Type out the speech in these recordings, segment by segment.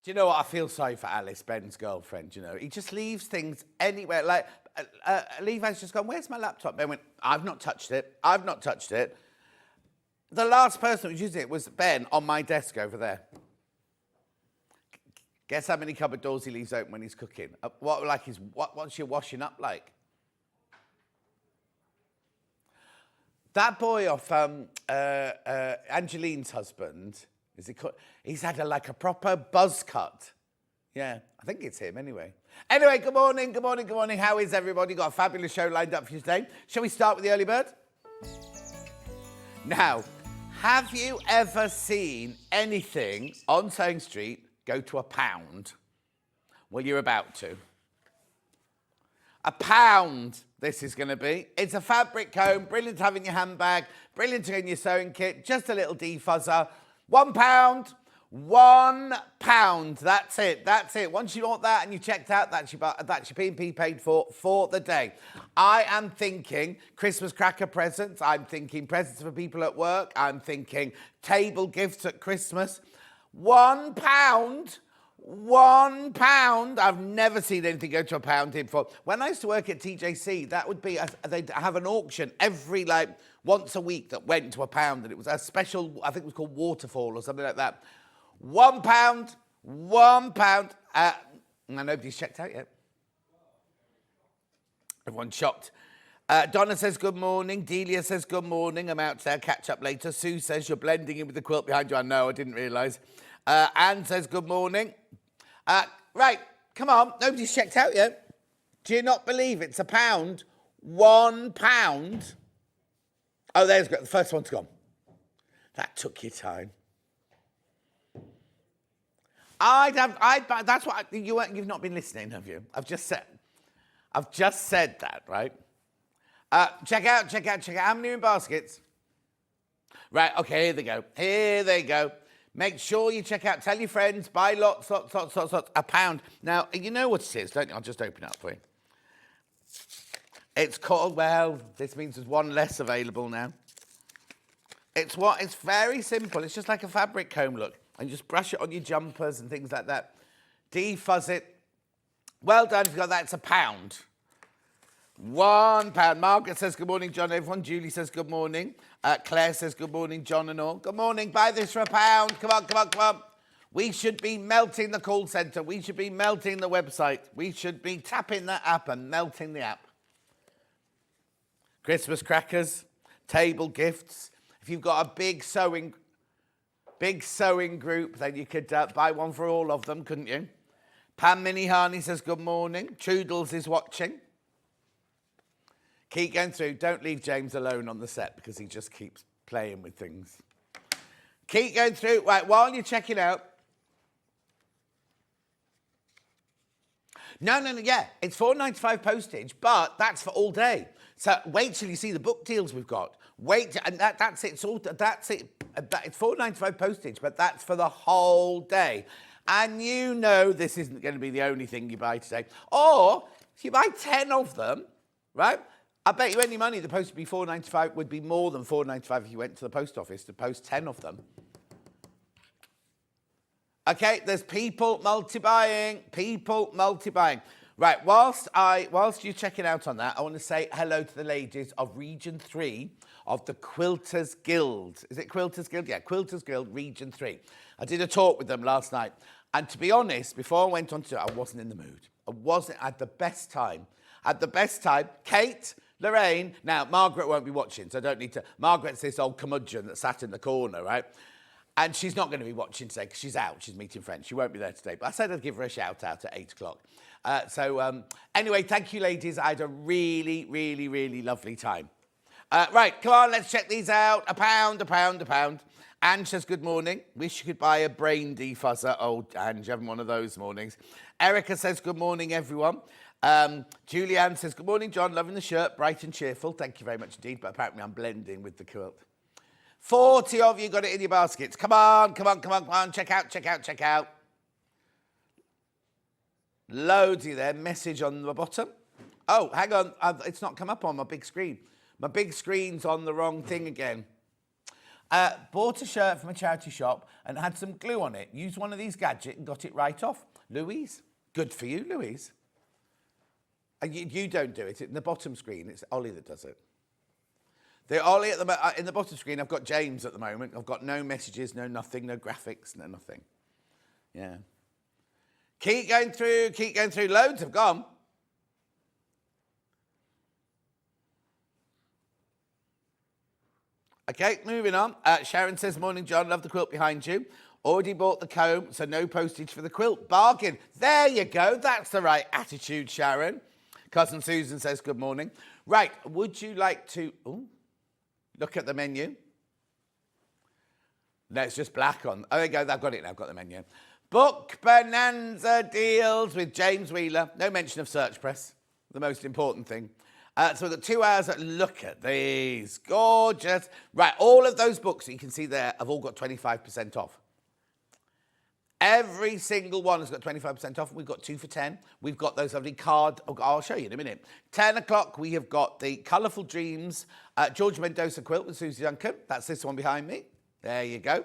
Do you know what? I feel sorry for Alice, Ben's girlfriend, you know. He just leaves things anywhere. Like, Levi's just gone, where's my laptop? Ben went, I've not touched it. I've not touched it. The last person who was using it was Ben on my desk over there. Guess how many cupboard doors he leaves open when he's cooking? What's your washing up like? That boy off Angeline's husband... He's had a proper buzz cut. Yeah, I think it's him anyway. Anyway, good morning. How is everybody? Got a fabulous show lined up for you today. Shall we start with the early bird? Now, have you ever seen anything on Sewing Street go to £1? Well, you're about to. £1 this is going to be. It's a fabric comb, brilliant to have in your handbag, brilliant to have in your sewing kit, just a little defuzzer. £1, £1. That's it. Once you want that and you checked out, that's your P&P paid for the day. I am thinking Christmas cracker presents. I'm thinking presents for people at work. I'm thinking table gifts at Christmas. £1. £1. I've never seen anything go to £1 here before. When I used to work at TJC, that would be, they'd have an auction every once a week that went to £1, and it was a special, I think it was called Waterfall or something like that. £1, £1. Now nobody's checked out yet. Everyone's shocked. Donna says good morning. Delia says good morning. I'm out there. Catch up later. Sue says you're blending in with the quilt behind you. I know. I didn't realise. Anne says good morning. Right. Come on. Nobody's checked out yet. Do you not believe it's £1? £1. Oh, there's the first one's gone. That took your time. That's what you've not been listening, have you? I've just said that, right? Check out. How many are in baskets? Right, okay, here they go. Make sure you check out. Tell your friends. Buy lots. £1. Now, you know what it is, don't you? I'll just open it up for you. It's called, this means there's one less available now. It's very simple. It's just like a fabric comb, look. And you just brush it on your jumpers and things like that. Defuzz it. Well done, if you got that, it's £1. £1. Margaret says good morning, John, everyone. Julie says good morning. Claire says good morning, John and all. Good morning, buy this for £1. Come on. We should be melting the call centre. We should be melting the website. We should be tapping that app and melting the app. Christmas crackers, table gifts. If you've got a big sewing group, then you could buy one for all of them, couldn't you? Pam Minihani says good morning. Trudels is watching. Keep going through. Don't leave James alone on the set because he just keeps playing with things. Keep going through. Right, while you're checking out. No, yeah, it's £4.95 postage, but that's for all day. So wait till you see the book deals we've got. And that's it. That's it. It's £4.95 postage, but that's for the whole day. And you know this isn't going to be the only thing you buy today. Or if you buy 10 of them, right? I bet you any money the post would be £4.95 would be more than £4.95 if you went to the post office to post 10 of them. Okay, there's people multi-buying. Right, whilst you're checking out on that, I want to say hello to the ladies of Region 3 of the Quilters Guild. Is it Quilters Guild? Yeah, Quilters Guild, Region 3. I did a talk with them last night. And to be honest, before I went on to it, I wasn't in the mood. I had the best time. Kate, Lorraine, now Margaret won't be watching, so I don't need to. Margaret's this old curmudgeon that sat in the corner, right? And she's not going to be watching today because she's out. She's meeting friends. She won't be there today. But I said I'd give her a shout out at 8 o'clock. Anyway, thank you, ladies. I had a really, really, really lovely time. Right, come on, let's check these out. £1. Ange says good morning. Wish you could buy a brain defuzzer. Oh, Ange, having one of those mornings. Erica says good morning, everyone. Julianne says good morning, John. Loving the shirt. Bright and cheerful. Thank you very much indeed. But apparently I'm blending with the quilt. 40 of you got it in your baskets. Come on. Check out. Loads of there. Message on the bottom. Oh, hang on. It's not come up on my big screen. My big screen's on the wrong thing again. Bought a shirt from a charity shop and had some glue on it. Used one of these gadgets and got it right off. Louise, good for you, Louise. And you don't do it. In the bottom screen, it's Ollie that does it. The Ollie in the bottom screen, I've got James at the moment. I've got no messages, no nothing, no graphics, no nothing. Yeah. Keep going through. Loads have gone. Okay, moving on. Sharon says, morning, John. Love the quilt behind you. Already bought the comb, so no postage for the quilt. Bargain. There you go. That's the right attitude, Sharon. Cousin Susan says, good morning. Right, would you like to look at the menu? No, it's just black on. Oh, there you go. I've got it now. I've got the menu. Book Bonanza deals with James Wheeler. No mention of Search Press, the most important thing. So we've got 2 hours. Look at these. Gorgeous. Right, all of those books that you can see there have all got 25% off. Every single one has got 25% off. We've got 2 for 10. We've got those lovely I'll show you in a minute. 10 o'clock, we have got the Colourful Dreams George Mendoza quilt with Suzie Duncan. That's this one behind me. There you go.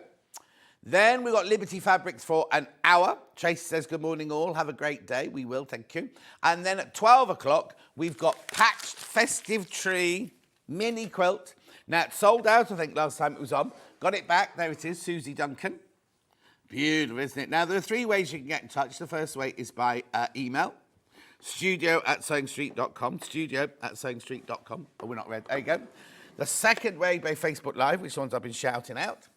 Then we've got Liberty Fabrics for an hour. Tracy says, good morning all. Have a great day. We will, thank you. And then at 12 o'clock, we've got Patched Festive Tree mini quilt. Now, it's sold out, I think, last time it was on. Got it back. There it is, Suzie Duncan. Beautiful, isn't it? Now, there are 3 ways you can get in touch. The first way is by email. studio@sewingstreet.com. studio@sewingstreet.com. Oh, we're not ready. There you go. The second way by Facebook Live, which ones I've been shouting out.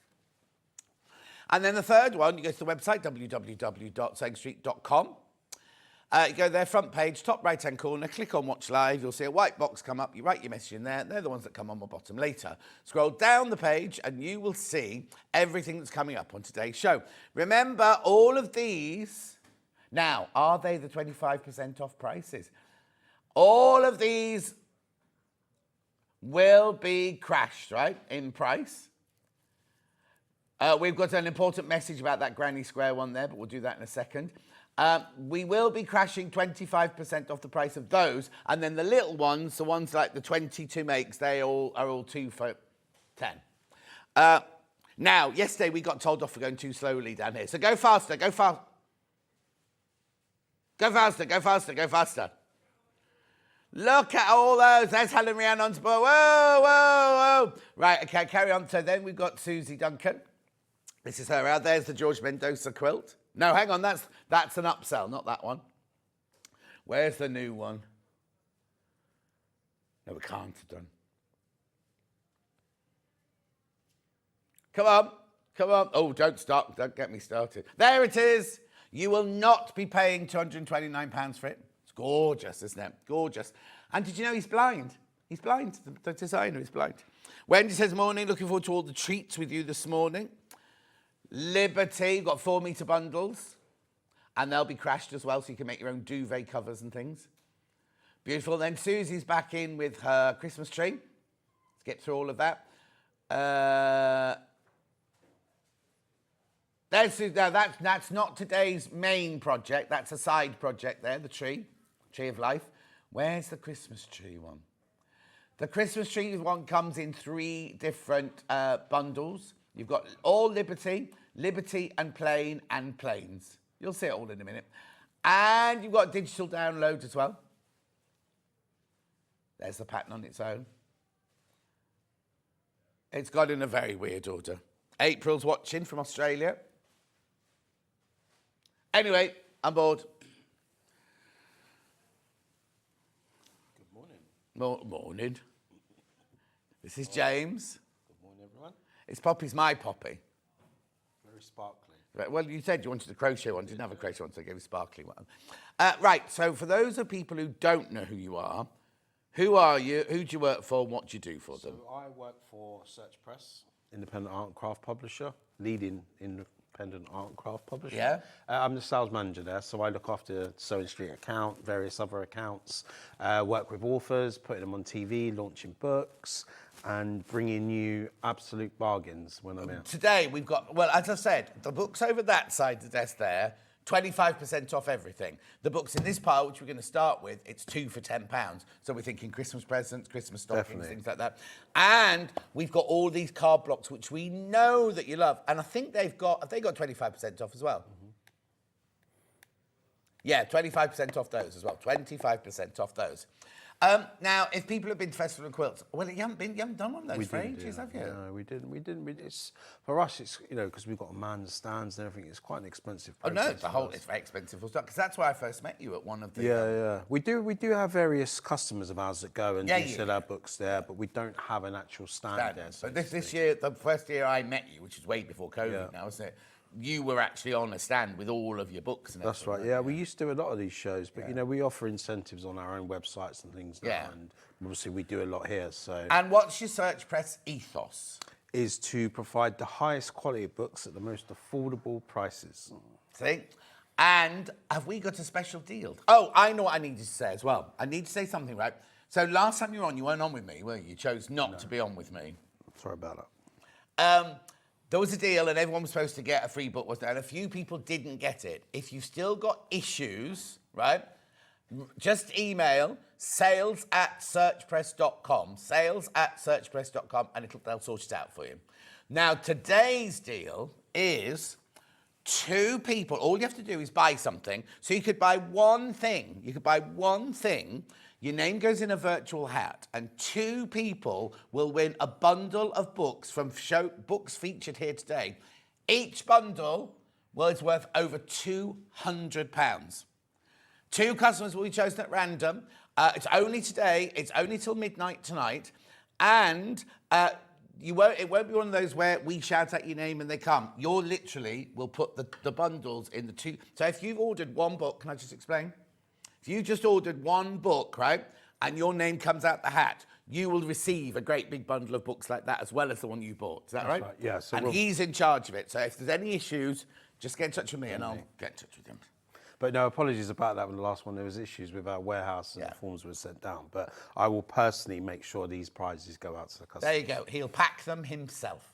And then the third one, you go to the website, www.sewingstreet.com. You go there, front page, top right-hand corner, click on Watch Live. You'll see a white box come up. You write your message in there. They're the ones that come on the bottom later. Scroll down the page and you will see everything that's coming up on today's show. Remember, all of these, now, are they the 25% off prices? All of these will be crashed, right, in price. We've got an important message about that Granny Square one there, but we'll do that in a second. We will be crashing 25% off the price of those. And then the little ones, the ones like the 22 makes, they all are all 2 for 10. Now, yesterday we got told off for going too slowly down here. So go faster, go fast. Go faster, go faster, go faster. Look at all those. There's Helen Rhiannon's book. Whoa, whoa, whoa. Right, okay, carry on. So then we've got Suzie Duncan. This is her out. There's the George Mendoza quilt. No, hang on, that's an upsell, not that one. Where's the new one? No, we can't have done. Come on, come on. Oh, don't stop, don't get me started. There it is. You will not be paying £229 for it. It's gorgeous, isn't it? Gorgeous. And did you know he's blind? He's blind, the designer is blind. Wendy says, morning, looking forward to all the treats with you this morning. Liberty, you've got 4-metre bundles. And they'll be crashed as well, so you can make your own duvet covers and things. Beautiful. Then Susie's back in with her Christmas tree. Let's get through all of that. That's not today's main project. That's a side project there, the tree of life. Where's the Christmas tree one? The Christmas tree one comes in 3 different bundles. You've got all Liberty and Plain and Plains. You'll see it all in a minute. And you've got digital downloads as well. There's the pattern on its own. It's got in a very weird order. April's watching from Australia. Anyway, I'm bored. Good morning. Morning. This is James. Good morning, everyone. It's Poppy's my Poppy. Very sparkly. Right, well, you said you wanted a crochet one. Didn't have a crochet one, so I gave you a sparkly one. Right, so for those of people who don't know who you are you, who do you work for, and what do you do for them? So I work for Search Press, independent art and craft publisher, leading independent art and craft publisher. Yeah. I'm the sales manager there, so I look after Sewing Street account, various other accounts, work with authors, putting them on TV, launching books, and bringing you absolute bargains when I'm out. Today we've got, well, as I said, the books over that side of the desk there, 25% off everything. The books in this pile, which we're going to start with, it's 2 for £10. So we're thinking Christmas presents, Christmas stockings, Definitely. things like that. And we've got all these card blocks, which we know that you love. And I think have they got 25% off as well? Yeah, 25% off those as well. 25% off those. Now, if people have been to Festival of Quilts, well, you haven't done one of those for ages, have you? No, we didn't. It's, for us, it's, you know, because we've got a man stands and everything, it's quite an expensive Oh process. no, it's very expensive for stock, because that's where I first met you at one of the... Yeah. We do have various customers of ours that go and Yeah, do sell our books there, but we don't have an actual stand there. So this year, the first year I met you, which is way before COVID now, isn't it? You were actually on a stand with all of your books and That's right, yeah. We used to do a lot of these shows, but, you know, we offer incentives on our own websites and things now, and obviously we do a lot here, so... And what's your search press ethos? Is to provide the highest quality of books at the most affordable prices. See? And have we got a special deal? Oh, I know what I needed to say as well. I need to say something, right? So last time you were on, you weren't on with me, were you? You chose not to be on with me. Sorry about that. There was a deal and everyone was supposed to get a free book, wasn't there? And a few people didn't get it. If you've still got issues, right, just email sales@searchpress.com, sales@searchpress.com, and they'll sort it out for you. Now, today's deal is 2 people. All you have to do is buy something. So you could buy one thing. Your name goes in a virtual hat, and 2 people will win a bundle of books from books featured here today. Each bundle is worth over £200. 2 customers will be chosen at random. It's only today. It's only till midnight tonight, and it won't be one of those where we shout out your name and they come. You're literally will put the bundles in the 2. So if you've ordered one book, can I just explain? If you just ordered one book, right, and your name comes out the hat, you will receive a great big bundle of books like that as well as the one you bought. Is that right? Right, yeah. So and he's in charge of it. So if there's any issues, just get in touch with me and I'll get in touch with him. But no, apologies about that with the last one. There was issues with our warehouse and the forms were sent down. But I will personally make sure these prizes go out to the customers. There you go. He'll pack them himself.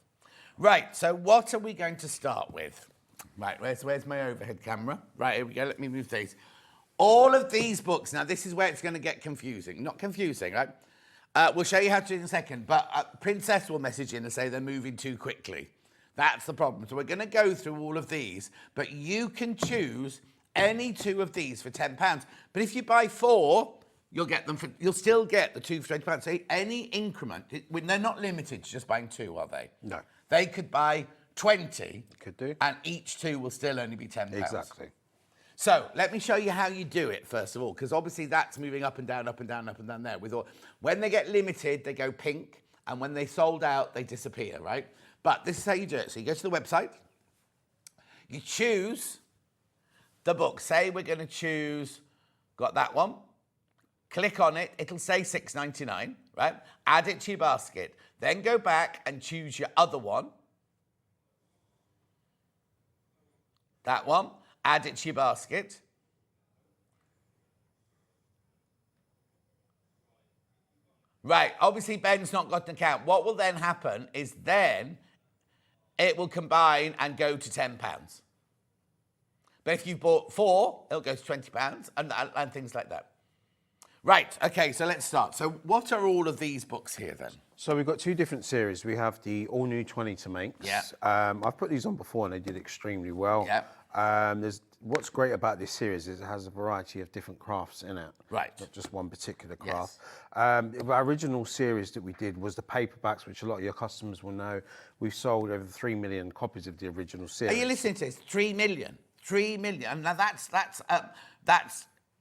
Right, so what are we going to start with? Right, where's my overhead camera? Right, here we go. Let me move these. All of these books, now this is where it's going to get confusing. Not confusing, right? We'll show you how to do it in a second, but Princess will message in and say they're moving too quickly. That's the problem. So we're going to go through all of these, but you can choose any 2 of these for £10. But if you buy 4, you'll still get the 2 for £20. So any increment, they're not limited to just buying 2, are they? No. They could buy 20. Could do. And each 2 will still only be £10. Exactly. So let me show you how you do it, first of all, because obviously that's moving up and down, up and down, up and down there. When they get limited, they go pink, and when they sold out, they disappear, right? But this is how you do it. So you go to the website, you choose the book. Say we're going to choose, got that one. Click on it. It'll say £6.99, right? Add it to your basket. Then go back and choose your other one. That one. Add it to your basket. Right, obviously Ben's not got an account. What will then happen is then it will combine and go to £10. But if you bought 4, it'll go to £20 and things like that. Right, okay, so let's start. So what are all of these books here then? So we've got 2 different series. We have the all new 20 to make. Yeah. I've put these on before and they did extremely well. Yeah. What's great about this series is it has a variety of different crafts in it. Right. Not just one particular Yes. craft. Our original series that we did was the paperbacks, which a lot of your customers will know. We've sold over 3 million copies of the original series. Are you listening to this? 3 million. 3 million. Now that's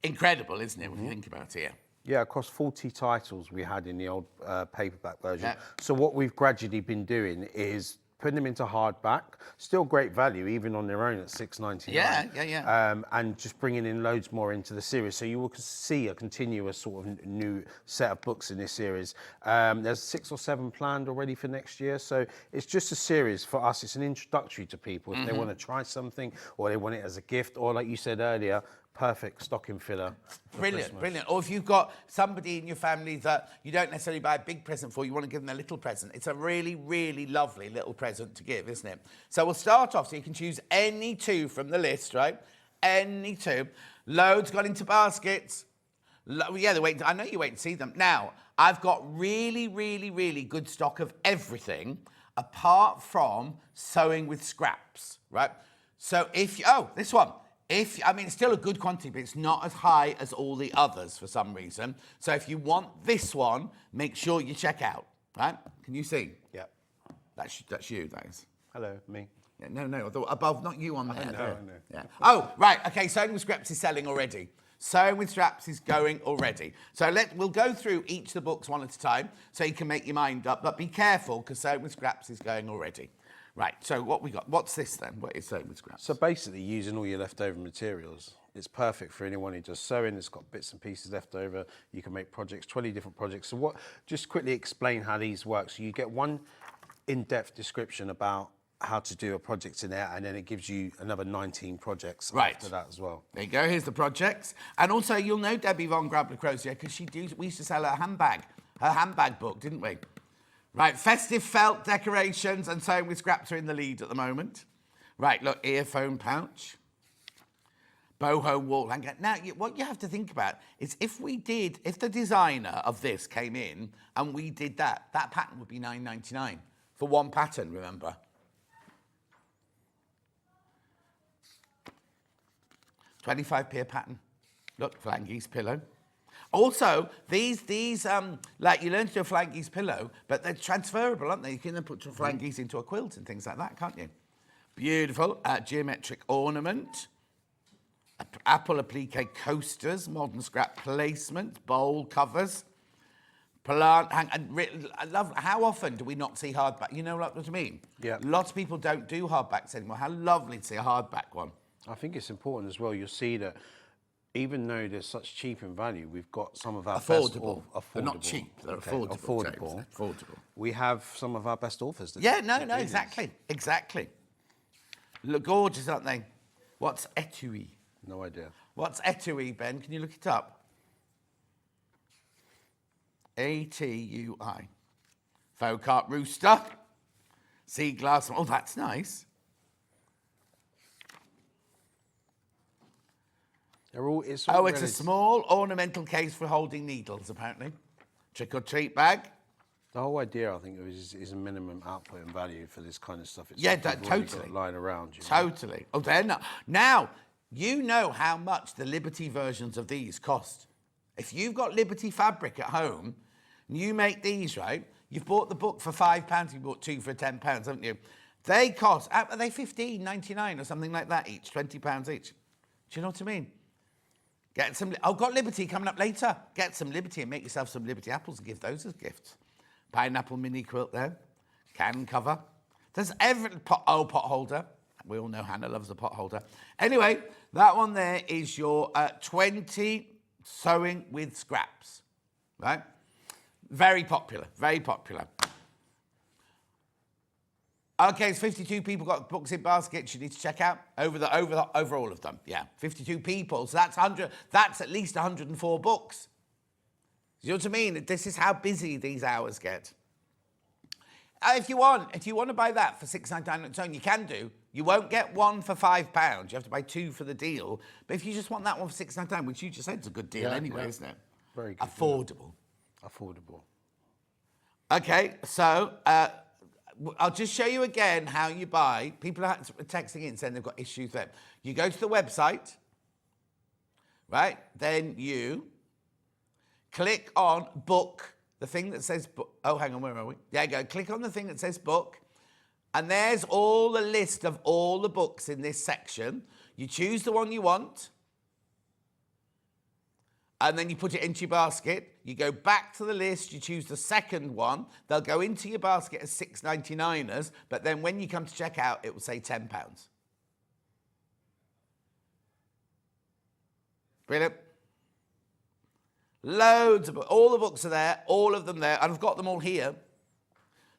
incredible, isn't it, when you think about it here? Yeah, across 40 titles we had in the old paperback version. Yeah. So what we've gradually been doing is putting them into hardback, still great value, even on their own at £6.99. Yeah. And just bringing in loads more into the series. So you will see a continuous sort of new set of books in this series. There's 6 or 7 planned already for next year. So it's just a series for us. It's an introductory to people if they want to try something or they want it as a gift or, like you said earlier, perfect stocking filler. Brilliant, brilliant. Or if you've got somebody in your family that you don't necessarily buy a big present for, you want to give them a little present. It's a really, really lovely little present to give, isn't it? So we'll start off, so you can choose any 2 from the list, right? Any two. Loads got into baskets. Yeah, I know you wait to see them. Now, I've got really, really, really good stock of everything apart from sewing with scraps, right? So this one. It's still a good quantity, but it's not as high as all the others for some reason. So if you want this one, make sure you check out, right? Can you see? Yeah. That's you, that is. Hello, me. Yeah, no, above, not you on there. I know. Yeah. Oh, right, okay, Sewing with Scraps is selling already. Sewing with Scraps is going already. So we'll go through each of the books one at a time so you can make your mind up, but be careful because Sewing with Scraps is going already. Right, so what we got? What's this then? What is Sewing with Scraps? So basically using all your leftover materials. It's perfect for anyone who does sewing. It's got bits and pieces left over. You can make projects, 20 different projects. So just quickly explain how these work. So you get one in-depth description about how to do a project in there, and then it gives you another 19 projects after that as well. There you go, here's the projects. And also, you'll know Debbie von Grabler-Crozier because we used to sell her handbag book, didn't we? Right, Festive felt decorations and Sewing with Scraps are in the lead at the moment. Right, look, earphone pouch. Boho wall hanger. Now, what you have to think about is if the designer of this came in and we did that pattern would be $9.99 for one pattern, remember? $25p a pattern. Look, Flangi's pillow. Also, these like you learn to do a Flangi's pillow, but they're transferable, aren't they? You can then put Flangi's into a quilt and things like that, can't you? Beautiful geometric ornament. Apple applique coasters, modern scrap placement, bowl covers, plant hang. And I love. How often do we not see hardback? You know what I mean? Yeah. Lots of people don't do hardbacks anymore. How lovely to see a hardback one. I think it's important as well. You'll see that even though they're such cheap in value, we've got some of our affordable. best... They're not cheap. They're affordable. James. Affordable. We have some of our best authors. That exactly. Look gorgeous, aren't they? What's etui? No idea. What's etui, Ben? Can you look it up? A-T-U-I. Faux art rooster. Sea glass. Oh, that's nice. It's a small ornamental case for holding needles, apparently. Trick or treat bag. The whole idea, I think, is a minimum output and value for this kind of stuff. It's totally. Lying around. Totally. Oh, they're not. Now, you know how much the Liberty versions of these cost. If you've got Liberty fabric at home, and you make these, right? You've bought the book for £5, you bought two for £10, haven't you? They cost, are they $15.99 or something like that each, £20 each? Do you know what I mean? Get some, got Liberty coming up later. Get some Liberty and make yourself some Liberty apples and give those as gifts. Pineapple mini quilt there. Can cover. There's every pot holder. We all know Hannah loves the pot holder. Anyway, that one there is your 20 Sewing with Scraps, right? Very popular, very popular. Okay, it's 52 people got books in baskets you need to check out over all of them. Yeah, 52 people. So that's 100. That's at least 104 books. You know what I mean? This is how busy these hours get. If you want to buy that for $6.99 on its own, you can do. You won't get one for £5. You have to buy two for the deal. But if you just want that one for $6.99, which you just said is a good deal anyway, isn't it? Very good. Affordable. Affordable. Okay, so I'll just show you again how you buy. People are texting in saying they've got issues there. You go to the website, right? Then you click on book, the thing that says book. Oh, hang on, where are we? There you go. Click on the thing that says book. And there's all the list of all the books in this section. You choose the one you want. And then you put it into your basket. You go back to the list, you choose the second one. They'll go into your basket as $6.99ers, but then when you come to check out, it will say £10. Brilliant. Loads of books. All the books are there, all of them there, and I've got them all here.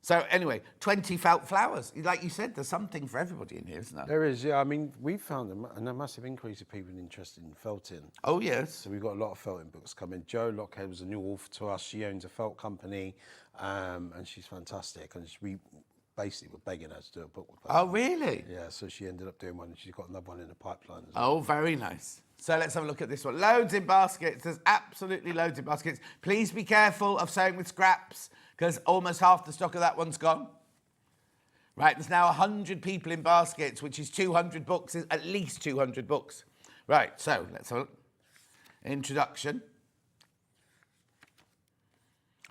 So anyway, 20 felt flowers. Like you said, there's something for everybody in here, isn't there? There is, yeah. I mean, we've found a massive increase of people interested in felting. Oh, yes. So we've got a lot of felting books coming. Jo Lockhead was a new author to us. She owns a felt company, and she's fantastic. And basically were begging her to do a book with her. Oh, really? Yeah, so she ended up doing one, and she's got another one in the pipeline as well. Oh, very nice. So let's have a look at this one. Loads in baskets. There's absolutely loads in baskets. Please be careful of sewing with scraps because almost half the stock of that one's gone. Right, there's now 100 people in baskets, which is 200 books, at least 200 books. Right, so let's have a look. Introduction.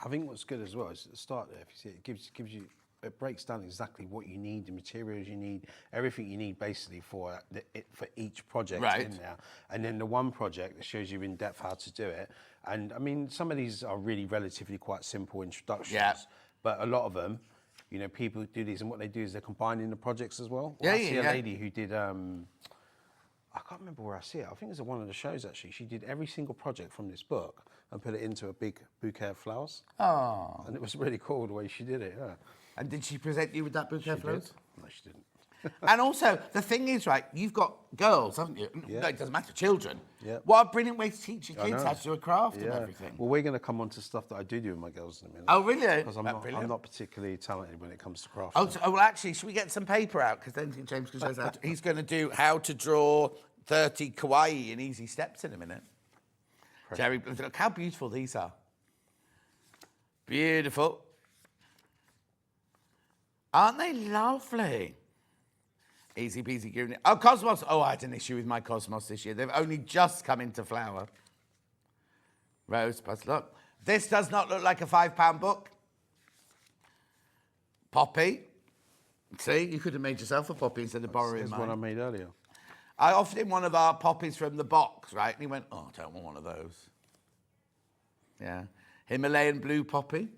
I think what's good as well is at the start there, if you see it, gives you, it breaks down exactly what you need, the materials you need, everything you need basically for each project in there. And then the one project that shows you in depth how to do it. And I mean, some of these are really relatively quite simple introductions, but a lot of them, you know, people do these, and what they do is they're combining the projects as well. I see a lady who did, I can't remember where I see it. I think it was at one of the shows actually. She did every single project from this book and put it into a big bouquet of flowers. Oh. And it was really cool the way she did it, yeah. And did she present you with that bouquet of flowers? No, she didn't. And also, the thing is, right, you've got girls, haven't you? Yeah. No, it doesn't matter, children. Yeah. What a brilliant way to teach your kids how to do a craft and everything. Well, we're going to come on to stuff that I do with my girls in a minute. Oh, really? Because I'm not particularly talented when it comes to craft. Oh, well, actually, should we get some paper out? Because then James can show us how to, he's going to do how to draw 30 kawaii in easy steps in a minute. Jerry, look how beautiful these are. Beautiful. Aren't they lovely? Easy peasy giving it. Oh, Cosmos. Oh, I had an issue with my Cosmos this year. They've only just come into flower. Rosebuds. Look. This does not look like a £5 book. Poppy. See, you could have made yourself a poppy instead of borrowing mine. That's one I made earlier. I offered him one of our poppies from the box, right? And he went, oh, I don't want one of those. Yeah. Himalayan blue poppy.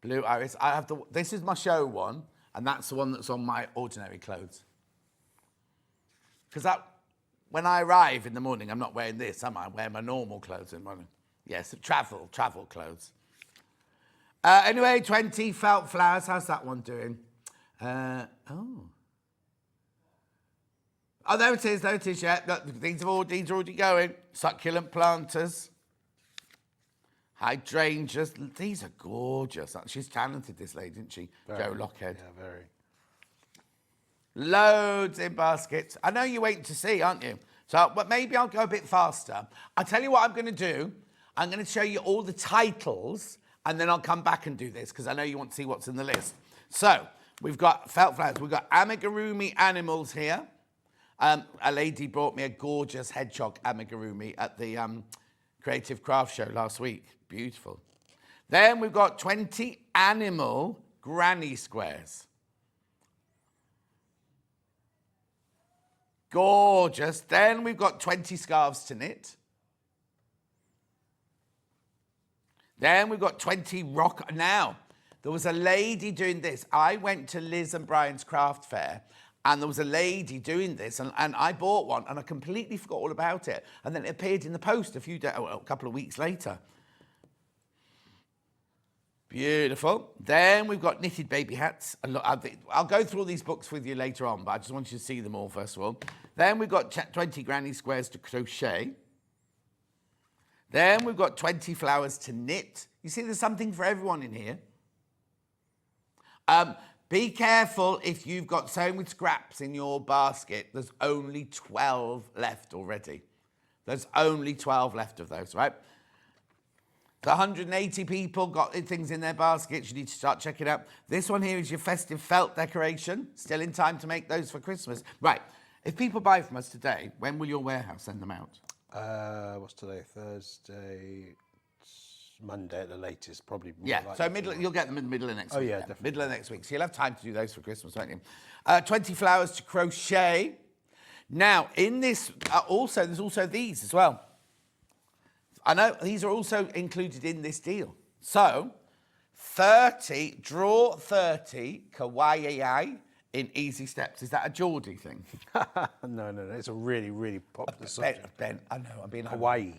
Blue iris. I have this is my show one, and that's the one that's on my ordinary clothes. Because when I arrive in the morning, I'm not wearing this, am I? I wear my normal clothes in the morning. Yes, travel clothes. Anyway, 20 felt flowers. How's that one doing? Oh, there it is, yeah. Look, these are already going. Succulent planters. Hydrangeas. These are gorgeous. She's talented, this lady, isn't she? Jo Lockhead. Yeah, very. Loads in baskets. I know you're waiting to see, aren't you? So, but maybe I'll go a bit faster. I'll tell you what I'm going to do. I'm going to show you all the titles, and then I'll come back and do this, because I know you want to see what's in the list. So, we've got felt flowers. We've got amigurumi animals here. A lady brought me a gorgeous hedgehog amigurumi at the Creative Craft Show last week. Beautiful. Then we've got 20 animal granny squares. Gorgeous. Then we've got 20 scarves to knit. Then we've got 20 rock. Now, there was a lady doing this. I went to Liz and Brian's craft fair, and there was a lady doing this, and I bought one, and I completely forgot all about it. And then it appeared in the post a couple of weeks later. Beautiful. Then we've got knitted baby hats. And look, I'll go through all these books with you later on, but I just want you to see them all first of all. Then we've got 20 granny squares to crochet. Then we've got 20 flowers to knit. You see, there's something for everyone in here. Be careful if you've got sewing with scraps in your basket. There's only 12 left already. There's only 12 left of those, right? So 180 people got things in their baskets. You need to start checking out. This one here is your festive felt decoration. Still in time to make those for Christmas. Right. If people buy from us today, when will your warehouse send them out? What's today? Thursday, Monday at the latest, probably. Yeah, so you'll get them in the middle of next week. Oh, yeah, definitely. Middle of next week. So you'll have time to do those for Christmas, won't you? 20 flowers to crochet. Now, in this, there's also these as well. I know these are also included in this deal. So, draw 30 kawaii in easy steps. Is that a Geordie thing? No. It's a really, really popular subject. Ben, I know, I'm being Hawaii.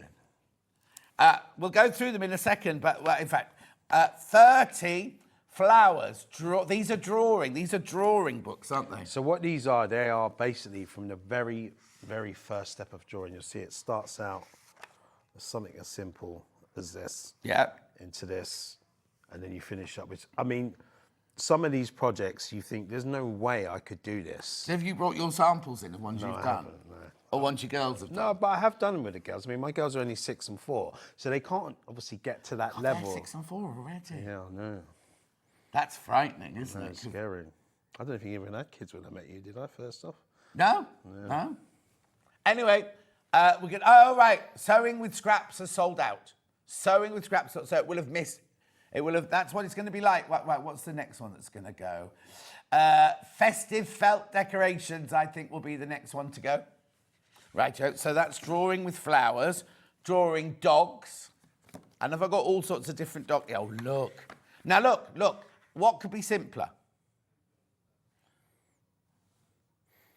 We'll go through them in a second, but in fact, 30 flowers. These are drawing books, aren't they? So what these are, they are basically from the very, very first step of drawing. You'll see it starts out as something as simple as this. Yeah. Into this, and then you finish up with, I mean, some of these projects, you think, there's no way I could do this. So have you brought your samples in of ones you've I done? haven't, no. Or ones your girls have done? No, but I have done them with the girls. I mean, my girls are only 6 and 4, so they can't obviously get to that level. They're 6 and 4 already. Yeah, I know. That's frightening, isn't it? It's scary. I don't think you even had kids when I met you, did I, first off? No, no. Anyway, we're going to... Oh, right. Sewing with scraps has sold out. Sewing with scraps, so it will have missed... It will have... That's what it's going to be like. Right, what's the next one that's going to go? Festive felt decorations, I think, will be the next one to go. Right, so that's drawing with flowers, drawing dogs. And have I got all sorts of different dogs? Oh, look. Now, look. What could be simpler?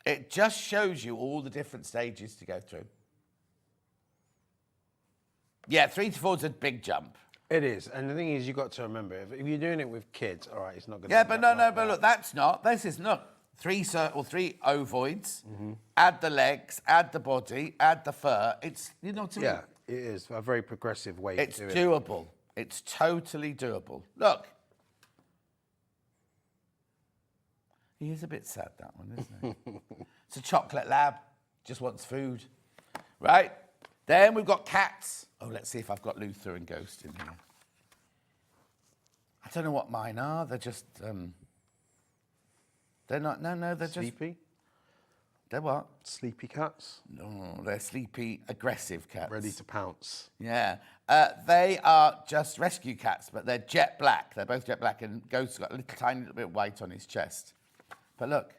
It just shows you all the different stages to go through. Yeah, 3 to 4 is a big jump. It is. And the thing is, you've got to remember, if you're doing it with kids, all right, it's not going to Yeah, but no, but look, that's not. This is not. 3 ovoids, add the legs, add the body, add the fur. It's, you know what I mean? Yeah, it is a very progressive way It's to do it. doable. It's totally doable. Look. He is a bit sad, that one, isn't he? It's a chocolate lab. Just wants food. Right? Then we've got cats. Oh, let's see if I've got Luther and Ghost in here. I don't know what mine are. They're just... They're not... No, they're Sleepy? just... They're what? Sleepy cats? No, they're sleepy, aggressive cats. Ready to pounce. Yeah. They are just rescue cats, but they're jet black. They're both jet black, and Ghost's got a little tiny little bit of white on his chest. But look.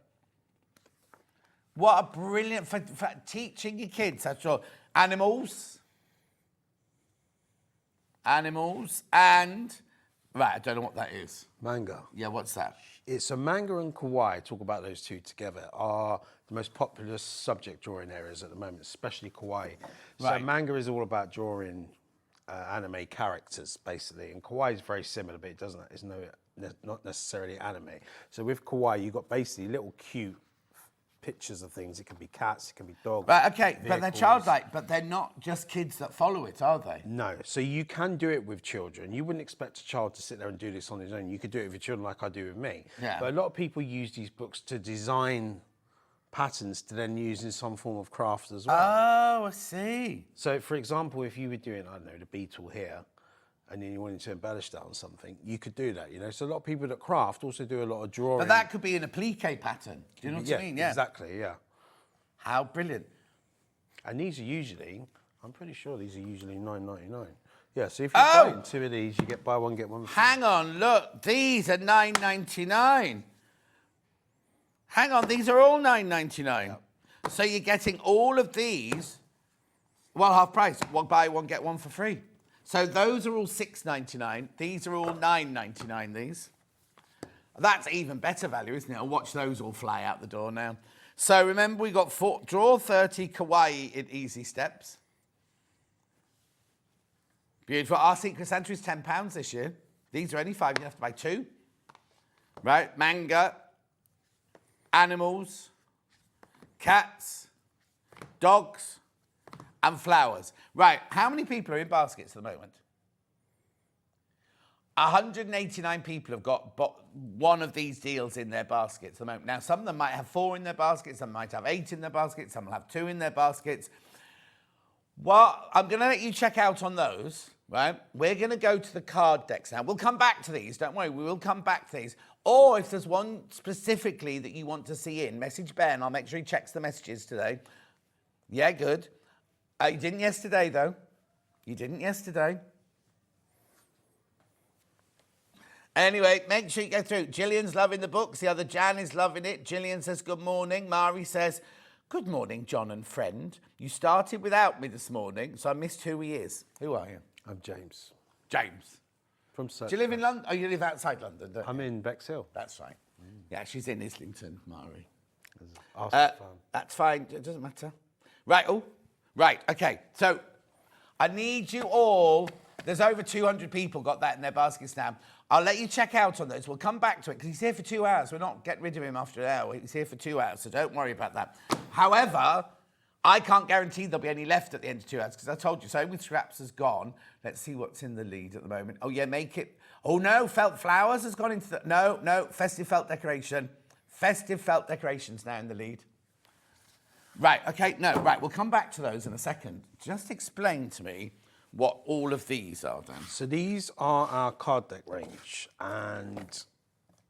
What a brilliant... For teaching your kids how to draw animals. Animals and... Right, I don't know what that is. Manga. Yeah, what's that? It's a manga and kawaii, talk about those two together, are the most popular subject drawing areas at the moment, especially kawaii. So Right. manga is all about drawing anime characters, basically, and kawaii is very similar, but it doesn't. It's not necessarily anime. So with kawaii, you've got basically little cute pictures of things. It can be cats, it can be dogs. Right, okay, but they're vehicles. childlike, but they're not just kids that follow it, are they? No, so you can do it with children. You wouldn't expect a child to sit there and do this on his own. You could do it with your children like I do with me. Yeah. But a lot of people use these books to design patterns to then use in some form of craft as well. Oh, I see. So, for example, if you were doing, I don't know, the beetle here, and then you wanted to embellish that on something, you could do that, you know? So a lot of people that craft also do a lot of drawing. But that could be an applique pattern. Do you know what I mean? Yeah. Exactly, yeah. How brilliant. And these are usually, I'm pretty sure these are usually $9.99. Yeah, so if you're buying 2 of these, you get buy one, get one free. Hang on, look. These are $9.99. Hang on, these are all $9.99. Yep. So you're getting all of these, well, half price. One buy one, get one for free. So those are all $6.99. These are all $9.99, these. That's even better value, isn't it? I'll watch those all fly out the door now. So remember, we got draw 30 kawaii in easy steps. Beautiful. Our Secret Santa is £10 this year. These are only £5. You have to buy 2. Right? Manga, animals, cats, dogs, and flowers. Right. How many people are in baskets at the moment? 189 people have got one of these deals in their baskets at the moment. Now, some of them might have 4 in their baskets, some might have 8 in their baskets, some will have 2 in their baskets. Well, I'm going to let you check out on those, right? We're going to go to the card decks now. We'll come back to these, don't worry, we will come back to these. Or if there's one specifically that you want to see in, message Ben, I'll make sure he checks the messages today. Yeah, good. You didn't yesterday, though. You didn't yesterday. Anyway, make sure you go through. Gillian's loving the books. The other Jan is loving it. Gillian says, good morning. Mari says, good morning, John and friend. You started without me this morning, so I missed who he is. Who are you? I'm James. James. From Do you live in London? Oh, you live outside London, don't you? I'm in Bexhill. That's right. Yeah, she's in Islington, Mari. Farm. That's fine. It doesn't matter. Right. Oh, right. Okay. So I need you all. There's over 200 people got that in their baskets now. I'll let you check out on those. We'll come back to it because he's here for 2 hours. We're not getting rid of him after an hour. He's here for 2 hours, so don't worry about that. However, I can't guarantee there'll be any left at the end of 2 hours because I told you, so with scraps has gone. Let's see what's in the lead at the moment. Oh, yeah, make it. Oh, no, felt flowers has gone into the. No, festive felt decoration. Festive felt decorations now in the lead. Right, okay, no, right, we'll come back to those in a second. Just explain to me what all of these are then. So these are our card deck range and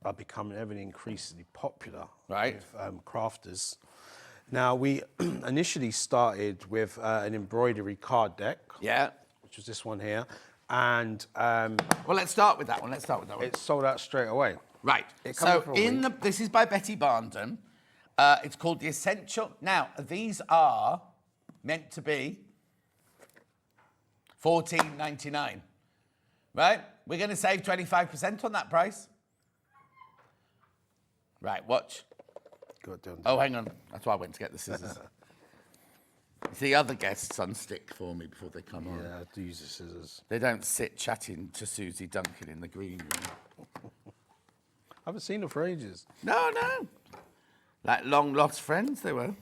are becoming ever increasingly popular Right. with crafters. Now, we initially started with an embroidery card deck. Yeah. Which was this one here. And Well, let's start with that one. It's sold out straight away. Right. So this is by Betty Barndon. It's called The Essential. Now, these are meant to be $14.99. Right? We're going to save 25% on that price. Right, watch. Oh, hang on. That's why I went to get the scissors. It's the other guests unstick for me before they come on. Yeah, I do use the scissors. They don't sit chatting to Suzie Duncan in the green room. I haven't seen her for ages. No. Like long lost friends they were.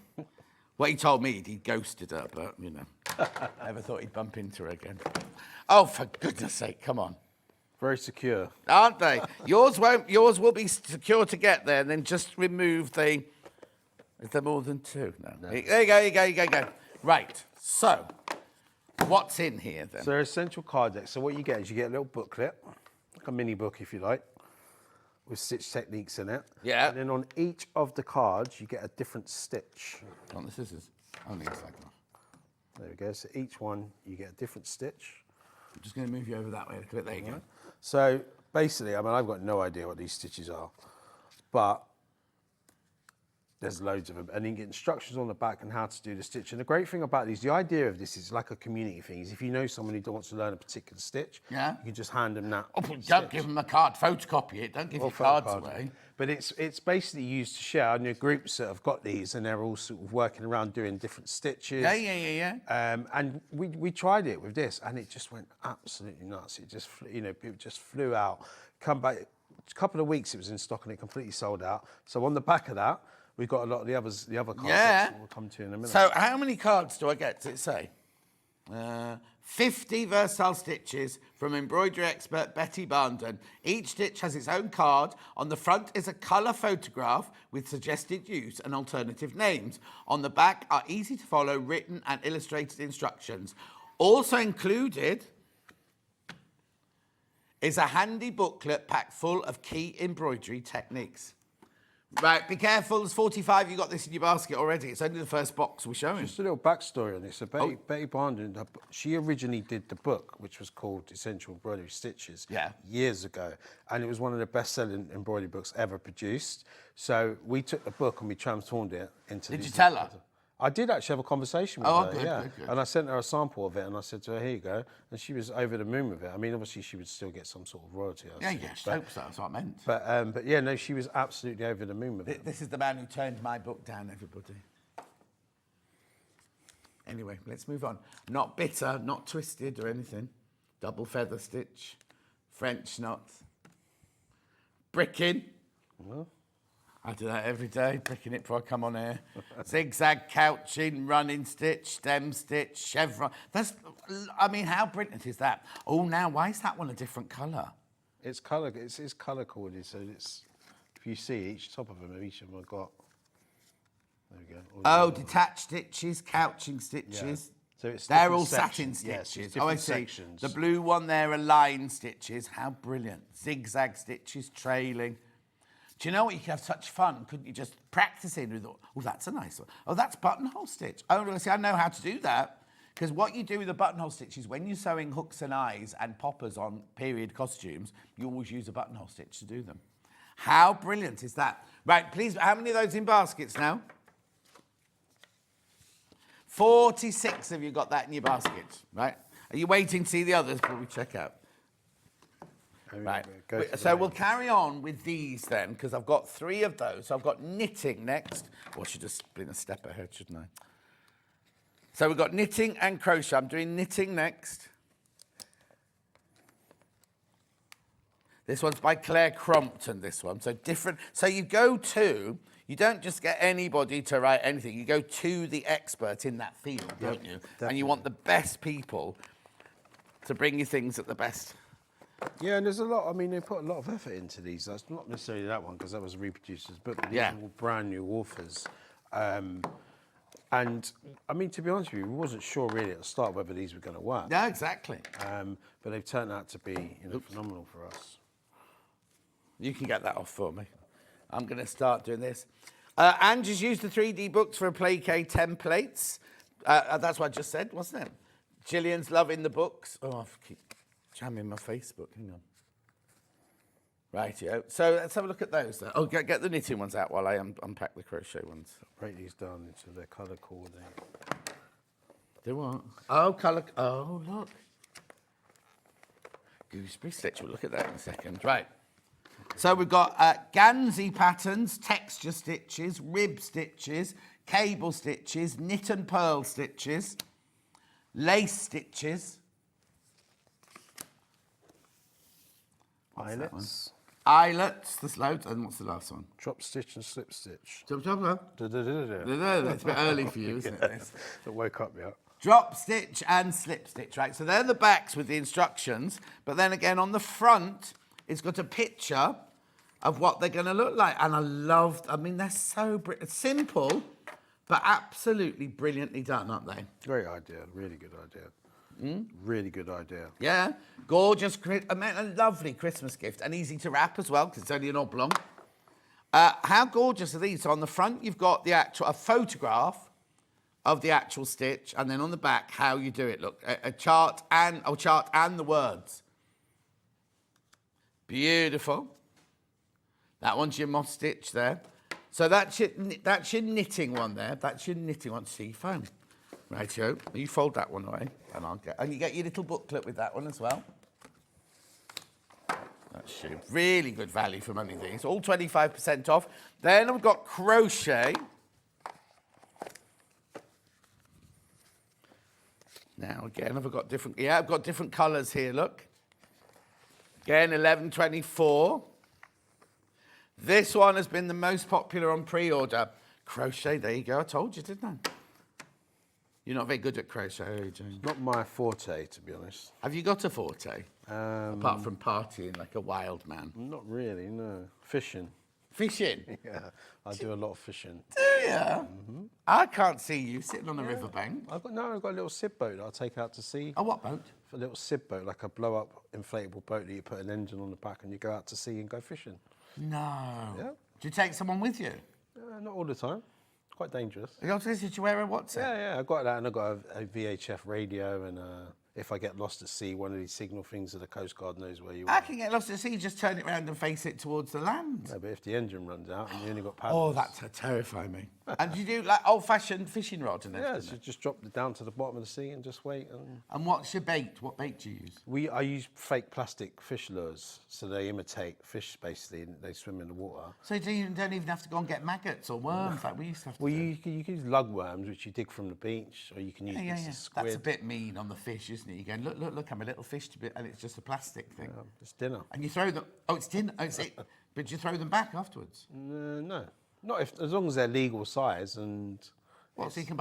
Well, he told me he'd ghosted her, but, you know. Never thought he'd bump into her again. Oh, for goodness sake, come on. Very secure. Aren't they? Yours will be secure to get there, and then just remove the... Is there more than two? No. There you go. Right, so, what's in here then? So essential card deck. So what you get is you get a little booklet, like a mini book if you like, with stitch techniques in it. Yeah. And then on each of the cards, you get a different stitch. On the scissors. Only a second. There we go. So each one, you get a different stitch. I'm just going to move you over that way a little bit. There you go. So basically, I mean, I've got no idea what these stitches are, but there's loads of them. And you get instructions on the back on how to do the stitch. And the great thing about these, the idea of this is like a community thing, is if you know someone who wants to learn a particular stitch, you can just hand them that. Oh, but don't give them a card, photocopy it, don't give your cards away. But it's basically used to share. I know groups that have got these and they're all sort of working around doing different stitches. Yeah. And we tried it with this and it just went absolutely nuts. It just, it just flew out. Come back, a couple of weeks it was in stock and it completely sold out. So on the back of that, we've got a lot of the other cards that we'll come to in a minute. So how many cards do I get, does it say? 50 versatile stitches from embroidery expert Betty Barndon. Each stitch has its own card. On the front is a colour photograph with suggested use and alternative names. On the back are easy to follow written and illustrated instructions. Also included is a handy booklet packed full of key embroidery techniques. Right, be careful, there's 45, you got this in your basket already. It's only the first box we're showing. Just a little backstory on this. So Betty Barndon, she originally did the book, which was called Essential Embroidery Stitches, years ago. And it was one of the best-selling embroidery books ever produced. So we took the book and we transformed it into... Did you tell her? I did actually have a conversation with her, good. And I sent her a sample of it and I said to her, here you go. And she was over the moon with it. I mean, obviously she would still get some sort of royalty. I hope so, that's what I meant. But yeah, no, she was absolutely over the moon with it. This is the man who turned my book down, everybody. Anyway, let's move on. Not bitter, not twisted or anything. Double feather stitch, French knots, bricking. I do that every day, bricking it before I come on air. Zigzag couching, running stitch, stem stitch, chevron. How brilliant is that? Oh, now, why is that one a different colour? It's colour coded, so it's, if you see each top of them, each of them have got, there we go. Oh, detached stitches, couching stitches. So they're all satin stitches. Yes, I see. sections. The blue one there are line stitches. How brilliant. Zigzag stitches, trailing. Do you know what? You could have such fun, couldn't you? Just practicing with, oh, that's a nice one. Oh, that's buttonhole stitch. Oh, see, I know how to do that. Because what you do with a buttonhole stitch is when you're sewing hooks and eyes and poppers on period costumes, you always use a buttonhole stitch to do them. How brilliant is that? Right, please, how many of those in baskets now? 46 of you got that in your basket, right? Are you waiting to see the others before we check out? Right, so we'll carry on with these then, because I've got 3 of those. So I've got knitting next. Well, I should have been a step ahead, shouldn't I? So we've got knitting and crochet. I'm doing knitting next. This one's by Claire Crompton, this one. So different. So you you don't just get anybody to write anything. You go to the expert in that field, don't you? Definitely. And you want the best people to bring you things at the best. Yeah, and there's a lot. I mean, they put a lot of effort into these. That's not necessarily that one because that was a reproducer's book. But these are all brand new authors. And I mean, to be honest with you, we wasn't sure really at the start whether these were going to work. Yeah, exactly. But they've turned out to be phenomenal for us. You can get that off for me. I'm going to start doing this. Angie's used the 3D books for applique templates. That's what I just said, wasn't it? Gillian's loving the books. Oh, I keep jamming my Facebook. Hang on. Rightio. So let's have a look at those. Then. Oh, get the knitting ones out while I unpack the crochet ones. Break these down into their colour coordinate. Do what? Oh, colour. Oh, look. Gooseberry stitch. We'll look at that in a second. Right. So we've got Gansey patterns, texture stitches, rib stitches, cable stitches, knit and purl stitches, lace stitches. Eyelets. Eyelets, there's loads. And what's the last one? Drop stitch and slip stitch. It's a bit early for you, isn't it? This? That woke up me up. Drop stitch and slip stitch, right? So they're the backs with the instructions. But then again, on the front, it's got a picture of what they're going to look like. And I mean, they're so simple, but absolutely brilliantly done, aren't they? Great idea. Really good idea. Really good idea. Yeah. Gorgeous, a lovely Christmas gift and easy to wrap as well because it's only an oblong. How gorgeous are these? So on the front, you've got a photograph of the actual stitch, and then on the back, how you do it. Look, a chart and the words. Beautiful. That one's your moss stitch there. So that's your knitting one there. That's your knitting one, seafoam. Rightio. You fold that one away, and you get your little booklet with that one as well. That's really good value for money, these. All 25% off. Then we've got crochet. Now, again, I've got different colours here, look. Again, 11.24. This one has been the most popular on pre-order. Crochet, there you go. I told you, didn't I? You're not very good at crochet, are you, James? Not my forte, to be honest. Have you got a forte? Apart from partying like a wild man. Not really, no. Fishing. Fishing? Yeah, I do a lot of fishing. Do you? Mm-hmm. I can't see you sitting on a riverbank. I've got a little sib boat that I'll take out to sea. Oh, what boat? A little sib boat, like a blow-up inflatable boat that you put an engine on the back and you go out to sea and go fishing. No. Yeah. Do you take someone with you? Not all the time. Quite dangerous. Did you wear a what's it? Yeah, I got that, and I got a VHF radio, and if I get lost at sea, one of these signal things that the Coast Guard knows where you are. I can get lost at sea, just turn it around and face it towards the land. No, but if the engine runs out and you only got paddles... Oh, that's terrifying me. And you do like old-fashioned fishing rod and everything? Yeah, so just drop it down to the bottom of the sea and just wait. And what's your bait? What bait do you use? I use fake plastic fish lures, so they imitate fish, basically, and they swim in the water. So you don't even have to go and get maggots or worms like we used to have to do? You can use lugworms, which you dig from the beach, or you can use pieces of squid. That's a bit mean on the fish, isn't it? You go, look, I'm a little fish, and it's just a plastic thing. Yeah, it's dinner. And you throw them... Oh, it's dinner. Oh, but you throw them back afterwards? No. Not as long as they're legal size and... Well, so you can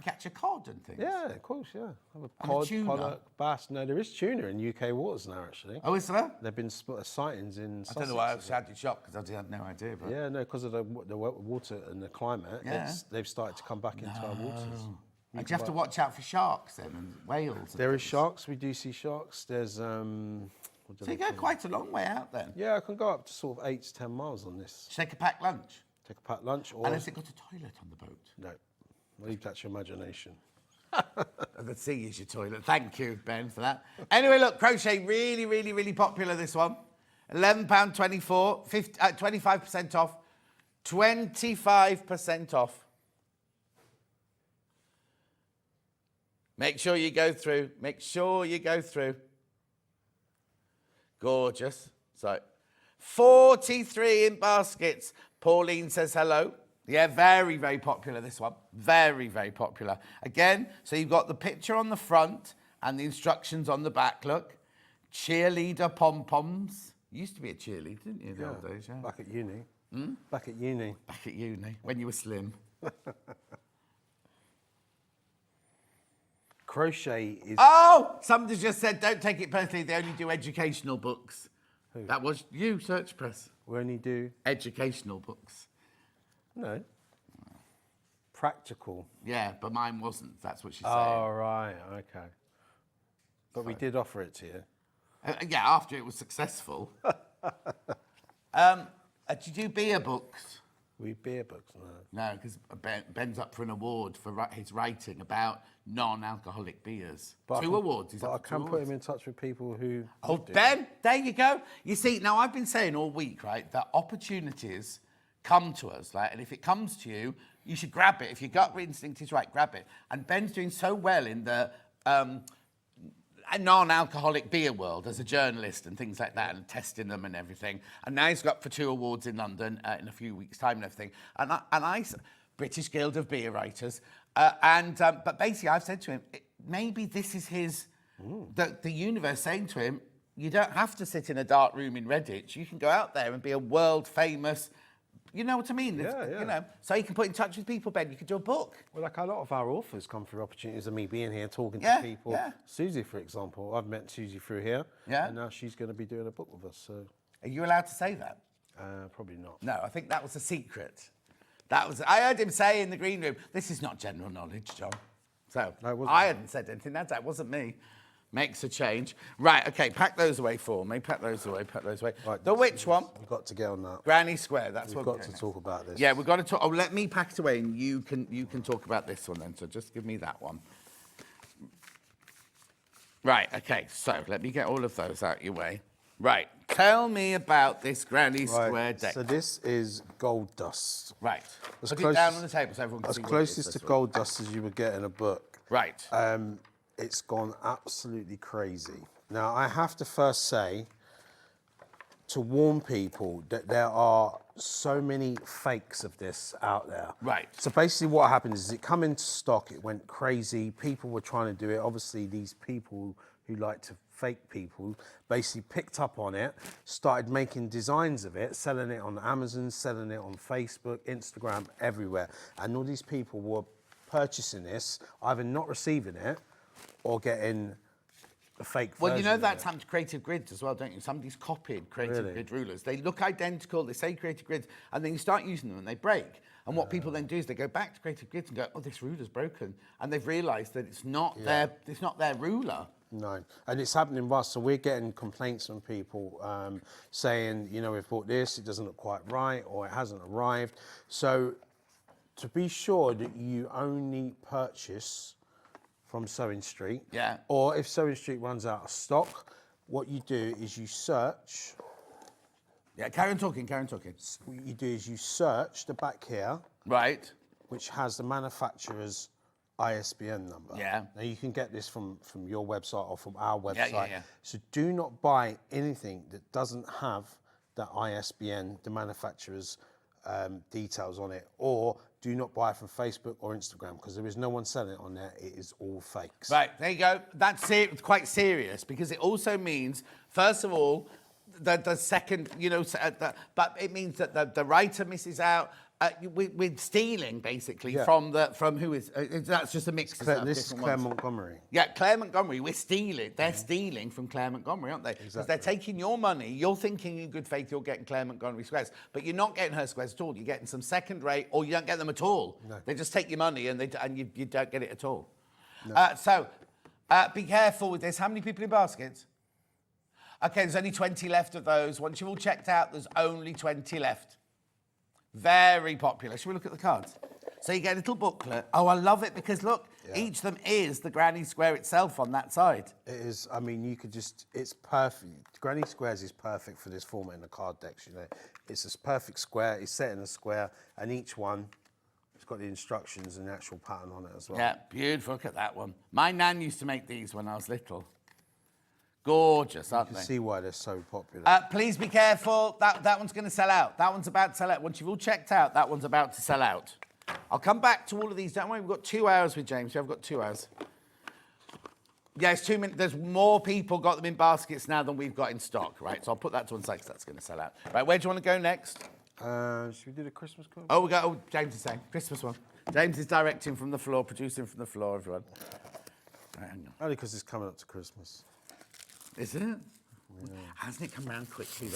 catch a cod and things? Yeah, of course, yeah. Have a And cod, tuna? pollock, bass. No, there is tuna in UK waters now, actually. Oh, is there? There have been sightings in Sussex. I don't know why I was sounded shocked, because I had no idea. But... Yeah, no, because of the water and the climate, they've started to come back into our waters. And do you have to watch out for sharks then, and whales? There is sharks. We do see sharks. There's... So you go quite a long way out then? Yeah, I can go up to sort of 8 to 10 miles on this. Take a packed lunch? Take a packed lunch. Or... And has it got a toilet on the boat? No. Leave that to your imagination. The sea is your toilet. Thank you, Ben, for that. Anyway, look, crochet, really, really, really popular, this one. £11.24, 25% off. 25% off. Make sure you go through. Make sure you go through. Gorgeous. So, 43 in baskets. Pauline says hello. Yeah, very, very popular, this one. Very, very popular. Again, so you've got the picture on the front and the instructions on the back, look. Cheerleader pom-poms. You used to be a cheerleader, didn't you, in the old days? Yeah. Back at uni. Back at uni. Back at uni, when you were slim. Crochet is... Oh! Somebody just said, don't take it personally, they only do educational books. Who? That was you, Search Press. We only do... Educational books. No. Practical. Yeah, but mine wasn't. That's what she's saying. Oh, right, okay. But we did offer it to you. Yeah, after it was successful. Did you do beer books? We beer books, no. No, because Ben's up for an award for his writing about non-alcoholic beers. But Two awards. He's But I up for two can put awards. him in touch with people who... Oh, do. Ben, there you go. You see, now I've been saying all week, right, that opportunities come to us, right? And if it comes to you, you should grab it. If your gut instinct is right, grab it. And Ben's doing so well in the non-alcoholic beer world as a journalist and things like that, and testing them and everything. And now he's got for 2 awards in London in a few weeks' time and everything. And I British Guild of Beer Writers. But basically, I've said to him, maybe this is his, the universe saying to him, you don't have to sit in a dark room in Redditch. You can go out there and be a world famous, you know what I mean? Yeah. You know, so you can put in touch with people, Ben. You could do a book. Well, like a lot of our authors come through opportunities of me being here talking Yeah, to people. yeah. Suzie, for example, I've met Suzie through here. Yeah. And now she's going to be doing a book with us, so Are you allowed to say that? probably not. No, I think that was a secret. I heard him say in the green room, this is not general knowledge, John. So No, it wasn't. I hadn't said anything. That wasn't me. Makes a change. Right, okay, pack those away for me. Pack those away. Right, The which one? We've got to get on that. Granny Square, that's We've what we're got to doing talk about this. next. Yeah, we've got to talk. Oh, let me pack it away and you can talk about this one then. So just give me that one. Right, okay, so let me get all of those out your way. Right, tell me about this Granny Square deck. So this is gold dust. Right, As put it close down as- on the table so everyone can As see what it closest is, to that's all. gold dust as you would get in a book. Right. It's gone absolutely crazy. Now, I have to first say, to warn people that there are so many fakes of this out there. Right. So basically what happened is it come into stock, it went crazy, people were trying to do it. Obviously, these people who like to fake people basically picked up on it, started making designs of it, selling it on Amazon, selling it on Facebook, Instagram, everywhere. And all these people were purchasing this, either not receiving it or getting a fake version. Well, you know of that's it. happened to Creative Grids as well, don't you? Somebody's copied Creative Really? Grid rulers. They look identical, they say Creative Grids, and then you start using them and they break. And what people then do is they go back to Creative Grids and go, oh, this ruler's broken. And they've realised that it's not their ruler. No, and it's happening to us. So we're getting complaints from people saying, you know, we've bought this, it doesn't look quite right, or it hasn't arrived. So to be sure that you only purchase from Sewing Street, Yeah. or if Sewing Street runs out of stock, what you do is you search. Yeah, carry on talking. What you do is you search the back here, Right. which has the manufacturer's ISBN number. Yeah. Now you can get this from your website or from our website. yeah. So do not buy anything that doesn't have that ISBN, the manufacturer's details on it, or do not buy from Facebook or Instagram because there is no one selling it on there. It is all fakes. Right, there you go. That's quite serious because it also means, first of all, the second, you know, but it means that the writer misses out. We're stealing basically Yeah. from who is that's just a mix of This is different Claire ones. Montgomery. Yeah, Claire Montgomery, we're stealing. They're stealing from Claire Montgomery, aren't they? Because they're taking your money. You're thinking in good faith you're getting Claire Montgomery squares, but you're not getting her squares at all. You're getting some second rate, or you don't get them at all. No. They just take your money and you don't get it at all. So be careful with this. How many people in baskets? Okay, there's only 20 left of those. Once you've all checked out, there's only 20 left. Very popular. Should we look at the cards? So you get a little booklet. Oh, I love it because look, each of them is the Granny Square itself on that side. It is, I mean, you could just, it's perfect. Granny Squares is perfect for this format in the card decks, you know. It's this perfect square, it's set in a square, and each one, it's got the instructions and the actual pattern on it as well. Yeah, beautiful. Look at that one. My nan used to make these when I was little. Gorgeous, aren't You they? can see why they're so popular. Please be careful. That one's going to sell out. That one's about to sell out. Once you've all checked out, that one's about to sell out. I'll come back to all of these. Don't worry, we've got 2 hours with James. I've got 2 hours. Yeah, it's 2 minutes. There's more people got them in baskets now than we've got in stock, right? So I'll put that to one side because that's going to sell out. Right, where do you want to go next? Should we do the Christmas quilt? Oh, James is saying Christmas one. James is directing from the floor, producing from the floor, everyone. Right, hang on. Only because it's coming up to Christmas. Is it? Yeah. Hasn't it come round quickly?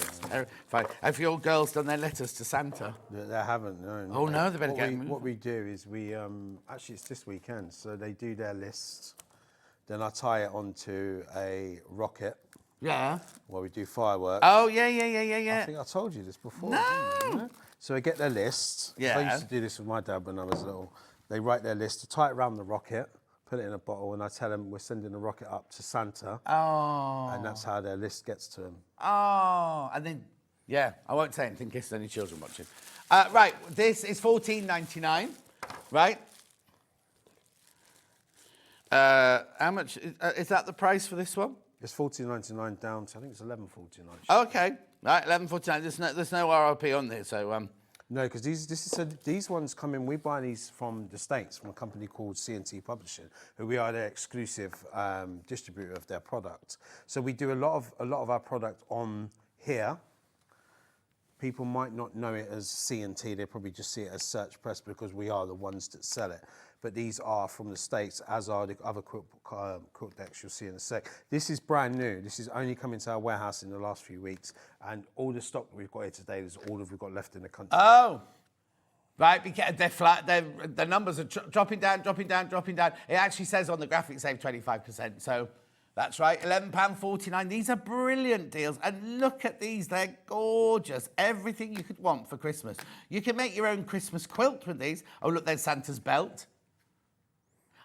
Fine. Have your girls done their letters to Santa? They haven't, no. Oh, no, they better get moving. What we do is we, actually it's this weekend, so they do their list. Then I tie it onto a rocket. Yeah. Where we do fireworks. Oh, yeah. I think I told you this before. No. So they get their list. Yeah. I used to do this with my dad when I was little. They write their list, tie it around the rocket, put it in a bottle, and I tell them we're sending the rocket up to Santa. Oh. And that's how their list gets to them. Oh, and then, yeah, I won't say anything in case there's any children watching. Right, this is $14.99, right? How much, is that the price for this one? It's $14.99 down to, I think it's $11.49. Okay, right, $11.49. There's no RRP on there, so no, because these ones come in. We buy these from the States from a company called C&T Publishing, who we are their exclusive distributor of their product. So we do a lot of our product on here. People might not know it as C&T. They probably just see it as Search Press because we are the ones that sell it. But these are from the States, as are the other quilt decks you'll see in a sec. This is brand new. This is only come into our warehouse in the last few weeks. And all the stock that we've got here today is all that we've got left in the country. Oh, right, because they're flat. The numbers are dropping down. It actually says on the graphic, save 25%. So that's right, £11.49. These are brilliant deals. And look at these, they're gorgeous. Everything you could want for Christmas. You can make your own Christmas quilt with these. Oh, look, there's Santa's belt.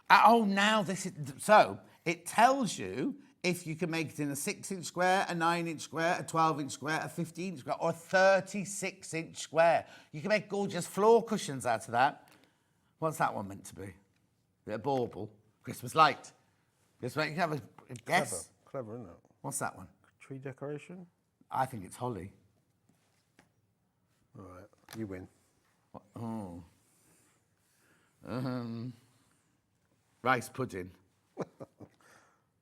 Now this is, so it tells you if you can make it in a 6-inch square, a 9-inch square, a 12-inch square, a 15-inch square, or a 36-inch square. You can make gorgeous floor cushions out of that. What's that one meant to be? A bauble, Christmas light. Just make you have a guess. Clever, isn't it? What's that one? Tree decoration? I think it's holly. All right, you win. Oh. Rice pudding.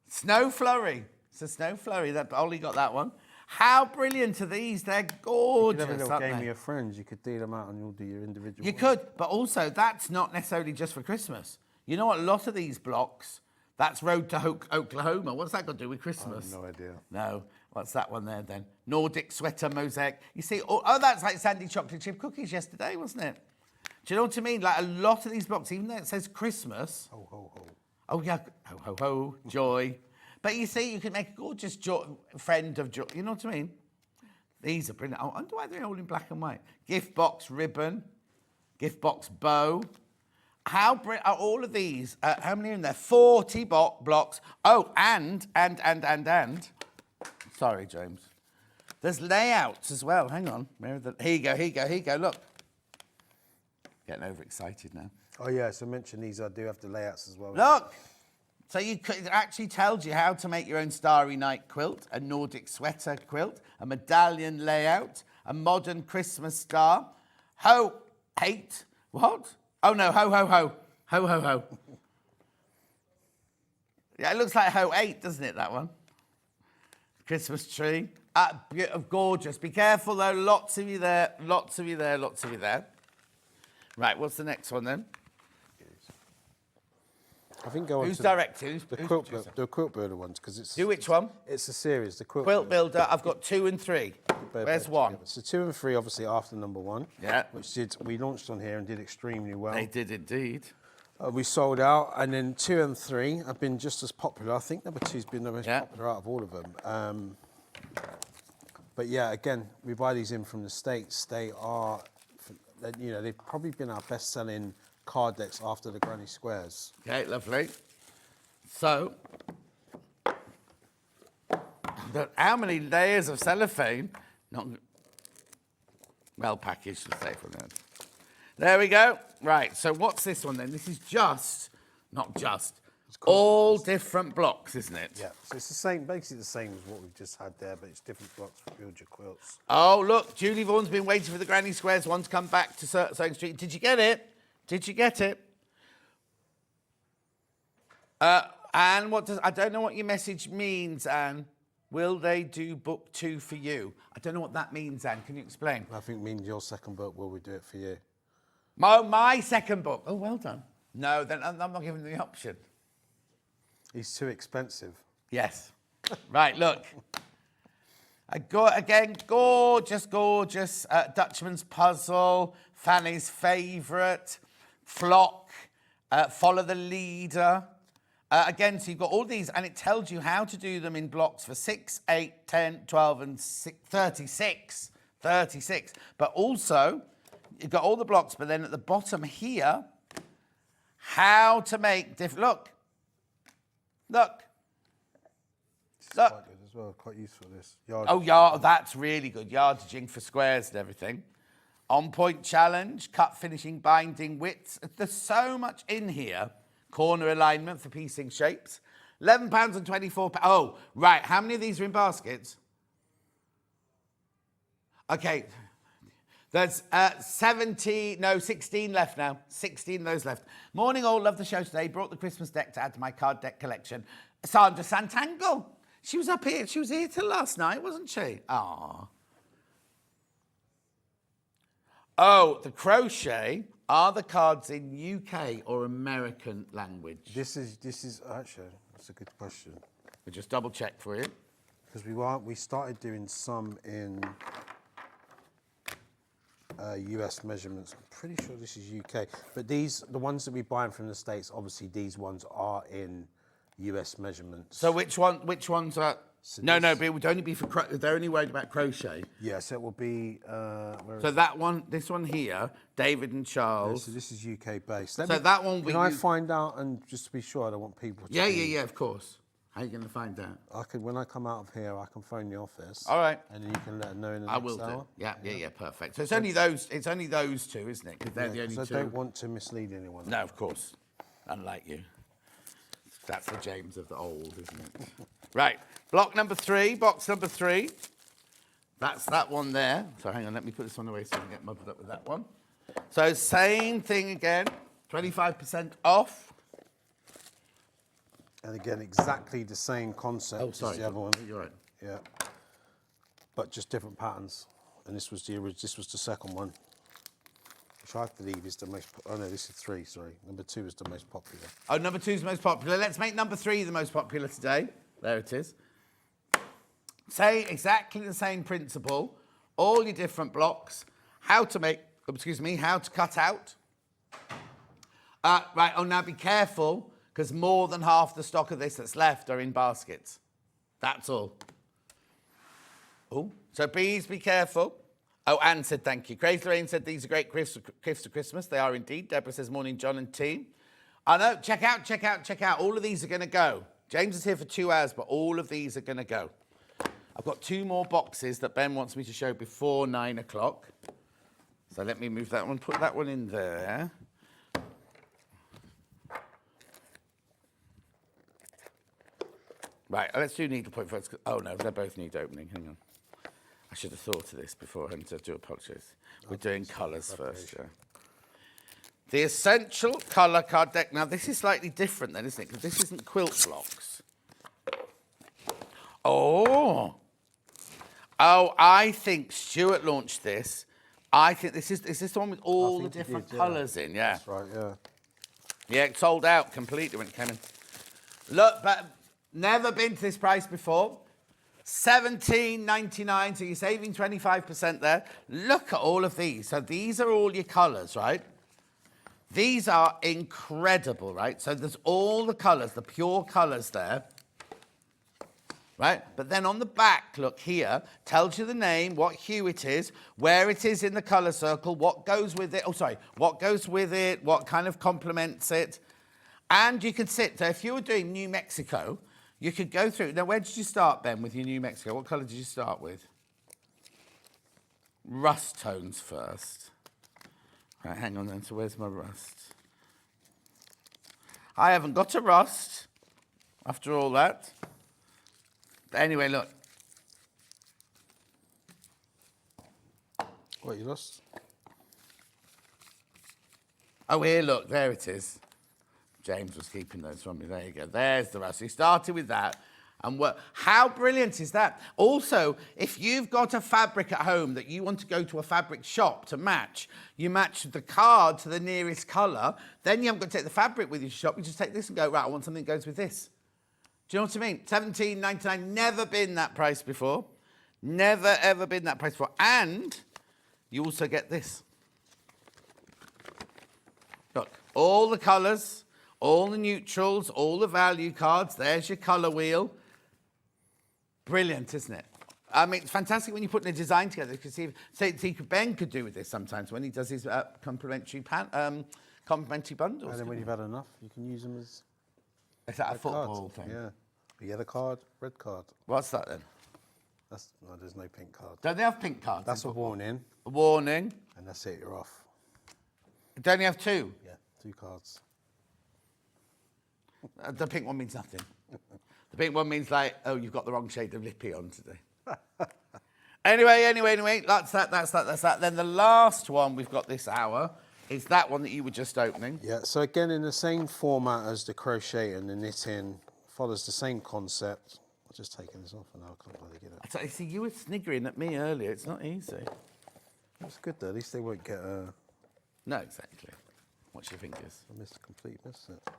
Snow flurry. It's a snow flurry. Ollie got that one. How brilliant are these? They're gorgeous. You could have a little game with your friends. You could deal them out and you'll do your individual. You could, but also that's not necessarily just for Christmas. You know what? A lot of these blocks, that's Road to Oklahoma. What's that got to do with Christmas? I have no idea. No. What's that one there then? Nordic sweater mosaic. You see, oh, that's like Sandy chocolate chip cookies yesterday, wasn't it? Do you know what I mean? Like a lot of these blocks, even though it says Christmas. Ho, ho, ho. Oh, yeah. Ho, ho, ho. Joy. But you see, you can make a gorgeous friend of joy. You know what I mean? These are brilliant. Oh, I wonder why they're all in black and white. Gift box ribbon. Gift box bow. How brilliant are all of these? How many are in there? 40 blocks. Oh, and. Sorry, James. There's layouts as well. Hang on. Here you go. Look. Getting overexcited now. Oh, yeah, so mention these. I do have the layouts as well. Look! So it actually tells you how to make your own Starry Night quilt, a Nordic sweater quilt, a medallion layout, a modern Christmas star. What? Oh, no, ho, ho, ho. Ho, ho, ho. Yeah, it looks like ho 8, doesn't it, that one? Christmas tree. Gorgeous. Be careful, though. Lots of you there. Right, what's the next one, then? I think go on Who's to directing? the quilt builder ones because it's. Do which one? It's a series. The quilt builder. I've got 2 and 3. Where's 1? So 2 and 3, obviously after number 1. Yeah. Which we launched on here and did extremely well. They did indeed. We sold out, and then 2 and 3 have been just as popular. I think number 2's been the most popular out of all of them. But yeah, again, we buy these in from the States. They are, they've probably been our best-selling card decks after the Granny Squares. Okay, lovely. So, how many layers of cellophane? Not well packaged, to say from there. There we go. Right, so what's this one then? This is all different blocks, isn't it? Yeah, so it's the same, basically the same as what we've just had there, but it's different blocks for build your quilts. Oh, look, Julie Vaughan's been waiting for the Granny Squares one to come back to Sewing Street. Did you get it? Anne, I don't know what your message means, Anne. Will they do book 2 for you? I don't know what that means, Anne. Can you explain? I think means your second book, will we do it for you? My second book. Oh, well done. No, then I'm not giving them the option. He's too expensive. Yes. Right, look. Again, gorgeous, gorgeous. Dutchman's Puzzle, Fanny's Favourite, Flock, Follow the Leader. Again, so you've got all these, and it tells you how to do them in blocks for 6, 8, 10, 12, and 36. 36. But also, you've got all the blocks, but then at the bottom here, how to make different... Look. Quite good as well, quite useful this. That's really good. Yardaging for squares and everything. On point challenge, cut, finishing, binding, widths. There's so much in here. Corner alignment for piecing shapes. £11 and £24. Oh, right. How many of these are in baskets? Okay. There's 16 left now. 16 of those left. Morning all, love the show today. Brought the Christmas deck to add to my card deck collection. Sandra Santangle. She was up here. She was here till last night, wasn't she? Aww. Oh, the crochet are the cards in UK or American language? This is actually, that's a good question. We'll just double check for you. Because we started doing some in US measurements. I'm pretty sure this is UK. But the ones that we buy from the States, obviously these ones are in US measurements. So which ones are... No, but it would only be for... They're only worried about crochet. Yeah, so it will be... that one, this one here, David and Charles. Yeah, so this is UK based. That one... Can I find out, and just to be sure, I don't want people to... Yeah, of course. How are you going to find out? When I come out of here, I can phone the office. All right. And then you can let them know in the next I will hour. do. Yeah, perfect. So it's only those two, isn't it? Because they're the only two. I don't want to mislead anyone. No, of course. Unlike you. That's the James of the old, isn't it? Right. Box number 3. That's that one there. So hang on, let me put this one away so I can get muddled up with that one. So same thing again. 25% off. And again, exactly the same concept as the other one. You're right. Yeah. But just different patterns. And this was the second one, which I believe is the most... Oh, no, this is 3, sorry. Number 2 is the most popular. Oh, number 2 is the most popular. Let's make number 3 the most popular today. There it is. Say exactly the same principle. All your different blocks. How to cut out. Right, now be careful, because more than half the stock of this that's left are in baskets. That's all. Oh, so please be careful. Oh, Anne said thank you. Crazy Lorraine said these are great gifts for Christmas. They are indeed. Deborah says morning, John and team. I know. Check out. All of these are going to go. James is here for 2 hours, but all of these are going to go. I've got 2 more boxes that Ben wants me to show before 9 o'clock. So let me move that one. Put that one in there. Right, let's do needlepoint first. Oh, no, they both need opening. Hang on. I should have thought of this beforehand, so I do apologise. We're doing colours first, yeah. The Essential Colour Card Deck. Now, this is slightly different then, isn't it? Because this isn't quilt blocks. Oh, I think Stuart launched this. I think is this the one with all the different colours in? Yeah. That's right, yeah. Yeah, it sold out completely when it came in. Look, but never been to this price before. $17.99, so you're saving 25% there. Look at all of these. So these are all your colours, right? These are incredible, right? So there's all the colours, the pure colours there, right? But then on the back, look here, tells you the name, what hue it is, where it is in the colour circle, what goes with it. What goes with it, what kind of complements it. And you can sit, so if you were doing New Mexico, you could go through. Now, where did you start, Ben, with your New Mexico? What colour did you start with? Rust tones first. Right, hang on then. So where's my rust? I haven't got a rust after all that. But anyway, look. What, you lost? Oh, here, look. There it is. James was keeping those from me. There you go. There's the rust. You started with that. and work. How brilliant is that? Also, if you've got a fabric at home that you want to go to a fabric shop to match, you match the card to the nearest colour, then you haven't got to take the fabric with you to shop, you just take this and go, right, I want something that goes with this. Do you know what I mean? $17.99, never been that price before. Never, ever been that price before. And you also get this. Look, all the colours, all the neutrals, all the value cards. There's your colour wheel. Brilliant, isn't it? I mean, it's fantastic when you put the design together. You can see, Ben could do with this sometimes when he does his complimentary bundles. And then when you've had enough, you can use them as... Is that a football thing? Yeah. A yellow card, red card. What's that then? No, there's no pink card. Don't they have pink cards? That's a warning. A warning. And that's it, you're off. Don't you have two? Yeah, 2 cards. The pink one means nothing. The pink one means like, oh, you've got the wrong shade of lippy on today. Anyway, that's that. Then the last one we've got this hour is that one that you were just opening. Yeah, so again, in the same format as the crochet and the knitting, follows the same concept. I'm just taking this off and I can't really get it. I see you were sniggering at me earlier. It's not easy. That's good though, at least they won't get No, exactly. Watch your fingers. I missed it.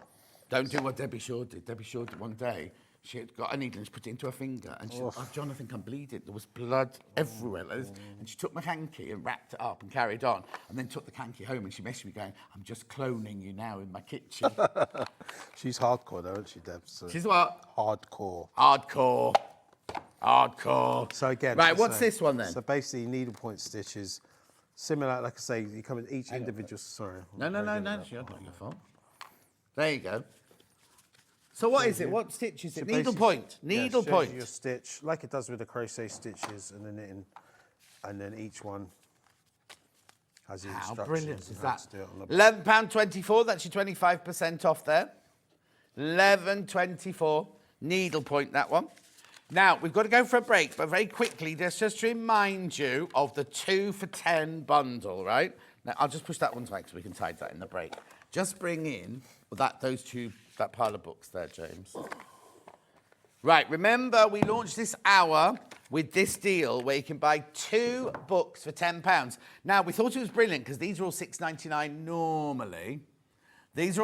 Don't do what Debbie Shaw did. Debbie Shaw did one day. She had got a needle and she put it into her finger and she said, oh, John, I think I'm bleeding. There was blood everywhere. Like this. And she took my hanky and wrapped it up and carried on and then took the hanky home and she messaged me going, I'm just cloning you now in my kitchen. She's hardcore though, isn't she, Deb? So She's what? Hardcore. So again... Right, what's this one then? So basically needlepoint stitches, similar, like I say, you come with each individual... Sorry. No, it's not your fault. There you go. So what is it? What stitch is it? Needlepoint. Needlepoint. Your stitch, like it does with the crochet stitches and the knitting, and then each one has the instructions. How brilliant is that? £11.24. That's your 25% off there. £11.24. Needlepoint, that one. Now, we've got to go for a break, but very quickly, just to remind you of the 2 for £10 bundle, right? Now, I'll just push that one back so we can type that in the break. Just bring in that pile of books there, James. Right, remember we launched this hour with this deal where you can buy 2 books for £10. Now, we thought it was brilliant because these are all $6.99 normally. These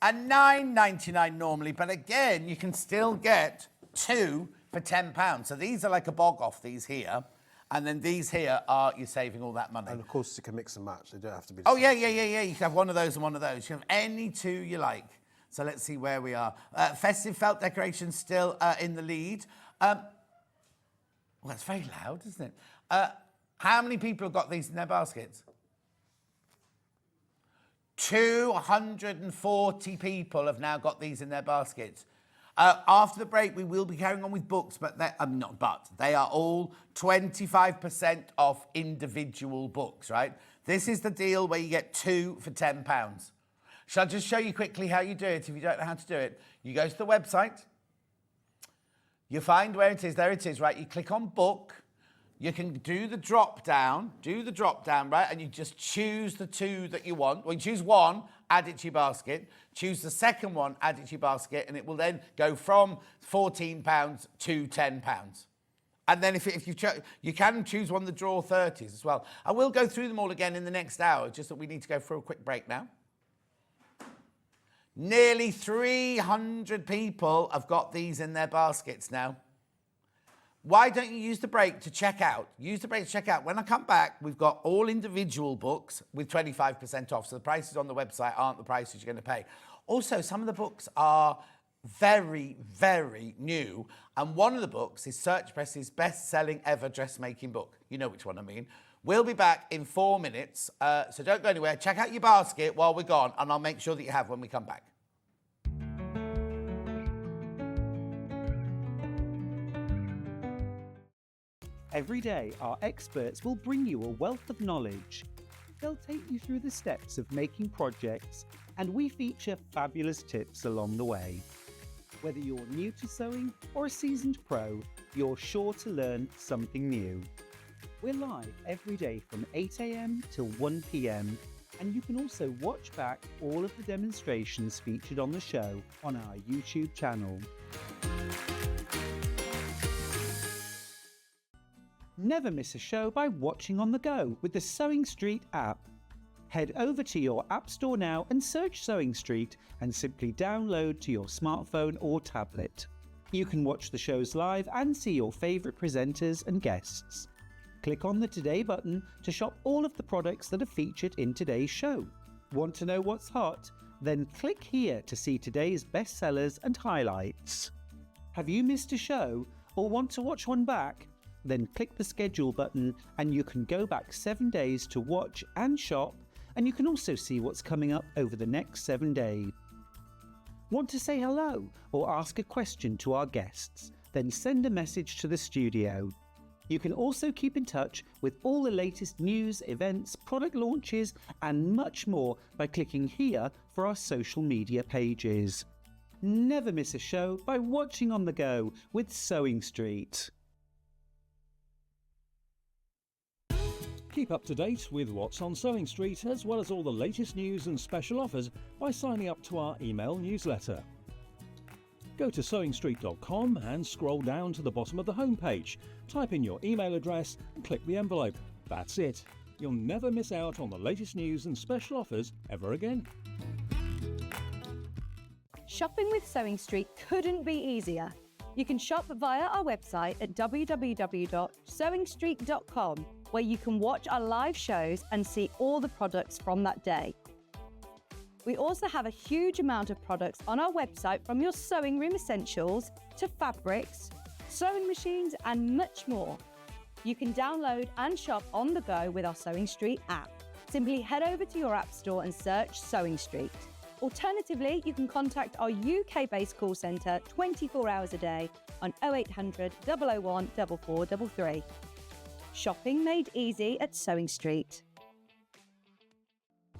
are $9.99 normally, but again, you can still get 2 for £10. So these are like a bog off, these here. And then these here are, you're saving all that money. And of course, you can mix and match. They don't have to be... Oh, yeah. You can have one of those and one of those. You can have any 2 you like. So let's see where we are. Festive felt decoration still in the lead. Well, that's very loud, isn't it? How many people have got these in their baskets? 240 people have now got these in their baskets. After the break, we will be carrying on with books, but they are all 25% off individual books, right? This is the deal where you get 2 for £10. Shall I just show you quickly how you do it if you don't know how to do it? You go to the website, you find where it is, there it is, right? You click on book, you can do the drop down, right? And you just choose the 2 that you want. Well, you choose one, add it to your basket. Choose the second one, add it to your basket, and it will then go from £14 to £10. And then if you can choose one of the draw 30s as well. I will go through them all again in the next hour, just that we need to go for a quick break now. Nearly 300 people have got these in their baskets now. Why don't you use the break to check out? Use the break to check out. When I come back, we've got all individual books with 25% off. So the prices on the website aren't the prices you're going to pay. Also, some of the books are very, very new. And one of the books is Search Press's best-selling ever dressmaking book. You know which one I mean. We'll be back in 4 minutes. So don't go anywhere. Check out your basket while we're gone, and I'll make sure that you have when we come back. Every day, our experts will bring you a wealth of knowledge. They'll take you through the steps of making projects, and we feature fabulous tips along the way. Whether you're new to sewing or a seasoned pro, you're sure to learn something new. We're live every day from 8 a.m. till 1 p.m, And you can also watch back all of the demonstrations featured on the show on our YouTube channel. Never miss a show by watching on the go with the Sewing Street app. Head over to your App Store now and search Sewing Street and simply download to your smartphone or tablet. You can watch the shows live and see your favourite presenters and guests. Click on the Today button to shop all of the products that are featured in today's show. Want to know what's hot? Then click here to see today's bestsellers and highlights. Have you missed a show or want to watch one back? Then click the schedule button and you can go back 7 days to watch and shop, and you can also see what's coming up over the next 7 days. Want to say hello or ask a question to our guests? Then send a message to the studio. You can also keep in touch with all the latest news, events, product launches and much more by clicking here for our social media pages. Never miss a show by watching on the go with Sewing Street. Keep up to date with what's on Sewing Street, as well as all the latest news and special offers by signing up to our email newsletter. Go to sewingstreet.com and scroll down to the bottom of the homepage. Type in your email address and click the envelope. That's it. You'll never miss out on the latest news and special offers ever again. Shopping with Sewing Street couldn't be easier. You can shop via our website at www.sewingstreet.com, where you can watch our live shows and see all the products from that day. We also have a huge amount of products on our website, from your sewing room essentials to fabrics, sewing machines and much more. You can download and shop on the go with our Sewing Street app. Simply head over to your app store and search Sewing Street. Alternatively, you can contact our UK-based call centre 24 hours a day on 0800 001 4433. Shopping made easy at Sewing Street.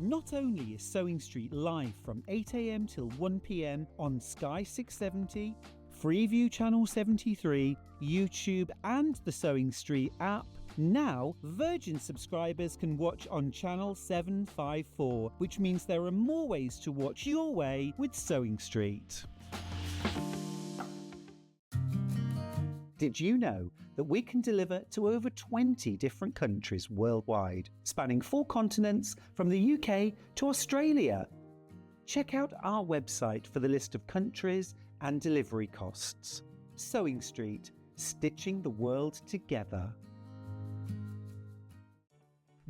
Not only is Sewing Street live from 8 a.m. till 1 p.m. on Sky 670, Freeview Channel 73, YouTube and the Sewing Street app, now Virgin subscribers can watch on Channel 754, which means there are more ways to watch your way with Sewing Street. Did you know that we can deliver to over 20 different countries worldwide, spanning 4 continents from the UK to Australia? Check out our website for the list of countries and delivery costs. Sewing Street, stitching the world together.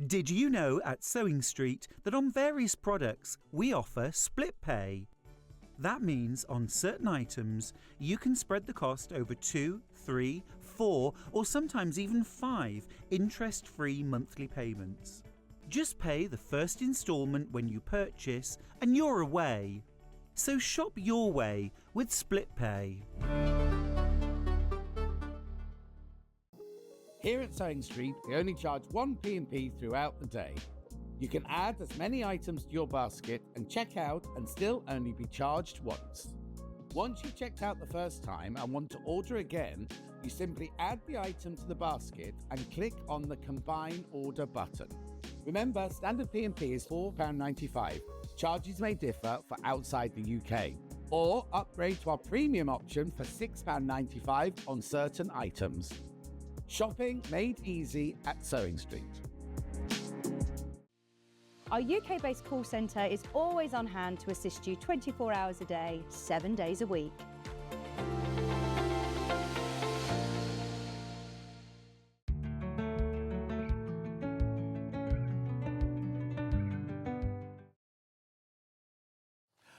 Did you know at Sewing Street that on various products we offer split pay? That means on certain items you can spread the cost over 2, 3, 4 or sometimes even 5 interest-free monthly payments. Just pay the first instalment when you purchase and you're away. So shop your way with split pay. Here at Sewing Street, we only charge 1 P&P throughout the day. You can add as many items to your basket and check out and still only be charged once. Once you've checked out the first time and want to order again, you simply add the item to the basket and click on the Combine Order button. Remember, standard P&P is £4.95. Charges may differ for outside the UK. Or upgrade to our premium option for £6.95 on certain items. Shopping made easy at Sewing Street. Our UK-based call centre is always on hand to assist you 24 hours a day, 7 days a week.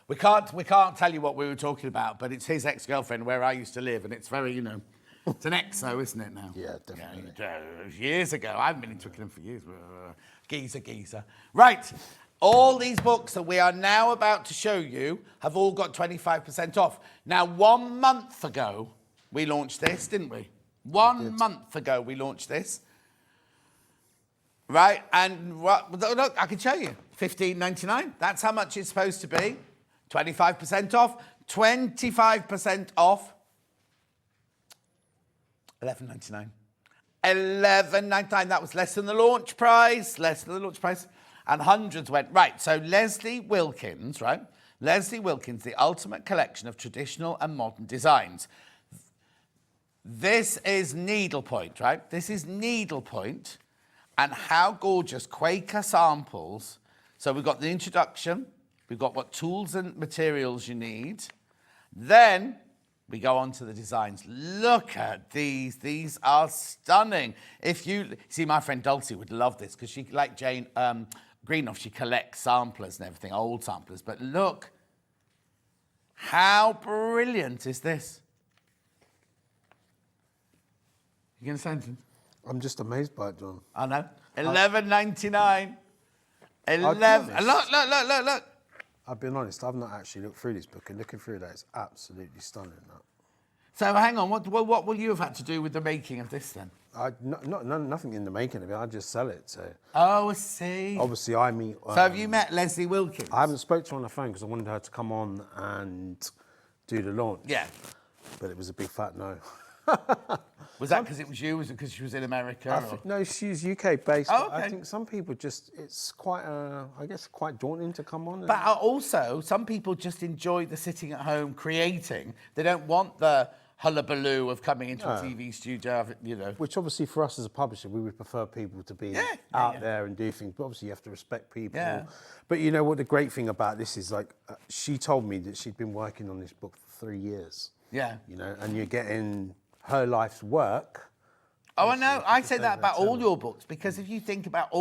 We can't tell you what we were talking about, but it's his ex-girlfriend where I used to live, and it's very, it's an ex though, isn't it now? Yeah, definitely. Years ago. I haven't been in Twickenham for years. Geezer. Right. All these books that we are now about to show you have all got 25% off. Now, 1 month ago, we launched this, didn't we? One month ago, we launched this. Right, and look, I can show you. $15.99. That's how much it's supposed to be. 25% off. 25% off. $11.99. $11.99. That was less than the launch price. And hundreds went, right, so Leslie Wilkins, right? Leslie Wilkins, The Ultimate Collection of Traditional and Modern Designs. This is needlepoint, right? This is needlepoint. And how gorgeous Quaker samples. So we've got the introduction. We've got what tools and materials you need. Then we go on to the designs. Look at these. These are stunning. If you see, my friend Dulcie would love this because she, like Jane Greenough, she collects samplers and everything, old samplers. But look, how brilliant is this? You gonna say anything? I'm just amazed by it, John. I know. $11.99. 11. Look. I've been honest, I've not actually looked through this book, and looking through that is absolutely stunning. That. So hang on, what will you have had to do with the making of this then? Nothing in the making of it. I just sell it. So. Oh, I see. Obviously, I meet. So have you met Leslie Wilkins? I haven't spoke to her on the phone because I wanted her to come on and do the launch. Yeah. But it was a big fat no. Was that because it was you? Was it because she was in America? No, she's UK based. Oh, okay. I think some people it's quite, I guess, quite daunting to come on. But also, some people just enjoy the sitting at home creating. They don't want the hullabaloo of coming into a TV studio, you know. Which obviously for us as a publisher, we would prefer people to be out there and do things. But obviously you have to respect people. Yeah. But you know what the great thing about this is, like, she told me that she'd been working on this book for 3 years. Yeah. You know, and you're getting her life's work. Oh, I know. I say that about all your books because if you think about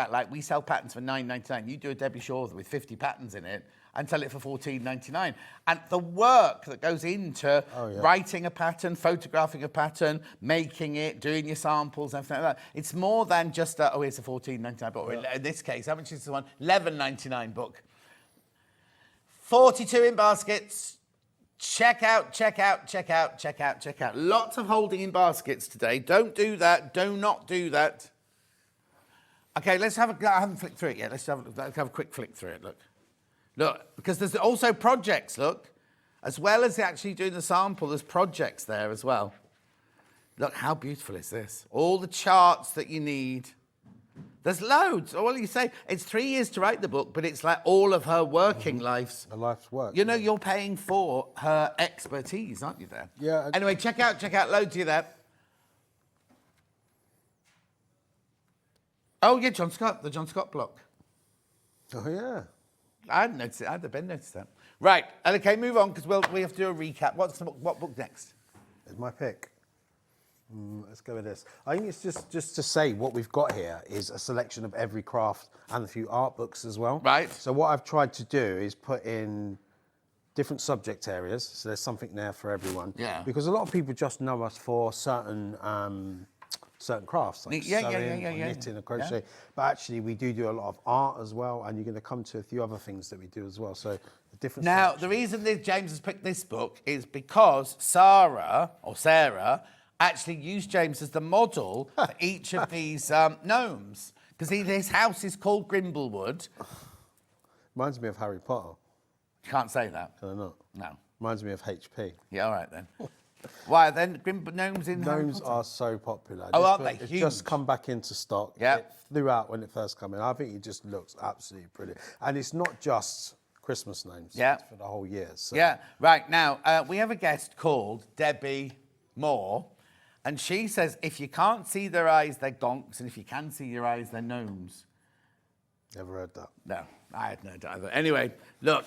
like we sell patterns for $9.99, you do a Debbie Shaw with 50 patterns in it and sell it for $14.99, and the work that goes into writing a pattern, photographing a pattern, making it, doing your samples, everything like that. It's more than just here's a $14.99 book. Or in this case, how much is the one? $11.99 book. 42 in baskets. Check out. Lots of holding in baskets today. Don't do that. Do not do that. Okay, let's have a... I haven't flicked through it yet. Let's have a quick flick through it, Look, because there's also projects, look. As well as actually doing the sample, there's projects there as well. Look, how beautiful is this? All the charts that you need. There's loads. All you say, it's 3 years to write the book, but it's like all of her working lives. Her life's work. You know, you're paying for her expertise, aren't you, there? Yeah. Anyway, check out. Loads of you there. Oh, yeah, John Scott, the John Scott block. Oh, yeah. I hadn't noticed it. I'd have been noticed that. Right. Okay, move on, because we have to do a recap. What book next? It's my pick. Let's go with this. I think it's just to say what we've got here is a selection of every craft and a few art books as well. Right. So what I've tried to do is put in different subject areas. So there's something there for everyone. Yeah. Because a lot of people just know us for certain crafts like sewing, or knitting, or crochet. Yeah. But actually, we do a lot of art as well, and you're going to come to a few other things that we do as well. So the different. Now, the reason that James has picked this book is because Sarah actually used James as the model for each of these gnomes. Because his house is called Grimblewood. Reminds me of Harry Potter. You can't say that. Can I not? No. Reminds me of HP. Yeah, all right then. Why then? Gnomes in Harry Gnomes Potter? are so popular. Oh, aren't they? It's Huge. just come back into stock. Yeah. It flew out when it first came in. I think it just looks absolutely brilliant. And it's not just Christmas gnomes. Yeah. It's for the whole year. So. Yeah, right. Now, we have a guest called Debbie Moore, and she says if you can't see their eyes, they're gonks, and if you can see your eyes, they're gnomes. Never heard that. No, I had no doubt either. Anyway, look.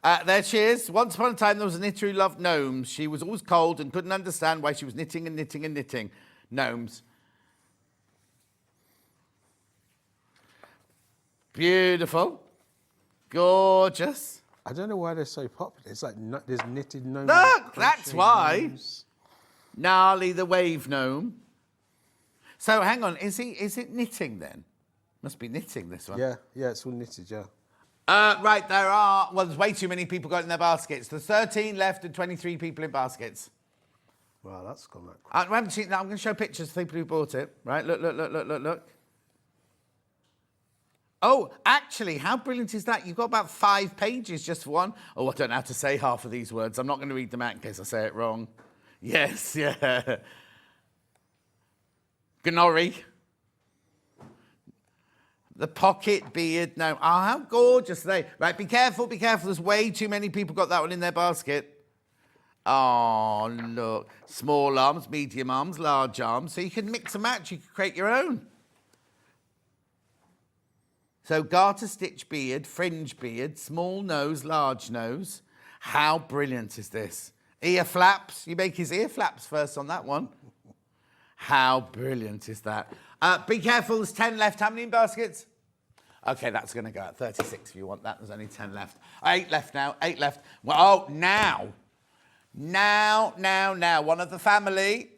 There she is. Once upon a time, there was a knitter who loved gnomes. She was always cold and couldn't understand why she was knitting and knitting and knitting. Gnomes. Beautiful. Gorgeous. I don't know why they're so popular. It's like there's knitted gnomes. Look, that's crochet why. gnomes. Gnarly the wave gnome. So hang on, is it knitting then? Must be knitting, this one. Yeah, it's all knitted, yeah. Right, there's way too many people got it in their baskets. There's 13 left and 23 people in baskets. Wow, that's gone that quick. I haven't seen that. I'm going to show pictures of people who bought it. Right, look. Oh, actually, how brilliant is that? You've got about 5 pages just for one. Oh, I don't know how to say half of these words. I'm not going to read them out in case I say it wrong. Yes, yeah. Gnori. The pocket beard. No. Oh, how gorgeous are they. Right, be careful, be careful. There's way too many people got that one in their basket. Oh, look. Small arms, medium arms, large arms. So you can mix and match. You can create your own. So garter stitch beard, fringe beard, small nose, large nose. How brilliant is this? Ear flaps. You make his ear flaps first on that one. How brilliant is that? Be careful, there's 10 left. How many in baskets? Okay, that's going to go at 36 if you want that. There's only 10 left. 8 left now, 8 left. Well, oh, now. One of the family.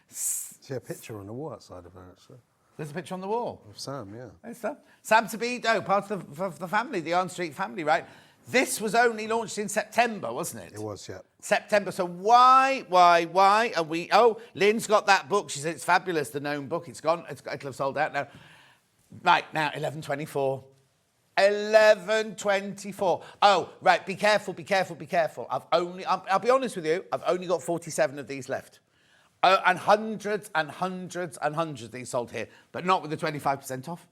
See a picture on the wall outside of her, actually. There's a picture on the wall. Of Sam, yeah. There's Sam. Sam Sabido, part of the family, the Arn Street family, right? This was only launched in September, wasn't it? It was, yeah. September. So why are we... Oh, Lynn's got that book. She said it's fabulous, the Gnome book. It's gone. It'll have sold out now. Right, now, 11.24. 11.24. Oh, right, be careful, be careful, be careful. I'll be honest with you, I've only got 47 of these left. And hundreds and hundreds and hundreds of these sold here, but not with the 25% off.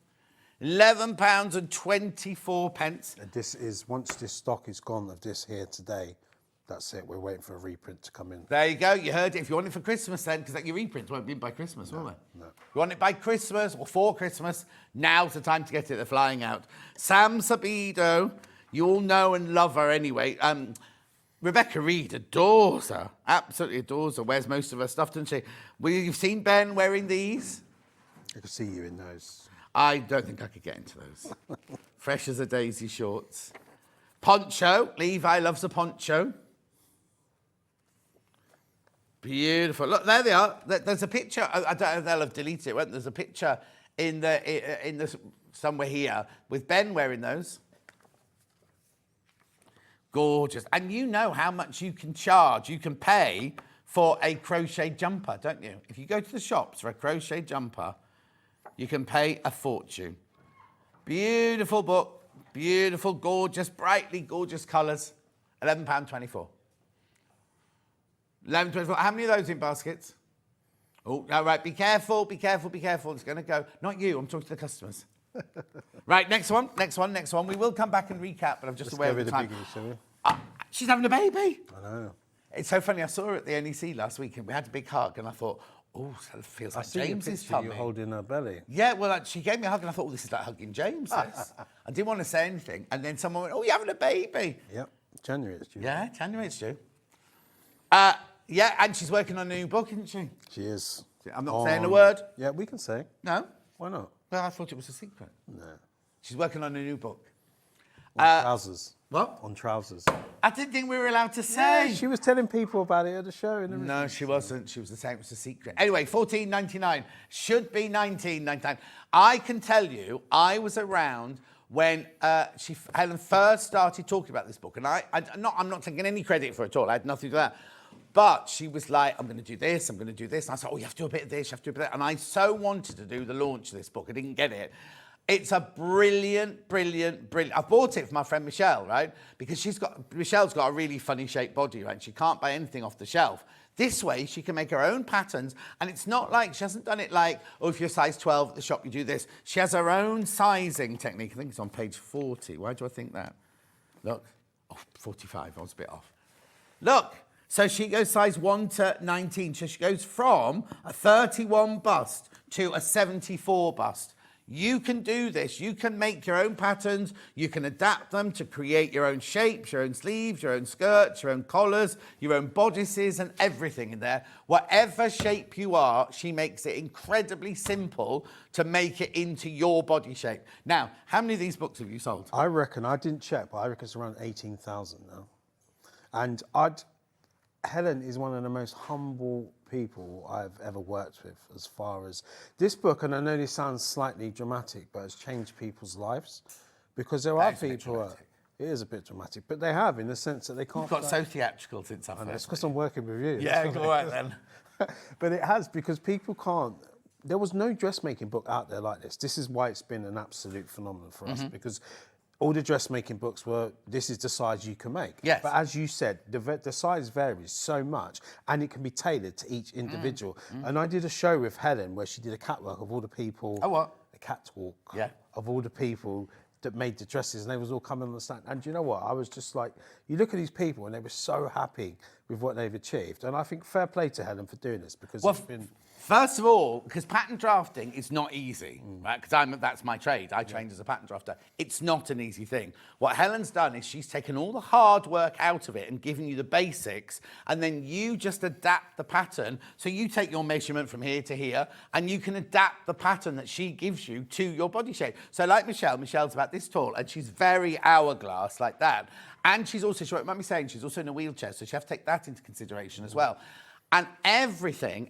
£11.24. And this is, once this stock is gone of this here today, that's it. We're waiting for a reprint to come in. There you go. You heard it. If you want it for Christmas then, because your reprints won't be in by Christmas, will they? No. If you want it by Christmas or for Christmas, now's the time to get it. They're flying out. Sam Sabido, you all know and love her anyway. Rebecca Reed adores her. Absolutely adores her. Wears most of her stuff, doesn't she? Well, you've seen Ben wearing these? I could see you in those. I don't think I could get into those. Fresh as a daisy shorts. Poncho. Levi loves a poncho. Beautiful. Look, there they are. There's a picture. I don't know if they'll have deleted it. Won't there? There's a picture in the somewhere here with Ben wearing those. Gorgeous. And you know how much you can charge. You can pay for a crochet jumper, don't you? If you go to the shops for a crochet jumper, you can pay a fortune. Beautiful book. Beautiful, gorgeous, brightly gorgeous colours. £11.24. £11.24. How many of those in baskets? Oh, all right, be careful, be careful, be careful. It's going to go. Not you, I'm talking to the customers. Right, next one. We will come back and recap, but I'm just aware of the time. She's having a baby. I know. It's so funny. I saw her at the NEC last week and we had a big hug and I thought, oh, that feels like James's tummy. You holding her belly. Yeah, well, she gave me a hug and I thought, oh, this is like hugging James. This. I didn't want to say anything. And then someone went, oh, you're having a baby. Yep, January it's due. Yeah, January it's due. Yeah, and she's working on a new book, isn't she? She is. I'm not saying a word. Yeah, we can say. No? Why not? Well, I thought it was a secret. No. She's working on a new book. On trousers. What? On trousers. I didn't think we were allowed to say. Yeah, she was telling people about it at the show. And no, she wasn't. She was saying it was a secret. Anyway, $14.99. Should be $19.99. I can tell you, I was around when Helen first started talking about this book. And I'm not taking any credit for it at all. I had nothing to do with that. But she was like, I'm going to do this, I'm going to do this. And I said, oh, you have to do a bit of this, you have to do a bit of that. And I so wanted to do the launch of this book. I didn't get it. It's a brilliant. I bought it for my friend Michelle, right? Because Michelle's got a really funny shaped body, right? She can't buy anything off the shelf. This way, she can make her own patterns. And it's not like, she hasn't done it like, oh, if you're size 12 at the shop, you do this. She has her own sizing technique. I think it's on page 40. Why do I think that? Look. Oh, 45. I was a bit off. Look. So she goes size 1 to 19. So she goes from a 31 bust to a 74 bust. You can do this. You can make your own patterns. You can adapt them to create your own shapes, your own sleeves, your own skirts, your own collars, your own bodices and everything in there. Whatever shape you are, she makes it incredibly simple to make it into your body shape. Now, how many of these books have you sold? I reckon, I didn't check, but I reckon it's around 18,000 now. And Helen is one of the most humble people I've ever worked with as far as this book, and I know this sounds slightly dramatic, but it's changed people's lives because there are people, it is a bit dramatic, but they have in the sense that they can't... You've got so theatrical since I first. It's because I'm working with you. Yeah, go right then. But it has, because people can't... There was no dressmaking book out there like this. This is why it's been an absolute phenomenon for us, because all the dressmaking books were, this is the size you can make. Yes. But as you said, the size varies so much and it can be tailored to each individual. And I did a show with Helen where she did a catwalk of all the people. Oh, what? the catwalk Yeah. of all the people that made the dresses, and they was all coming on the stand. And do you know what? I was just like, you look at these people, and they were so happy with what they've achieved. And I think fair play to Helen for doing this, because Well, it's been... first of all, because pattern drafting is not easy, right? Because that's my trade. I trained as a pattern drafter. It's not an easy thing. What Helen's done is she's taken all the hard work out of it and given you the basics, and then you just adapt the pattern. So you take your measurement from here to here, and you can adapt the pattern that she gives you to your body shape. So like Michelle's about this tall, and she's very hourglass like that. And she's also, she won't mind me saying, she's also in a wheelchair, so you have to take that into consideration as well. And everything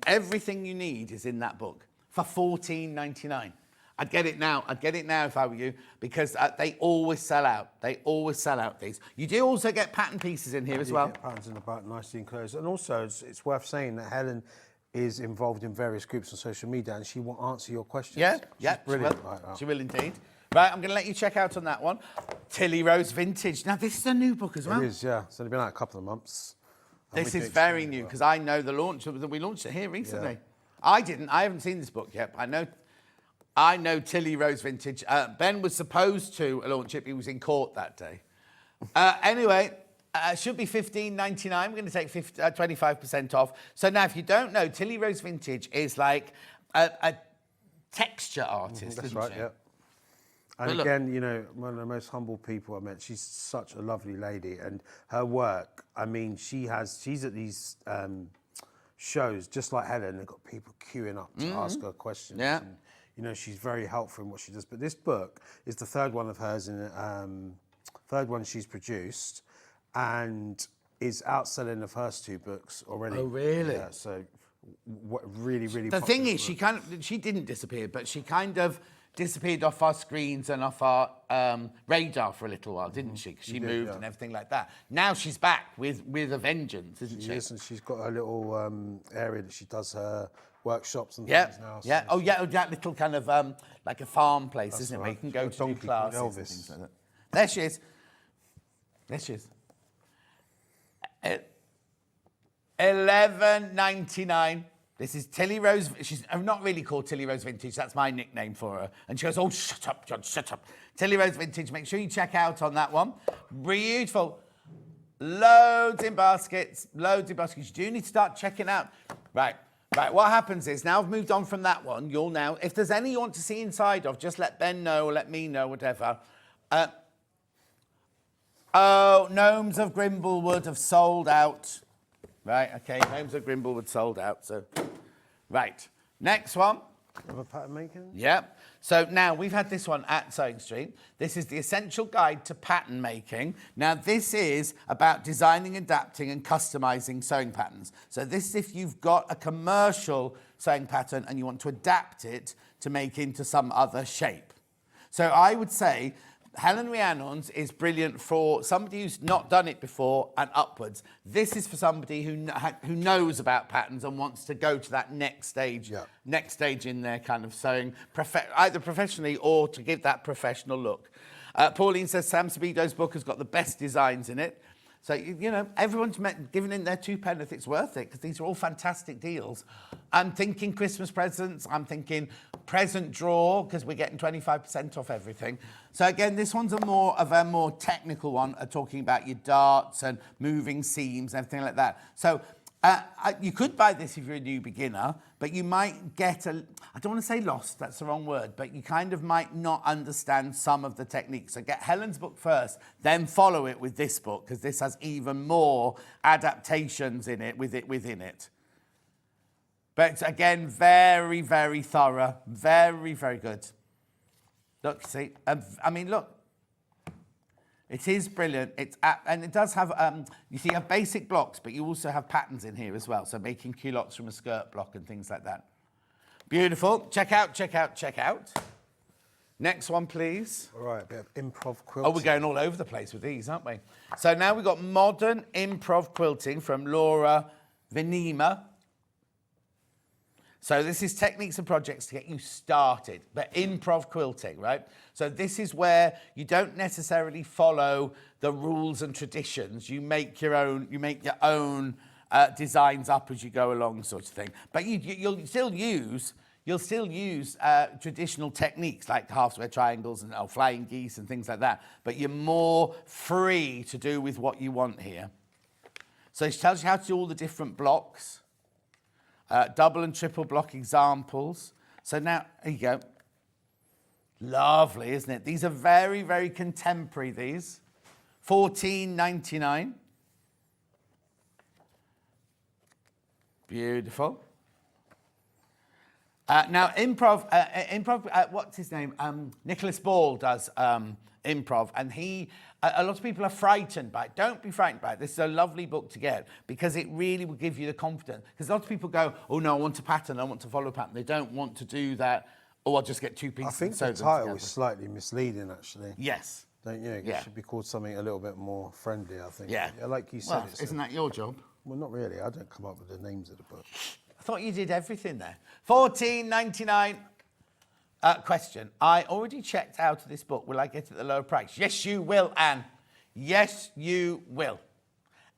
you need is in that book for $14.99. I'd get it now. I'd get it now if I were you, because they always sell out. They always sell out these. You do also get pattern pieces in here as well. Get patterns in the back, nicely enclosed. And also, it's worth saying that Helen is involved in various groups on social media, and she will answer your questions. Yeah, She's brilliant like that. She will indeed. Right, I'm going to let you check out on that one. Tilly Rose Vintage. Now, this is a new book as well. It is, yeah. It's only been out a couple of months. This is very new, because I know the launch. We launched it here recently. Yeah. I haven't seen this book yet, but I know Tilly Rose Vintage. Ben was supposed to launch it, but he was in court that day. Anyway, should be $15.99. We're going to take 25% off. So now, if you don't know, Tilly Rose Vintage is like a texture artist, That's isn't right, she? yeah. And again, you know, one of the most humble people I met. She's such a lovely lady, and her work, I mean, she's at these shows just like Helen. They've got people queuing up to ask her questions. Yeah. And, you know, she's very helpful in what she does. But this book is the third one of hers, third one she's produced, and is outselling the first two books already. Oh, really? Yeah. So, really. The thing is, she didn't disappear, but she kind of disappeared off our screens and off our radar for a little while, didn't she? Because she moved and everything like that. Now she's back with a vengeance, isn't she? Yes, and she's got a little area that she does her workshops and Yeah, things now. yeah. So That little kind of like a farm place, isn't it? Where you can go to do donkey called classes and Elvis. things like that. There she is. There she is. $11.99. This is Tilly Rose. She's not really called Tilly Rose Vintage. That's my nickname for her. And she goes, oh, shut up, John, shut up. Tilly Rose Vintage. Make sure you check out on that one. Beautiful. Loads in baskets. Loads in baskets. You do need to start checking out. Right. What happens is, now I've moved on from that one, you'll now, if there's any you want to see inside of, just let Ben know or let me know, whatever. Gnomes of Grimblewood have sold out. Right, okay, Gnomes of Grimblewood sold out, so. Right, next one. Other pattern making? Yep. So now we've had this one at Sewing Street. This is the Essential Guide to Pattern Making. Now this is about designing, adapting and customizing sewing patterns. So this is if you've got a commercial sewing pattern and you want to adapt it to make into some other shape. So I would say Helen Rhiannon's is brilliant for somebody who's not done it before and upwards. This is for somebody who knows about patterns and wants to go to that next stage, in their kind of sewing, either professionally or to give that professional look. Pauline says Sam Sabido's book has got the best designs in it. So, you know, everyone's giving in their £2 if it's worth it, because these are all fantastic deals. I'm thinking Christmas presents. I'm thinking present drawer, because we're getting 25% off everything. So, again, this one's a more technical one, talking about your darts and moving seams and everything like that. So, you could buy this if you're a new beginner, but you might get I don't want to say lost, that's the wrong word, but you kind of might not understand some of the techniques. So get Helen's book first, then follow it with this book, because this has even more adaptations in it, within it. But again, very, very thorough, very, very good. Look, see, I mean, look. It is brilliant. And it does have, you see, you have basic blocks, but you also have patterns in here as well. So making culottes from a skirt block and things like that. Beautiful. Check out. Next one, please. All right, a bit of improv quilting. Oh, we're going all over the place with these, aren't we? So now we've got modern improv quilting from Laura Venema. So this is techniques and projects to get you started, but improv quilting, right? So this is where you don't necessarily follow the rules and traditions. You make your own designs up as you go along, sort of thing. But you'll still use you'll still use traditional techniques like half square triangles and flying geese and things like that, but you're more free to do with what you want here. So it tells you how to do all the different blocks, double and triple block examples. So now, here you go. Lovely, isn't it? These are very, very contemporary, these. $14.99. Beautiful. Now, improv, what's his name? Nicholas Ball does improv, and a lot of people are frightened by it. Don't be frightened by it. This is a lovely book to get because it really will give you the confidence. Because a lot of people go, oh no, I want a pattern, I want to follow a pattern. They don't want to do that, or I'll just get two pieces. I think and sew the them title together. is slightly misleading, actually. Yes. Don't you? It Yeah. should be called something a little bit more friendly, I think. Yeah. Like you said. Well, it's isn't that your job? Well, not really. I don't come up with the names of the book. I thought you did everything there. $14.99. Question. I already checked out of this book. Will I get it at the lower price? Yes, you will, Anne. Yes, you will.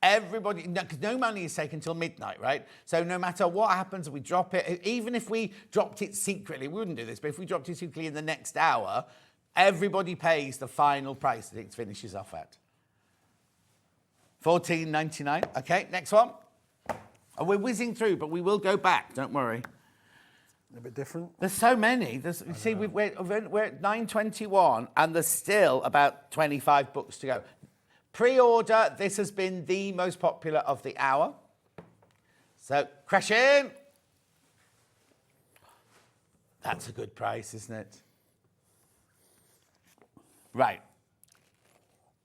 Everybody, because no money is taken until midnight, right? So no matter what happens, we drop it. Even if we dropped it secretly, we wouldn't do this, but if we dropped it secretly in the next hour, everybody pays the final price that it finishes off at. $14.99. Okay, next one. Oh, we're whizzing through, but we will go back. Don't worry. A bit different. There's so many. You see, we're at 9:21, and there's still about 25 books to go. Pre-order. This has been the most popular of the hour. So crash in. That's a good price, isn't it? Right.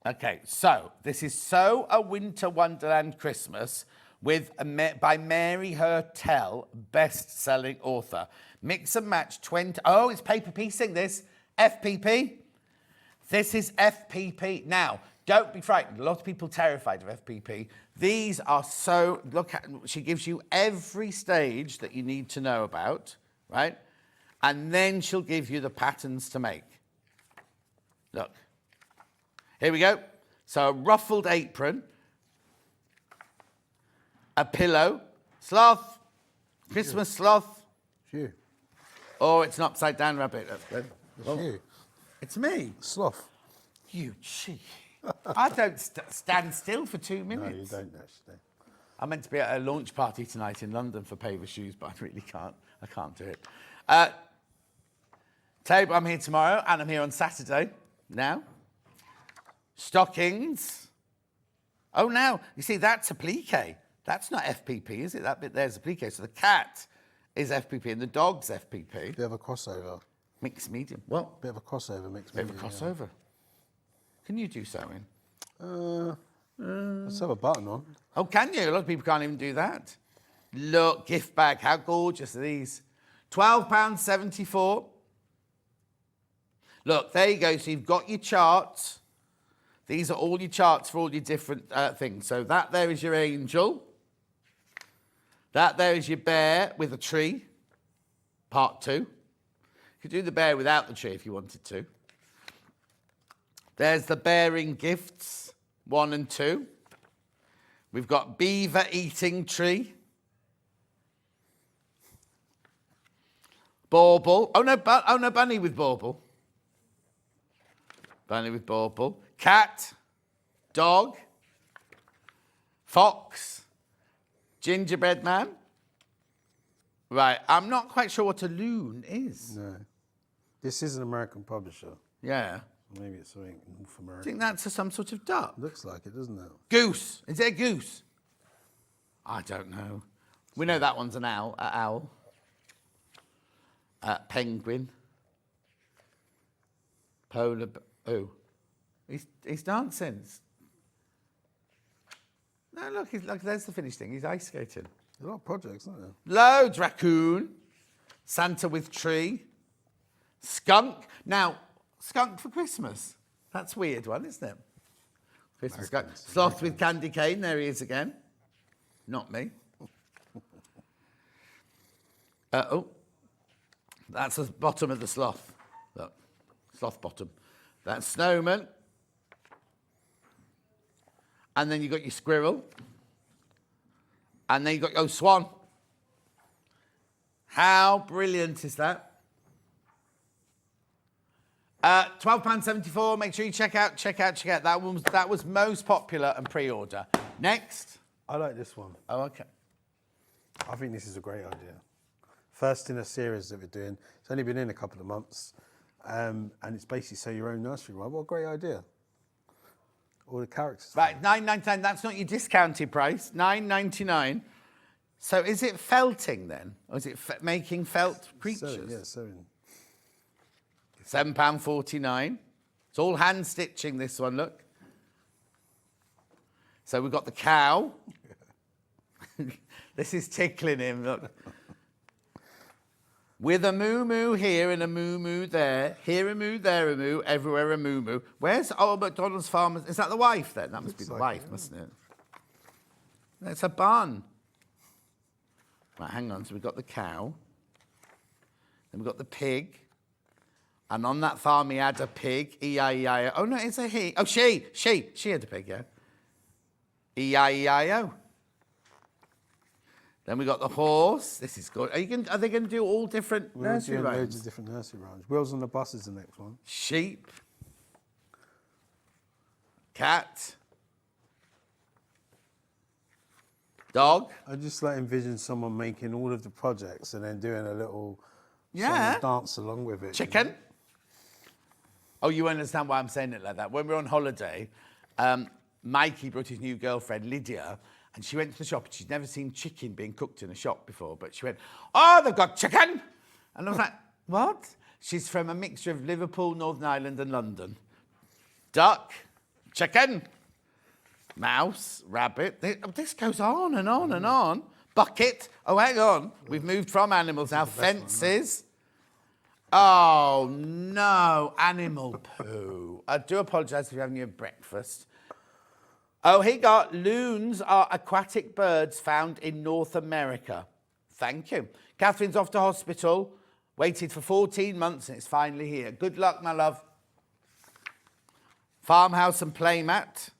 Okay, so this is So a Winter Wonderland Christmas by Mary Hertel, best-selling author. Mix and match 20... Oh, it's paper piecing, this. FPP. This is FPP. Now, don't be frightened. A lot of people are terrified of FPP. These are so... Look at... She gives you every stage that you need to know about, right? And then she'll give you the patterns to make. Look. Here we go. So a ruffled apron, a pillow, sloth, Christmas sloth. You. Oh, it's an upside down rabbit. That's good. It's you. It's me. Sloth. You cheeky. I don't stand still for 2 minutes. No, you don't actually. I'm meant to be at a launch party tonight in London for Paver Shoes, but I really can't. I can't do it. Table, I'm here tomorrow, and I'm here on Saturday now. Stockings. Oh, now, you see, that's applique. That's not FPP, is it? That bit there's applique. So the cat is FPP and the dog's FPP. Bit of a crossover. Mixed medium. What? Bit of a crossover mixed Bit of a medium, crossover. Can you do sewing? Let's have a button on. Oh, can you? A lot of people can't even do that. Look, gift bag. How gorgeous are these? £12.74. Look, there you go. So you've got your charts. These are all your charts for all your different things. So that there is your angel. That there is your bear with a tree, part 2. You could do the bear without the tree if you wanted to. There's the bearing gifts, 1 and 2. We've got beaver eating tree. Bauble. Oh no, bunny with bauble. Bunny with bauble. Cat, dog, fox, gingerbread man. Right, I'm not quite sure what a loon is. No. This is an American publisher. Yeah. Maybe it's something North I American. think that's some sort of duck. Looks like it, doesn't it? Goose. Is it a goose? I don't know. We know that one's an owl. Penguin. Polar... Oh. He's dancing. No, look, there's the finished thing. He's ice skating. There's a lot of projects, aren't there? Loads. Raccoon. Santa with tree. Skunk. Now, skunk for Christmas. That's a weird one, isn't it? Christmas skunk. Sloth with candy cane. There he is again. Not me. Oh. That's the bottom of the sloth. Look. Sloth bottom. That's snowman. And then you've got your squirrel. And then you've got your swan. How brilliant is that? £12.74. Make sure you check out. That was most popular and pre-order. Next. I like this one. Oh, okay. I think this is a great idea. First in a series that we're doing. It's only been in a couple of months. And it's basically sew your own nursery rhyme. What a great idea. All the characters. Right, £9.99. That's not your discounted price. £9.99. So is it felting then? Or is it making felt creatures? Sewing, yeah, sewing. £7.49. It's all hand stitching, this one, look. So we've got the cow. This is tickling him, look. With a moo-moo here and a moo-moo there. Here a moo, there a moo, everywhere a moo-moo. Where's old MacDonald's farmers? Is that the wife then? That must be the wife, mustn't it? It's a bun. Right, hang on. So we've got the cow. Then we've got the pig. And on that farm he had a pig. E-I-E-I-O. Oh, no, it's a he. Oh, she. She had a pig, yeah. E-I-E-I-O. Then we got the horse. This is good. Are they going to do all different nursery rhymes? Loads of different nursery rhymes. Wheels on the Bus is the next one. Sheep. Cat. Dog. I just like envision someone making all of the projects and then doing a little song Yeah. and dance along with it. Chicken. Oh, you understand why I'm saying it like that. When we were on holiday, Mikey brought his new girlfriend, Lydia, and she went to the shop and she'd never seen chicken being cooked in a shop before. But she went, oh, they've got chicken. And I was like, what? She's from a mixture of Liverpool, Northern Ireland and London. Duck, chicken, mouse, rabbit. This goes on and on and on. Bucket. Oh, hang on. We've moved from animals now. Fences. Oh, no. Animal poo. I do apologise if you're having your breakfast. Oh, he got loons are aquatic birds found in North America. Thank you. Catherine's off to hospital. Waited for 14 months and it's finally here. Good luck, my love. Farmhouse and playmat.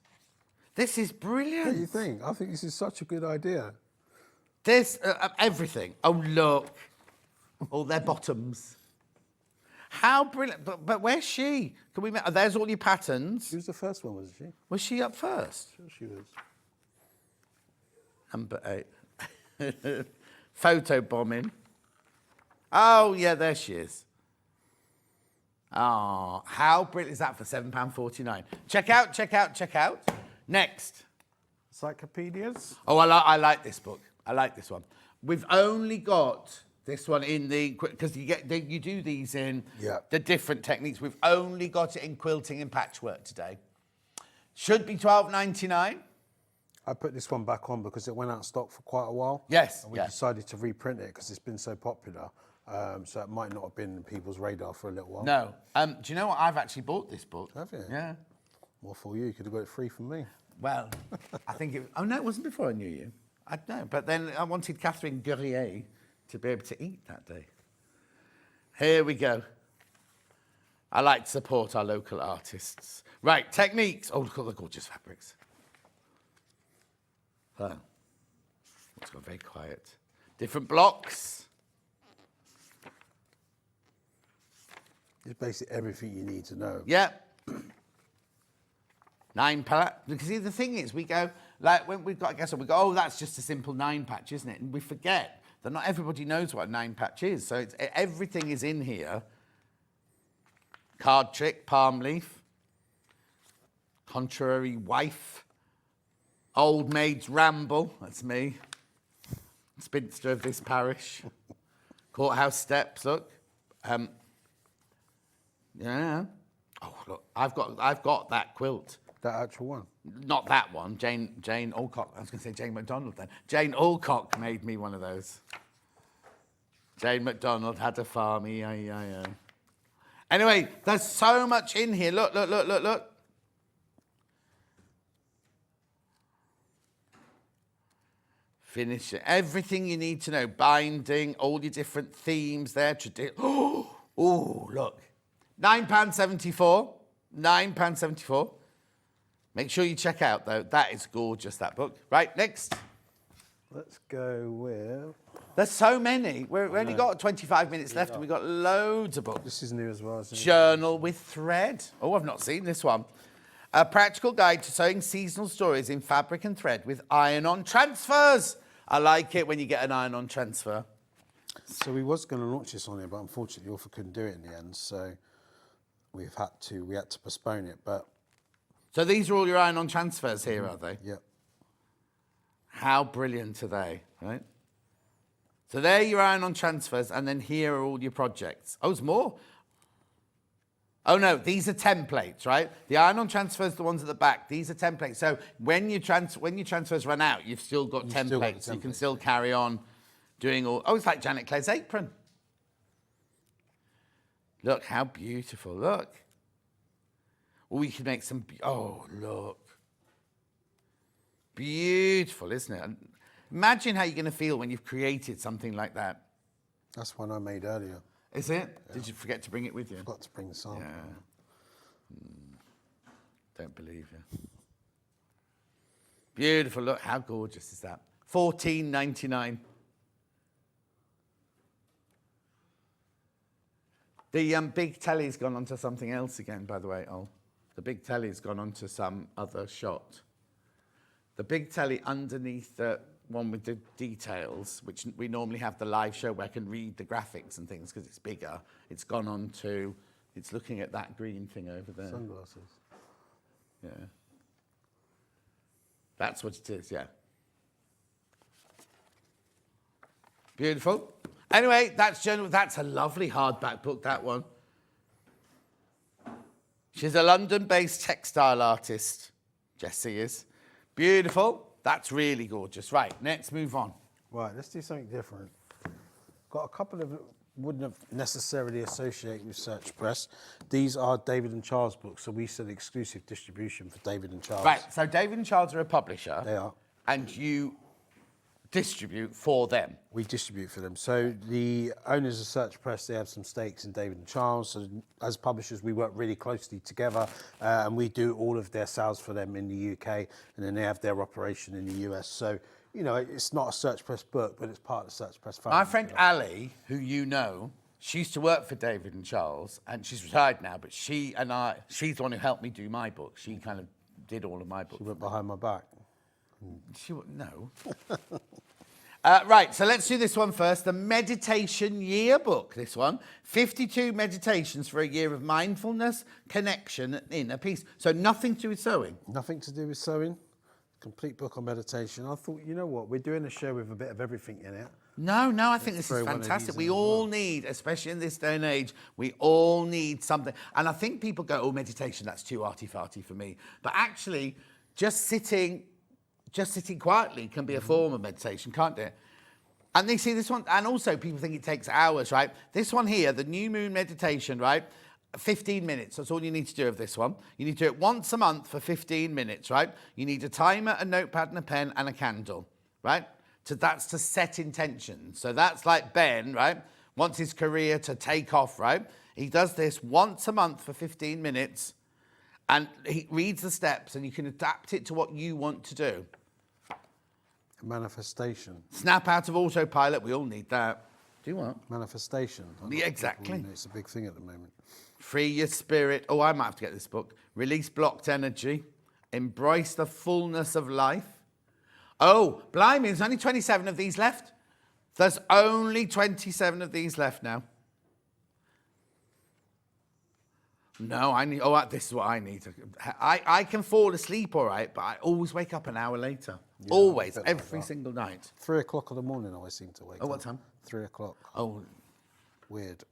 This is brilliant. What do you think? I think this is such a good idea. This, everything. Oh, look. All their bottoms. How brilliant. But where's she? Can we? There's all your patterns. She was the first one, wasn't she? Was she up first? Sure she was. Number 8. Photo bombing. Oh, yeah, there she is. Oh, how brilliant is that for £7.49? Check out. Next. Encyclopedias? Oh, I like this book. I like this one. We've only got this one in the, because you do these in the different techniques. We've only got it in quilting and patchwork today. Should be £12.99. I put this one back on because it went out of stock for quite a while. Yes. And we decided to reprint it because it's been so popular. So it might not have been on people's radar for a little while. No. Do you know what? I've actually bought this book. Have you? Yeah. Well, for you, you could have got it free from me. Well, I think it... Oh, no, it wasn't before I knew you. I don't know. But then I wanted Catherine Guerrier to be able to eat that day. Here we go. I like to support our local artists. Right, techniques. Oh, look at the gorgeous fabrics. Oh, it's got very quiet. Different blocks. It's basically everything you need to know. Yeah. 9 patch. Because see, the thing is, we go, like, when we've got a guest on, we go, oh, that's just a simple 9 patch, isn't it? And we forget that not everybody knows what a 9 patch is. So everything is in here. Card trick, palm leaf, contrary wife, old maid's ramble, that's me, spinster of this parish, courthouse steps, look. Yeah. Oh, look, I've got that quilt. That actual one? Not that one. Jane Alcock. I was going to say Jane McDonald then. Jane Alcock made me one of those. Jane McDonald had a farm. E-I-E-I-O. Anyway, there's so much in here. Look. Finish it. Everything you need to know. Binding, all your different themes there. Oh, look. £9.74. £9.74. Make sure you check out, though. That is gorgeous, that book. Right, next. Let's go with There's so many. We've only got 25 minutes left and we've got loads of books. This is new as well, isn't it? Journal with Thread. Oh, I've not seen this one. A practical guide to sewing seasonal stories in fabric and thread with iron-on transfers. I like it when you get an iron-on transfer. So we was going to launch this on here, but unfortunately, Orpha couldn't do it in the end. So we had to postpone it. But So these are all your iron-on transfers here, are they? Yep. How brilliant are they, right? So there your iron-on transfers, and then here are all your projects. Oh, there's more. Oh, no, these are templates, right? The iron-on transfers, the ones at the back, these are templates. So when your transfers run out, you've still got templates. Still got the So you can templates. still carry on doing all... Oh, it's like Janet Clare's apron. Look, how beautiful, look. Oh, we could make some... Oh, look. Beautiful, isn't it? And imagine how you're going to feel when you've created something like that. That's one I made earlier. Is it? Yeah. Did you forget to bring it with you? Forgot to bring the sample. Yeah. Don't believe you. Beautiful. Look, how gorgeous is that? $14.99. The big telly's gone onto something else again, by the way. Oh, the big telly's gone onto some other shot. The big telly underneath the one with the details, which we normally have the live show where I can read the graphics and things because it's bigger. It's gone on to, it's looking at that green thing over there. Sunglasses. Yeah. That's what it is, yeah. Beautiful. Anyway, that's a lovely hardback book, that one. She's a London-based textile artist. Jessie is. Beautiful. That's really gorgeous. Right, let's move on. Right, let's do something different. Got a couple of wouldn't have necessarily associated with Search Press. These are David and Charles books, so we said exclusive distribution for David and Charles. Right, so David and Charles are a publisher. They are. And you distribute for them. We distribute for them. So the owners of Search Press, they have some stakes in David and Charles. So as publishers, we work really closely together, and we do all of their sales for them in the UK, and then they have their operation in the US. So, you know, it's not a Search Press book, but it's part of the Search Press family. My friend Ali, who you know, she used to work for David and Charles, and she's retired now, but she's the one who helped me do my book. She kind of did all of my books. She went behind my back. No. Right, so let's do this one first. The Meditation Yearbook, this one. 52 meditations for a year of mindfulness, connection, and inner peace. So nothing to do with sewing? Nothing to do with sewing. Complete book on meditation. I thought, you know what, we're doing a show with a bit of everything in it. No, I think this is fantastic. We all need, especially in this day and age, we all need something. And I think people go, oh, meditation, that's too arty-farty for me. But actually, just sitting quietly can be a form of meditation, can't it? And they see this one, and also people think it takes hours, right? This one here, the New Moon Meditation, right? 15 minutes, that's all you need to do of this one. You need to do it once a month for 15 minutes, right? You need a timer, a notepad and a pen and a candle, right? So that's to set intentions. So that's like Ben, right? Wants his career to take off, right? He does this once a month for 15 minutes and he reads the steps and you can adapt it to what you want to do. Manifestation. Snap out of autopilot, we all need that. Do what? Manifestation. Yeah, exactly. It's a big thing at the moment. Free your spirit. Oh, I might have to get this book. Release blocked energy. Embrace the fullness of life. Oh, blimey, there's only 27 of these left. There's only 27 of these left now. No, this is what I need. I can fall asleep all right, but I always wake up an hour later. Yeah, always, every single night. 3 o'clock in the morning, I always seem to wake up. Oh, what time? 3 o'clock. Oh. Weird.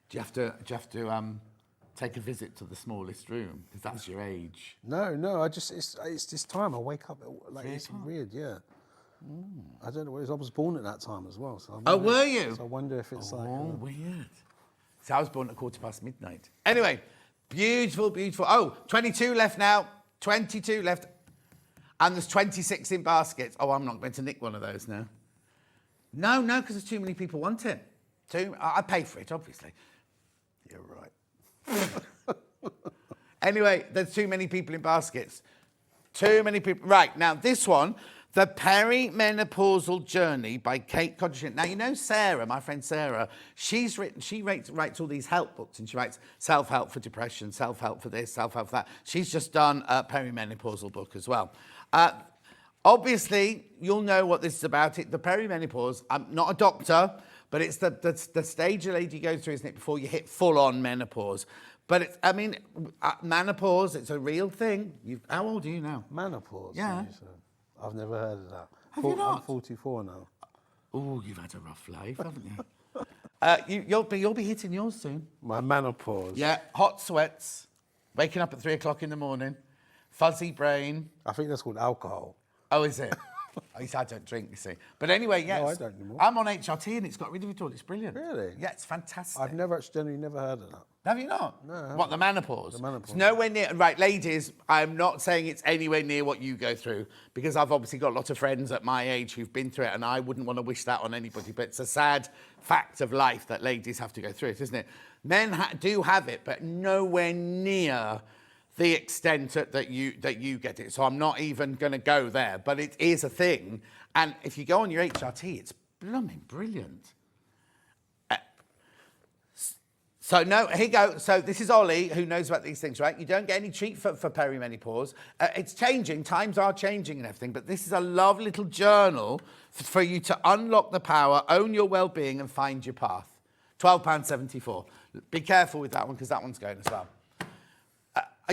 Do you have to take a visit to the smallest room? Because that's your age. No, it's this time. I wake up, it's weird, yeah. I don't know what it is. I was born at that time as well. So were you? So I wonder if it's weird. So I was born at midnight. Anyway, beautiful, beautiful. Oh, 22 left now. 22 left. And there's 26 in baskets. Oh, I'm not going to nick one of those now. No, because there's too many people want it. I pay for it, obviously. You're right. Anyway, there's too many people in baskets. Too many people. Right, now this one, The Perimenopausal Journey by Kate Codrington. Now, you know Sarah, my friend Sarah, she writes all these help books, and she writes self-help for depression, self-help for this, self-help for that. She's just done a perimenopausal book as well. Obviously, you'll know what this is about. The perimenopause, I'm not a doctor, but it's the stage a lady goes through, isn't it, before you hit full-on menopause. But it's, I mean, menopause, it's a real thing. How old are you now? Menopause? Yeah. I've never heard of that. Have you not? I'm 44 now. Oh, you've had a rough life, haven't you? You'll be hitting yours soon. My menopause? Yeah, hot sweats, waking up at 3 o'clock in the morning, fuzzy brain. I think that's called alcohol. Oh, is it? At least I don't drink, you see. But anyway, yes. No, I don't anymore. I'm on HRT and it's got rid of it all. It's brilliant. Really? Yeah, it's fantastic. I've genuinely never heard of that. Have you not? No, I haven't. What, the menopause? The menopause. It's nowhere near. Right, ladies, I'm not saying it's anywhere near what you go through, because I've obviously got lots of friends at my age who've been through it, and I wouldn't want to wish that on anybody. But it's a sad fact of life that ladies have to go through it, isn't it? Men do have it, but nowhere near the extent that you get it. So I'm not even going to go there. But it is a thing. And if you go on your HRT, it's blooming brilliant. So no, here you go. So this is Ollie, who knows about these things, right? You don't get any treat for perimenopause. It's changing. Times are changing and everything. But this is a lovely little journal for you to unlock the power, own your well-being, and find your path. £12.74. Be careful with that one, because that one's going as well.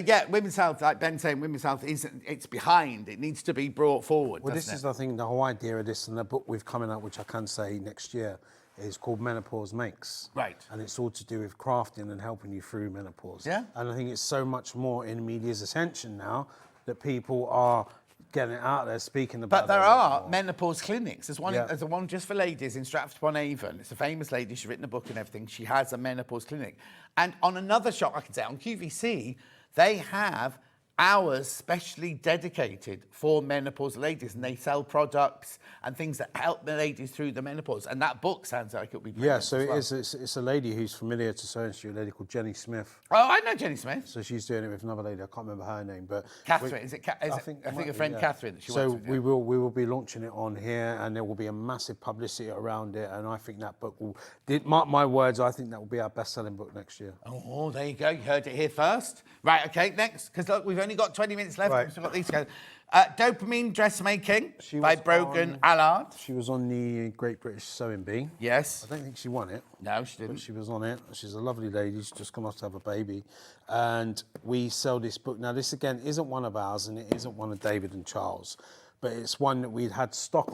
Yeah, women's health, like Ben's saying, women's health it's behind. It needs to be brought forward. Well, this is, I think, the whole idea of this, and the book we've coming out, which I can say next year, is called Menopause Makes. Right. And it's all to do with crafting and helping you through menopause. Yeah. And I think it's so much more in media's attention now that people are getting it out there, speaking about it. But there are menopause clinics. There's one, Yeah. there's one just for ladies in Stratford-upon-Avon. It's a famous lady. She's written a book and everything. She has a menopause clinic. And on another shop, I can say, on QVC, they have hours specially dedicated for menopause ladies, and they sell products and things that help the ladies through the menopause. And that book sounds like it'll be brilliant. Yeah, so as well. it's a lady who's familiar to Sewing Street, a lady called Jenny Smith. Oh, I know Jenny Smith. So she's doing it with another lady. I can't remember her name, but Catherine, I think a friend Catherine that she works with. we will be launching it on here, and there will be a massive publicity around it. And I think that book will, mark my words, I think that will be our best-selling book next year. Oh, there you go. You heard it here first. Right, okay, next, because look, we've only got 20 minutes left. Right. We've still got these to go. Dopamine Dressmaking She by was Brogan on- Allard. She was on the Great British Sewing Bee. Yes. I don't think she won it. No, she But didn't. she was on it. She's a lovely lady. She's just gone off to have a baby. And we sell this book. Now, this, again, isn't one of ours, and it isn't one of David and Charles, but it's one that we'd had stock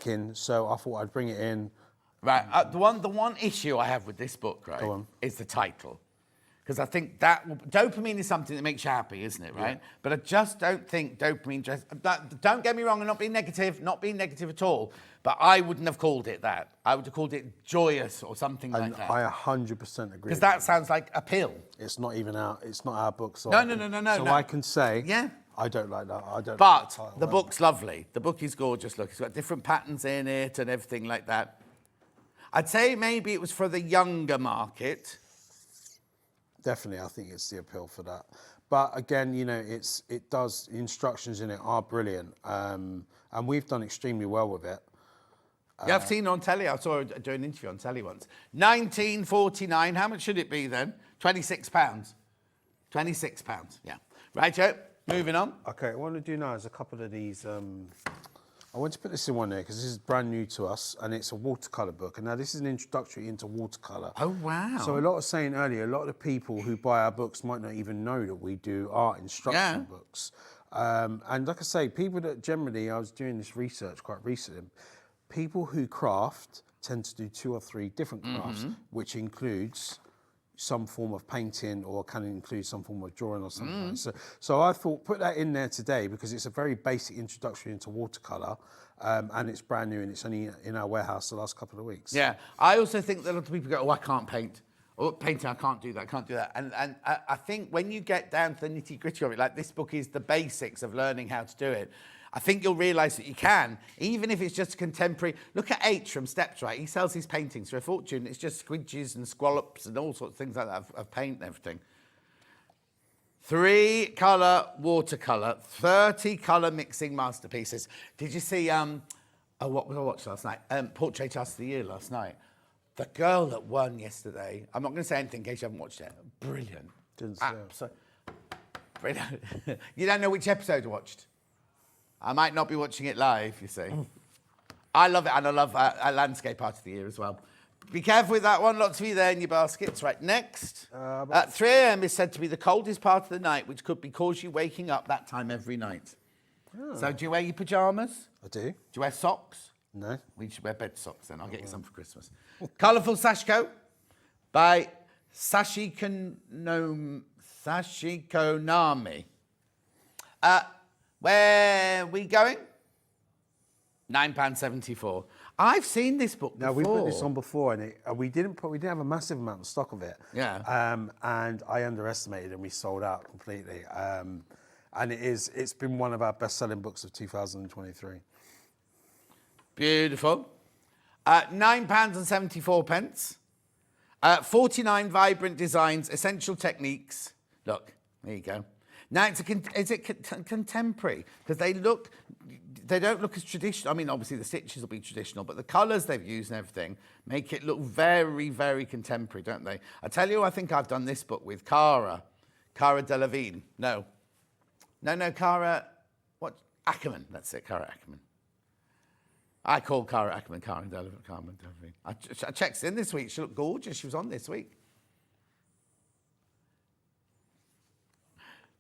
in, so I thought I'd bring it in. Right, the one issue I have with this book, right, Go on. is the title. Because I think dopamine is something that makes you happy, isn't it, right? Yeah. But I just don't think dopamine don't get me wrong, I'm not being negative at all, but I wouldn't have called it that. I would have called it joyous or something like that. I 100% agree. Because that sounds like a pill. It's not even it's not our book. So No. So I can say, yeah, I don't like that. I don't. But like the title. the book's lovely. The book is gorgeous. Look, it's got different patterns in it and everything like that. I'd say maybe it was for the younger market. Definitely, I think it's the appeal for that. But again, you know, the instructions in it are brilliant, and we've done extremely well with it. Yeah, I've seen it on telly. I saw her do an interview on telly once. £19.49. How much should it be then? £26. £26. Yeah. Right, Joe. Moving on. Okay, what I want to do now is a couple of these. I want to put this in one there because this is brand new to us, and it's a watercolour book. And now this is an introductory into watercolour. Oh, wow. So a lot of saying earlier, a lot of the people who buy our books might not even know that we do art instruction books. And like I say, people that generally, I was doing this research quite recently, people who craft tend to do 2 or 3 different crafts, which includes some form of painting or can include some form of drawing or something like that. So I thought, put that in there today because it's a very basic introduction into watercolour, and it's brand new and it's only in our warehouse the last couple of weeks. Yeah. I also think that a lot of people go, oh, I can't paint. Oh, painting, I can't do that. And I think when you get down to the nitty-gritty of it, like this book is the basics of learning how to do it, I think you'll realise that you can, even if it's just contemporary. Look at H from Steps, right? He sells his paintings for a fortune. It's just squidges and squallops and all sorts of things like that of paint and everything. 3 colour watercolour, 30 colour mixing masterpieces. Did you see, what did I watch last night? Portrait Artist of the Year last night. The girl that won yesterday, I'm not going to say anything in case you haven't watched it. Brilliant. Didn't see it. Brilliant. You don't know which episode I watched? I might not be watching it live, you see. I love it, and I love Landscape Art of the Year as well. Be careful with that one. Lots of you there in your baskets. Right, next. At 3 a.m. is said to be the coldest part of the night, which could be cause you waking up that time every night. Oh. So do you wear your pyjamas? I do. Do you wear socks? No. We should wear bed socks then. I'll get you some for Christmas. Colourful Sash Coat by Sashikonami. Where are we going? £9.74. I've seen this book before. Now we put this on before, and we didn't have a massive amount of stock of it. Yeah. And I underestimated, and we sold out completely. And it's been one of our best-selling books of 2023. Beautiful. £9.74. 49 vibrant designs, essential techniques. Look, there you go. Now, is it contemporary? Because they don't look as traditional. I mean, obviously the stitches will be traditional, but the colours they've used and everything make it look very, very contemporary, don't they? I tell you, I think I've done this book with Cara Delevingne. No, Cara, what? Ackerman, that's it, Cara Ackerman. I call Cara Ackerman Cara Delevingne. I checked in this week. She looked gorgeous. She was on this week.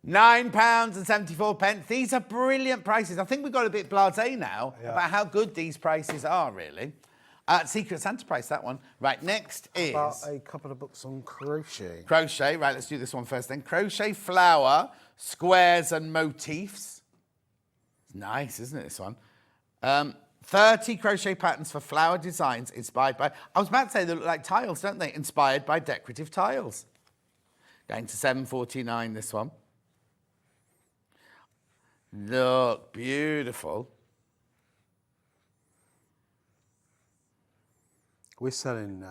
£9.74. These are brilliant prices. I think we've got a bit blasé now about how good these prices are, really. Secret Santa price, that one. Right, next is... About a couple of books on crochet. Crochet, right, let's do this one first then. Crochet Flower, Squares and Motifs. It's nice, isn't it, this one? 30 crochet patterns for flower designs inspired by... I was about to say they look like tiles, don't they? Inspired by decorative tiles. Going to $7.49, this one. Look, beautiful. We're selling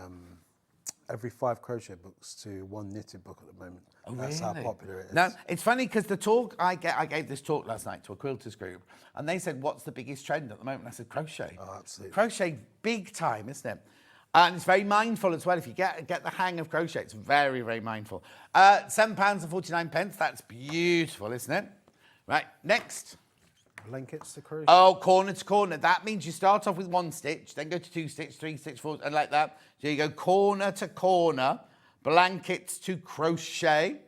every 5 crochet books to 1 knitted book at the moment. Oh, That's really? how popular it is. No, it's funny because the talk I gave this talk last night to a quilters group, and they said, "What's the biggest trend at the moment?" I said, "Crochet." Oh, absolutely. Crochet, big time, isn't it? And it's very mindful as well. If you get the hang of crochet, it's very, very mindful. £7.49. That's beautiful, isn't it? Right, next. Blankets to crochet. Oh, corner to corner. That means you start off with 1 stitch, then go to 2 stitch, 3 stitch, 4, and like that. So you go corner to corner, blankets to crochet.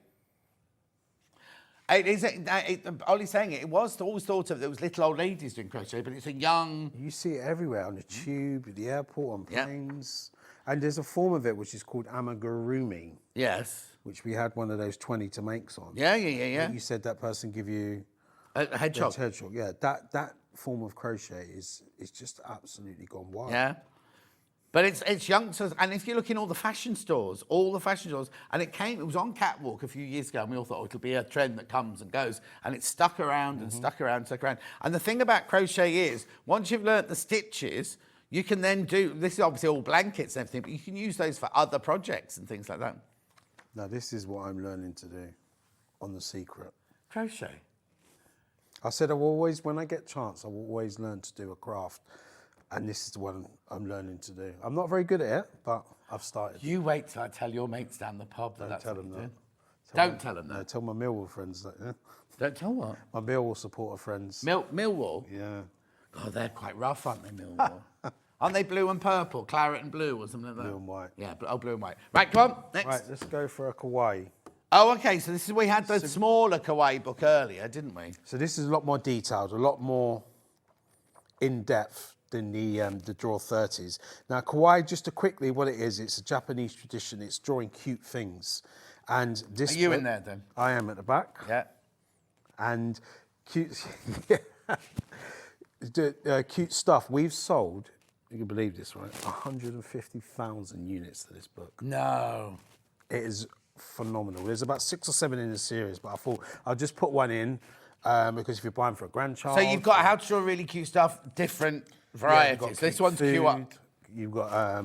Ollie's saying it was always thought of there was little old ladies doing crochet, but it's a young... You see it everywhere, on the tube, at the airport, on planes. And there's a form of it which is called amigurumi. Yes. Which we had one of those 20 to makes on. Yeah. You said that person give you... A hedgehog. Hedgehog, yeah. That form of crochet is just absolutely gone wild. Yeah. But it's youngsters, and if you look in all the fashion stores, and it was on Catwalk a few years ago, and we all thought, it'll be a trend that comes and goes, and it's stuck around and stuck around. And the thing about crochet is, once you've learnt the stitches, you can then this is obviously all blankets and everything, but you can use those for other projects and things like that. Now, this is what I'm learning to do on The Secret. Crochet. I said when I get chance, I will always learn to do a craft. And this is the one I'm learning to do. I'm not very good at it, but I've started. You wait till I tell your mates down the pub that that's tell what them you that. do. Don't tell them that. No, tell my Millwall friends that, yeah. Don't tell what? My Millwall supporter friends. Millwall? Yeah. God, they're quite rough, aren't they, Millwall? Aren't they blue and purple, claret and blue or something like that? Blue and white. Yeah, blue and white. Right, come on, next. Right, let's go for a kawaii. Oh, okay, so this is, we had the smaller kawaii book earlier, didn't we? So this is a lot more detailed, a lot more in-depth than the Draw 30s. Now, kawaii, just to quickly, what it is, it's a Japanese tradition. It's drawing cute things. And this... Are you in there, then? I am at the back. Yeah. And cute... cute stuff. We've sold, you can believe this, right? 150,000 units to this book. No. It is phenomenal. There's about 6 or 7 in the series, but I thought I'll just put one in because if you're buying for a grandchild... So you've got how to draw really cute stuff, different varieties. This one's food, queue up. You've got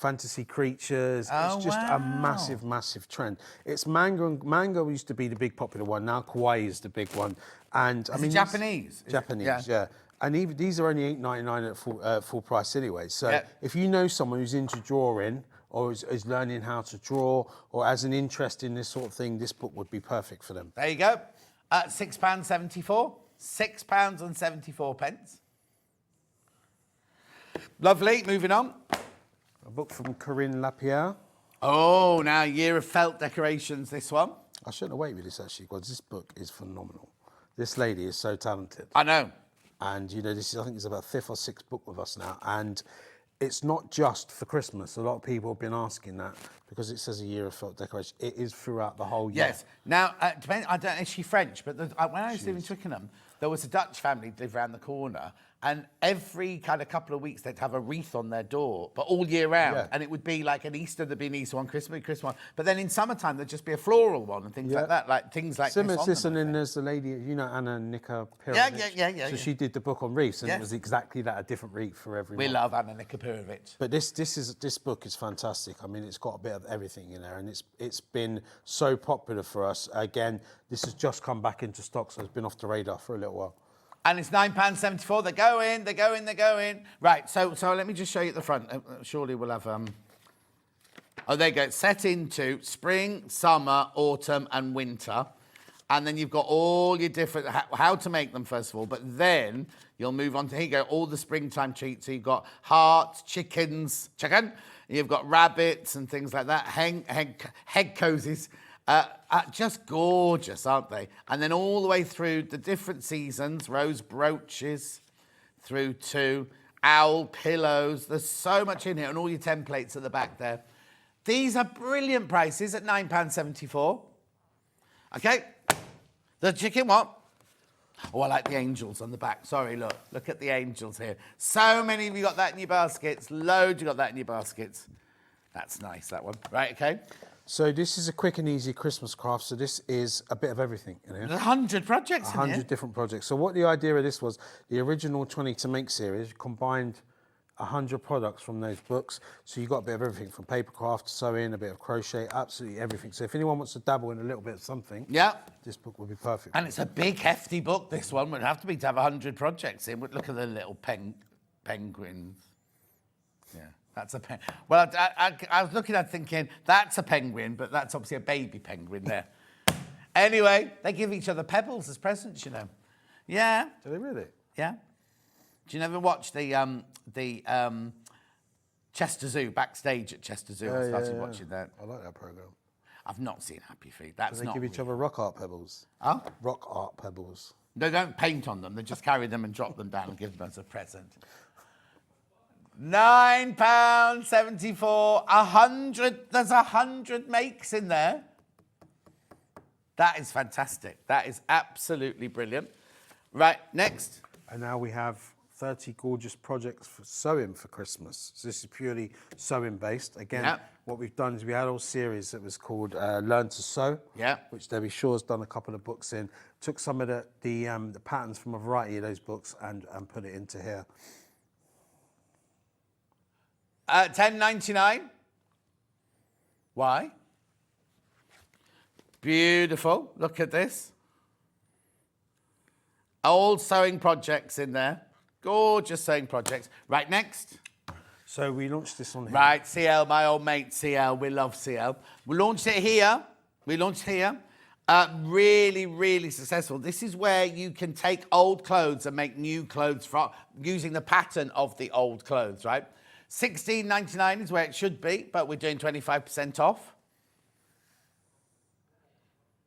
fantasy creatures. Oh, It's just wow. a massive, massive trend. It's manga, and manga used to be the big popular one. Now kawaii is the big one. And I Is it mean, Japanese? Is it- Japanese, yeah. And even these are only £8.99 at full price anyway. So Yeah. if you know someone who's into drawing or is learning how to draw or has an interest in this sort of thing, this book would be perfect for them. There you go. £6.74. £6.74. Lovely. Moving on. A book from Corinne Lapierre. Oh, now Year of Felt Decorations, this one. I shouldn't have waited with this actually, because this book is phenomenal. This lady is so talented. I know. And you know, this is, I think it's about 5th or 6th book with us now. And it's not just for Christmas. A lot of people have been asking that because it says a year of felt decoration. It is throughout the whole year. Yes. Now, I don't know if she's French, but when I was living in Twickenham, there was a Dutch family that lived around the corner, and every kind of couple of weeks they'd have a wreath on their door, but all year round. Yeah. And it would be like an Easter, there'd be an Easter one, Christmas one. But then in summertime, there'd just be a floral one and things Yeah. like that, like things like Similar this to on this, them, and I then think. there's the lady, you know, Anna Nika Yeah. So she did the book on wreaths, and Yes. it was exactly that, a different wreath for every We month. love Anna Nikapirovic. But this book is fantastic. I mean, it's got a bit of everything in there, and it's been so popular for us. Again, this has just come back into stock, so it's been off the radar for a little while. And it's £9.74. They're going. Right, so let me just show you at the front. Surely we'll have... Oh, there you go. It's set into spring, summer, autumn and winter. And then you've got all your different... How to make them, first of all. But then you'll move on to... Here you go, all the springtime treats. So you've got hearts, chicken. You've got rabbits and things like that. Head cozies. Just gorgeous, aren't they? And then all the way through the different seasons, rose brooches through to owl pillows. There's so much in here, and all your templates at the back there. These are brilliant prices at £9.74. Okay, the chicken what? Oh, I like the angels on the back. Sorry, look at the angels here. So many of you got that in your baskets. Loads you got that in your baskets. That's nice, that one. Right, okay. So this is a quick and easy Christmas craft. So this is a bit of everything. You know? There's 100 projects in here. 100 different projects. So what the idea of this was, the original 20 to Make series combined 100 products from those books. So you got a bit of everything from paper craft, sewing, a bit of crochet, absolutely everything. So if anyone wants to dabble in a little bit of something, Yeah. this book would be perfect. And it's a big, hefty book, this one. Would have to have 100 projects in. Look at the little penguins. Yeah, that's a penguin. Well, I was looking at it thinking, that's a penguin, but that's obviously a baby penguin there. Anyway, they give each other pebbles as presents, you know. Yeah. Do they really? Yeah. Do you never watch the Chester Zoo, backstage at Chester Zoo? I started watching that. I like that program. I've not seen Happy Feet. That's Do they not give each real. other rock art pebbles? Huh? Rock art pebbles. They don't paint on them. They just carry them and drop them down and give them as a present. £9.74. 100. There's 100 makes in there. That is fantastic. That is absolutely brilliant. Right, next. And now we have 30 gorgeous projects for sewing for Christmas. So this is purely sewing based. Again, Yeah. what we've done is we had a whole series that was called Learn to Sew, Yeah. which Debbie Shaw's done a couple of books in. Took some of the patterns from a variety of those books and put it into here. £10.99. Why? Beautiful. Look at this. Old sewing projects in there. Gorgeous sewing projects. Right, next. So we launched this on here. Right, CL, my old mate CL. We love CL. We launched it here. Really, really successful. This is where you can take old clothes and make new clothes from using the pattern of the old clothes, right? £16.99 is where it should be, but we're doing 25% off.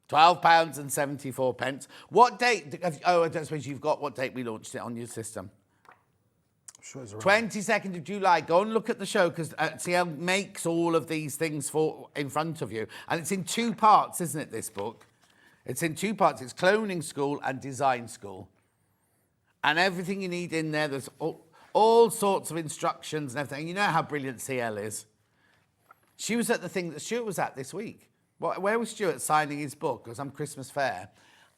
£12.74. What date? Oh, I don't suppose you've got what date we launched it on your system. I'm sure it's around. 22nd of July. Go and look at the show because CL makes all of these things in front of you. And it's in 2 parts, isn't it, this book? It's in 2 parts. It's Cloning School and Design School. And everything you need in there, there's all sorts of instructions and everything. You know how brilliant CL is. She was at the thing that Stuart was at this week. Where was Stuart signing his book? It was some Christmas fair.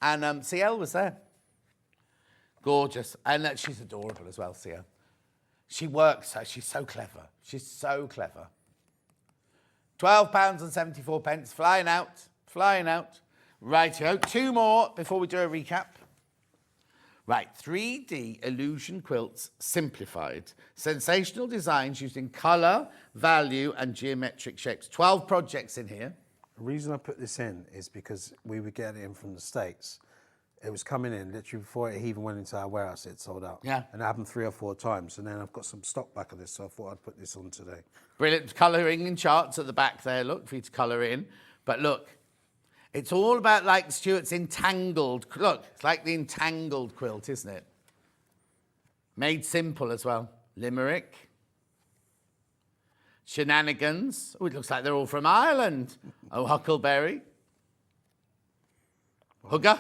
And CL was there. Gorgeous. And she's adorable as well, CL. She works, she's so clever. She's so clever. £12.74. Flying out. Flying out. Righto. 2 more before we do a recap. Right, 3D illusion quilts simplified. Sensational designs using colour, value and geometric shapes. 12 projects in here. The reason I put this in is because we were getting it in from the States. It was coming in literally before it even went into our warehouse, it sold out. Yeah. And it happened 3 or 4 times. And then I've got some stock back of this, so I thought I'd put this on today. Brilliant colouring in charts at the back there, look, for you to colour in. But look, it's all about, like Stuart's entangled. Look, it's like the entangled quilt, isn't it? Made simple as well. Limerick. Shenanigans. Oh, it looks like they're all from Ireland. Oh, Huckleberry. Hugger.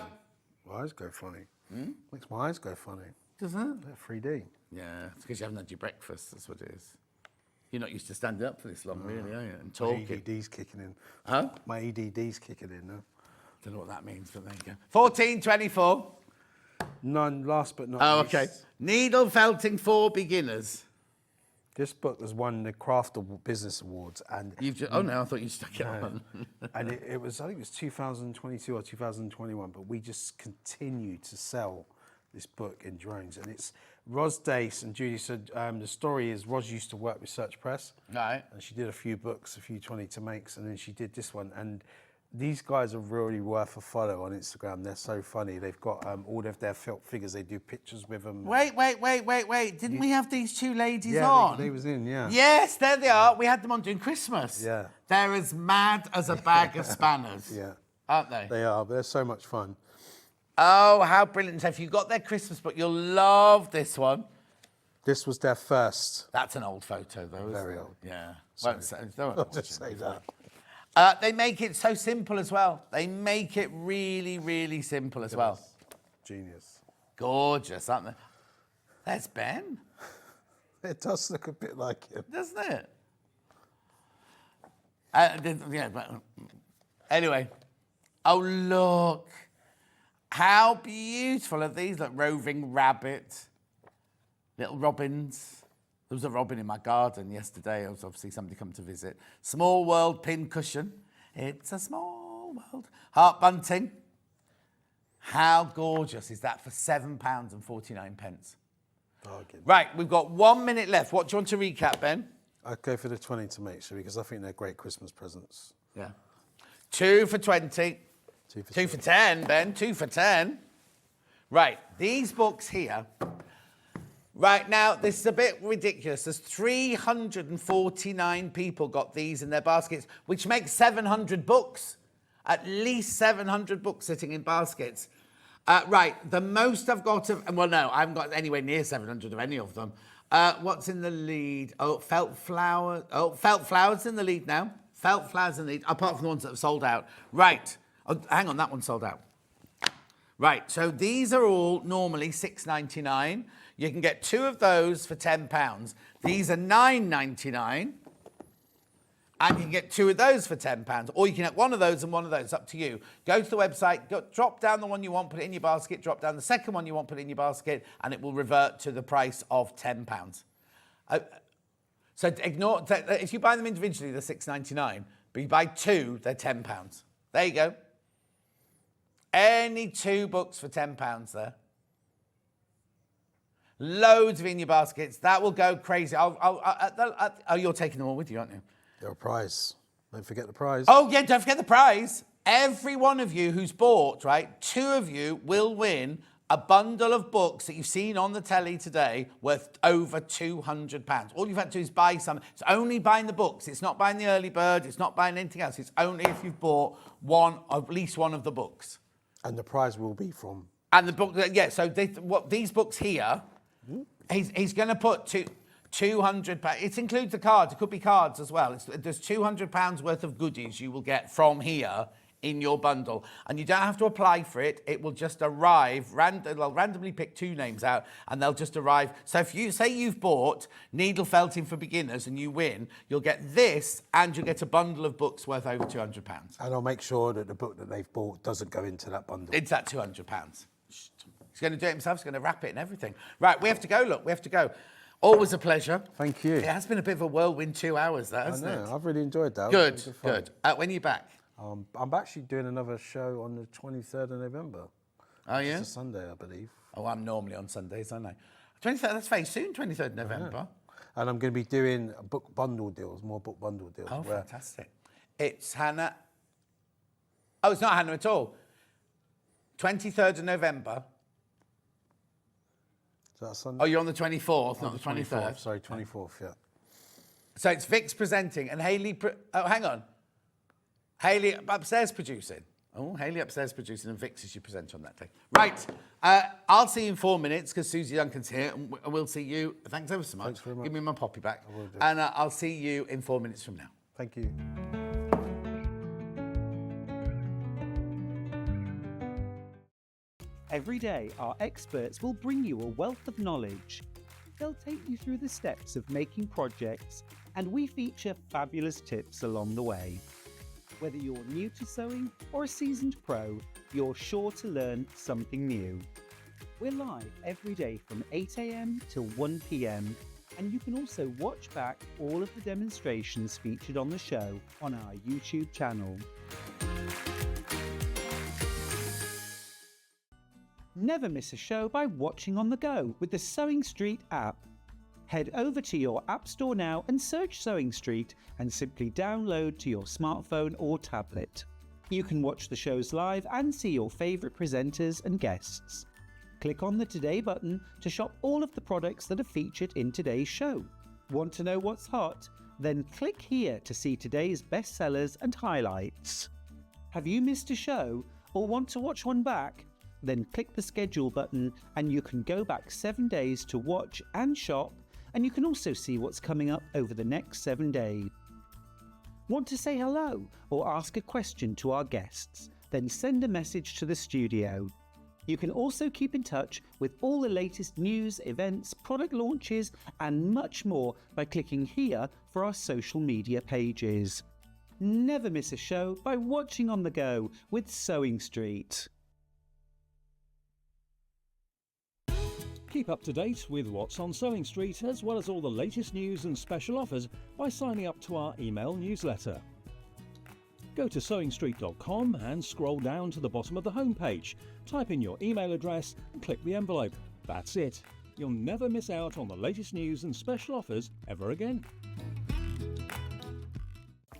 My eyes go funny. Makes my eyes go funny. Doesn't it? They're 3D. Yeah, it's because you haven't had your breakfast, that's what it is. You're not used to standing up for this long, really, are you? And talking. My EDD's kicking in. Huh? My EDD's kicking in now. Don't know what that means, but there you go. 14.24. None, last but not least. Okay. Needle felting for beginners. This book has won the Craft Business Awards, and Oh no, I thought you stuck it on. and it was, I think it was 2022 or 2021, but we just continue to sell this book in drones. And it's Ros Dace, and Judy said the story is Ros used to work with Search Press, Right. and she did a few books, a few 20 to makes, and then she did this one. And these guys are really worth a follow on Instagram. They're so funny. They've got all of their felt figures. They do pictures with them. Wait. Didn't we have these 2 ladies Yeah, on? they was in, yeah. Yes, there they are. We had them on doing Christmas. Yeah. They're as mad as a bag of spanners. Yeah. Aren't they? They are, but they're so much fun. Oh, how brilliant. So if you got their Christmas book, you'll love this one. This was their first. That's an old photo, though, isn't Very it? old. Yeah. Sorry. Won't say, don't I'll watch just it. say that. They make it so simple as well. They make it really, really simple as well. Genius. Gorgeous, aren't they? There's Ben, It does look a bit like him. doesn't it? Yeah, but anyway. Oh, look. How beautiful are these? Like roving rabbit, little robins. There was a robin in my garden yesterday. It was obviously somebody come to visit. Small world pin cushion. It's a small world. Heart bunting. How gorgeous is that for £7.49? Bargain. Right, we've got 1 minute left. What do you want to recap, Ben? I'd go for the 20 to make sure because I think they're great Christmas presents. Yeah. 2 for 20. 2 for 10, Ben. 2 for 10. Right, these books here. Right now, this is a bit ridiculous. There's 349 people got these in their baskets, which makes 700 books. At least 700 books sitting in baskets. Right, the most I've got of... Well, no, I haven't got anywhere near 700 of any of them. What's in the lead? Oh, Felt Flowers. Oh, Felt Flowers in the lead now. Felt Flowers in the lead, apart from the ones that have sold out. Right. Oh, hang on, that one sold out. Right, so these are all normally $6.99. You can get 2 of those for £10. These are $9.99. And you can get 2 of those for £10. Or you can get 1 of those and 1 of those. Up to you. Go to the website, drop down the one you want, put it in your basket, drop down the second one you want, put it in your basket, and it will revert to the price of £10. So ignore, if you buy them individually, they're $6.99. But you buy 2, they're £10. There you go. Any 2 books for £10 there. Loads of in your baskets. That will go crazy. Oh, you're taking them all with you, aren't you? They're a prize. Don't forget the prize. Oh, yeah, don't forget the prize. Every one of you who's bought, right, 2 of you will win a bundle of books that you've seen on the telly today worth over £200. All you've had to do is buy some. It's only buying the books. It's not buying the early bird. It's not buying anything else. It's only if you've bought at least one of the books. And the prize will be from... And the book, yeah, so these books here, he's going to put £200. It includes the cards. It could be cards as well. There's £200 worth of goodies you will get from here in your bundle. And you don't have to apply for it. It will just arrive. They'll randomly pick 2 names out and they'll just arrive. So if you say you've bought Needle Felting for Beginners and you win, you'll get this and you'll get a bundle of books worth over £200. And I'll make sure that the book that they've bought doesn't go into that bundle. It's that £200. He's going to do it himself. He's going to wrap it and everything. Right, we have to go, look. We have to go. Always a pleasure. Thank you. It has been a bit of a whirlwind 2 hours, that, I hasn't it? know. I've really enjoyed that. Good, It was really good. fun. When are you back? I'm actually doing another show on the 23rd of November. Oh, yeah? It's a Sunday, I believe. Oh, I'm normally on Sundays, aren't I? 23rd, that's very soon, 23rd November. And I'm going to be doing book bundle deals, more book bundle deals. Oh, where- fantastic. It's Hannah. Oh, it's not Hannah at all. 23rd of November. Is that a Sunday? Oh, you're on the 24th, not the 24th, 23rd. sorry, 24th, yeah. So it's Vic's presenting and Hayley... oh, hang on. Hayley upstairs producing. Oh, Hayley upstairs producing and Vic's is your presenter on that day. Right. I'll see you in 4 minutes because Suzie Duncan's here and we'll see you... Thanks ever so much. Thanks very much. Give me my poppy back. I will do. And I'll see you in 4 minutes from now. Thank you. Every day, our experts will bring you a wealth of knowledge. They'll take you through the steps of making projects, and we feature fabulous tips along the way. Whether you're new to sewing or a seasoned pro, you're sure to learn something new. We're live every day from 8 a.m. till 1 p.m, and you can also watch back all of the demonstrations featured on the show on our YouTube channel. Never miss a show by watching on the go with the Sewing Street app. Head over to your App Store now and search Sewing Street and simply download to your smartphone or tablet. You can watch the shows live and see your favourite presenters and guests. Click on the Today button to shop all of the products that are featured in today's show. Want to know what's hot? Then click here to see today's bestsellers and highlights. Have you missed a show or want to watch one back? Then click the schedule button and you can go back 7 days to watch and shop, and you can also see what's coming up over the next 7 days. Want to say hello or ask a question to our guests? Then send a message to the studio. You can also keep in touch with all the latest news, events, product launches and much more by clicking here for our social media pages. Never miss a show by watching on the go with Sewing Street. Keep up to date with what's on Sewing Street, as well as all the latest news and special offers by signing up to our email newsletter. Go to sewingstreet.com and scroll down to the bottom of the homepage. Type in your email address and click the envelope. That's it. You'll never miss out on the latest news and special offers ever again.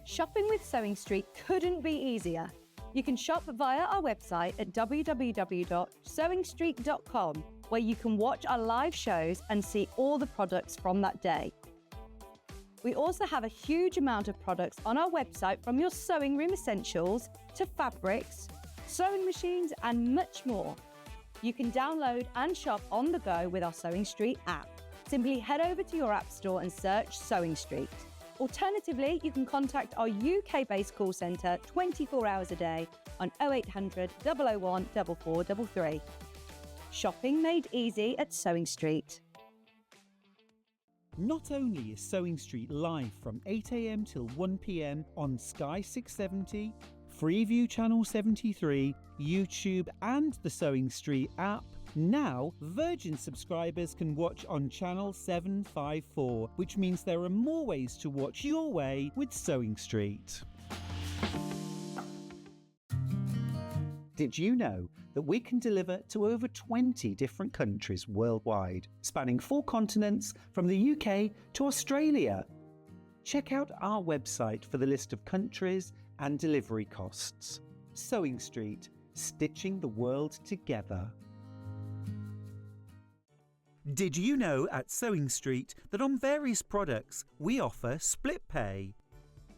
Shopping with Sewing Street couldn't be easier. You can shop via our website at www.sewingstreet.com, where you can watch our live shows and see all the products from that day. We also have a huge amount of products on our website, from your sewing room essentials to fabrics, sewing machines and much more. You can download and shop on the go with our Sewing Street app. Simply head over to your app store and search Sewing Street. Alternatively, you can contact our UK-based call centre 24 hours a day on 0800 001 4433. Shopping made easy at Sewing Street. Not only is Sewing Street live from 8 a.m. till 1 p.m. on Sky 670, Freeview Channel 73, YouTube and the Sewing Street app, now Virgin subscribers can watch on Channel 754, which means there are more ways to watch your way with Sewing Street. Did you know that we can deliver to over 20 different countries worldwide, spanning 4 continents from the UK to Australia? Check out our website for the list of countries and delivery costs. Sewing Street, stitching the world together. Did you know at Sewing Street that on various products we offer split pay?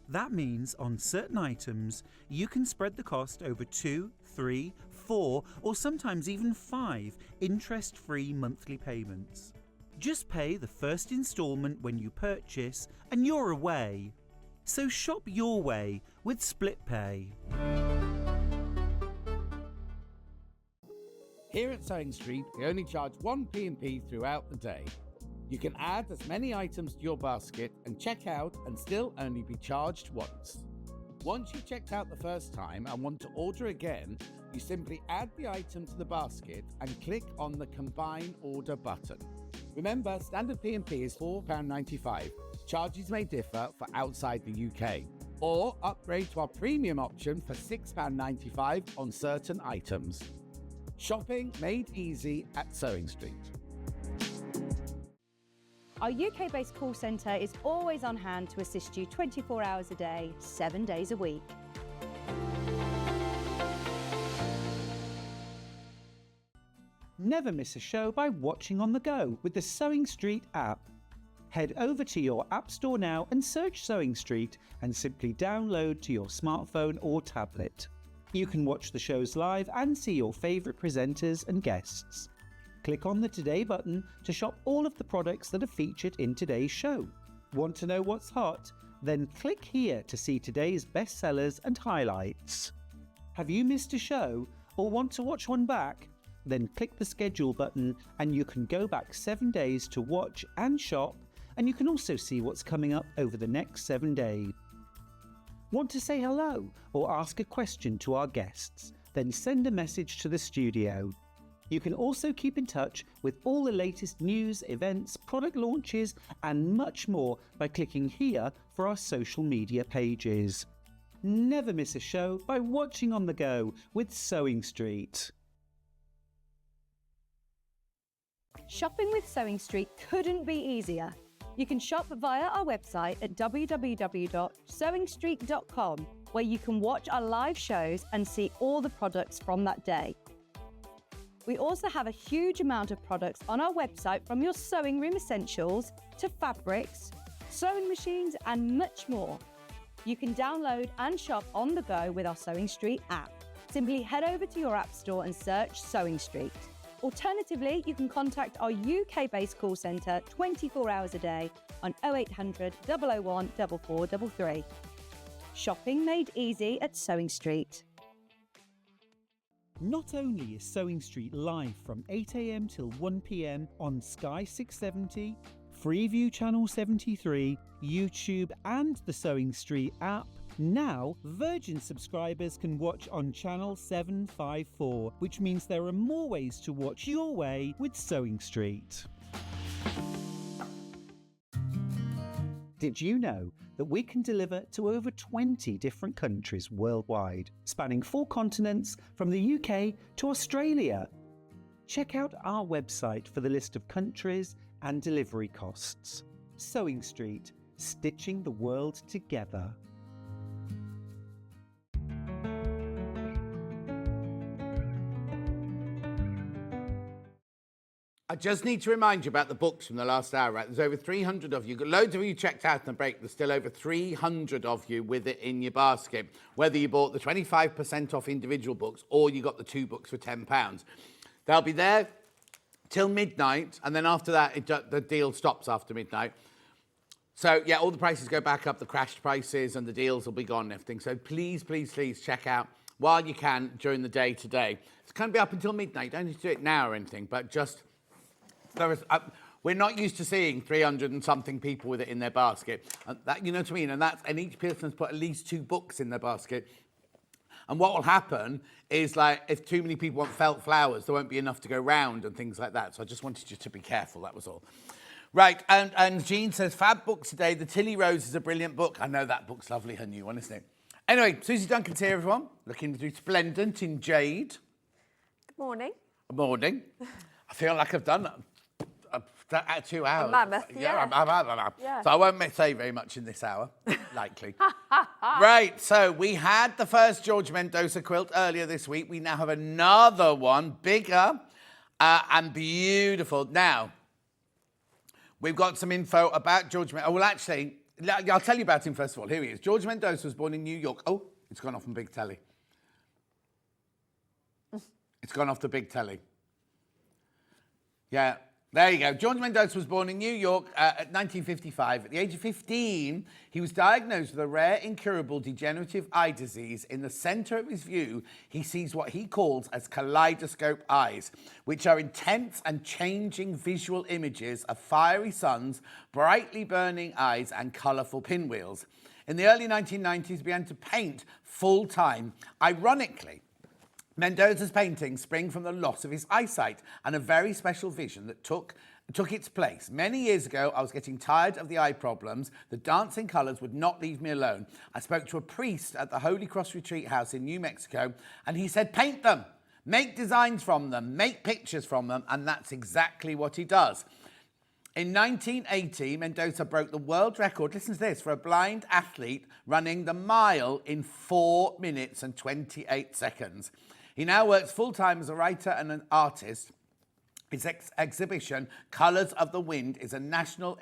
That means on certain items you can spread the cost over 2, 3, 4 or sometimes even 5 interest-free monthly payments. Just pay the first instalment when you purchase and you're away. So shop your way with split pay. Here at Sewing Street, we only charge 1 P&P throughout the day. You can add as many items to your basket and check out and still only be charged once. Once you've checked out the first time and want to order again, you simply add the item to the basket and click on the Combine Order button. Remember, standard P&P is £4.95. Charges may differ for outside the UK. Or upgrade to our premium option for £6.95 on certain items. Shopping made easy at Sewing Street. Our UK-based call centre is always on hand to assist you 24 hours a day, 7 days a week. Never miss a show by watching on the go with the Sewing Street app. Head over to your App Store now and search Sewing Street and simply download to your smartphone or tablet. You can watch the shows live and see your favourite presenters and guests. Click on the Today button to shop all of the products that are featured in today's show. Want to know what's hot? Then click here to see today's bestsellers and highlights. Have you missed a show or want to watch one back? Then click the schedule button and you can go back 7 days to watch and shop, and you can also see what's coming up over the next 7 days. Want to say hello or ask a question to our guests? Then send a message to the studio. You can also keep in touch with all the latest news, events, product launches and much more by clicking here for our social media pages. Never miss a show by watching on the go with Sewing Street. Shopping with Sewing Street couldn't be easier. You can shop via our website at www.sewingstreet.com, where you can watch our live shows and see all the products from that day. We also have a huge amount of products on our website, from your sewing room essentials to fabrics, sewing machines and much more. You can download and shop on the go with our Sewing Street app. Simply head over to your app store and search Sewing Street. Alternatively, you can contact our UK-based call centre 24 hours a day on 0800 001 4433. Shopping made easy at Sewing Street. Not only is Sewing Street live from 8 AM till 1 PM on Sky 670, Freeview Channel 73, YouTube and the Sewing Street app, now Virgin subscribers can watch on Channel 754, which means there are more ways to watch your way with Sewing Street. Did you know that we can deliver to over 20 different countries worldwide, spanning 4 continents from the UK to Australia? Check out our website for the list of countries and delivery costs. Sewing Street, stitching the world together. I just need to remind you about the books from the last hour, right? There's over 300 of you. Loads of you checked out in the break. There's still over 300 of you with it in your basket, whether you bought the 25% off individual books or you got the 2 books for £10. They'll be there till midnight, and then after that, the deal stops after midnight. So, yeah, all the prices go back up, the crashed prices, and the deals will be gone and everything. So please, please, please check out while you can during the day today. It's going to be up until midnight. You don't need to do it now or anything, but just... we're not used to seeing 300 and something people with it in their basket. And that, you know what I mean? And each person's put at least 2 books in their basket. And what will happen is, like, if too many people want felt flowers, there won't be enough to go round and things like that. So I just wanted you to be careful, that was all. Right, and Jean says, fab books today. The Tilly Rose is a brilliant book. I know that book's lovely, her new one, isn't it? Anyway, Suzie Duncan's here, everyone. Looking to do Splendent in Jade. Good morning. Good morning. I feel like I've done 2 hours. A mammoth, yeah. Yeah. So I won't say very much in this hour, likely. Right, so we had the first George Mendoza quilt earlier this week. We now have another one, bigger and beautiful. Now, we've got some info about George Mendoza. Well, actually, I'll tell you about him first of all. Here he is. George Mendoza was born in New York. Oh, it's gone off on big telly. It's gone off the big telly. Yeah. There you go. George Mendoza was born in New York at 1955. At the age of 15, he was diagnosed with a rare, incurable degenerative eye disease. In the centre of his view, he sees what he calls as kaleidoscope eyes, which are intense and changing visual images of fiery suns, brightly burning eyes, and colourful pinwheels. In the early 1990s, he began to paint full-time. Ironically, Mendoza's paintings spring from the loss of his eyesight and a very special vision that took its place. Many years ago, I was getting tired of the eye problems. The dancing colours would not leave me alone. I spoke to a priest at the Holy Cross Retreat House in New Mexico, and he said, paint them, make designs from them, make pictures from them, and that's exactly what he does. In 1980, Mendoza broke the world record, listen to this, for a blind athlete running the mile in 4 minutes and 28 seconds. He now works full-time as a writer and an artist. His exhibition, Colours of the Wind, is the National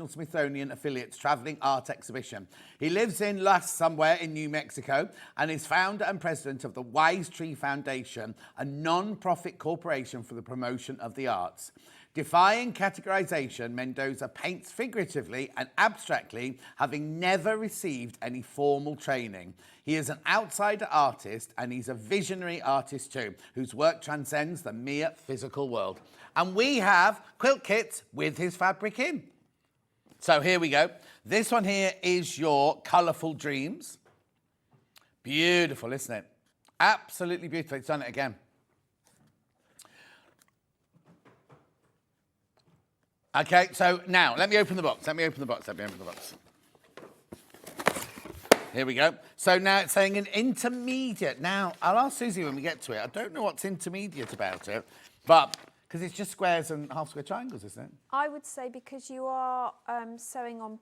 Smithsonian Affiliate's travelling art exhibition. He lives in somewhere in New Mexico and is founder and president of the Wise Tree Foundation, a non-profit corporation for the promotion of the arts. Defying categorization, Mendoza paints figuratively and abstractly, having never received any formal training. He is an outsider artist, and he's a visionary artist too, whose work transcends the mere physical world. And we have quilt kits with his fabric in. So here we go. This one here is your Colourful Dreams. Beautiful, isn't it? Absolutely beautiful. It's done it again. Okay, so now, let me open the box. Here we go. So now it's saying an intermediate. Now, I'll ask Suzie when we get to it. I don't know what's intermediate about it, but because it's just squares and half-square triangles, isn't it? I would say because you are sewing on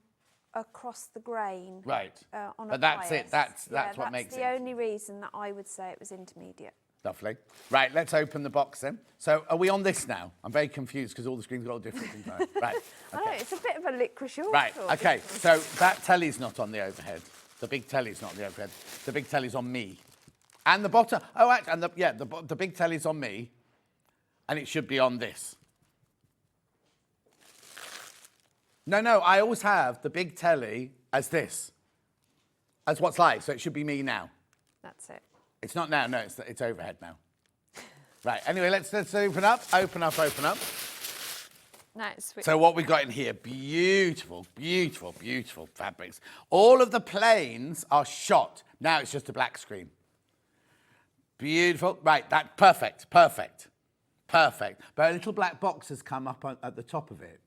across the grain. Right. On but a that's bias. it. That's what makes it. That's the only reason that I would say it was intermediate. Lovely. Right, let's open the box then. So are we on this now? I'm very confused because all the screens got all different things on it. Right. Okay. I know, it's a bit of a licorice awful. Right, okay. So that telly's not on the overhead. The big telly's not on the overhead. The big telly's on me. And the bottom, oh, actually, and the big telly's on me. And it should be on this. No, I always have the big telly as this. As what's live, so it should be me now. That's it. It's not now, no, it's overhead now. Right, anyway, let's open up. No, it's sweet. So what we got in here, beautiful fabrics. All of the planes are shot. Now it's just a black screen. Beautiful, right, perfect. But a little black box has come up at the top of it.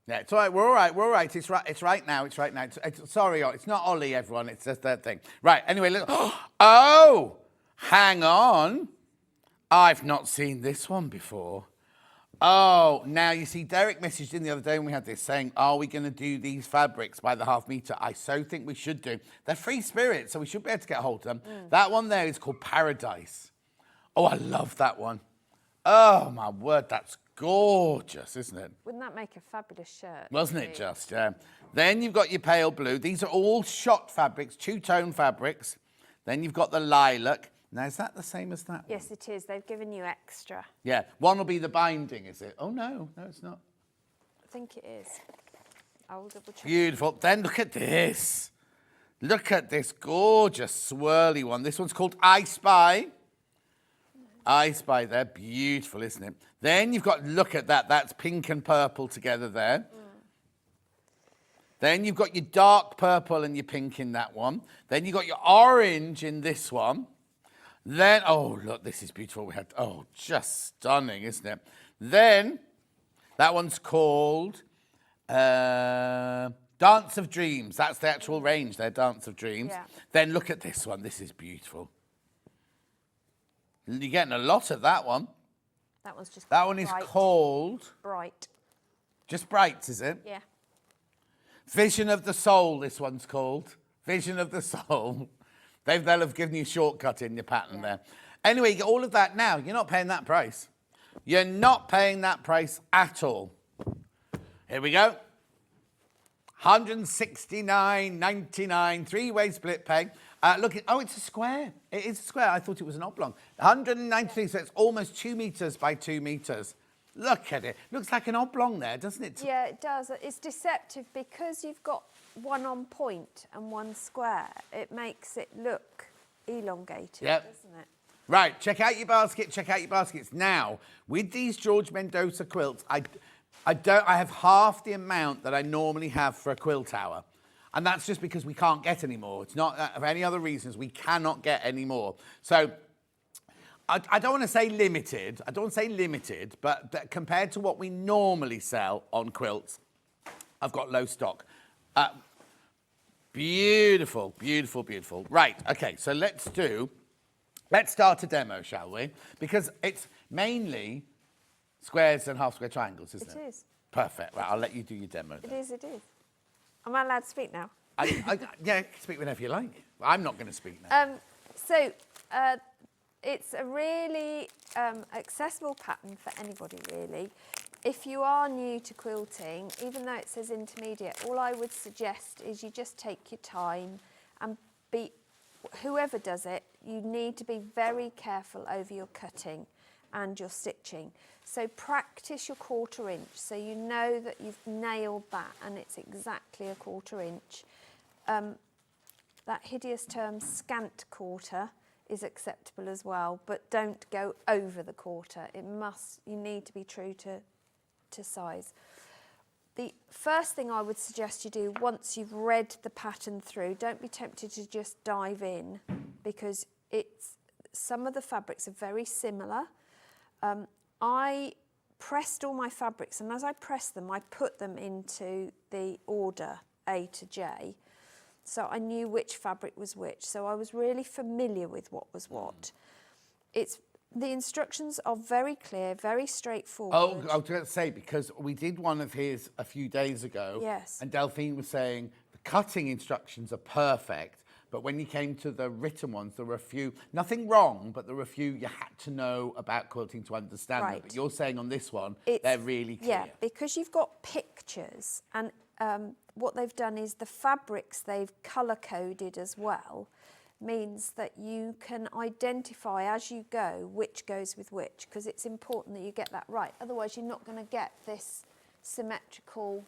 Yeah, it's all right, we're all right. It's right now. Sorry, it's not Ollie, everyone, it's just that thing. Right, anyway, look. Oh, hang on. I've not seen this one before. Oh, now you see, Derek messaged in the other day when we had this saying, are we going to do these fabrics by the half metre? I so think we should do. They're free spirit, so we should be able to get hold of them. That one there is called Paradise. Oh, I love that one. Oh, my word, that's gorgeous, isn't it? Wouldn't that make a fabulous shirt? Wasn't it just, yeah. Then you've got your pale blue. These are all shot fabrics, two-tone fabrics. Then you've got the lilac. Now, is that the same as that one? Yes, it is. They've given you extra. Yeah, one will be the binding, is it? Oh, no, it's not. I think it is. I will double check. Beautiful. Then look at this. Look at this gorgeous swirly one. This one's called I Spy. I Spy there. Beautiful, isn't it? Then you've got, look at that. That's pink and purple together there. Then you've got your dark purple and your pink in that one. Then you've got your orange in this one. Then, oh, look, this is beautiful. We had, oh, just stunning, isn't it? Then, that one's called Dance of Dreams. That's the actual range there, Dance of Dreams. Yeah. Then look at this one. This is beautiful. You're getting a lot of that one. That one's just That one is called... Bright. Just Brights, is it? Yeah. Vision of the Soul, this one's called. Vision of the Soul. They'll have given you a shortcut in your pattern there. Anyway, you get all of that now. You're not paying that price. You're not paying that price at all. Here we go. $169.99, three-way split pay. Look, oh, it's a square. It is a square. I thought it was an oblong. 193, so it's almost 2 metres by 2 metres. Look at it. Looks like an oblong there, doesn't it? Yeah, it does. It's deceptive because you've got one on point and one square. It makes it look elongated, doesn't it? Right, check out your basket, check out your baskets. Now, with these George Mendoza quilts, I have half the amount that I normally have for a quilt hour. And that's just because we can't get any more. It's not for any other reasons. We cannot get any more. So I don't want to say limited. I don't want to say limited, but compared to what we normally sell on quilts, I've got low stock. Beautiful, beautiful, beautiful. Right, okay, so let's start a demo, shall we? Because it's mainly squares and half square triangles, isn't it? It is. Perfect. Right, I'll let you do your demo then. It is. Am I allowed to speak now? Yeah, speak whenever you like. I'm not going to speak now. It's a really accessible pattern for anybody, really. If you are new to quilting, even though it says intermediate, all I would suggest is you just take your time and whoever does it, you need to be very careful over your cutting and your stitching. So practice your 1/4 inch so you know that you've nailed that and it's exactly a 1/4 inch. That hideous term scant quarter is acceptable as well, but don't go over the 1/4. You need to be true to size. The first thing I would suggest you do once you've read the pattern through, don't be tempted to just dive in because some of the fabrics are very similar. I pressed all my fabrics, and as I pressed them, I put them into the order A to J. So I knew which fabric was which. So I was really familiar with what was what. The instructions are very clear, very straightforward. Oh, I was going to say, because we did one of his a few days ago. Yes. And Delphine was saying the cutting instructions are perfect, but when you came to the written ones, there were a few, nothing wrong, but there were a few you had to know about quilting to understand them. But you're saying on this one, they're really clear. Yeah, because you've got pictures, and what they've done is the fabrics they've colour-coded as well, means that you can identify as you go which goes with which, because it's important that you get that right. Otherwise, you're not going to get this symmetrical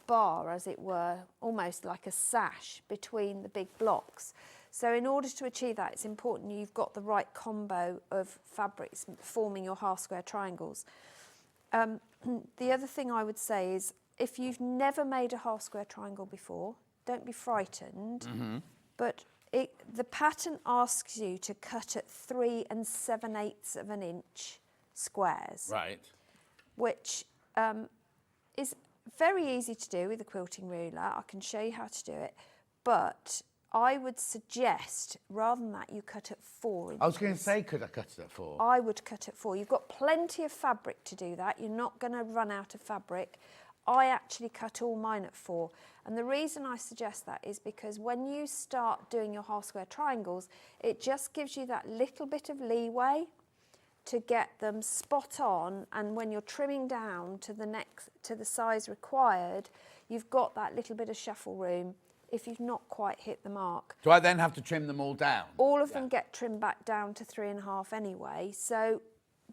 bar, as it were, almost like a sash between the big blocks. So in order to achieve that, it's important you've got the right combo of fabrics forming your half square triangles. The other thing I would say is, if you've never made a half square triangle before, don't be frightened, but the pattern asks you to cut at 3 7/8 of an inch squares. Right. Which is very easy to do with a quilting ruler. I can show you how to do it, but I would suggest, rather than that, you cut at 4 inches. I was going to say, could I cut it at 4? I would cut at 4. You've got plenty of fabric to do that. You're not going to run out of fabric. I actually cut all mine at 4. And the reason I suggest that is because when you start doing your half square triangles, it just gives you that little bit of leeway to get them spot on, and when you're trimming down to the size required, you've got that little bit of shuffle room if you've not quite hit the mark. Do I then have to trim them all down? All of them get trimmed back down to 3.5 anyway, so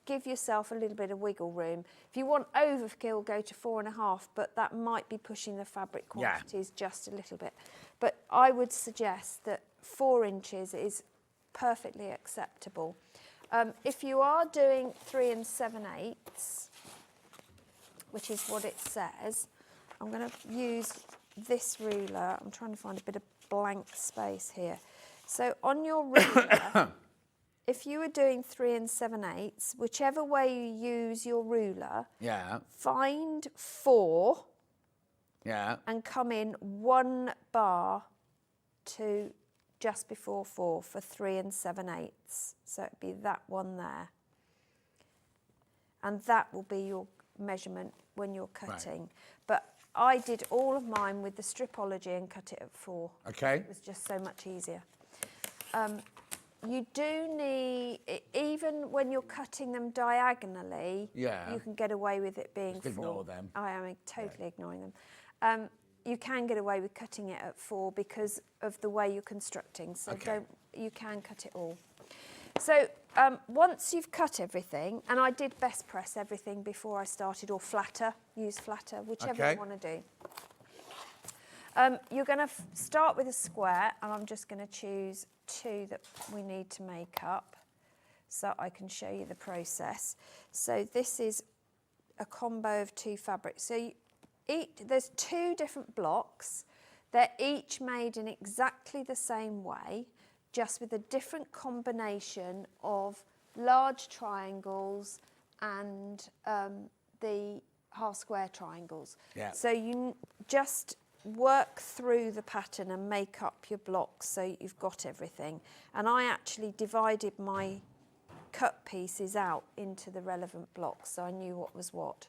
give yourself a little bit of wiggle room. If you want overkill, go to 4.5, but that might be pushing the fabric quantities just a little bit. But I would suggest that 4 inches is perfectly acceptable. If you are doing 3 7/8, which is what it says, I'm going to use this ruler. I'm trying to find a bit of blank space here. So on your ruler, if you were doing 3 7/8, whichever way you use your ruler, find 4 and come in 1 bar to just before 4 for 3 7/8. So it'd be that one there. And that will be your measurement when you're cutting. Right. But I did all of mine with the Stripology and cut it at 4. Okay. It was just so much easier. You do need, even when you're cutting them diagonally, you can get away with it being 4. Ignore them. I am totally ignoring them. You can get away with cutting it at 4 because of the way you're constructing. So you can cut it all. So once you've cut everything, and I did best press everything before I started, or flatter, use flatter, whichever you want to do. You're going to start with a square, and I'm just going to choose 2 that we need to make up so I can show you the process. So this is a combo of 2 fabrics. So there's 2 different blocks. They're each made in exactly the same way, just with a different combination of large triangles and the half square triangles. Yeah. So you just work through the pattern and make up your blocks so you've got everything. And I actually divided my cut pieces out into the relevant blocks so I knew what was what.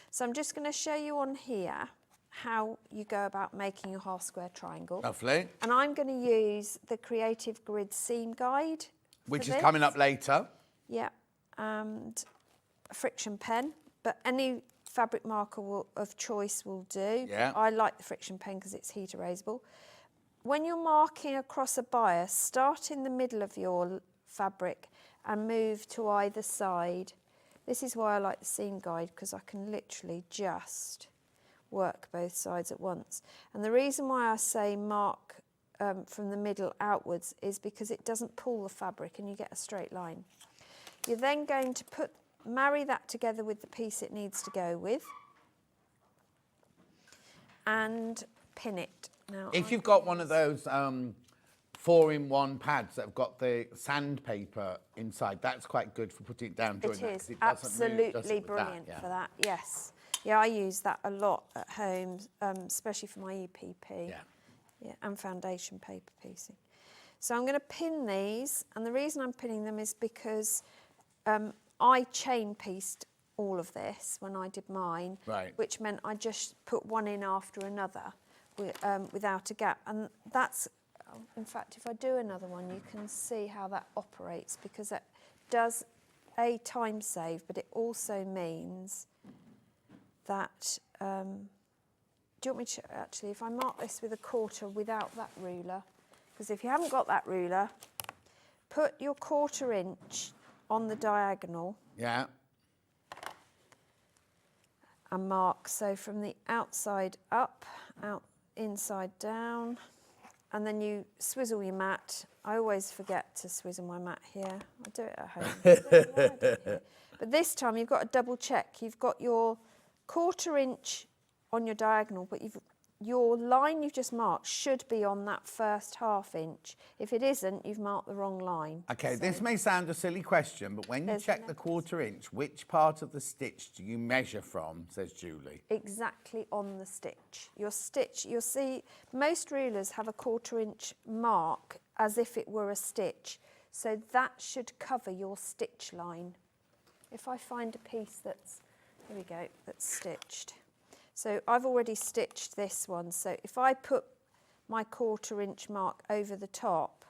So I'm just going to show you on here how you go about making your half square triangle. Lovely. And I'm going to use the Creative Grid Seam Guide. Which for is this. coming up later. Yeah, and a friction pen, but any fabric marker of choice will do. Yeah. I like the friction pen because it's heat erasable. When you're marking across a bias, start in the middle of your fabric and move to either side. This is why I like the seam guide, because I can literally just work both sides at once. And the reason why I say mark from the middle outwards is because it doesn't pull the fabric and you get a straight line. You're then going to marry that together with the piece it needs to go with and pin it. Now, If you've got one of those 4-in-1 pads that have got the sandpaper inside, that's quite good for putting it down during that, 'cause it is it doesn't move, does absolutely it, with that? brilliant Yeah. for that, yes. Yeah, I use that a lot at home, especially for my EPP. Yeah. Yeah, and foundation paper piecing. So I'm going to pin these, and the reason I'm pinning them is because I chain pieced all of this when I did mine, Right. which meant I just put one in after another without a gap. And that's, in fact, if I do another one, you can see how that operates, because it does a time save, but it also means that, do you want me to, actually, if I mark this with a quarter without that ruler, because if you haven't got that ruler, put your 1/4 inch on the diagonal Yeah. and mark, so from the outside up, inside down, and then you swizzle your mat. I always forget to swizzle my mat here. I do it at home. I don't know why I do it here. But this time you've got to double check. You've got your 1/4 inch on your diagonal, but your line you've just marked should be on that first 1/2 inch. If it isn't, you've marked the wrong line. Okay, So this may sound a silly question, but when you There's check the the 1/4 inch, which part of the stitch do you measure from, says Julie? exactly on the stitch. Your stitch, you'll see most rulers have a 1/4 inch mark as if it were a stitch. So that should cover your stitch line. If I find a piece that's, here we go, that's stitched. So I've already stitched this one. So if I put my 1/4 inch mark over the top,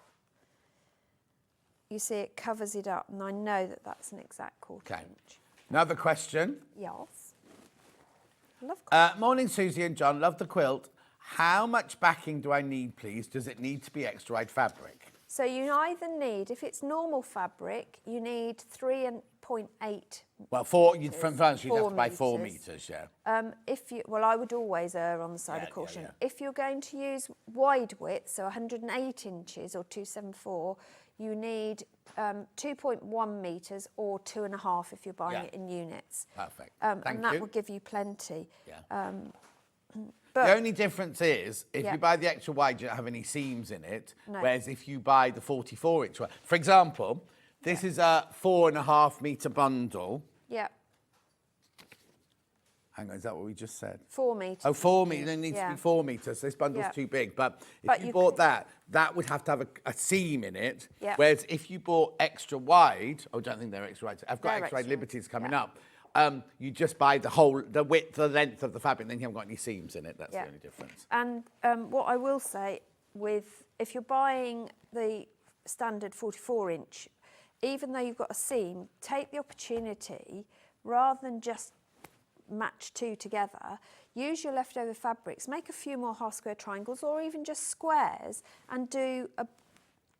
you see it covers it up, and I know that that's an exact 1/4 Okay. inch. Another question. Yes. Love Morning, Susie and John. Love the quilt. How much backing do I need, please? Does it need to be extra wide fabric? So you either need, if it's normal fabric, you need 3.8. Well, from France, you'd have 4 to buy 4 metres. metres, yeah. Well, I would always err on the side Yeah, of caution. yeah. If you're going to use wide width, so 108 inches or 274, you need 2.1 metres or 2.5 if you're buying Yeah. it in units. Perfect. And Thank that you. will give you plenty. Yeah. But The only difference is, if Yeah. you buy the extra wide, you don't have any seams in it. No. Whereas if you buy the 44 inch one, for example, this is a 4.5 metre bundle. yeah, Hang on, is that what we just said? 4 metres. Oh, 4 metres. It needs to Yeah. be 4 metres. This bundle's Yeah. too big. But if But you you bought could- that, that would have to have a seam in it. Yeah. Whereas if you bought extra wide, I don't think they're extra wide. I've got They're extra wide extra wide, Liberties coming yeah. up. You just buy the width, the length of the fabric, and then you haven't got any seams in it. That's the only difference. And what I will say if you're buying the standard 44 inch, even though you've got a seam, take the opportunity, rather than just match 2 together, use your leftover fabrics, make a few more half square triangles or even just squares, and do a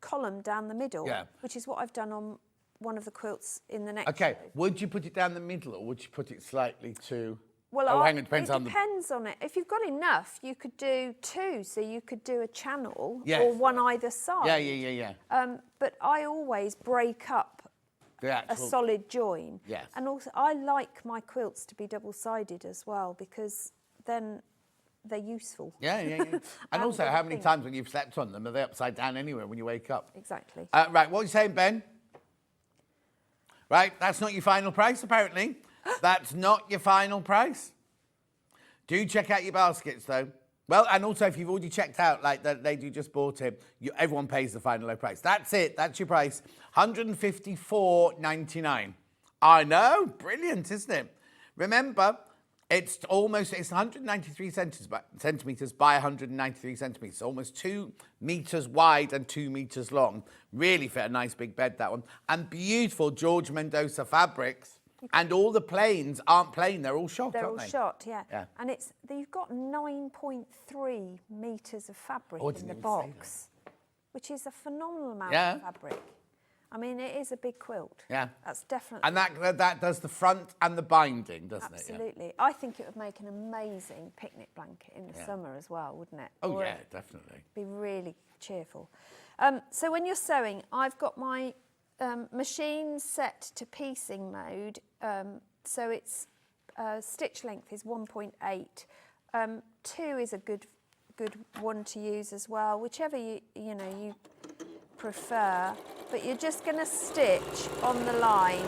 column down the middle, Yeah. which is what I've done on one of the quilts in the next Okay, show. would you put it down the middle or would you put it slightly to... Well, hang on, it depends on the... depends on it. If you've got enough, you could do 2, so you could do a channel Yes. or one either side. Yeah. But I always break up The a actual- solid join. Yes. And also, I like my quilts to be double-sided as well, because then they're useful. Yeah. And also, how many times when you've slept on them are they upside down anyway when you wake up? Exactly. Right, what are you saying, Ben? Right, that's not your final price, apparently. That's not your final price. Do check out your baskets, though. Well, and also, if you've already checked out, like the lady who just bought it, everyone pays the final low price. That's it. That's your price. $154.99. I know. Brilliant, isn't it? Remember, it's 193 centimetres by 193 centimetres. Almost 2 metres wide and 2 metres long. Really fit a nice big bed, that one. And beautiful George Mendoza fabrics. And all the planes aren't plain, they're all shot, They're all aren't they? shot, yeah. Yeah. And you've got 9.3 metres of fabric Oh, I in didn't the even say box, which is a phenomenal amount Yeah. of fabric. I mean, it is a big quilt. Yeah. That's definitely. And that does the front and the binding, doesn't it? Absolutely. I think it would make an amazing picnic blanket in the summer as well, wouldn't it? Oh, Or yeah, it'd definitely. be really cheerful. So when you're sewing, I've got my machine set to piecing mode. So it's stitch length is 1.8. 2 is a good one to use as well, whichever you prefer. But you're just going to stitch on the line.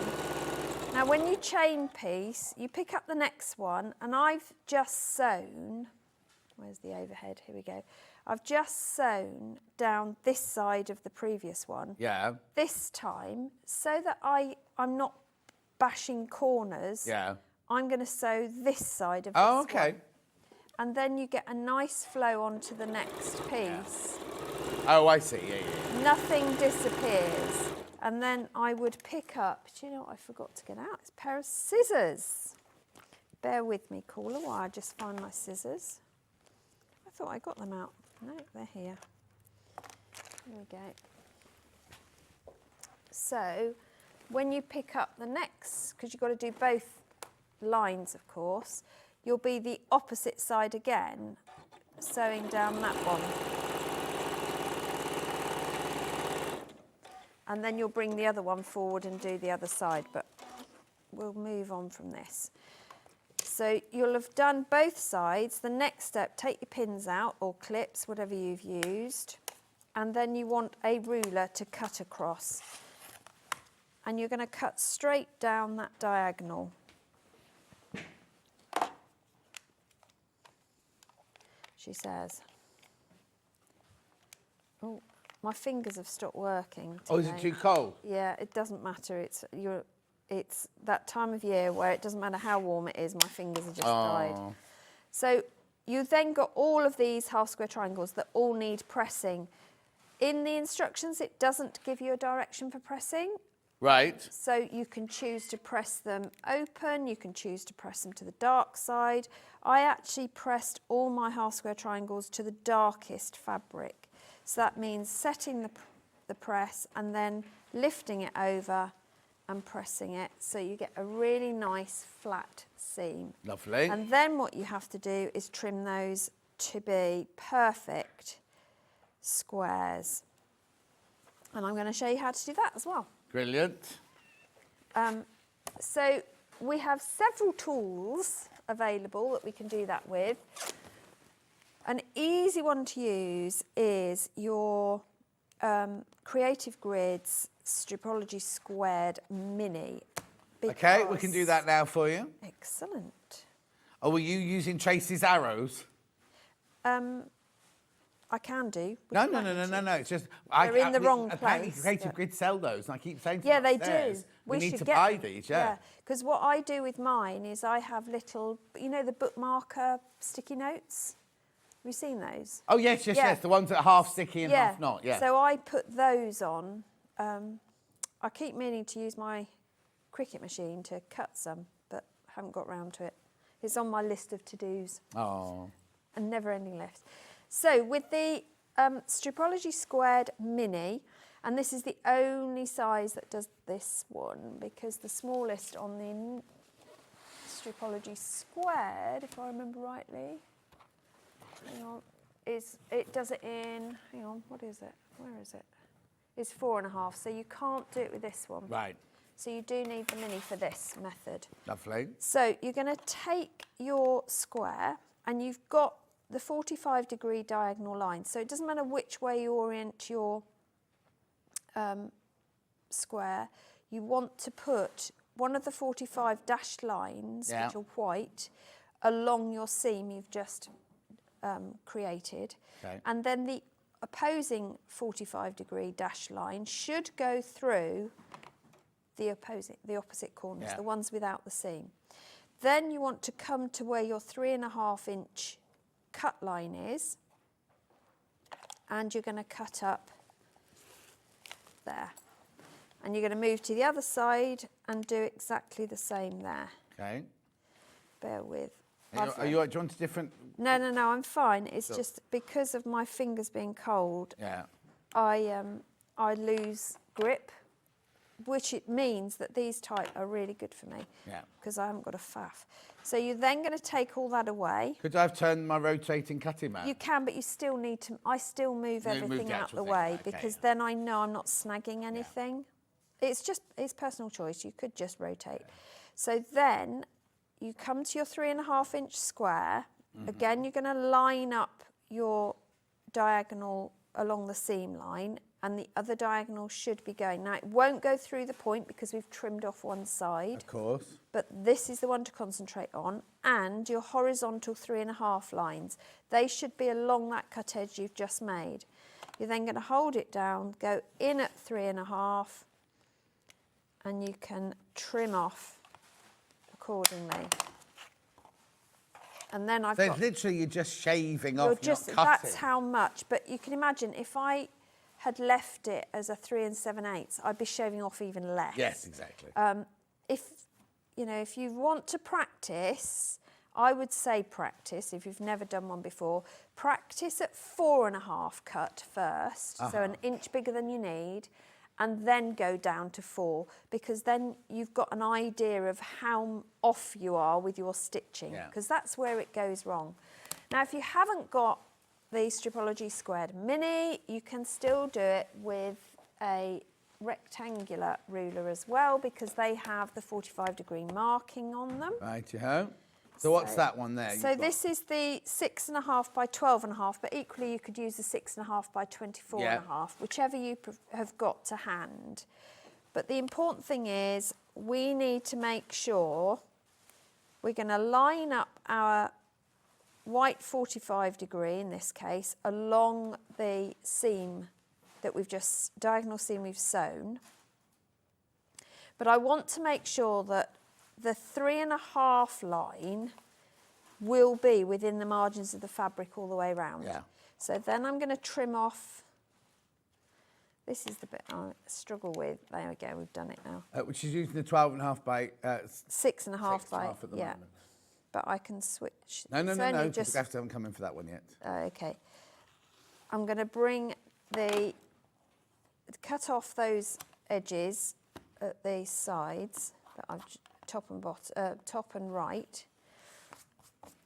Now, when you chain piece, you pick up the next one, and I've just sewn. Where's the overhead? Here we go. I've just sewn down this side of the previous one. Yeah. This time, so that I'm not bashing corners. Yeah. I'm going to sew this side of this Oh, okay. one. And then you get a nice flow onto the next piece. Oh, I see. Yeah. Nothing disappears. And then I would pick up, do you know what I forgot to get out? It's a pair of scissors. Bear with me, caller, while I just find my scissors. I thought I got them out. No, they're here. Here we go. So, when you pick up the next, because you've got to do both lines, of course, you'll be the opposite side again, sewing down that one. And then you'll bring the other one forward and do the other side, but we'll move on from this. So you'll have done both sides. The next step, take your pins out or clips, whatever you've used, and then you want a ruler to cut across. And you're going to cut straight down that diagonal. She says. Oh, my fingers have stopped working today. Oh, is it too cold? Yeah, it doesn't matter. It's that time of year where it doesn't matter how warm it is, my fingers are just died. So you've then got all of these half square triangles that all need pressing. In the instructions, it doesn't give you a direction for pressing. Right. So you can choose to press them open, you can choose to press them to the dark side. I actually pressed all my half square triangles to the darkest fabric. So that means setting the press and then lifting it over and pressing it, so you get a really nice flat seam. Lovely. And then what you have to do is trim those to be perfect squares. And I'm going to show you how to do that as well. Brilliant. So we have several tools available that we can do that with. An easy one to use is your Creative Grids Stripology Squared Mini. Okay, we can do that now for you. Excellent. Oh, were you using Tracy's arrows? I can do. No. It's just They're in the wrong apparently place, Creative but- Grid sell those, and I keep saying to Yeah, them they upstairs, do. We need should to get buy them. these, yeah. Because what I do with mine is I have little, the bookmarker sticky notes. Have you seen those? Oh yes, Yeah. the ones that are half sticky and half not, yeah. So I put those on. I keep meaning to use my Cricut machine to cut some, but haven't got round to it. It's on my list of to-dos. Oh. A never-ending list. So with the Stripology Squared Mini, and this is the only size that does this one, because the smallest on the Stripology Squared, if I remember rightly, hang on, it does it in, hang on, what is it? Where is it? It's 4.5, so you can't do it with this one. Right. So you do need the mini for this method. Lovely. So you're going to take your square and you've got the 45-degree diagonal line. So it doesn't matter which way you orient your square. You want to put one of the 45 dashed lines, which are white, along your seam you've just created. Okay. And then the opposing 45-degree dashed line should go through the opposite corners, the ones without the seam. Then you want to come to where your 3.5-inch cut line is, and you're going to cut up there. And you're going to move to the other side and do exactly the same there. Okay. Bear with. Are you, do you want a different? No, I'm fine. It's just because of my fingers being cold, I lose grip, which it means that these type are really good for me because I haven't got a faff. So you're then going to take all that away. Could I have turned my rotating cutting mat? You can, but you still need to, I still move everything out the way because then I know I'm not snagging anything. It's personal choice. You could just rotate. So then you come to your 3.5-inch square. Again, you're going to line up your diagonal along the seam line, and the other diagonal should be going. Now, it won't go through the point because we've trimmed off one side. Of course. But this is the one to concentrate on. And your horizontal 3.5 lines. They should be along that cut edge you've just made. You're then going to hold it down, go in at 3.5, and you can trim off accordingly. And then I've got... So literally you're just shaving off, not cutting. That's how much. But you can imagine if I had left it as a 3 7/8, I'd be shaving off even less. Yes, exactly. If you want to practice, I would say practice, if you've never done one before, practice at 4.5 cut first, so an inch bigger than you need, and then go down to 4, because then you've got an idea of how off you are with your stitching, because that's where it goes wrong. Now, if you haven't got the Stripology Squared Mini, you can still do it with a rectangular ruler as well, because they have the 45-degree marking on them. Righty-ho. So what's that one there? So this is the 6.5 by 12.5, but equally you could use the 6.5 by 24.5, whichever you have got to hand. But the important thing is we need to make sure we're going to line up our white 45-degree, in this case, along the seam that we've just, diagonal seam we've sewn. But I want to make sure that the 3.5 line will be within the margins of the fabric all the way around. Yeah. So then I'm going to trim off. This is the bit I struggle with. There we go, we've done it now. Which is using the 12.5 by... 6.5 by, at the moment. But I can switch. No, Just we haven't come in for that one yet. Okay. I'm going to bring cut off those edges at the sides that I've top and right.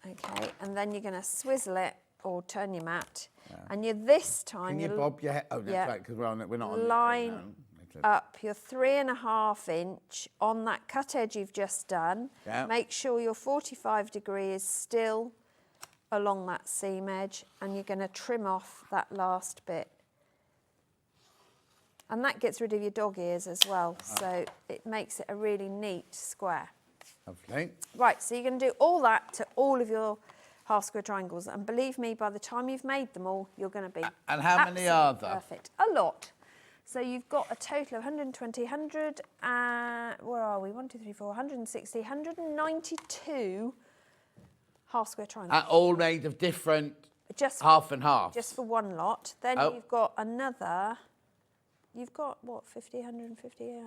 Okay, and then you're going to swizzle it or turn your mat, and this time Can you bob your head? Oh, that's right, because we're not on. Line up your 3.5 inch on that cut edge you've just done. Yeah. Make sure your 45-degree is still along that seam edge, and you're going to trim off that last bit. And that gets rid of your dog ears as well, so it makes it a really neat square. Lovely. Right, so you're going to do all that to all of your half square triangles, and believe me, by the time you've made them all, you're going to be And how many are there? Perfect. A lot. So you've got a total of 120, 100, where are we? 1, 2, 3, 4, 160, 192 half square triangles. All made of different half and half. Just for one lot. Then you've got another, you've got what, 50, 150,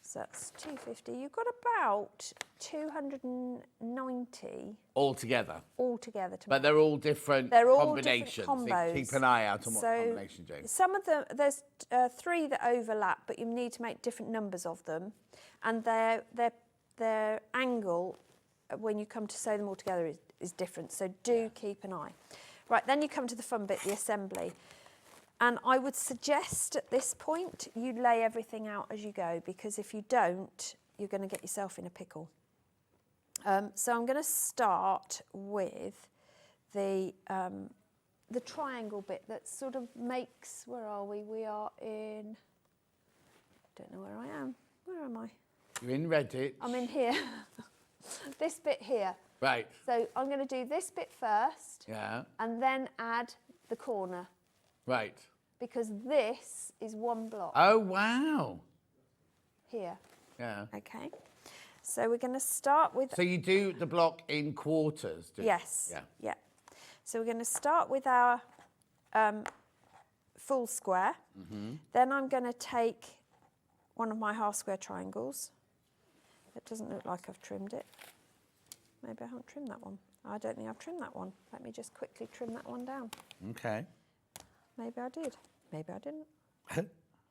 so that's 250. You've got about 290 altogether. But they're all different combinations. Different combos. So keep an eye out on what combination, James. Some of them, there's 3 that overlap, but you need to make different numbers of them, and their angle when you come to sew them all together is different. So do keep an eye. Right, then you come to the fun bit, the assembly. And I would suggest at this point you lay everything out as you go, because if you don't, you're going to get yourself in a pickle. So I'm going to start with the triangle bit that sort of makes, where are we? We are in, don't know where I am. Where am I? You're in Reddit. I'm in here. This bit here. Right. So I'm going to do this bit first. Yeah. And then add the corner. Right. Because this is one block. Oh, wow. Here. Yeah. Okay. So we're going to start with... So you do the block in quarters, do you? Yes. Yeah. Yeah. So we're going to start with our full square. Then I'm going to take one of my half square triangles. It doesn't look like I've trimmed it. Maybe I haven't trimmed that one. I don't think I've trimmed that one. Let me just quickly trim that one down. Okay. Maybe I did. Maybe I didn't.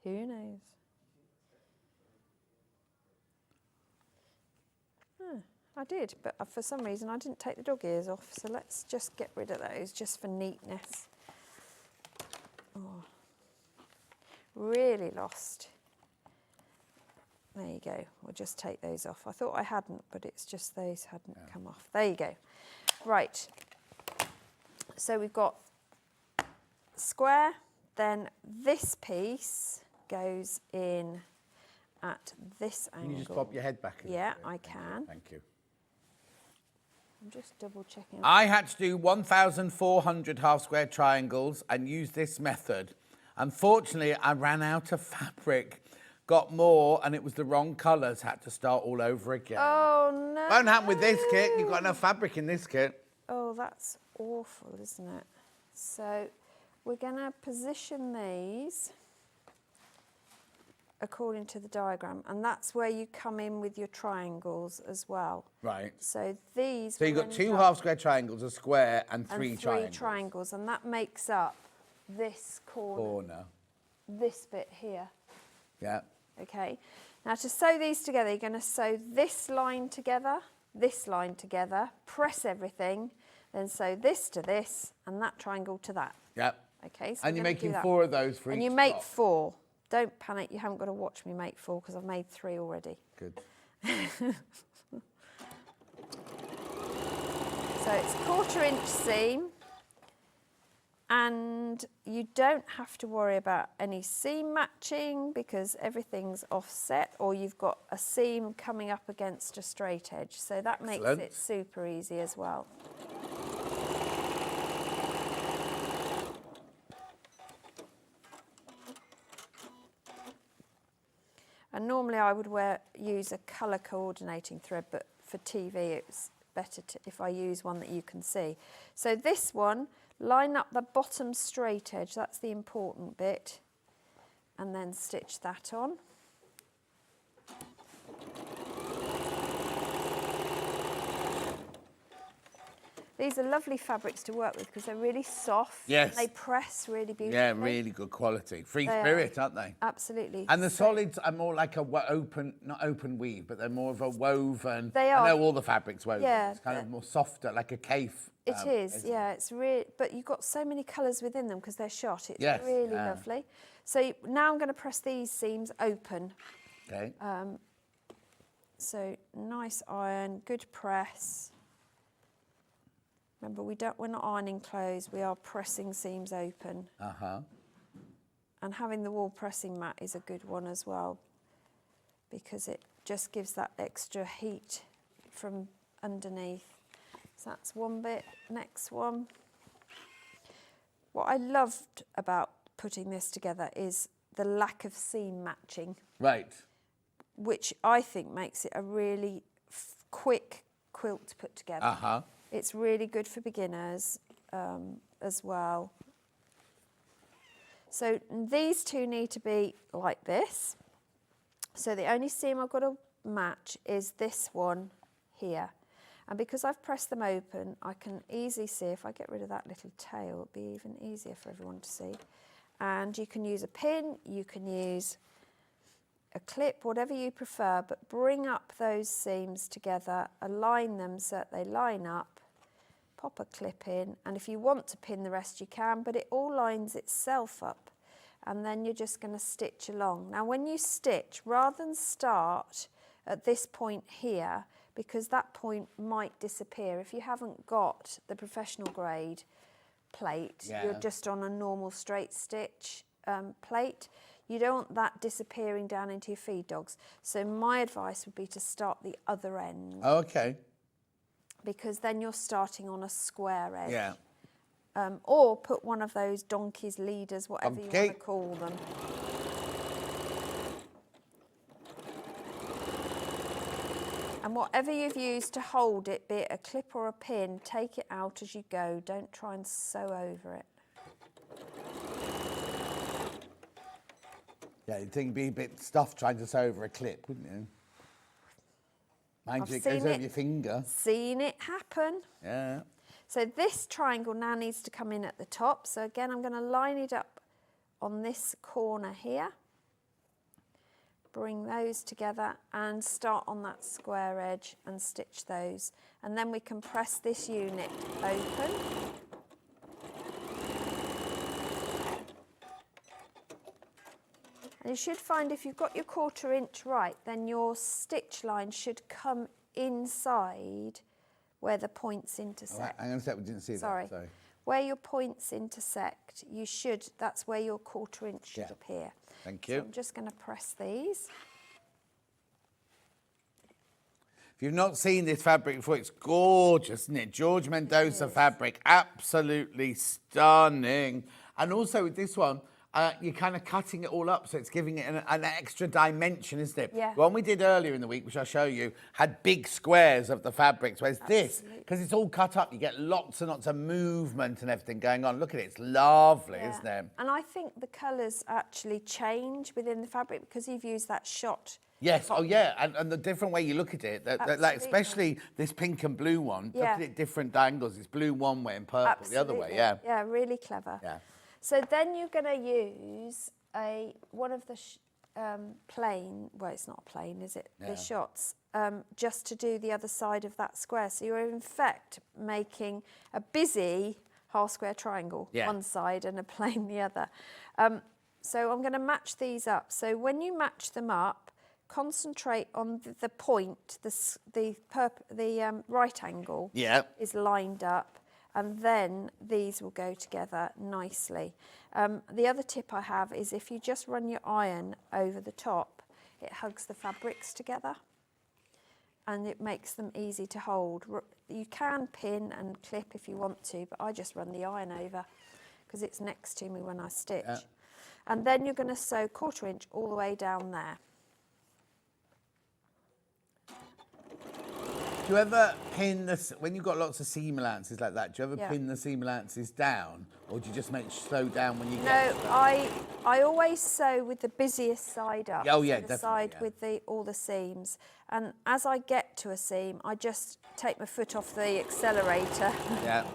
Who knows? I did, but for some reason I didn't take the dog ears off, so let's just get rid of those just for neatness. Oh, really lost. There you go. We'll just take those off. I thought I hadn't, but it's just those hadn't come off. There you go. Right. So we've got square, then this piece goes in at this angle. Can you just pop your head back? Yeah, I can. Thank you. I'm just double checking. I had to do 1,400 half square triangles and use this method. Unfortunately, I ran out of fabric, got more, and it was the wrong colours. Had to start all over again. Oh, no. Won't happen with this kit. You've got enough fabric in this kit. Oh, that's awful, isn't it? So we're going to position these according to the diagram, and that's where you come in with your triangles as well. Right. So these... So you've got two half square triangles, a square, and three triangles. And that makes up this corner. This bit here. Yeah. Okay. Now to sew these together, you're going to sew this line together, press everything, then sew this to this, and that triangle to that. Yeah. Okay. So And you're we're gonna do making that. 4 of those for each And you make block. 4. Don't panic, you haven't got to watch me make 4 because I've made 3 already. Good. So it's 1/4 inch seam, and you don't have to worry about any seam matching because everything's offset, or you've got a seam coming up against a straight edge. So that makes it super easy as well. And normally I would use a colour coordinating thread, but for TV it's better if I use one that you can see. So this one, line up the bottom straight edge, that's the important bit, and then stitch that on. These are lovely fabrics to work with because they're really soft. Yes. They press really beautifully. Yeah, really good quality. Free spirit, aren't they? Absolutely. And the solids are more like a not open weave, but they're more of a woven. They are. I know all the fabrics woven. Yeah, It's kind of more softer, like a caife. It is, yeah. It's really, but you've got so many colours within them because they're shot. It's really lovely. So now I'm going to press these seams open. Okay. So nice iron, good press. Remember, we're not ironing clothes, we are pressing seams open. And having the wool pressing mat is a good one as well because it just gives that extra heat from underneath. So that's one bit. Next one. What I loved about putting this together is the lack of seam matching. Right. Which I think makes it a really quick quilt to put together. It's really good for beginners as well. So these two need to be like this. So the only seam I've got to match is this one here. And because I've pressed them open, I can easily see, if I get rid of that little tail, it'll be even easier for everyone to see. And you can use a pin, you can use a clip, whatever you prefer, but bring up those seams together, align them so that they line up, pop a clip in, and if you want to pin the rest you can, but it all lines itself up and then you're just going to stitch along. Now when you stitch, rather than start at this point here, because that point might disappear, if you haven't got the professional grade plate, you're just on a normal straight stitch plate, you don't want that disappearing down into your feed dogs. So my advice would be to start the other end. Oh, okay. Because then you're starting on a square edge. Yeah. Or put one of those donkeys, leaders, whatever you want to call them. And whatever you've used to hold it, be it a clip or a pin, take it out as you go. Don't try and sew over it. Yeah, you'd think you'd be a bit stuffed trying to sew over a clip, wouldn't you? Mind you, it goes over your finger. Seen it happen. Yeah. So this triangle now needs to come in at the top. So again, I'm going to line it up on this corner here. Bring those together and start on that square edge and stitch those. And then we can press this unit open. And you should find if you've got your 1/4 inch right, then your stitch line should come inside where the points intersect. Oh, hang on a sec, we didn't see that. Sorry. Where your points intersect, you should, that's where your 1/4 inch should appear. Thank you. So I'm just going to press these. If you've not seen this fabric before, it's gorgeous, isn't it? George Mendoza fabric, absolutely stunning. And also with this one, you're kind of cutting it all up, so it's giving it an extra dimension, isn't it? Yeah. The one we did earlier in the week, which I'll show you, had big squares of the fabrics, whereas this, because it's all cut up, you get lots and lots of movement and everything going on. Look at it, it's lovely, isn't it? And I think the colours actually change within the fabric because you've used that shot. Yes, oh yeah, and the different way you look at it, like especially this pink and blue one, look at it different angles. It's blue one way and purple the other way, yeah. Yeah, really clever. Yeah. So then you're going to use one of the plain, well, it's not a plain, is it? Yeah. The shots, just to do the other side of that square. So you're in fact making a busy half square triangle one side and a plain the other. So I'm going to match these up. So when you match them up, concentrate on the point, the right angle is lined up. And then these will go together nicely. The other tip I have is if you just run your iron over the top, it hugs the fabrics together and it makes them easy to hold. You can pin and clip if you want to, but I just run the iron over because it's next to me when I stitch. Yeah. And then you're going to sew 1/4 inch all the way down there. Do you ever pin when you've got lots of seam allowances like that, do you ever pin the seam allowances down, or do you just sew down when you get No, I always sew with the busiest side up. Oh yeah, so the side with all the seams. And as I get to a seam, I just take my foot off the accelerator. Yeah.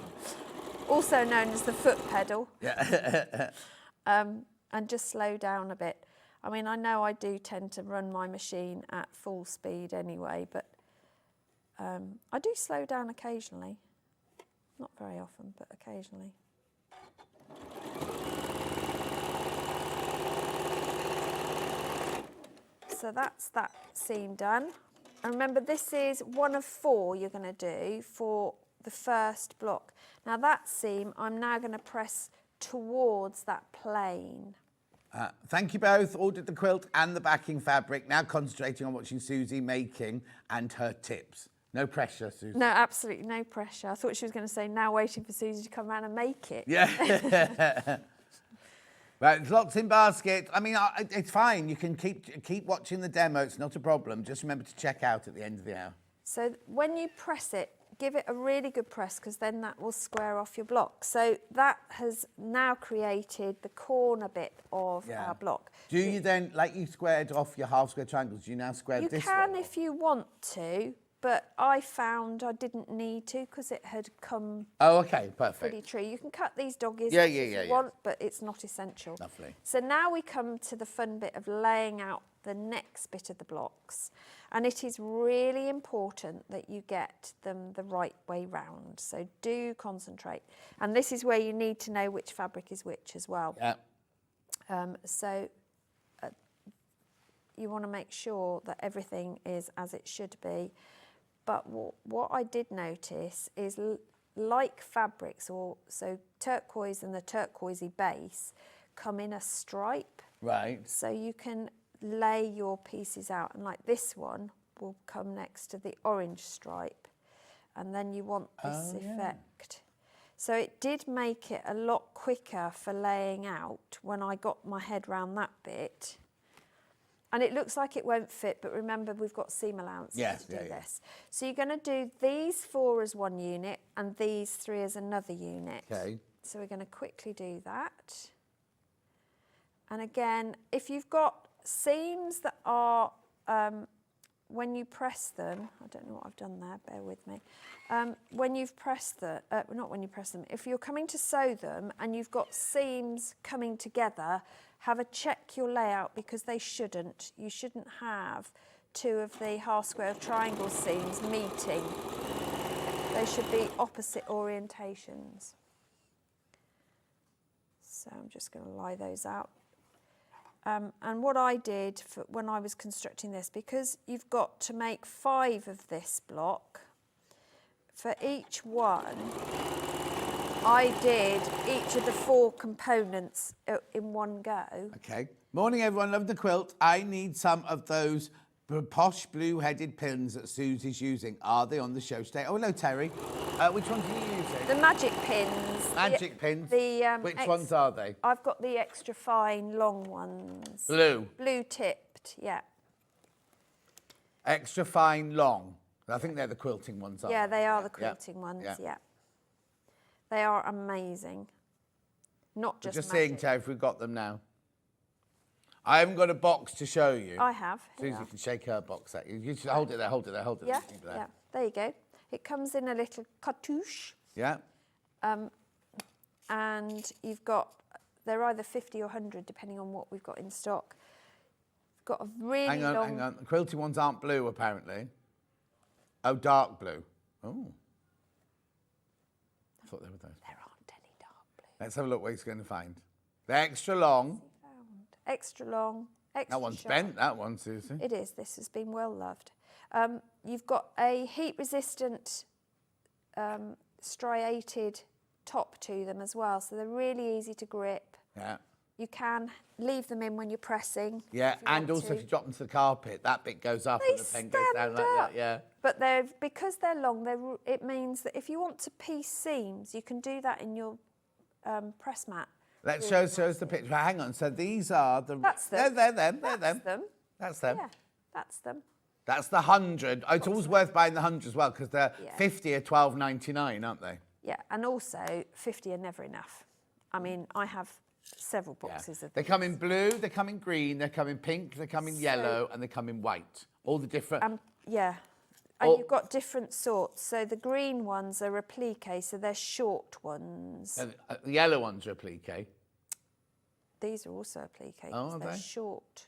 Also known as the foot pedal. Yeah. And just slow down a bit. I mean, I know I do tend to run my machine at full speed anyway, but I do slow down occasionally. Not very often, but occasionally. So that's that seam done. And remember, this is one of 4 you're going to do for the first block. Now that seam, I'm now going to press towards that plain. Thank you both. Ordered the quilt and the backing fabric. Now concentrating on watching Suzie making and her tips. No pressure, Suzie. No, absolutely no pressure. I thought she was going to say, now waiting for Suzie to come around and make it. Yeah. Right, there's lots in basket. I mean, it's fine. You can keep watching the demo. It's not a problem. Just remember to check out at the end of the hour. So when you press it, give it a really good press because then that will square off your block. So that has now created the corner bit of our block. Do you then, like you squared off your half square triangles, do you now square this one? You can if you want to, but I found I didn't need to because it had come pretty true. You can cut these doggies if you want, but it's not essential. Lovely. So now we come to the fun bit of laying out the next bit of the blocks. And it is really important that you get them the right way round. So do concentrate. And this is where you need to know which fabric is which as well. Yeah. So you want to make sure that everything is as it should be. But what I did notice is like fabrics, so turquoise and the turquoisey base come in a stripe. Right. So you can lay your pieces out, and like this one will come next to the orange stripe, and then you want this effect. So it did make it a lot quicker for laying out when I got my head round that bit. And it looks like it won't fit, but remember we've got seam allowance to do this. So you're going to do these 4 as one unit and these 3 as another unit. Okay. So we're going to quickly do that. And again, if you've got seams that are, when you press them, I don't know what I've done there, bear with me. When you've pressed the, not when you press them, if you're coming to sew them and you've got seams coming together, have a check your layout because they shouldn't. You shouldn't have 2 of the half square triangle seams meeting. They should be opposite orientations. So I'm just going to lie those out. And what I did when I was constructing this, because you've got to make 5 of this block, for each one, I did each of the 4 components in one go. Okay. Morning, everyone. Love the quilt. I need some of those posh blue-headed pins that Susie's using. Are they on the show today? Oh, hello, Terry. Which ones are you using? The magic pins. Magic pins? Which ones are they? I've got the extra fine, long ones. Blue? Blue tipped, yeah. Extra fine, long. I think they're the quilting ones, aren't Yeah, they? they are the quilting ones, yeah. They are amazing. Not just Just magic. seeing, Terry, if we've got them now. I haven't got a box to show you. I have. Susie can shake her box at you. You should hold it there, hold it there, hold it Yeah, there. yeah. There you go. It comes in a little cartouche. Yeah. And you've got, they're either 50 or 100 depending on what we've got in stock. Got a really Hang on, long... hang on. The quilty ones aren't blue, apparently. Oh, dark blue. Oh. I thought they were those. There aren't any dark blue. Let's have a look what he's going to find. They're extra long. Extra long, extra That one's sharp. bent, that one, Susie. It is. This has been well loved. You've got a heat-resistant striated top to them as well, so they're really easy to grip. Yeah. You can leave them in when you're pressing. Yeah, if you and want also to. if you drop them to the carpet, that bit goes up They and the pen goes down stand like that, up. yeah. But because they're long, it means that if you want to piece seams, you can do that in your press mat. Let's show us the picture. Hang on, so these are the... That's them. They're them, they're That's them. them. That's them. Yeah, that's them. That's the 100. Oh, it's always worth buying the 100 as well, because they're Yeah. 50 are $12.99, aren't they? Yeah, and also 50 are never enough. I mean, I have several boxes of They these. come in blue, they come in green, they come in pink, they come in yellow, and they come in white. All the different... Yeah, and you've got different sorts. So the green ones are applique, so they're short ones. and, the yellow ones are applique. These are also applique, Oh, are they're they? short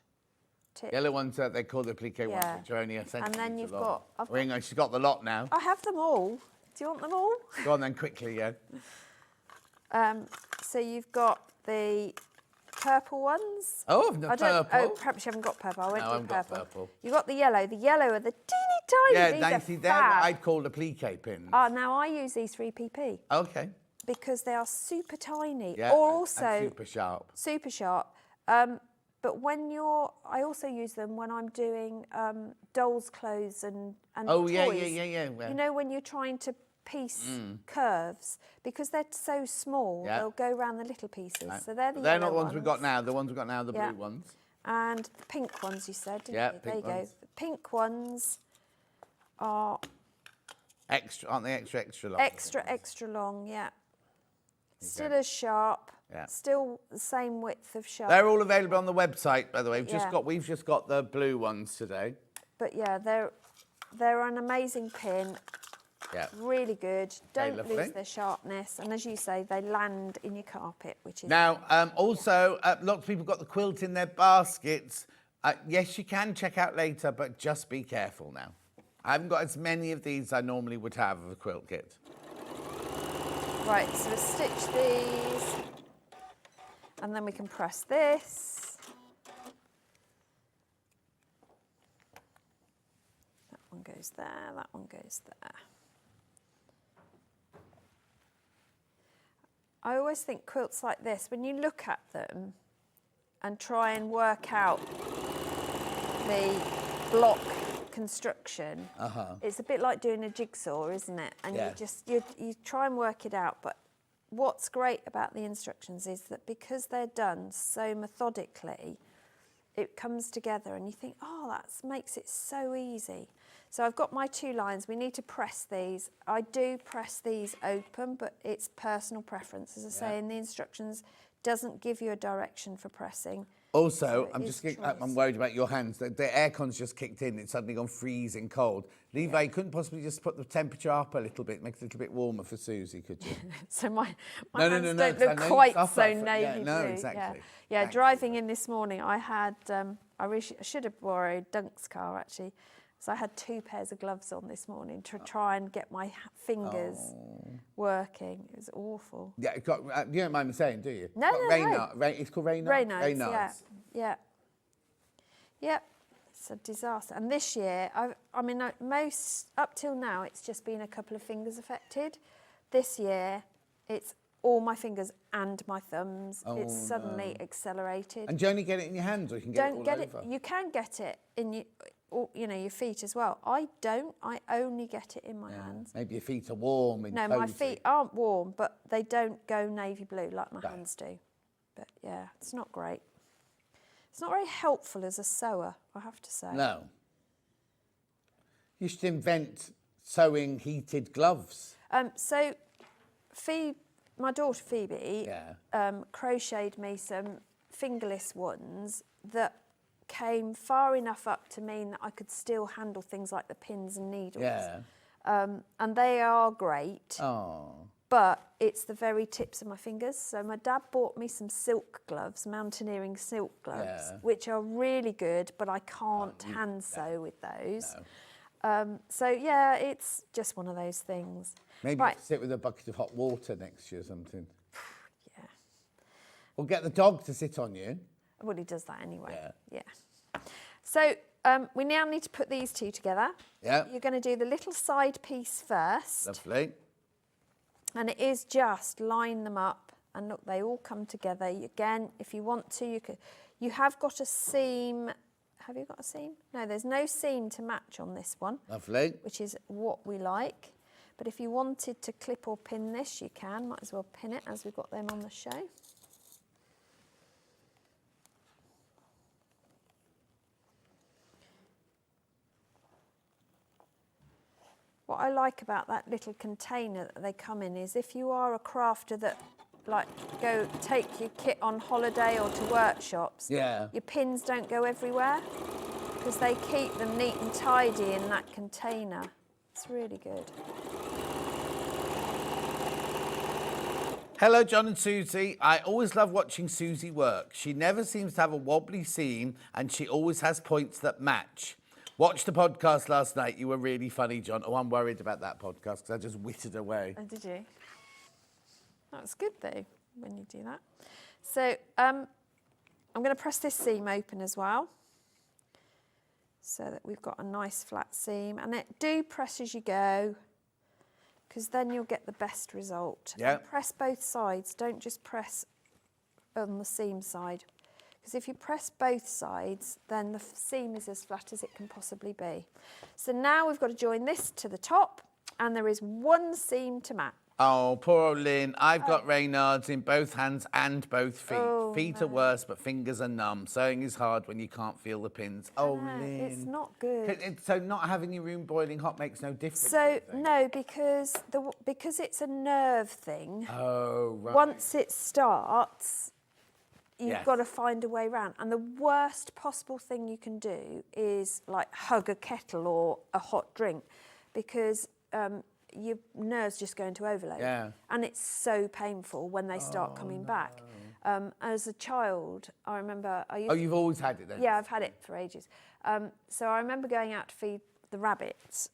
tip. Yellow ones, they call the applique ones, Yeah. which are only a centimetre then you've long. got- I've Oh, hang on, she's got the lot now. I have them all. Do you want them all? Go on then, quickly, yeah. So you've got the purple ones. Oh, the purple. Oh, perhaps you haven't got purple. I won't No, I do haven't got purple. purple. You've got the yellow. The yellow are the teeny tiny. Yeah, These now are you see, they're what fab. I'd call applique pins. Now I use these 3PP Okay. because they are super tiny. Yeah, Or and also super sharp. super sharp. But I also use them when I'm doing dolls' clothes and Oh, toys. yeah. You know, when you're trying to piece curves, because they're so small, Yeah. they'll go around the little pieces. Right. So they're the They're not yellow the ones we've got now. The ones we've got now are the Yeah. blue ones. And the pink ones, you said, didn't Yeah, you? There pink you go. ones. The pink ones are Extra, aren't they extra long? extra long, yeah. Still as sharp. Yeah. Still the same width of sharp. They're all available on the website, by the way. Yeah. We've just got the blue ones today. But yeah, they're an amazing pin. Yeah. Really good. Don't lovely. lose their sharpness. And as you say, they land in your carpet, which is... Now, also, lots of people got the quilt in their baskets. Yes, you can check out later, but just be careful now. I haven't got as many of these as I normally would have of a quilt kit. Right, so we'll stitch these. And then we can press this. That one goes there, that one goes there. I always think quilts like this, when you look at them and try and work out the block construction, it's a bit like doing a jigsaw, isn't it? And you try and work it out, but what's great about the instructions is that because they're done so methodically, it comes together and you think, oh, that makes it so easy. So I've got my 2 lines. We need to press these. I do press these open, but it's personal preference. As I say, in the instructions, doesn't give you a direction for pressing. Also, So I'm worried about your hands. The aircon's just kicked in. It's suddenly gone freezing cold. Levi, you couldn't possibly just put the temperature up a little bit, make it a little bit warmer for Susie, could you? So my No, hands no, don't I look know you quite suffer so from- navy yeah, blue. no, exactly. Yeah, Thanks. driving in this morning, I had, I should have borrowed Dunk's car actually. So I had 2 pairs of gloves on this morning to try and get my fingers working. It was awful. Yeah, you don't mind me saying, do you? No, Got no. Reynard, it's called Reynard? Reynards, yeah. Yep, it's a disaster. And this year, most, up till now, it's just been a couple of fingers affected. This year, it's all my fingers and my thumbs. It's suddenly accelerated. And do you only get it in your hands or you can get it all over? You can get it in your feet as well. I don't. I only get it in my hands. Maybe your feet are warm and No, cozy. my feet aren't warm, but they don't go navy blue like my hands do. But yeah, it's not great. It's not very helpful as a sewer, I have to say. No. You should invent sewing heated gloves. So my daughter Phoebe crocheted me some fingerless ones that came far enough up to mean that I could still handle things like the pins and needles. Yeah. And they are great. Oh. But it's the very tips of my fingers. So my dad bought me some silk gloves, mountaineering silk gloves, which are really good, but I can't hand sew with those. No. So yeah, it's just one of those things. Maybe sit with a bucket of hot water next to you or something. Yeah. Or get the dog to sit on you. Well, he does that anyway. Yeah. So we now need to put these 2 together. Yeah. You're going to do the little side piece first. Lovely. And it is just line them up and look, they all come together. Again, if you want to, you have got a seam. Have you got a seam? No, there's no seam to match on this one. Lovely. Which is what we like. But if you wanted to clip or pin this, you can. Might as well pin it as we've got them on the show. What I like about that little container that they come in is if you are a crafter that go take your kit on holiday or to workshops, your pins don't go everywhere because they keep them neat and tidy in that container. It's really good. Hello, John and Susie. I always love watching Susie work. She never seems to have a wobbly seam and she always has points that match. Watched the podcast last night. You were really funny, John. Oh, I'm worried about that podcast because I just whittled away. Oh, did you? That's good, though, when you do that. So I'm going to press this seam open as well so that we've got a nice flat seam. And do press as you go because then you'll get the best result. Yeah. And press both sides. Don't just press on the seam side. Because if you press both sides, then the seam is as flat as it can possibly be. So now we've got to join this to the top, and there is 1 seam to match. Oh, poor old Lynn. I've got Reynards in both hands and both feet. Oh, Feet are worse, but fingers are numb. Sewing is hard when you can't feel the pins. Oh, Lynn. It's not good. So not having your room boiling hot makes no difference? So, no, because it's a nerve thing. Oh, right. Once it starts, you've Yes. got to find a way around. And the worst possible thing you can do is like hug a kettle or a hot drink because your nerves just go into overload. Yeah. And it's so painful when they start coming back. As a child, I remember I used Oh, you've always had it then? Yeah, I've had it for ages. So I remember going out to feed the rabbits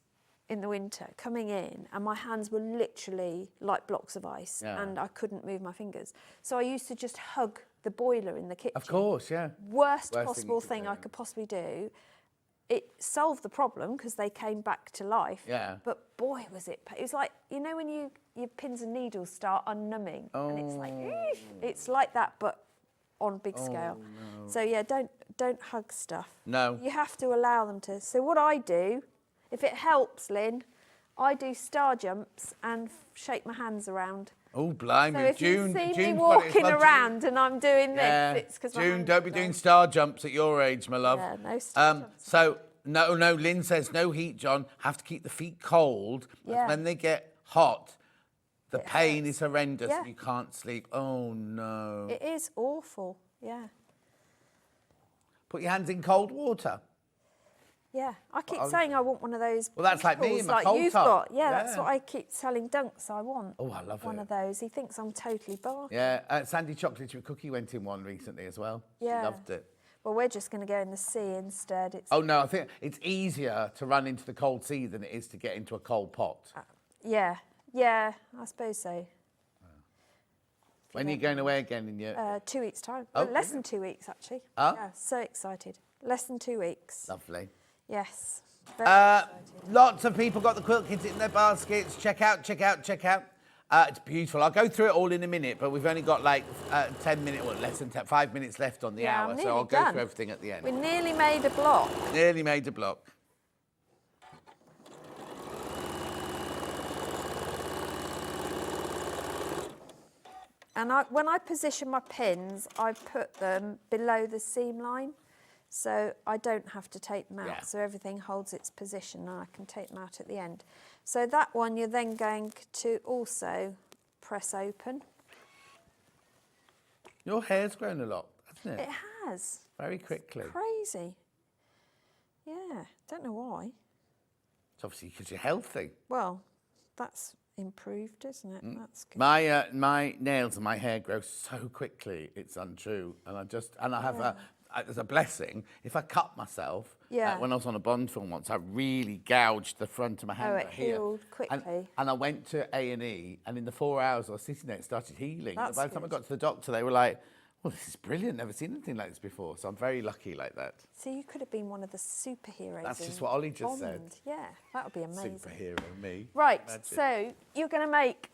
in the winter, coming in, and my hands were literally like blocks of ice, Yeah. and I couldn't move my fingers. So I used to just hug the boiler in the kitchen. Of course, yeah. Worst Worst possible thing you thing could I do. could possibly do. It solved the problem because they came back to life. Yeah. But boy, was it was like, you know, when your pins and needles start unnumbing, and it's like, it's like that, but on big scale. No. So yeah, don't hug stuff. No. You have to allow them to. So what I do, if it helps, Lynn, I do star jumps and shake my hands around. Oh, blimey. So if June, you see me June's got it as walking well. around and I'm doing Yeah. this, it's because June, don't be doing star jumps at your age, my love. Yeah, no star jumps. So, no, Lynn says no heat, John. Have to keep the feet cold. Yeah. When they get hot, the It pain hurts. is horrendous. Yeah. You can't sleep. Oh, no. It is awful. Yeah. Put your hands in cold water. Yeah, I keep saying I want one of those. Well, that's like me pools in my like cold you've tub. got. Yeah, that's Yeah. what I keep telling Dunks I want. Oh, I love one it. of those. He thinks I'm totally barking. Yeah, Sandy Chocolate Chip Cookie went in one recently as well. Yeah. She loved it. Well, we're just going to go in the sea instead. It's Oh, no, I think it's easier to run into the cold sea than it is to get into a cold pot. yeah, I suppose so. When are you going away again in your... 2 weeks time. Oh, Well, less than 2 weeks actually. Oh. Yeah, so excited. Less than 2 weeks. Lovely. Yes. Very excited. Lots of people got the quilt kits in their baskets. Check out. It's beautiful. I'll go through it all in a minute, but we've only got like 10 minutes, or less than 5 minutes left on the Yeah, hour, I'm so nearly I'll go done. through everything at the end. We nearly made a block. Nearly made a block. And when I position my pins, I put them below the seam line, so I don't have to take them out. Yeah. So everything holds its position, and I can take them out at the end. So that one you're then going to also press open. Your hair's grown a lot, hasn't it? It has. Very quickly. Crazy. Yeah, don't know why. It's obviously because you're healthy. Well, that's improved, isn't it? That's good. My nails and my hair grow so quickly, it's untrue. And I have as a blessing, if I cut myself, Yeah. when I was on a Bond film once, I really gouged the front of my hand Oh, it right here. healed quickly. And I went to A&E, and in the 4 hours I was sitting there, it started healing. That's By the time I good. got to the doctor, they were like, well, this is brilliant, never seen anything like this before. So I'm very lucky like that. So you could have been one of the superheroes. That's just in what Ollie just said. Bond. Yeah, that would be amazing. Superhero, me. Right, Imagine. so you're going to make,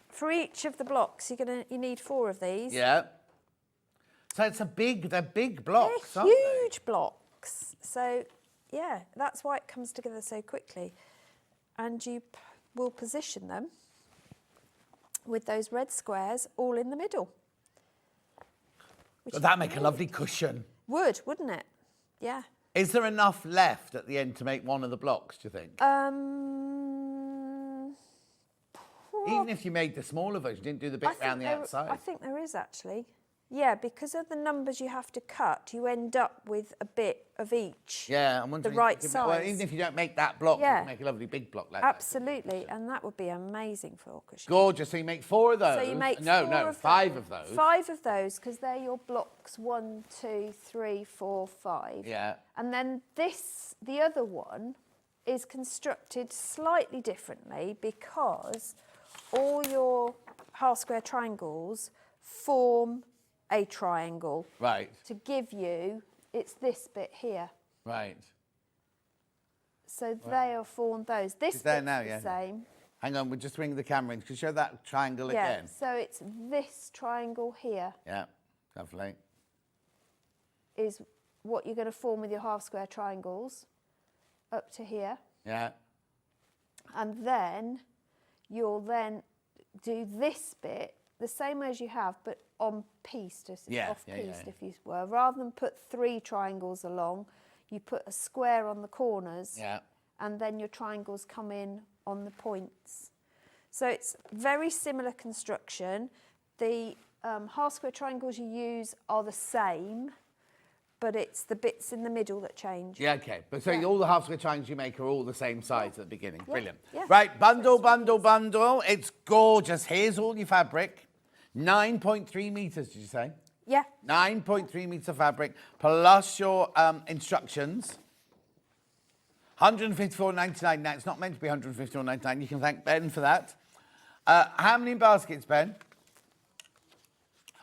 for each of the blocks, you need 4 of these. Yeah. So they're big blocks, They're aren't they? huge blocks. So, yeah, that's why it comes together so quickly. And you will position them with those red squares all in the middle. Which But that'd make a lovely cushion. wouldn't it? Yeah. Is there enough left at the end to make one of the blocks, do you think? Even if you made the smaller version, didn't do the bit around the outside. I think there is actually. Yeah, because of the numbers you have to cut, you end up with a bit of each. Yeah, I'm wondering. The right if you could- Well, size. even if you don't make that block, you Yeah. can make a lovely big block like Absolutely, and that would be amazing for a that. cushion. Gorgeous. So you make 4 of those. So you make no, 4 of 5 those. of those. 5 of those, because they're your blocks 1, 2, 3, 4, 5. Yeah. And then the other one, is constructed slightly differently because all your half square triangles form a triangle Right. to give you, it's this bit here. Right. So they are formed those. This It's there bit's now, the yeah. same. Hang on, we'll just bring the camera in. Can you show that triangle Yeah, again? so it's this triangle here Yeah. Lovely. is what you're going to form with your half square triangles up to here. Yeah. And then you'll then do this bit the same as you have, but on pieced, Yeah, off yeah, pieced yeah. if you were. Rather than put 3 triangles along, you put a square on the corners, Yeah. and then your triangles come in on the points. So it's very similar construction. The half square triangles you use are the same, but it's the bits in the middle that change. Yeah, okay. But so Yeah. all the half square triangles you make are all the same size at the beginning. Yeah, Brilliant. yeah. Right, bundle. It's gorgeous. Here's all your fabric. 9.3 metres, did you say? Yeah. 9.3 metres of fabric, plus your instructions. 154.99. Now, it's not meant to be 154.99. You can thank Ben for that. How many baskets, Ben?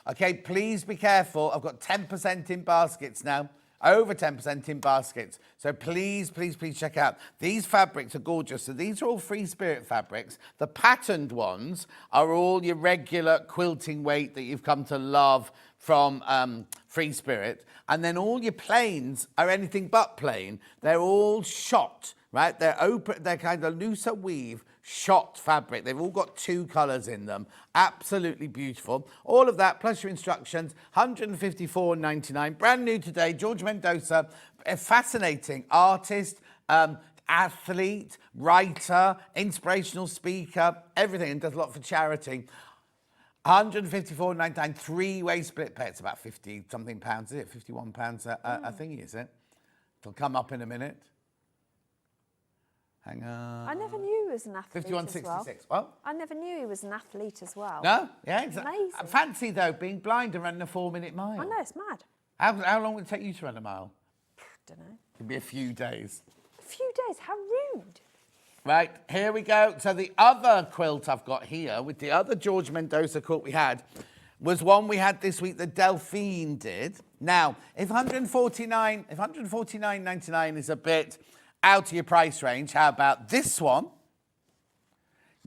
Okay, please be careful. I've got 10% in baskets now. Over 10% in baskets. So please, please, please check out. These fabrics are gorgeous. So these are all Free Spirit fabrics. The patterned ones are all your regular quilting weight that you've come to love from Free Spirit. And then all your plains are anything but plain. They're all shot, right? They're open, they're kind of looser weave, shot fabric. They've all got 2 colours in them. Absolutely beautiful. All of that plus your instructions, $154.99. Brand new today, George Mendoza, a fascinating artist, athlete, writer, inspirational speaker, everything, and does a lot for charity. $154.99, 3-way split pay. It's about 50-something pounds, is it? £51 a thingy, is it? It'll come up in a minute. Hang on. I never knew he was an athlete 51.66. as well. What? I never knew he was an athlete as well. No? Yeah, exactly. Amazing. Fancy, though, being blind and running a 4-minute mile. I know, it's mad. How long would it take you to run a mile? Don't know. It'd be a few days. A few days, how rude. Right, here we go. So the other quilt I've got here, with the other George Mendoza quilt we had, was one we had this week that Delphine did. Now, if $149.99 is a bit out of your price range, how about this one?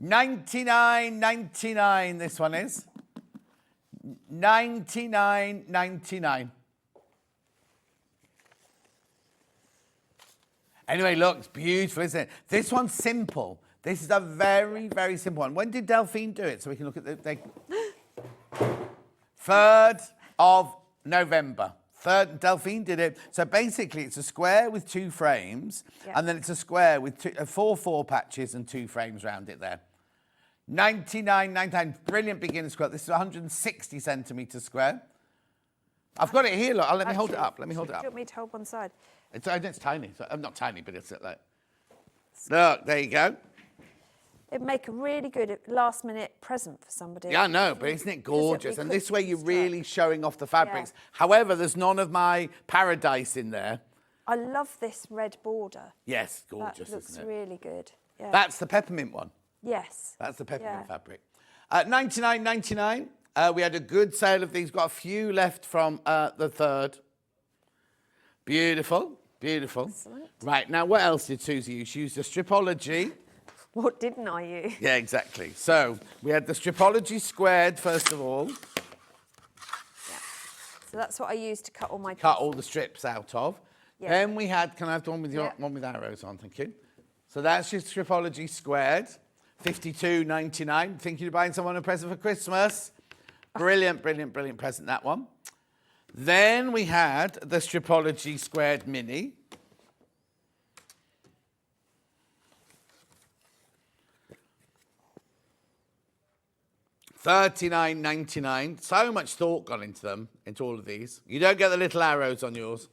$99.99 this one is. $99.99. Anyway, look, it's beautiful, isn't it? This one's simple. This is a very, very simple one. When did Delphine do it? So we can look at the 3rd of November. Delphine did it. So basically, it's a square with 2 frames, and then it's a square with 4 patches and 2 frames around it there. $99.99, brilliant beginner quilt. This is 160 centimetres square. I've got it here, look. Let me hold it up. Let me hold it up. Do you want me to hold one side? It's tiny. So, not tiny, but it's like... Look, there you go. It'd make a really good last-minute present for somebody. Yeah, I know, but isn't it gorgeous? And this way you're really showing off the fabrics. Yeah. However, there's none of my paradise in there. I love this red border. Yes, gorgeous, That looks isn't it? really good. Yeah. That's the peppermint one. Yes. That's the peppermint Yeah. fabric. $99.99. We had a good sale of these. Got a few left from the 3rd. Beautiful, beautiful. Excellent. Right, now what else did Suzie use? She used the Stripology. What didn't I use? Yeah, exactly. So we had the Stripology squared, first of all. Yeah. So that's what I used to cut all my... Cut all the strips out of. Yeah. Then we had, can I have the one with, one with arrows on? Thank you. So that's your Stripology squared, $52.99. Thinking of buying someone a present for Christmas. Brilliant, brilliant, brilliant present, that one. Then we had the Stripology squared mini. $39.99. So much thought gone into them, into all of these. You don't get the little arrows on yours.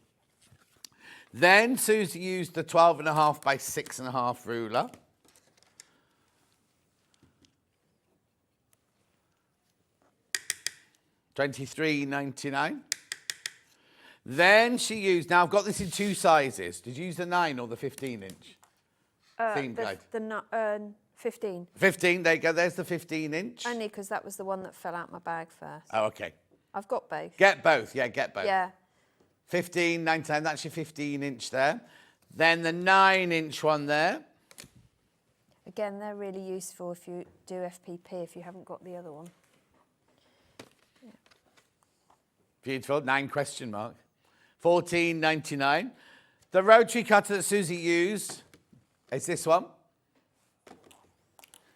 Then Suzie used the 12.5 by 6.5 ruler. $23.99. Then she used, now I've got this in 2 sizes. Did you use the 9 or the 15-inch? Theme guide. The 15. 15, there you go. There's the 15-inch. Only because that was the one that fell out my bag first. Oh, okay. I've got both. Get both. Yeah, get both. Yeah. $15.99. That's your 15-inch there. Then the 9-inch one there. Again, they're really useful if you do FPP, if you haven't got the other one. Yeah. Beautiful. 9 question mark. $14.99. The rotary cutter that Suzie used is this one.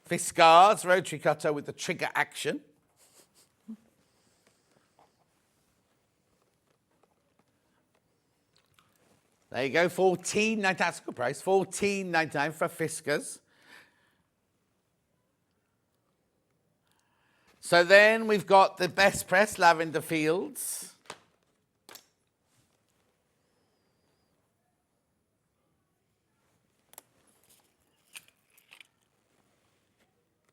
Fiskars rotary cutter with the trigger action. There you go, $14.99. That's a good price. $14.99 for Fiskars. So then we've got the Best Press Lavender Fields.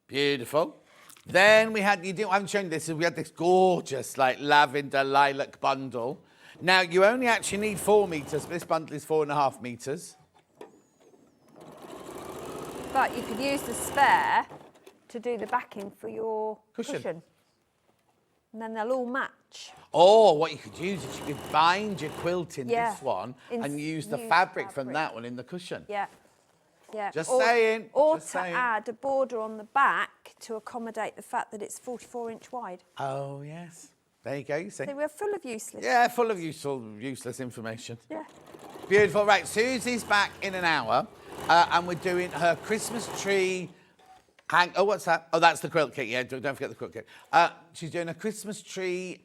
Beautiful. Then we had, I haven't shown you this, we had this gorgeous like lavender lilac bundle. Now you only actually need 4 meters, but this bundle is 4.5 meters. But you could use the spare to do the backing for your cushion. and then they'll all match. Or what you could use is you could bind your quilt in Yeah. this one and use the Use fabric from fabric. that one in the cushion. Yeah. Yeah. Just saying, Or just to saying. add a border on the back to accommodate the fact that it's 44-inch wide. Oh, yes. There you go, you see. So we're full of useless. Yeah, full of useless information. Yeah. Beautiful. Right, Susie's back in an hour, and we're doing her Christmas tree oh, what's that? Oh, that's the quilt kit. Yeah, don't forget the quilt kit. She's doing a Christmas tree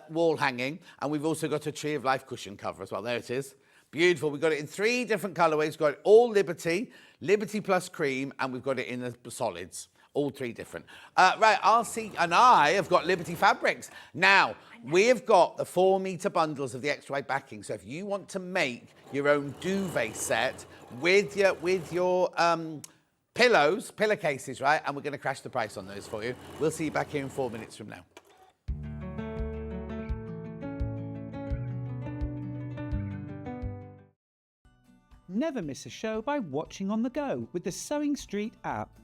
wall hanging, and we've also got a Tree of Life cushion cover as well. There it is. Beautiful. We've got it in 3 different colourways. We've got it all Liberty, Liberty plus cream, and we've got it in the solids. All 3 different. Right, RC and I have got Liberty fabrics. Now, we have got the 4-metre bundles of the extra wide backing. So if you want to make your own duvet set with your pillowcases, right? And we're going to crash the price on those for you. We'll see you back here in 4 minutes from now. Never miss a show by watching on the go with the Sewing Street app.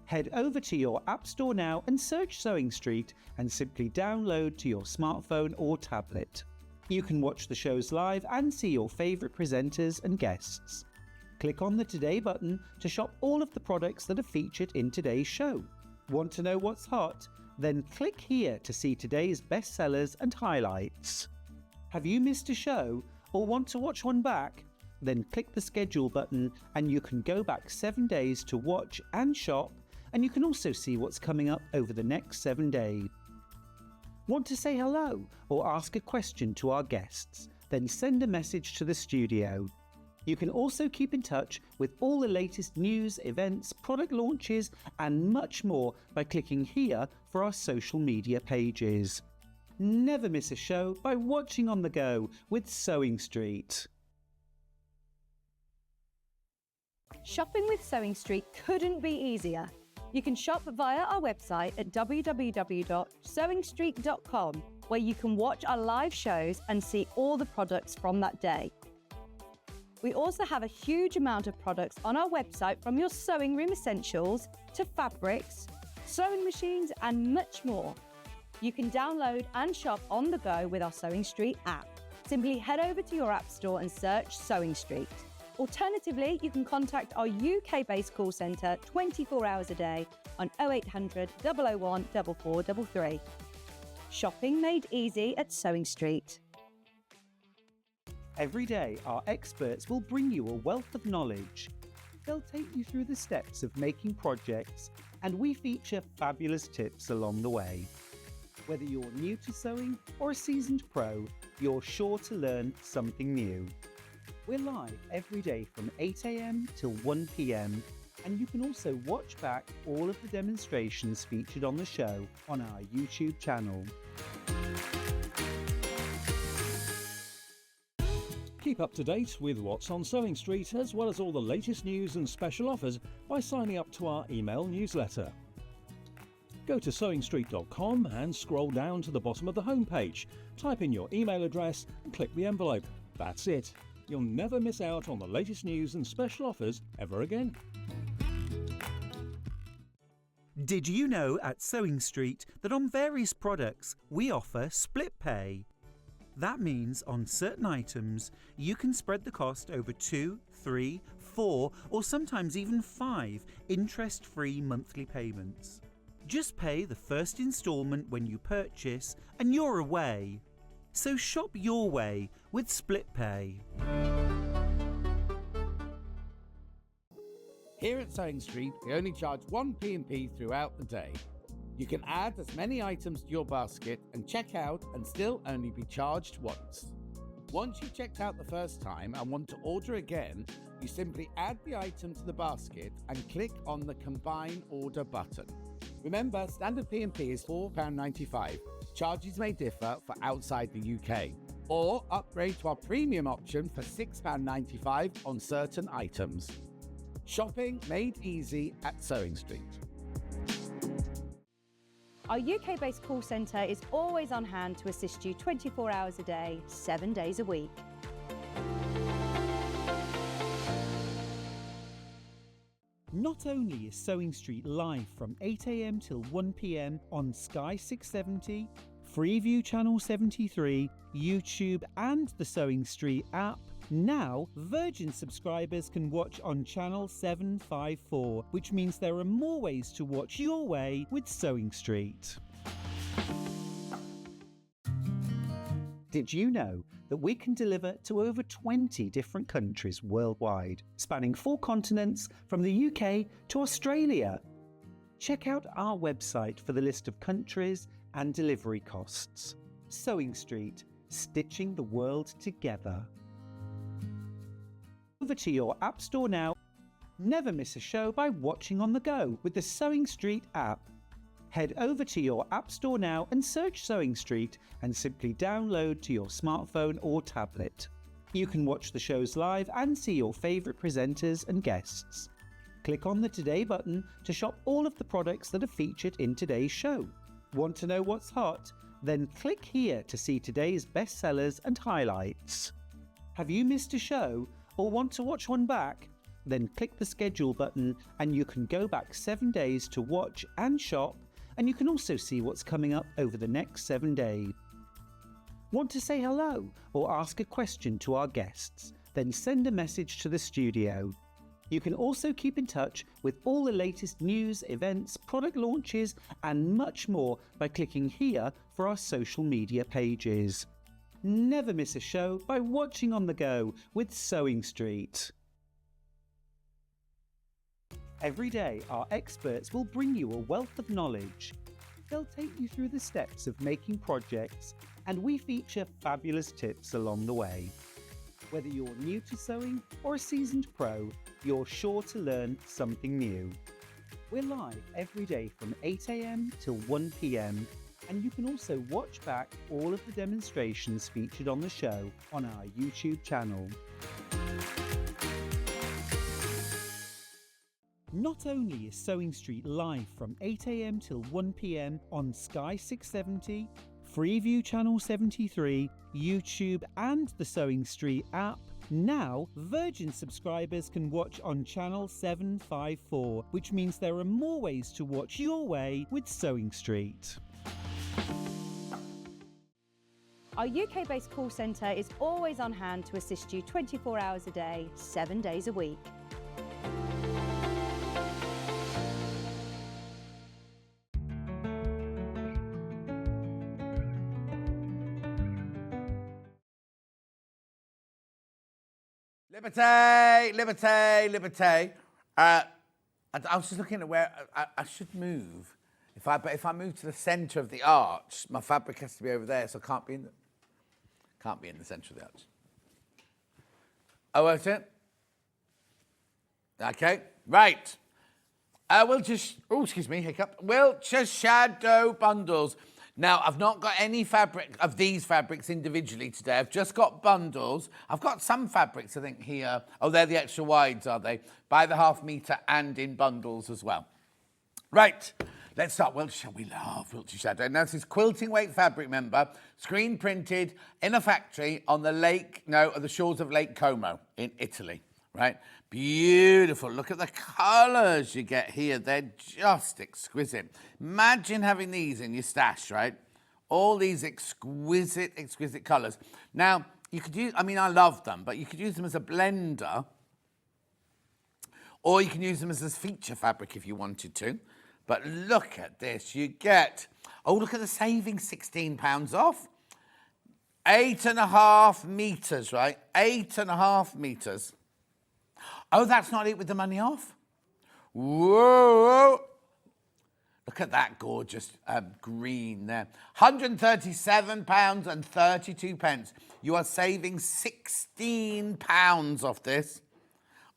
Head over to your app store now and search Sewing Street and simply download to your smartphone or tablet. You can watch the shows live and see your favourite presenters and guests. Click on the Today button to shop all of the products that are featured in today's show. Want to know what's hot? Then click here to see today's bestsellers and highlights. Have you missed a show or want to watch one back? Then click the schedule button and you can go back 7 days to watch and shop, and you can also see what's coming up over the next 7 days. Want to say hello or ask a question to our guests? Then send a message to the studio. You can also keep in touch with all the latest news, events, product launches, and much more by clicking here for our social media pages. Never miss a show by watching on the go with Sewing Street. Shopping with Sewing Street couldn't be easier. You can shop via our website at www.sewingstreet.com, where you can watch our live shows and see all the products from that day. We also have a huge amount of products on our website, from your sewing room essentials to fabrics, sewing machines, and much more. You can download and shop on the go with our Sewing Street app. Simply head over to your app store and search Sewing Street. Alternatively, you can contact our UK-based call centre 24 hours a day on 0800 001 4433. Shopping made easy at Sewing Street. Every day, our experts will bring you a wealth of knowledge. They'll take you through the steps of making projects, and we feature fabulous tips along the way. Whether you're new to sewing or a seasoned pro, you're sure to learn something new. We're live every day from 8 a.m. till 1 p.m, and you can also watch back all of the demonstrations featured on the show on our YouTube channel. Keep up to date with what's on Sewing Street, as well as all the latest news and special offers by signing up to our email newsletter. Go to sewingstreet.com and scroll down to the bottom of the homepage. Type in your email address and click the envelope. That's it. You'll never miss out on the latest news and special offers ever again. Did you know at Sewing Street that on various products we offer split pay? That means on certain items you can spread the cost over 2, 3, 4 or sometimes even 5 interest-free monthly payments. Just pay the first instalment when you purchase and you're away. So shop your way with split pay. Here at Sewing Street, we only charge 1 P&P throughout the day. You can add as many items to your basket and check out and still only be charged once. Once you've checked out the first time and want to order again, you simply add the item to the basket and click on the Combine Order button. Remember, standard P&P is £4.95. Charges may differ for outside the UK. Or upgrade to our premium option for £6.95 on certain items. Shopping made easy at Sewing Street. Our UK-based call centre is always on hand to assist you 24 hours a day, 7 days a week. Not only is Sewing Street live from 8 a.m. till 1 p.m. on Sky 670, Freeview Channel 73, YouTube and the Sewing Street app. Now, Virgin subscribers can watch on Channel 754, which means there are more ways to watch your way with Sewing Street. Did you know that we can deliver to over 20 different countries worldwide, spanning 4 continents from the UK to Australia? Check out our website for the list of countries and delivery costs. Sewing Street, stitching the world together. Over to your App Store now. Never miss a show by watching on the go with the Sewing Street app. Head over to your App Store now and search Sewing Street and simply download to your smartphone or tablet. You can watch the shows live and see your favourite presenters and guests. Click on the Today button to shop all of the products that are featured in today's show. Want to know what's hot? Then click here to see today's bestsellers and highlights. Have you missed a show or want to watch one back? Then click the schedule button and you can go back 7 days to watch and shop, and you can also see what's coming up over the next 7 days. Want to say hello or ask a question to our guests? Then send a message to the studio. You can also keep in touch with all the latest news, events, product launches and much more by clicking here for our social media pages. Never miss a show by watching on the go with Sewing Street. Every day, our experts will bring you a wealth of knowledge. They'll take you through the steps of making projects, and we feature fabulous tips along the way. Whether you're new to sewing or a seasoned pro, you're sure to learn something new. We're live every day from 8 AM till 1 PM, and you can also watch back all of the demonstrations featured on the show on our YouTube channel. Not only is Sewing Street live from 8 AM till 1 PM on Sky 670, Freeview Channel 73, YouTube and the Sewing Street app, now Virgin subscribers can watch on Channel 754, which means there are more ways to watch your way with Sewing Street. Our UK-based call centre is always on hand to assist you 24 hours a day, 7 days a week. Liberté, liberté, liberté. I was just looking at where I should move. But if I move to the centre of the arch, my fabric has to be over there, so I can't be in the centre of the arch. Oh, that's it? Okay, right. We'll just, excuse me, hiccup. Wiltshire Shadow Bundles. Now, I've not got any fabric of these fabrics individually today. I've just got bundles. I've got some fabrics, I think, here. Oh, they're the extra wides, are they? By the ½ metre and in bundles as well. Right, let's start. Wiltshire, we love Wiltshire Shadow. Now, this is quilting weight fabric, member, screen printed in a factory on the shores of Lake Como in Italy, right? Beautiful. Look at the colours you get here. They're just exquisite. Imagine having these in your stash, right? All these exquisite, exquisite colours. Now, you could use, I love them, but you could use them as a blender, or you can use them as a feature fabric if you wanted to. But look at this. You get, look at the savings, £16 off. 8.5 metres, right? 8.5 metres. Oh, that's not it with the money off? Whoa! Look at that gorgeous green there. £137.32. You are saving £16 off this.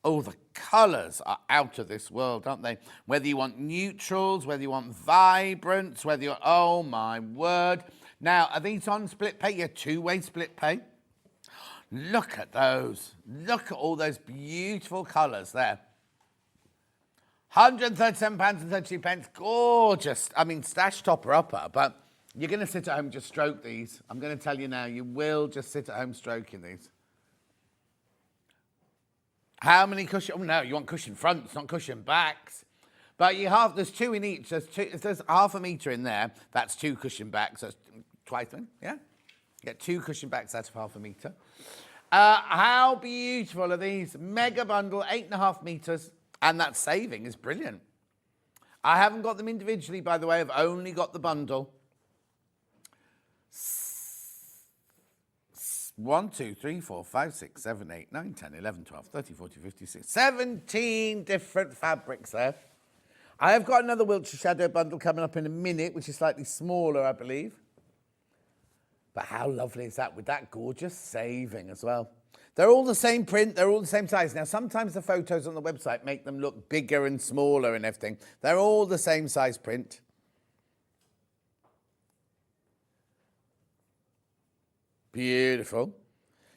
Oh, the colours are out of this world, aren't they? Whether you want neutrals, whether you want vibrants, whether you're, oh my word. Now, are these on split pay? Yeah, 2-way split pay. Look at those. Look at all those beautiful colours there. £137.32. Gorgeous. Stash topper upper, but you're going to sit at home and just stroke these. I'm going to tell you now, you will just sit at home stroking these. How many cushion? Oh, no, you want cushion fronts, not cushion backs. But there's 2 in each. If there's ½ metre in there, that's 2 cushion backs. That's twice then, yeah? Get 2 cushion backs out of 1/2 metre. How beautiful are these? Mega bundle, 8.5 metres, and that saving is brilliant. I haven't got them individually, by the way. I've only got the bundle. 1, 2, 3, 4, 5, 6, 7, 8, 9, 10, 11, 12, 13, 14, 15, 16, 17 different fabrics there. I have got another Wiltshire Shadow bundle coming up in a minute, which is slightly smaller, I believe. But how lovely is that with that gorgeous saving as well? They're all the same print, they're all the same size. Now, sometimes the photos on the website make them look bigger and smaller and everything. They're all the same size print. Beautiful.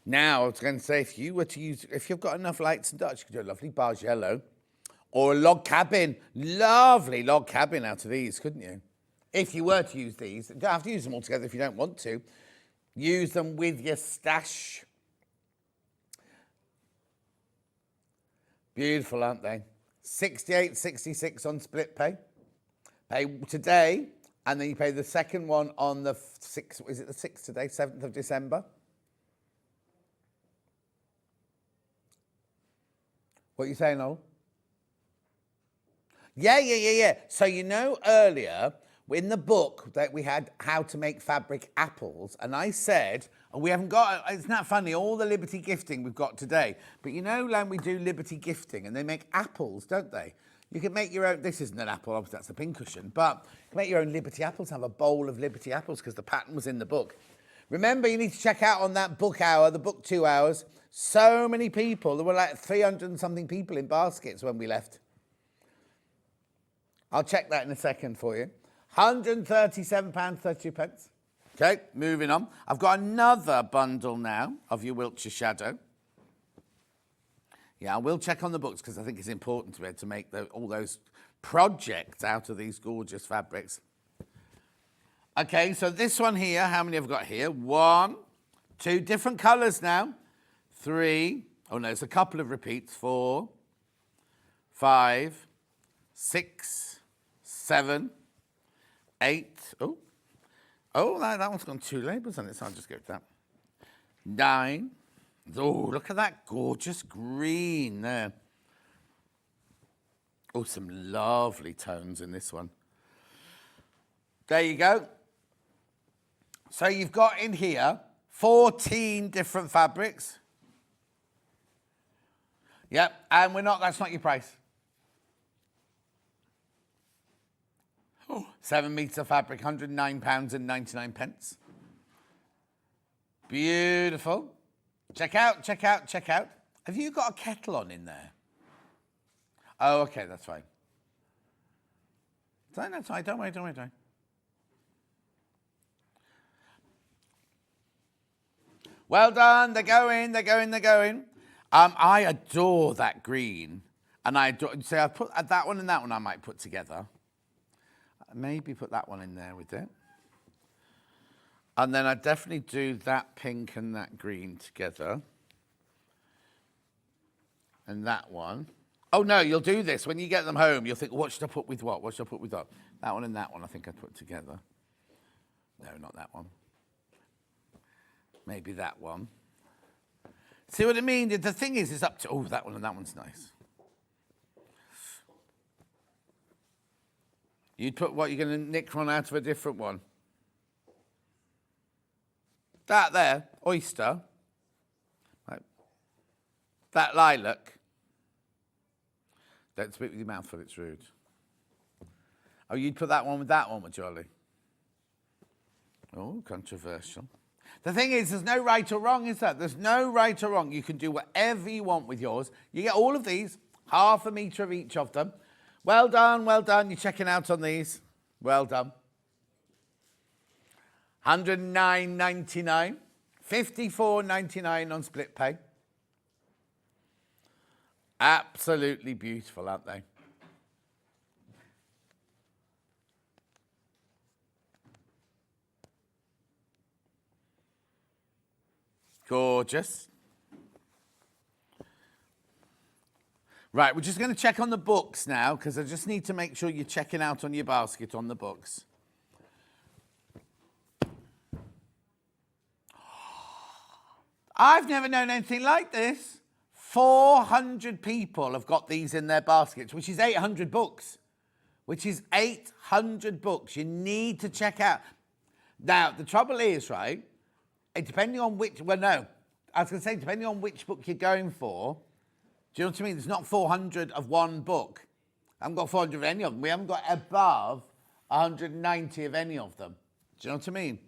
Now, I was going to say, if you've got enough lights and darks, you could do a lovely barge yellow or a log cabin. Lovely log cabin out of these, couldn't you? If you were to use these, you don't have to use them all together if you don't want to. Use them with your stash. Beautiful, aren't they? 68.66 on split pay. Pay today, and then you pay the second one on the 6th, is it the 6th today, 7th of December? What are you saying, Noel? Yeah. So you know earlier, in the book that we had how to make fabric apples, and I said, and we haven't got, it's not funny, all the Liberty gifting we've got today, but you know, like we do Liberty gifting, and they make apples, don't they? You can make your own, this isn't an apple, obviously that's a pincushion, but you can make your own Liberty apples, have a bowl of Liberty apples, because the pattern was in the book. Remember, you need to check out on that book hour, the book 2 hours, so many people, there were like 300 and something people in baskets when we left. I'll check that in a second for you. £137.32. Okay, moving on. I've got another bundle now of your Wiltshire Shadow. Yeah, I will check on the books because I think it's important to be able to make all those projects out of these gorgeous fabrics. Okay, so this one here, how many have I got here? 1, 2 different colours now. 3, oh no, it's a couple of repeats. 4, 5, 6, 7, 8. Oh, that one's got 2 labels on it, so I'll just go with that. 9. Oh, look at that gorgeous green there. Oh, some lovely tones in this one. There you go. So you've got in here 14 different fabrics. Yep, and that's not your price. 7 metre fabric, £109.99. Beautiful. Check out. Have you got a kettle on in there? Oh, okay, that's fine. That's fine, don't worry. Well done, they're going. I adore that green. And I put that one and that one I might put together. Maybe put that one in there with it. And then I definitely do that pink and that green together. And that one. Oh, no, you'll do this. When you get them home, you'll think, what should I put with what? That one and that one I think I put together. No, not that one. Maybe that one. See what I mean? The thing is, it's up to, that one and that one's nice. You'd put what? You're going to nick one out of a different one. That there, oyster. Right. That lilac. Don't speak with your mouth full, it's rude. Oh, you'd put that one with that one, would you, Ollie? Oh, controversial. The thing is, there's no right or wrong, is there? There's no right or wrong. You can do whatever you want with yours. You get all of these, ½ metre of each of them. Well done. You're checking out on these. Well done. £109.99. £54.99 on split pay. Absolutely beautiful, aren't they? Gorgeous. Right, we're just going to check on the books now because I just need to make sure you're checking out on your basket on the books. I've never known anything like this. 400 people have got these in their baskets, which is 800 books. Which is 800 books you need to check out. Now, the trouble is, right, depending on which, well, no, I was going to say, depending on which book you're going for, do you know what I mean? There's not 400 of one book. I haven't got 400 of any of them. We haven't got above 190 of any of them. Do you know what I mean?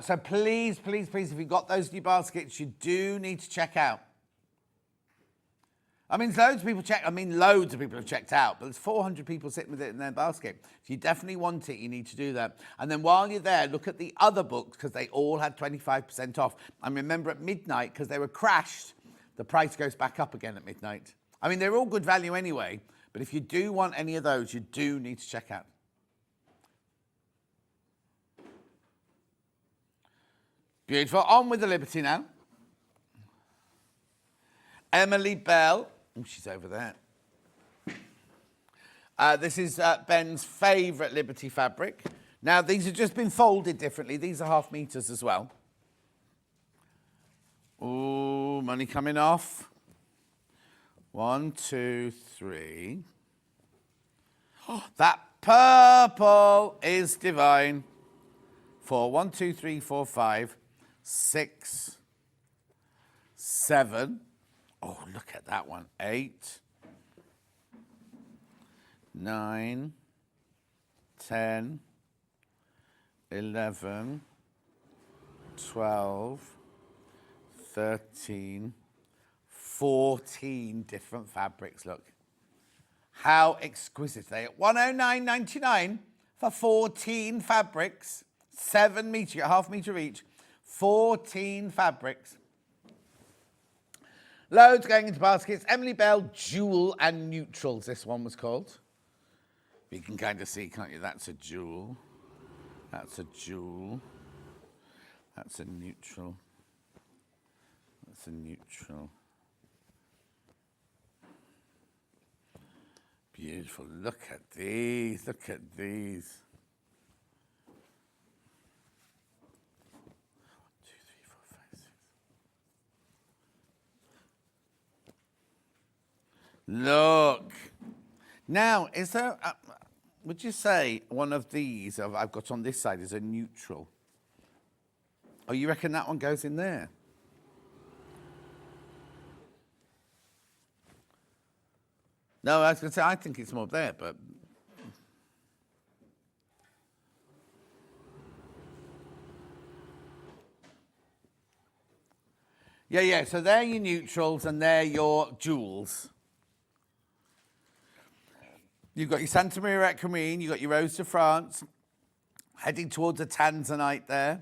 So please, please, please, if you've got those new baskets, you do need to check out. I mean, loads of people have checked out, but there's 400 people sitting with it in their basket. If you definitely want it, you need to do that. And then while you're there, look at the other books, because they all had 25% off. And remember, at midnight, because they were crashed, the price goes back up again at midnight. I mean, they're all good value anyway, but if you do want any of those, you do need to check out. Beautiful. On with the Liberty now. Emily Bell. Oh, she's over there. This is Ben's favourite Liberty fabric. Now, these have just been folded differently. These are 1/2 meters as well. Oh, money coming off. 1, 2, 3. Oh, that purple is divine. 4, 1, 2, 3, 4, 5, 6, 7. Oh, look at that one. 8, 9, 10, 11, 12, 13, 14 different fabrics. Look. How exquisite they are. £109.99 for 14 fabrics. 7 meters, you get 1/2 meter each. 14 fabrics. Loads going into baskets. Emily Bell, Jewel and Neutrals, this one was called. You can kind of see, can't you? That's a jewel. That's a jewel. That's a neutral. That's a neutral. Beautiful. Look at these. Look at these. 1, 2, 3, 4, 5, 6. Look. Now, is there, would you say one of these I've got on this side is a neutral? Oh, you reckon that one goes in there? No, I was going to say, I think it's more there, but... Yeah, so they're your neutrals and they're your jewels. You've got your Santa Maria Aquamarine, you've got your Rose de France, heading towards a Tanzanite there.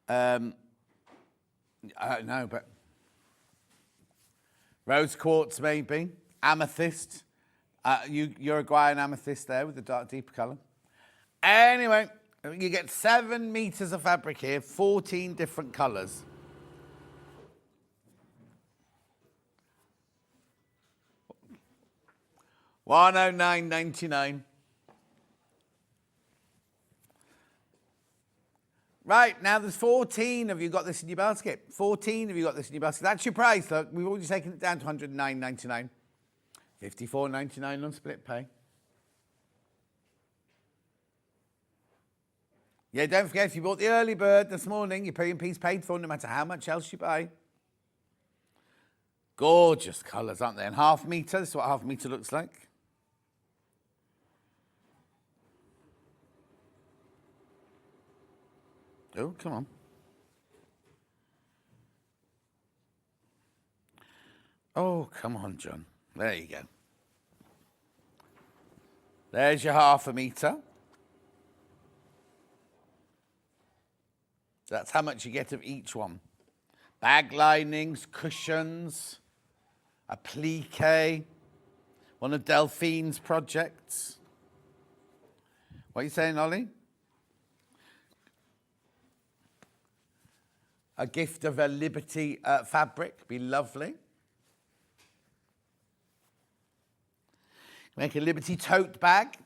I don't know, but... Rose quartz, maybe. Amethyst. Uruguayan amethyst there with the dark, deeper colour. Anyway, you get 7 meters of fabric here, 14 different colours. £109.99. Right, now there's 14 of you got this in your basket. 14 of you got this in your basket. That's your price, look. We've already taken it down to £109.99. $54.99 on split pay. Yeah, don't forget, if you bought the early bird this morning, your P&P's paid for no matter how much else you buy. Gorgeous colours, aren't they? And 1/2 metre, this is what 1/2 metre looks like. Oh, come on. Oh, come on, John. There you go. There's your 1/2 metre. That's how much you get of each one. Bag linings, cushions, applique, one of Delphine's projects. What are you saying, Ollie? A gift of a Liberty fabric, be lovely. Make a Liberty tote bag.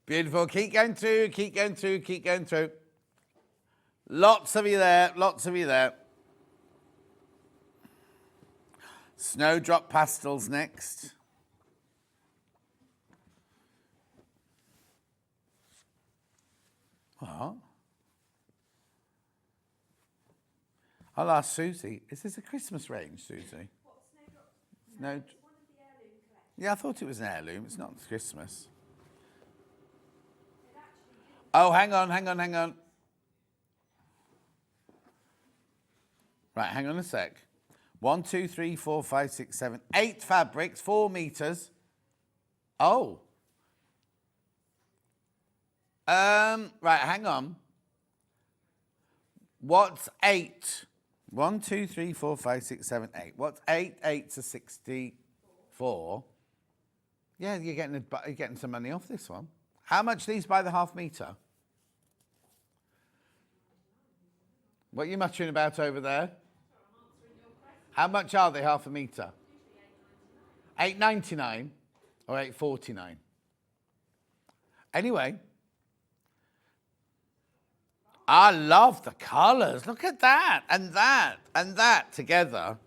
Beautiful. Keep going through, keep going through, keep going through. Lots of you there, lots of you there. Snowdrop pastels next. What? I'll ask Susie. Is this a Christmas range, Susie? What, snowdrop? No. It's one of the heirloom collections. Yeah, I thought it was an heirloom. It's not Christmas. Oh, hang on, hang on, hang on. Right, hang on a sec. 1, 2, 3, 4, 5, 6, 7, 8 fabrics, 4 meters. Oh. Right, hang on. What's 8? 1, 2, 3, 4, 5, 6, 7, 8. What's 8? 8's a 64. Yeah, you're getting some money off this one. How much these by the half metre? What are you muttering about over there? How much are they half a metre? $8.99 or $8.49? Anyway, I love the colours. Look at that and that together.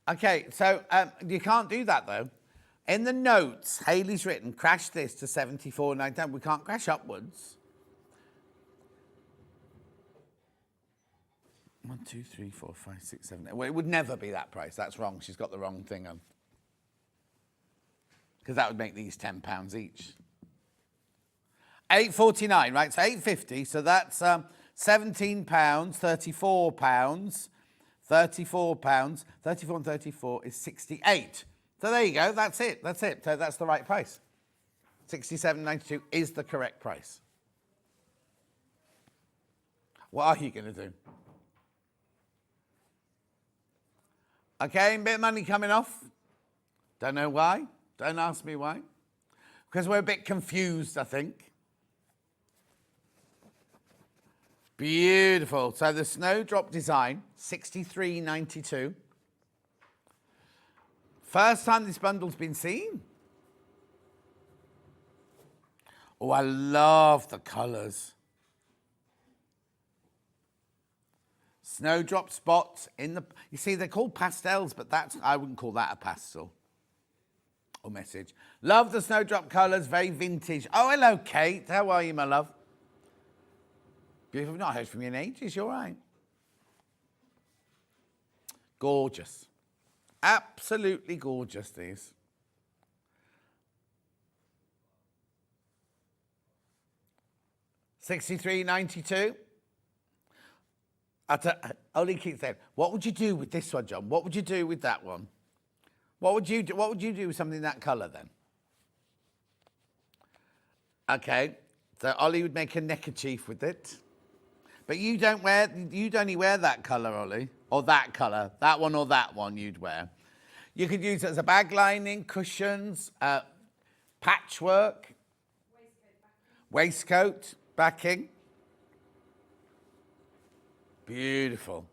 Okay, so you can't do that though. In the notes, Hayley's written, crash this to 74.99. We can't crash upwards. 1, 2, 3, 4, 5, 6, 7, 8. Well, it would never be that price. That's wrong. She's got the wrong thing on. Because that would make these £10 each. £8.49, right? So £8.50. So that's £17, £34. £34. 34 and 34 is 68. So there you go. That's it. That's it. So that's the right price. 67.92 is the correct price. What are you going to do? Okay, a bit of money coming off. Don't know why. Don't ask me why. Because we're a bit confused, I think. Beautiful. So the snowdrop design, $63.92. First time this bundle's been seen. Oh, I love the colours. Snowdrop spots in the... You see, they're called pastels, but I wouldn't call that a pastel. Or message. Love the snowdrop colours, very vintage. Oh, hello, Kate. How are you, my love? Beautiful. I've not heard from you in ages. You're right. Gorgeous. Absolutely gorgeous, these. $63.92. Ollie keeps saying, what would you do with this one, John? What would you do with that one? What would you do? What would you do with something that colour then? Okay, so Ollie would make a neckerchief with it. But you'd only wear that colour, Ollie. Or that colour. That one or that one you'd wear. You could use it as a bag lining, cushions, patchwork. Waistcoat backing. Beautiful.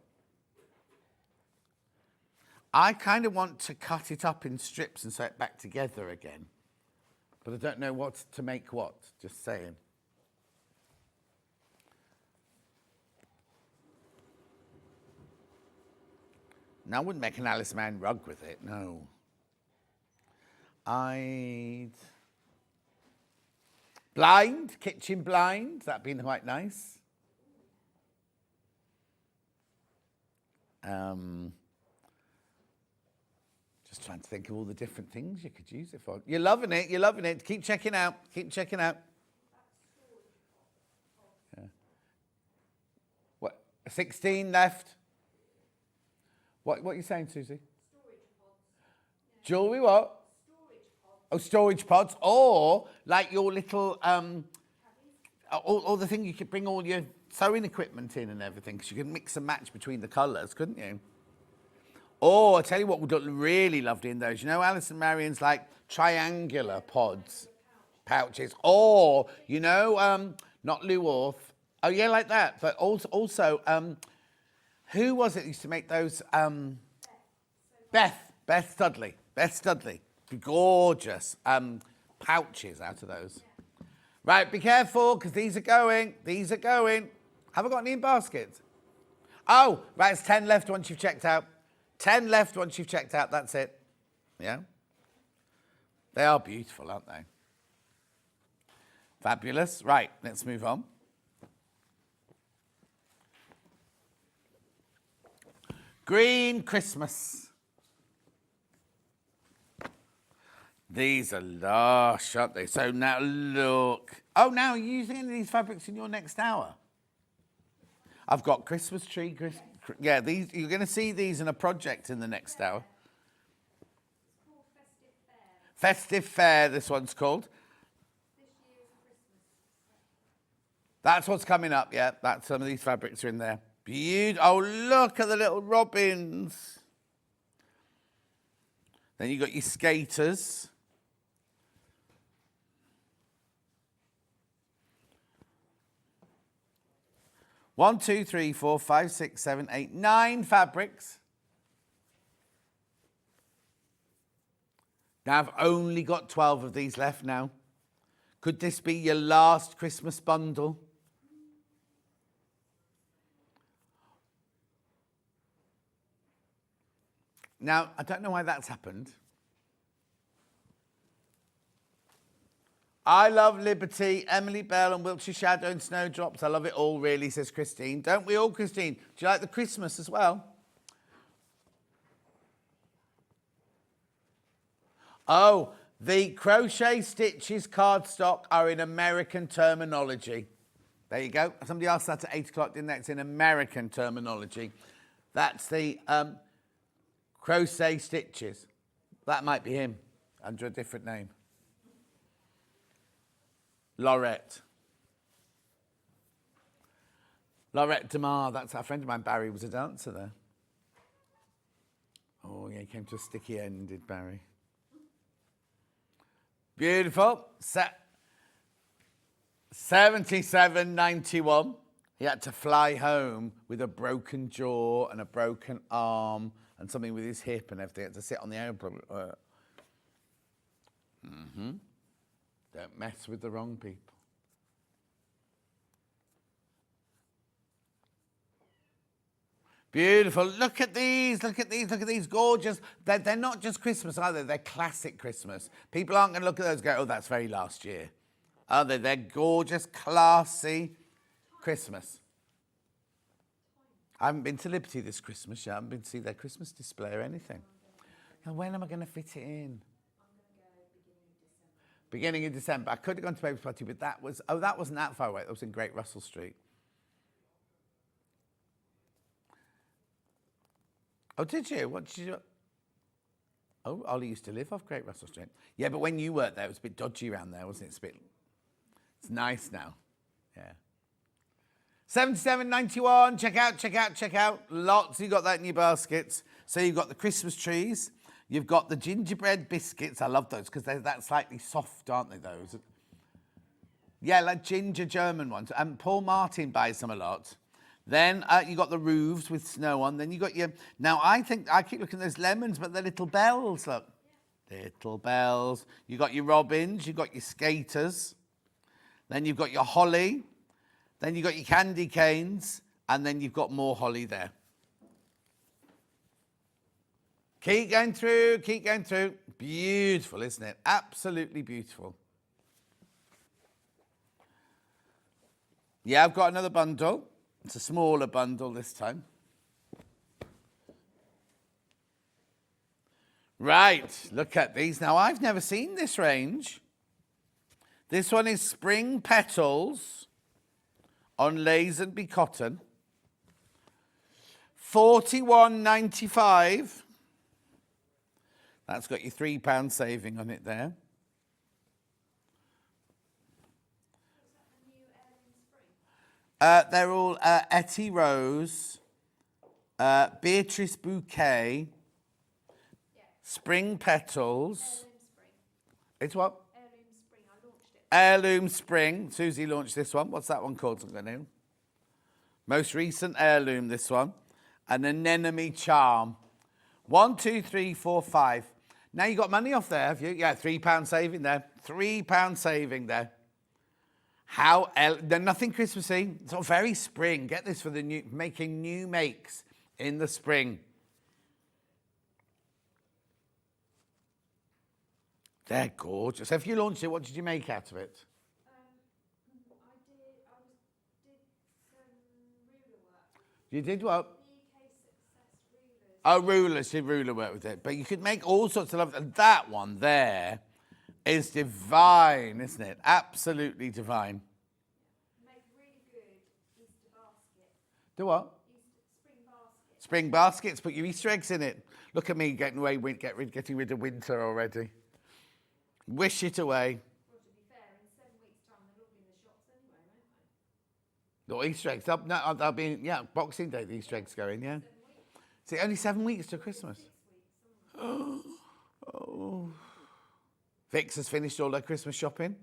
I kind of want to cut it up in strips and sew it back together again. But I don't know what to make what, just saying. No, I wouldn't make an Alice Mann rug with it, no. Blind, kitchen blind, that'd been quite nice. Just trying to think of all the different things you could use it for. You're loving it, you're loving it. Keep checking out, keep checking out. Yeah. What, 16 left? What are you saying, Susie? Storage pods. Jewellery what? Storage pods. Oh, storage pods. Or like your little, all the thing you could bring all your sewing equipment in and everything, because you could mix and match between the colours, couldn't you? Or, I tell you what would look really lovely in those. You know, Alice and Marion's like triangular pods, pouches. Or, you know, not Luorth. Oh, yeah, like that. But also who was it used to make those? Beth Studley. Gorgeous pouches out of those. Right, be careful, because these are going. Have I got any in baskets? Oh, right, it's 10 left once you've checked out. 10 left once you've checked out, that's it. Yeah? They are beautiful, aren't they? Fabulous. Right, let's move on. Green Christmas. These are lush, aren't they? So now look. Oh, now are you using any of these fabrics in your next hour? I've got Christmas tree. Yeah, these you're going to see these in a project in the next hour. It's called Festive Fair. Festive Fair, this one's called. This year's Christmas. That's what's coming up, yeah. That's some of these fabrics are in there. Beautiful. Oh, look at the little robins. Then you got your skaters. One, two, three, four, five, six, seven, eight, 9 fabrics. Now I've only got 12 of these left now. Could this be your last Christmas bundle? Now, I don't know why that's happened. I love Liberty, Emily Bell and Wiltshire Shadow and Snowdrops. I love it all, really, says Christine. Don't we all, Christine? Do you like the Christmas as well? Oh, the crochet stitches cardstock are in American terminology. There you go. Somebody asked that at 8 o'clock, didn't they? It's in American terminology. That's the crochet stitches. That might be him under a different name. Laurette DeMar, that's our friend of mine, Barry, was a dancer there. Oh, yeah, he came to a sticky end, did Barry. Beautiful. 77.91. He had to fly home with a broken jaw and a broken arm and something with his hip and everything. He had to sit on the airplane. Don't mess with the wrong people. Beautiful. Look at these. Look at these. Gorgeous. They're not just Christmas, are they? They're classic Christmas. People aren't going to look at those and go, oh, that's very last year. Are they? They're gorgeous, classy Christmas. I haven't been to Liberty this Christmas yet. I haven't been to see their Christmas display or anything. Now, when am I going to fit it in? Beginning of December. I could have gone to Baby's Party, but that wasn't that far away. That was in Great Russell Street. Oh, did you? What did you do? Oh, Ollie used to live off Great Russell Street. Yeah, but when you worked there, it was a bit dodgy around there, wasn't it? It's nice now. Yeah. 77.91. Check out. Lots. You got that in your baskets. So you've got the Christmas trees. You've got the gingerbread biscuits. I love those because they're that slightly soft, aren't they, those? Yeah, like ginger German ones. And Paul Martin buys them a lot. Then you got the roofs with snow on. Then you got your... Now, I keep looking at those lemons, but they're little bells, look. Little bells. You got your robins. You've got your skaters. Then you've got your holly. Then you've got your candy canes. And then you've got more holly there. Keep going through. Beautiful, isn't it? Absolutely beautiful. Yeah, I've got another bundle. It's a smaller bundle this time. Right, look at these. Now, I've never seen this range. This one is Spring Petals on Lazenby cotton. $41.95. That's got your £3 saving on it there. They're all Etty Rose, Beatrice Bouquet, Spring Petals. Heirloom Spring. It's what? Heirloom Spring. I launched it. Heirloom Spring. Susie launched this one. What's that one called? Most recent Heirloom, this one. An Anemone Charm. 1, 2, 3, 4, 5. Now you got money off there, have you? Yeah, £3 saving there. £3 saving there. They're nothing Christmassy. It's all very spring. Get this for the making new makes in the spring. They're gorgeous. If you launched it, what did you make out of it? You did what? Oh, rulers. Did ruler work with it? But you could make all sorts of love. And that one there is divine, isn't it? Absolutely divine. Make really good Easter basket. Do what? Spring basket. Spring baskets. Put your Easter eggs in it. Look at me getting rid of winter already. Wish it away. Well, to be fair, in 7 weeks' time, they'll all be in the shops anyway, won't they? No, Easter eggs. They'll be, yeah, Boxing Day, the Easter eggs going, yeah. See, only 7 weeks to Christmas. Oh. Vix has finished all her Christmas shopping.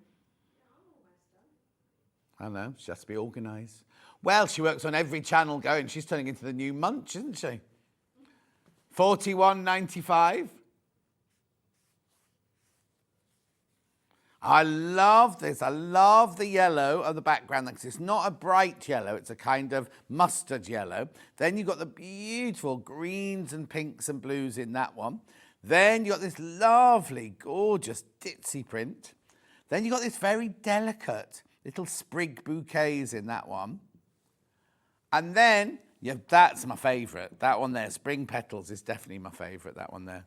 I know, she has to be organised. Well, she works on every channel going. She's turning into the new Munch, isn't she? 41.95. I love this. I love the yellow of the background because it's not a bright yellow. It's a kind of mustard yellow. Then you've got the beautiful greens and pinks and blues in that one. Then you've got this lovely, gorgeous ditzy print. Then you've got this very delicate little sprig bouquets in that one. And then, that's my favourite. That one there, Spring Petals, is definitely my favourite, that one there.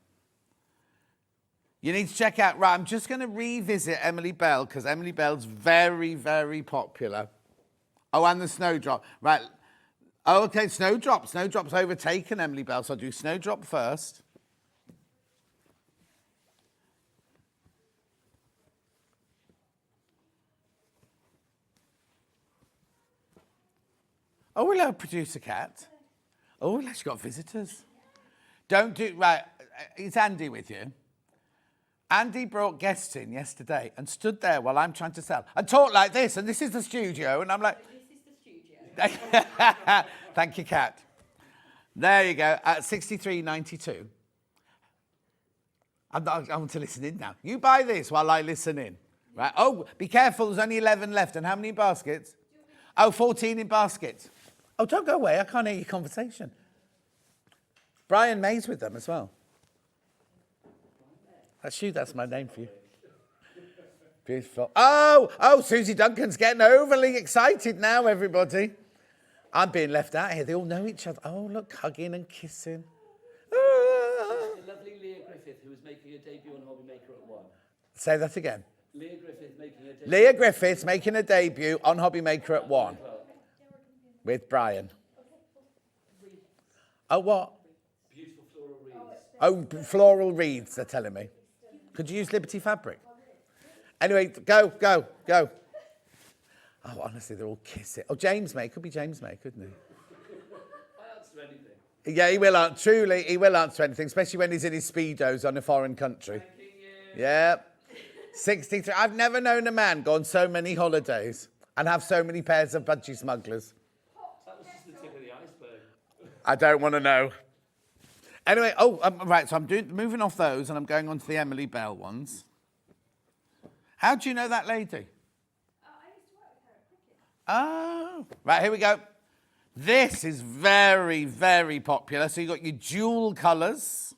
You need to check out, right, I'm just going to revisit Emily Bell because Emily Bell's very, very popular. Oh, and the Snowdrop. Right. Oh, okay, Snowdrop. Snowdrop's overtaken Emily Bell, so I'll do Snowdrop first. Oh, hello, producer Cat. Oh, she's got visitors. Right, is Andy with you? Andy brought guests in yesterday and stood there while I'm trying to sell and talked like this, and this is the studio, and I'm like... This is the studio. Thank you, Kat. There you go, at 63.92. I want to listen in now. You buy this while I listen in. Right? Oh, be careful, there's only 11 left. And how many in baskets? Oh, 14 in baskets. Oh, don't go away, I can't hear your conversation. Brian May's with them as well. That's my name for you. Beautiful. Oh, Suzie Duncan's getting overly excited now, everybody. I'm being left out here. They all know each other. Oh, look, hugging and kissing. The lovely Leah Griffith, who was making a debut on Hobby Maker at 1. Say that again. Leah Griffith making a debut. Leah Griffith's making a debut on Hobby Maker at 1. With Brian. Oh, what? Beautiful floral wreaths. Oh, floral wreaths, they're telling me. Could you use Liberty fabric? Anyway, go. Oh, honestly, they're all kissing. Oh, James May. Could be James May, couldn't he? I answer anything. Yeah, he will answer. Truly, he will answer anything, especially when he's in his Speedos on a foreign country. Yeah. 63. I've never known a man go on so many holidays and have so many pairs of budgie smugglers. That was just the tip of the iceberg. I don't want to know. Anyway, right, so I'm moving off those and I'm going on to the Emily Bell ones. How do you know that lady? I used to work with her at Cricket. Oh, right, here we go. This is very, very popular. So you've got your dual colours.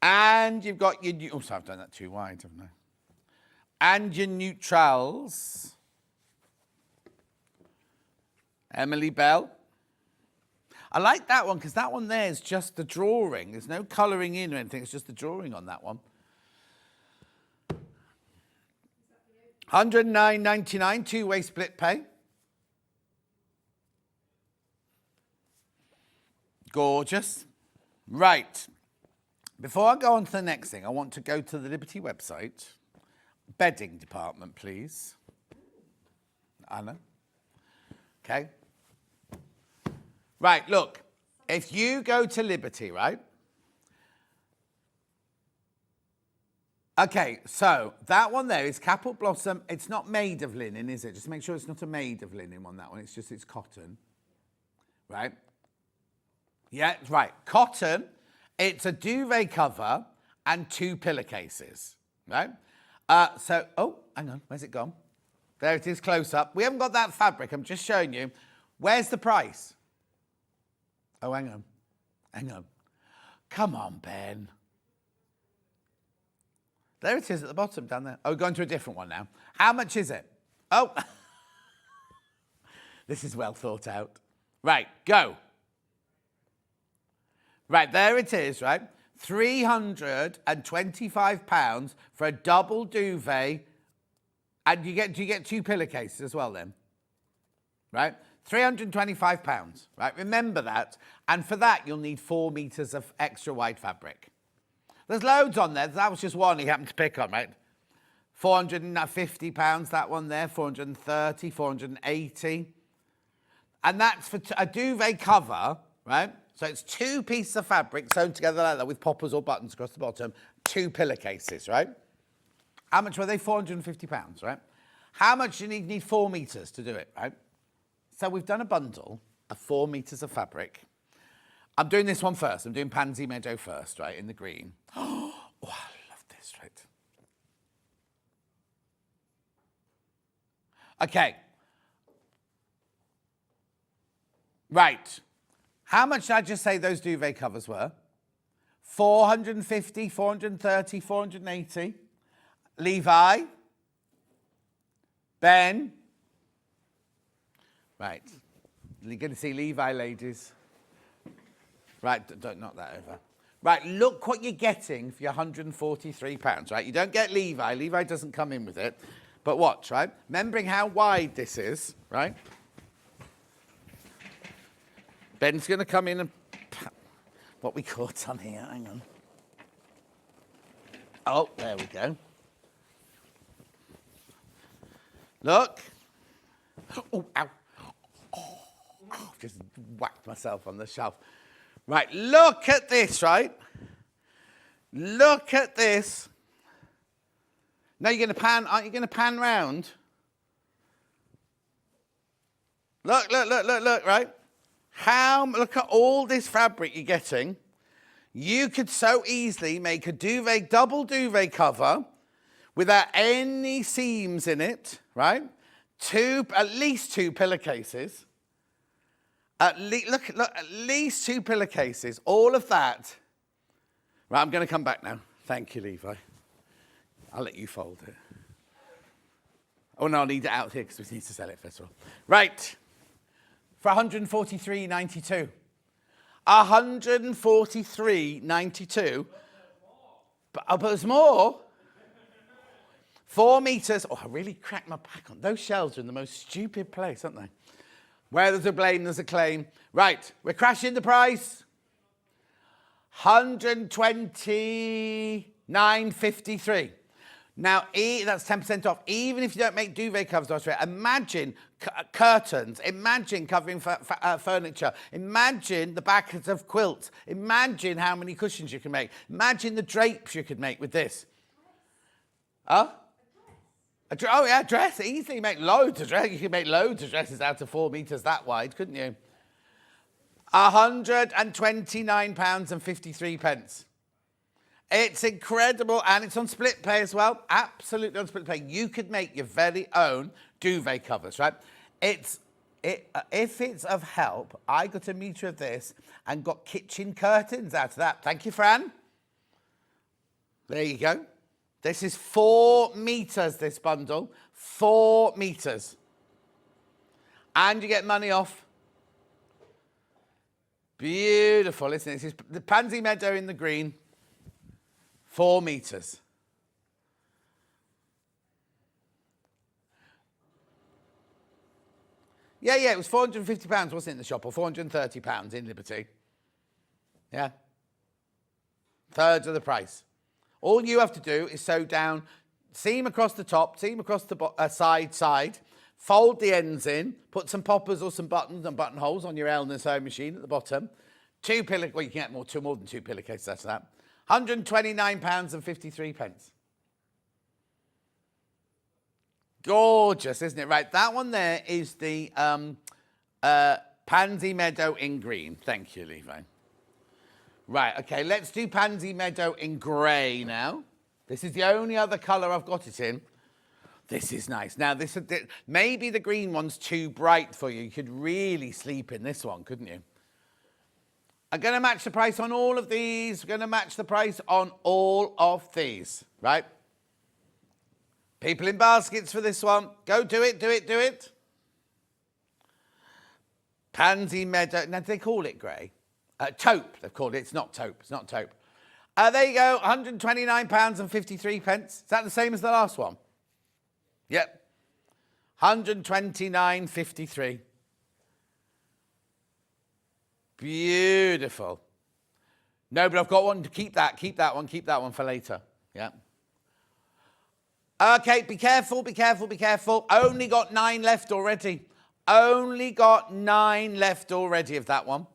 And you've got your... Oh, sorry, I've done that too wide, haven't I? And your neutrals. Emily Bell. I like that one because that one there is just the drawing. There's no colouring in or anything. It's just the drawing on that one. £109.99, two-way split pay. Gorgeous. Right. Before I go on to the next thing, I want to go to the Liberty website. Bedding department, please. Anna. Okay. Right, look. If you go to Liberty, right? Okay, so that one there is Capel Blossom. It's not made of linen, is it? Just make sure it's not a made of linen one, that one. It's cotton. Right? Yeah, right. Cotton, it's a duvet cover and 2 pillowcases, right? Oh, hang on, where's it gone? There it is, close up. We haven't got that fabric, I'm just showing you. Where's the price? Oh, hang on. Come on, Ben. There it is at the bottom, down there. Oh, we're going to a different one now. How much is it? Oh, this is well thought out. Right, go. Right, there it is, right? £325 for a double duvet. And do you get 2 pillowcases as well then? Right? £325, right? Remember that. And for that, you'll need 4 meters of extra wide fabric. There's loads on there. That was just one he happened to pick on, right? £450, that one there, 430, 480. And that's for a duvet cover, right? So it's 2 pieces of fabric sewn together like that with poppers or buttons across the bottom, 2 pillowcases, right? How much were they? £450, right? How much do you need 4 meters to do it, right? So we've done a bundle of 4 meters of fabric. I'm doing this one first. I'm doing Pansy Meadow first, right, in the green. Oh, I love this, right? Okay. Right. How much did I just say those duvet covers were? 450, 430, 480. Levi. Ben. Right. You're going to see Levi, ladies. Right, don't knock that over. Right, look what you're getting for your £143, right? You don't get Levi. Levi doesn't come in with it. But watch, right? Remembering how wide this is, right? Ben's going to come in and... What we caught on here, hang on. Oh, there we go. Look. Oh, ow. Oh, just whacked myself on the shelf. Right, look at this, right? Look at this. Now you're going to pan, aren't you going to pan round? Look, right? Look at all this fabric you're getting. You could so easily make a duvet, double duvet cover without any seams in it, right? At least 2 pillowcases. At least 2 pillowcases. All of that. Right, I'm going to come back now. Thank you, Levi. I'll let you fold it. Oh, no, I'll need it out here because we need to sell it first of all. Right. For £143.92. £143.92. But there's more. 4 meters. Oh, I really cracked my back on. Those shelves are in the most stupid place, aren't they? Where there's a blame, there's a claim. Right, we're crashing the price. £129.53. Now, that's 10% off. Even if you don't make duvet covers, Austria, imagine curtains. Imagine covering furniture. Imagine the backs of quilts. Imagine how many cushions you can make. Imagine the drapes you could make with this. Huh? Oh, yeah, dress. Easily make loads of dresses. You could make loads of dresses out of 4 meters that wide, couldn't you? £129.53. It's incredible, and it's on split pay as well. Absolutely on split pay. You could make your very own duvet covers, right? If it's of help, I got a meter of this and got kitchen curtains out of that. Thank you, Fran. There you go. This is 4 meters, this bundle. 4 meters. And you get money off. Beautiful, isn't it? This is the Pansy Meadow in the green. 4 meters. Yeah, it was £450, wasn't it, in the shop, or £430 in Liberty. Yeah. Thirds of the price. All you have to do is sew down, seam across the top, seam across the side, fold the ends in, put some poppers or some buttons and buttonholes on your Elner sewing machine at the bottom. Well, you can get more than 2 pillowcases out of that. £129.53. Gorgeous, isn't it? Right, that one there is the Pansy Meadow in green. Thank you, Levi. Right, okay, let's do Pansy Meadow in grey now. This is the only other colour I've got it in. This is nice. Now, maybe the green one's too bright for you. You could really sleep in this one, couldn't you? I'm going to match the price on all of these. We're going to match the price on all of these, right? People in baskets for this one. Go, do it, do it, do it. Pansy Meadow. Now, do they call it grey? Taupe, they've called it. It's not taupe. It's not taupe. There you go, £129.53. Is that the same as the last one? Yep. 129.53. Beautiful. No, but I've got one to keep that one for later. Yeah. Okay, be careful, be careful, be careful. Only got 9 left already. Only got 9 left already of that one.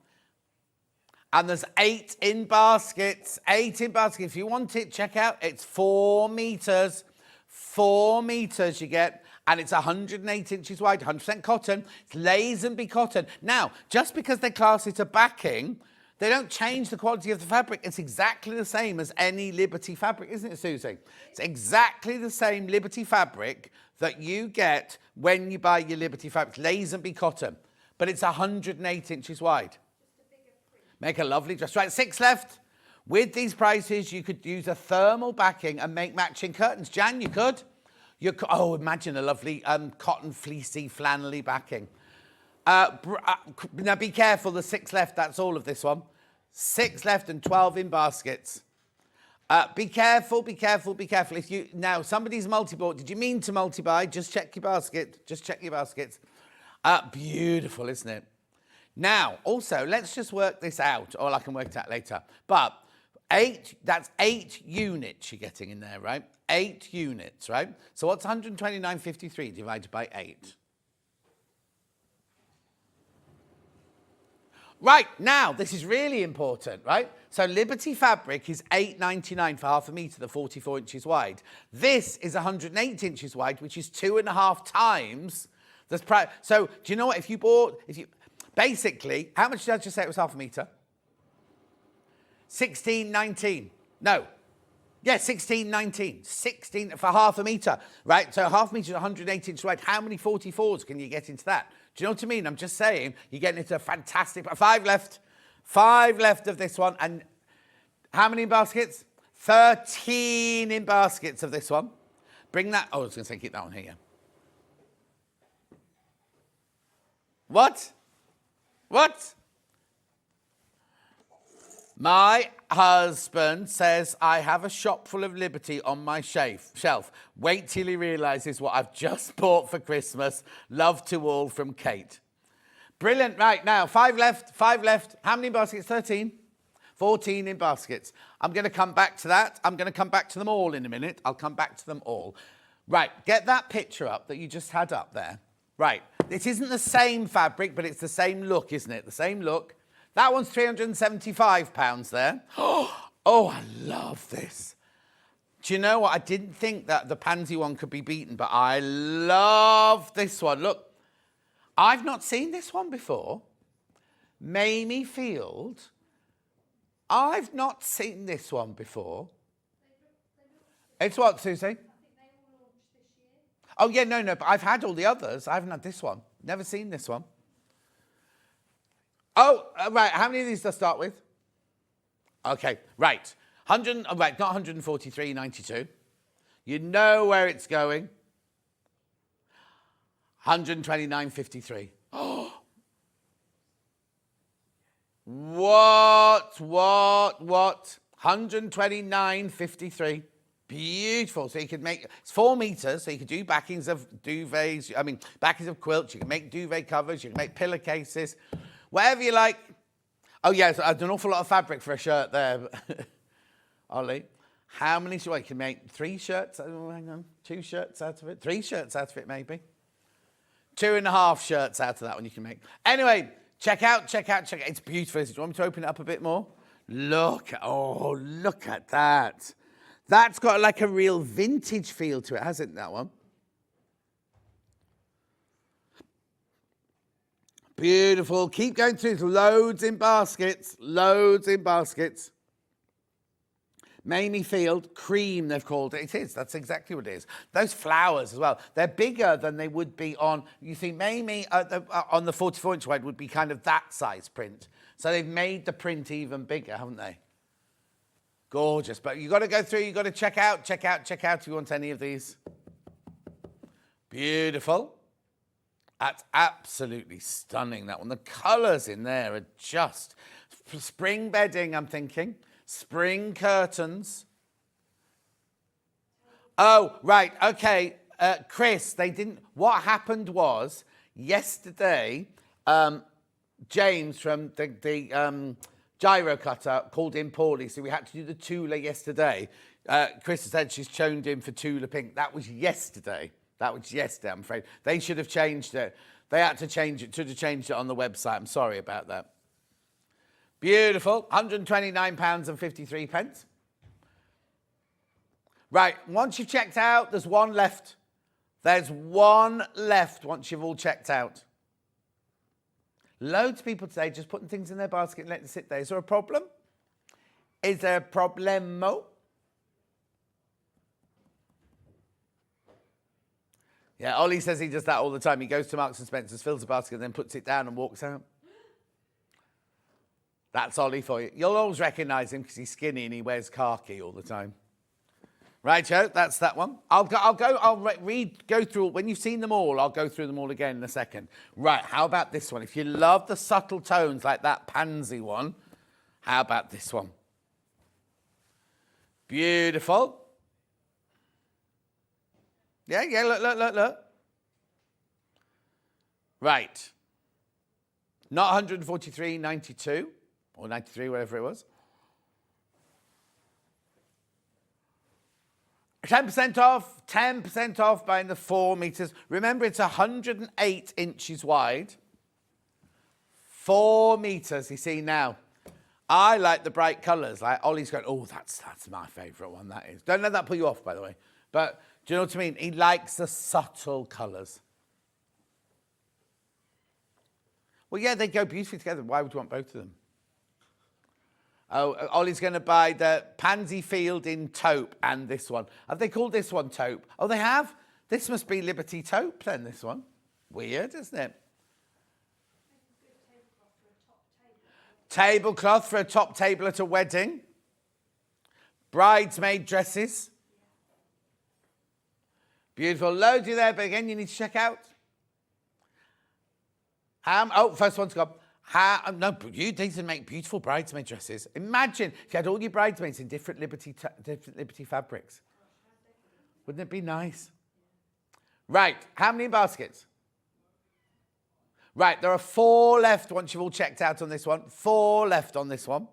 And there's 8 in baskets. 8 in baskets. If you want it, check out. It's 4 metres. 4 metres you get. And it's 108 inches wide, 100% cotton. It's Lazenby cotton. Now, just because they class it a backing, they don't change the quality of the fabric. It's exactly the same as any Liberty fabric, isn't it, Susie? It's exactly the same Liberty fabric that you get when you buy your Liberty fabric. Lazenby cotton. But it's 108 inches wide. Make a lovely dress. Right, 6 left. With these prices, you could use a thermal backing and make matching curtains. Jan, you could. Oh, imagine a lovely cotton fleecy flannelly backing. Now, be careful. There's 6 left. That's all of this one. 6 left and 12 in baskets. Be careful, be careful, be careful. Now, somebody's multi-bought. Did you mean to multi-buy? Just check your basket. Just check your baskets. Beautiful, isn't it? Now, also, let's just work this out, or I can work it out later. But that's 8 units you're getting in there, right? 8 units, right? So what's 129.53 divided by 8? Right, now, this is really important, right? So Liberty fabric is £8.99 for half a metre, the 44 inches wide. This is 108 inches wide, which is 2.5 times the price. So do you know what? Basically, how much did I just say it was half a metre? 16.19. No. Yeah, 16.19. 16 for half a metre, right? So half a metre is 108 inches wide. How many 44s can you get into that? Do you know what I mean? I'm just saying you're getting into a fantastic... 5 left. 5 left of this one. And how many in baskets? 13 in baskets of this one. Bring that... Oh, I was going to say keep that one here. What? What? My husband says I have a shop full of Liberty on my shelf. Wait till he realises what I've just bought for Christmas. Love to all from Kate. Brilliant. Right, now, 5 left, 5 left. How many baskets? 13? 14 in baskets. I'm going to come back to that. I'm going to come back to them all in a minute. I'll come back to them all. Right, get that picture up that you just had up there. Right, it isn't the same fabric, but it's the same look, isn't it? The same look. That one's £375 there. Oh, I love this. Do you know what? I didn't think that the pansy one could be beaten, but I love this one. Look, I've not seen this one before. Mamie Field. I've not seen this one before. It's what, Susie? Oh, yeah, no, but I've had all the others. I haven't had this one. Never seen this one. Oh, right. How many of these does start with? Okay, right. 100, right, not 143.92. You know where it's going. 129.53. Oh. What? 129.53. Beautiful. So you could make, it's 4 metres, so you could do backings of duvets, backings of quilts, you can make duvet covers, you can make pillowcases, whatever you like. Oh, yes, yeah, an awful lot of fabric for a shirt there. Ollie, how many, you can make 3 shirts, oh, hang on, 2 shirts out of it, 3 shirts out of it maybe. 2.5 shirts out of that one you can make. Anyway, check out. It's beautiful. Do you want me to open it up a bit more? Look at that. That's got like a real vintage feel to it, hasn't that one? Beautiful. Keep going through. There's loads in baskets. Loads in baskets. Mamie Field, cream they've called it. It is, that's exactly what it is. Those flowers as well, they're bigger than they would be on, you see Mamie on the 44-inch wide would be kind of that size print. So they've made the print even bigger, haven't they? Gorgeous, but you've got to go through, you've got to check out if you want any of these. Beautiful. That's absolutely stunning, that one. The colours in there are just, spring bedding, I'm thinking. Spring curtains. Oh, right, okay. Chris, they didn't... What happened was, yesterday, James from the gyro cutter called in poorly, so we had to do the Tula yesterday. Chris said she's choned in for Tula Pink. That was yesterday. I'm afraid. They should have changed it. They had to change it, should have changed it on the website. I'm sorry about that. Beautiful, £129.53. Right, once you've checked out, there's one left. There's one left once you've all checked out. Loads of people today just putting things in their basket and letting it sit there. Is there a problem? Is there a problemo? Yeah, Ollie says he does that all the time. He goes to Marks and Spencer's, fills a basket, and then puts it down and walks out. That's Ollie for you. You'll always recognise him because he's skinny and he wears khaki all the time. Right, Joe, that's that one. I'll go through, when you've seen them all, I'll go through them all again in a second. Right, how about this one? If you love the subtle tones like that pansy one, how about this one? Beautiful. Yeah, look. Right. Not 143.92. Or 93, whatever it was. 10% off buying the 4 meters. Remember, it's 108 inches wide. 4 meters, you see now. I like the bright colours. Like Ollie's going, oh, that's my favourite one, that is. Don't let that pull you off, by the way. But do you know what I mean? He likes the subtle colours. Well, yeah, they go beautifully together. Why would you want both of them? Oh, Ollie's going to buy the Pansy Field in taupe and this one. Have they called this one taupe? Oh, they have? This must be Liberty taupe then, this one. Weird, isn't it? Tablecloth for a top table at a wedding. Bridesmaid dresses. Beautiful. Loads you there, but again, you need to check out. First one's gone. No, you need to make beautiful bridesmaid dresses. Imagine if you had all your bridesmaids in different Liberty fabrics. Wouldn't it be nice? Right, how many baskets? Right, there are 4 left once you've all checked out on this one. 4 left on this one.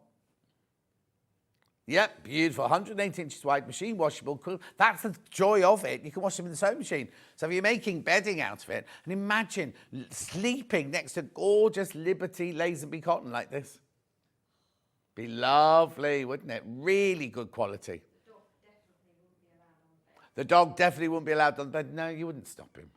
Yep, beautiful. 108 inches wide, machine washable. That's the joy of it. You can wash them in the sewing machine. So if you're making bedding out of it, and imagine sleeping next to gorgeous Liberty Lazenby cotton like this. Be lovely, wouldn't it? Really good quality. The dog definitely wouldn't be allowed on the bed. No, you wouldn't stop him.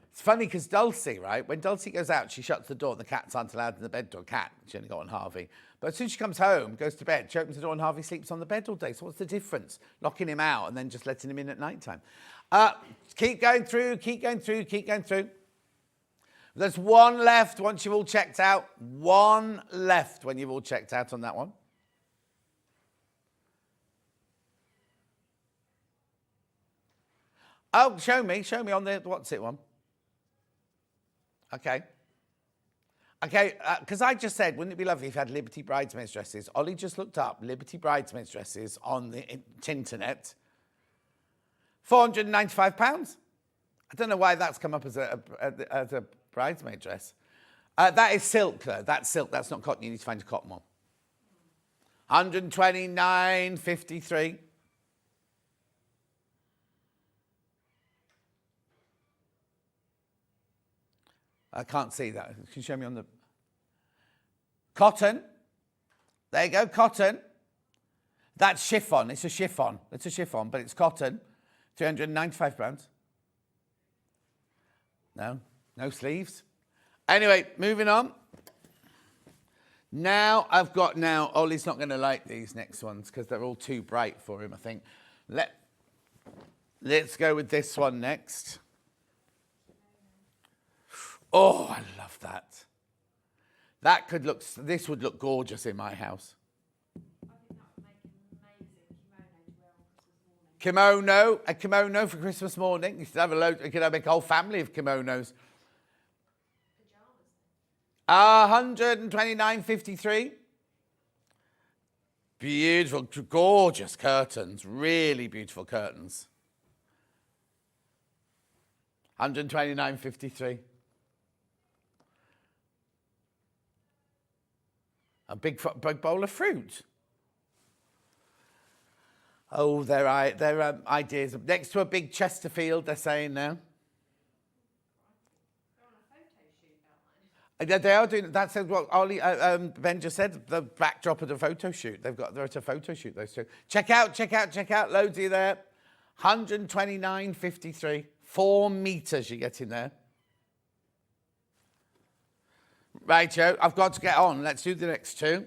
It's funny because Dulcie, right? When Dulcie goes out, she shuts the door and the cats aren't allowed in the bed door. Cat, she only got on Harvey. But as soon as she comes home, goes to bed, she opens the door and Harvey sleeps on the bed all day. So what's the difference? Locking him out and then just letting him in at night time. Keep going through. There's one left once you've all checked out. One left when you've all checked out on that one. Oh, show me on the, what's it one? Okay, because I just said, wouldn't it be lovely if you had Liberty bridesmaids dresses? Ollie just looked up Liberty bridesmaids dresses on the internet. £495. I don't know why that's come up as a bridesmaid dress. That is silk, though. That's silk. That's not cotton. You need to find a cotton one. £129.53. I can't see that. Can you show me on the... Cotton. There you go, cotton. That's chiffon. It's a chiffon, but it's cotton. £395. No sleeves. Anyway, moving on. Now I've got Ollie's not going to like these next ones because they're all too bright for him, I think. Let's go with this one next. Oh, I love that. This would look gorgeous in my house. A kimono for Christmas morning. You could have a whole family of kimonos. 129.53. Beautiful, gorgeous curtains. Really beautiful curtains. 129.53. A big bowl of fruit. Oh, their ideas. Next to a big Chesterfield, they're saying now. They are doing. That's what Ollie, Ben just said. The backdrop of the photo shoot. They're at a photo shoot. Those two. Check out. Loads of you there. 129.53. 4 meters you get in there. Right, Joe. I've got to get on. Let's do the next two.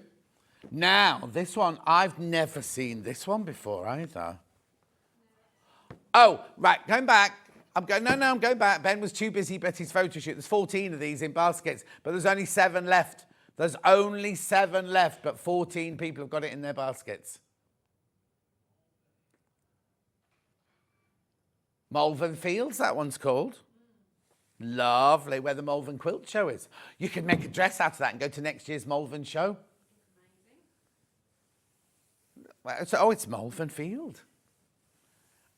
Now, this one, I've never seen this one before either. Oh, right, going back. I'm going back. Ben was too busy at his photo shoot. There's 14 of these in baskets, but there's only 7 left. There's only 7 left, but 14 people have got it in their baskets. Malvern Fields, that one's called. Lovely, where the Malvern Quilt Show is. You can make a dress out of that and go to next year's Malvern show. It's Malvern Field.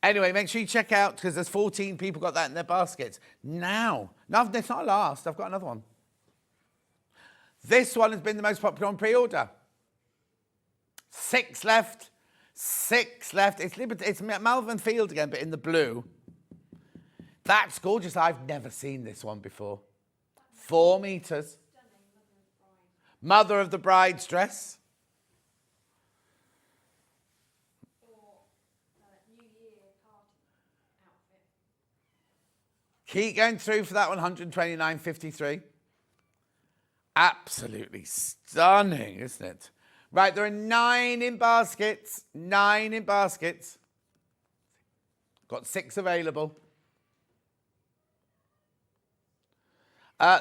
Anyway, make sure you check out because there's 14 people got that in their baskets. Now, no, it's not last. I've got another one. This one has been the most popular on pre-order. 6 left. 6 left. It's Malvern Field again, but in the blue. That's gorgeous. I've never seen this one before. 4 meters. Mother of the Bride's dress. Keep going through for that one, 129.53. Absolutely stunning, isn't it? Right, there are 9 in baskets. 9 in baskets. Got 6 available.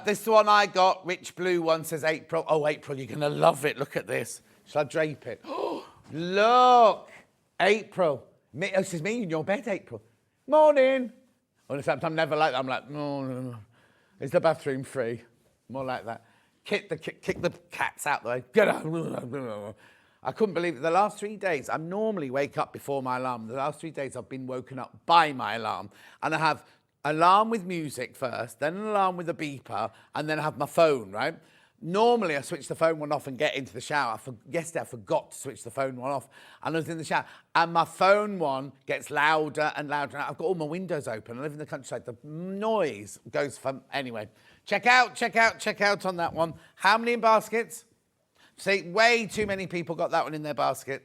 This one I got, rich blue one, says April. Oh, April, you're going to love it. Look at this. Shall I drape it? Oh, look. April. This is me in your bed, April. Morning. I'm never like that. I'm like, no. Is the bathroom free? More like that. Kick the cats out the way. Get out. I couldn't believe it. The last 3 days, I normally wake up before my alarm. The last 3 days, I've been woken up by my alarm. And I have alarm with music first, then an alarm with a beeper, and then I have my phone, right? Normally, I switch the phone one off and get into the shower. Yesterday, I forgot to switch the phone one off, and I was in the shower. And my phone one gets louder and louder. I've got all my windows open. I live in the countryside. The noise goes from... Anyway, check out on that one. How many in baskets? See, way too many people got that one in their basket.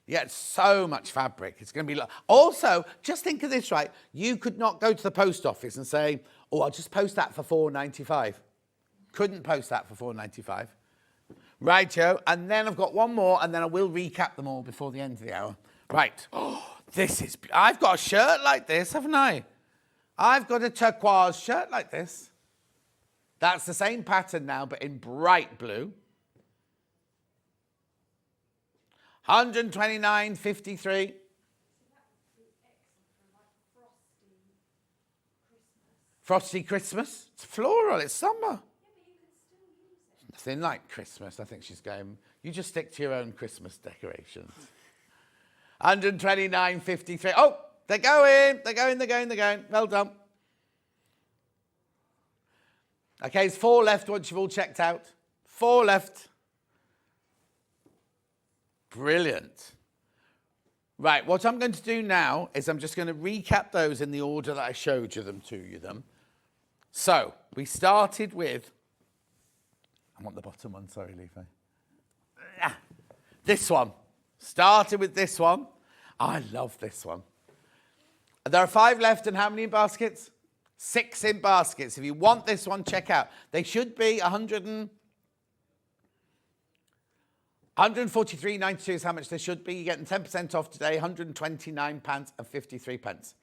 Yeah, it's so much fabric. It's going to be... Also, just think of this, right? You could not go to the post office and say, oh, I'll just post that for $4.95. Couldn't post that for $4.95. Right, Joe. And then I've got one more, and then I will recap them all before the end of the hour. Right. Oh, this is... I've got a shirt like this, haven't I? I've got a turquoise shirt like this. That's the same pattern now, but in bright blue. 129.53. Frosty Christmas. It's floral. It's summer. Yeah, but you can still use it. Nothing like Christmas. I think she's going, you just stick to your own Christmas decorations. 129.53. Oh, they're going. They're going. Well done. Okay, it's 4 left once you've all checked out. 4 left. Brilliant. Right, what I'm going to do now is I'm just going to recap those in the order that I showed you them. So, we started with... I want the bottom one, sorry, Leafy. This one. Started with this one. I love this one. There are 5 left, and how many in baskets? 6 in baskets. If you want this one, check out. They should be 143.92 is how much they should be. You're getting 10% off today, £129.53.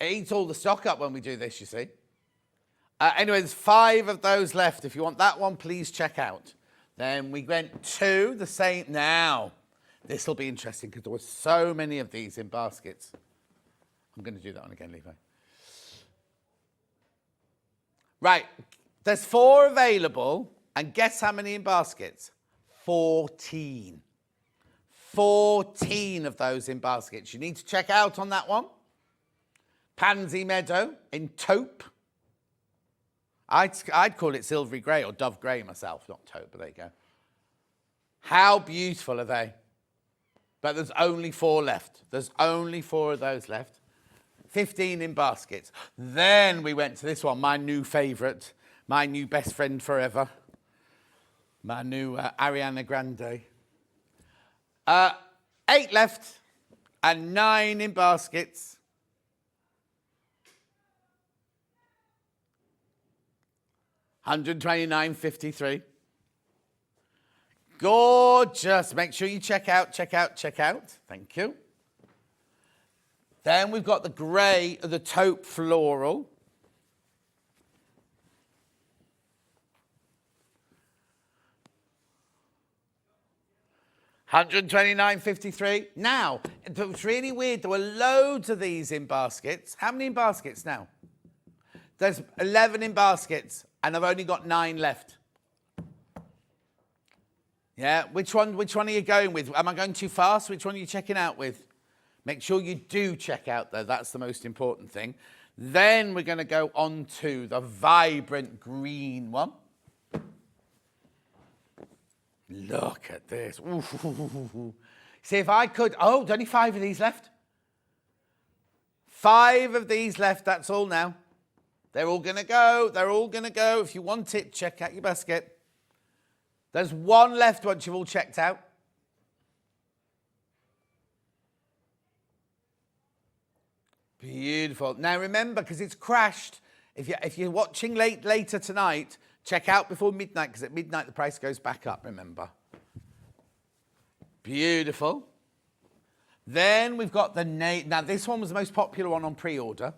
It eats all the stock up when we do this, you see. Anyway, there's 5 of those left. If you want that one, please check out. Then we went to the same. Now, this will be interesting because there were so many of these in baskets. I'm going to do that one again, Levi. Right, there's 4 available, and guess how many in baskets? 14. 14 of those in baskets. You need to check out on that one. Pansy Meadow in taupe. I'd call it silvery grey or dove grey myself, not taupe, but there you go. How beautiful are they? But there's only 4 left. There's only 4 of those left. 15 in baskets. Then we went to this one, my new favourite, my new best friend forever, my new Ariana Grande. 8 left and 9 in baskets. $129.53. Gorgeous. Make sure you check out. Thank you. Then we've got the grey, the taupe floral. $129.53. Now, it's really weird. There were loads of these in baskets. How many in baskets now? There's 11 in baskets, and I've only got 9 left. Yeah, which one are you going with? Am I going too fast? Which one are you checking out with? Make sure you do check out, though. That's the most important thing. Then we're going to go on to the vibrant green one. Look at this. Ooh. See, if I could... Oh, there's only 5 of these left. 5 of these left. That's all now. They're all going to go. They're all going to go. If you want it, check out your basket. There's 1 left once you've all checked out. Beautiful. Now remember, because it's crashed, if you're watching later tonight, check out before midnight, because at midnight the price goes back up, remember. Beautiful. Then we've got the now this one was the most popular one on pre-order.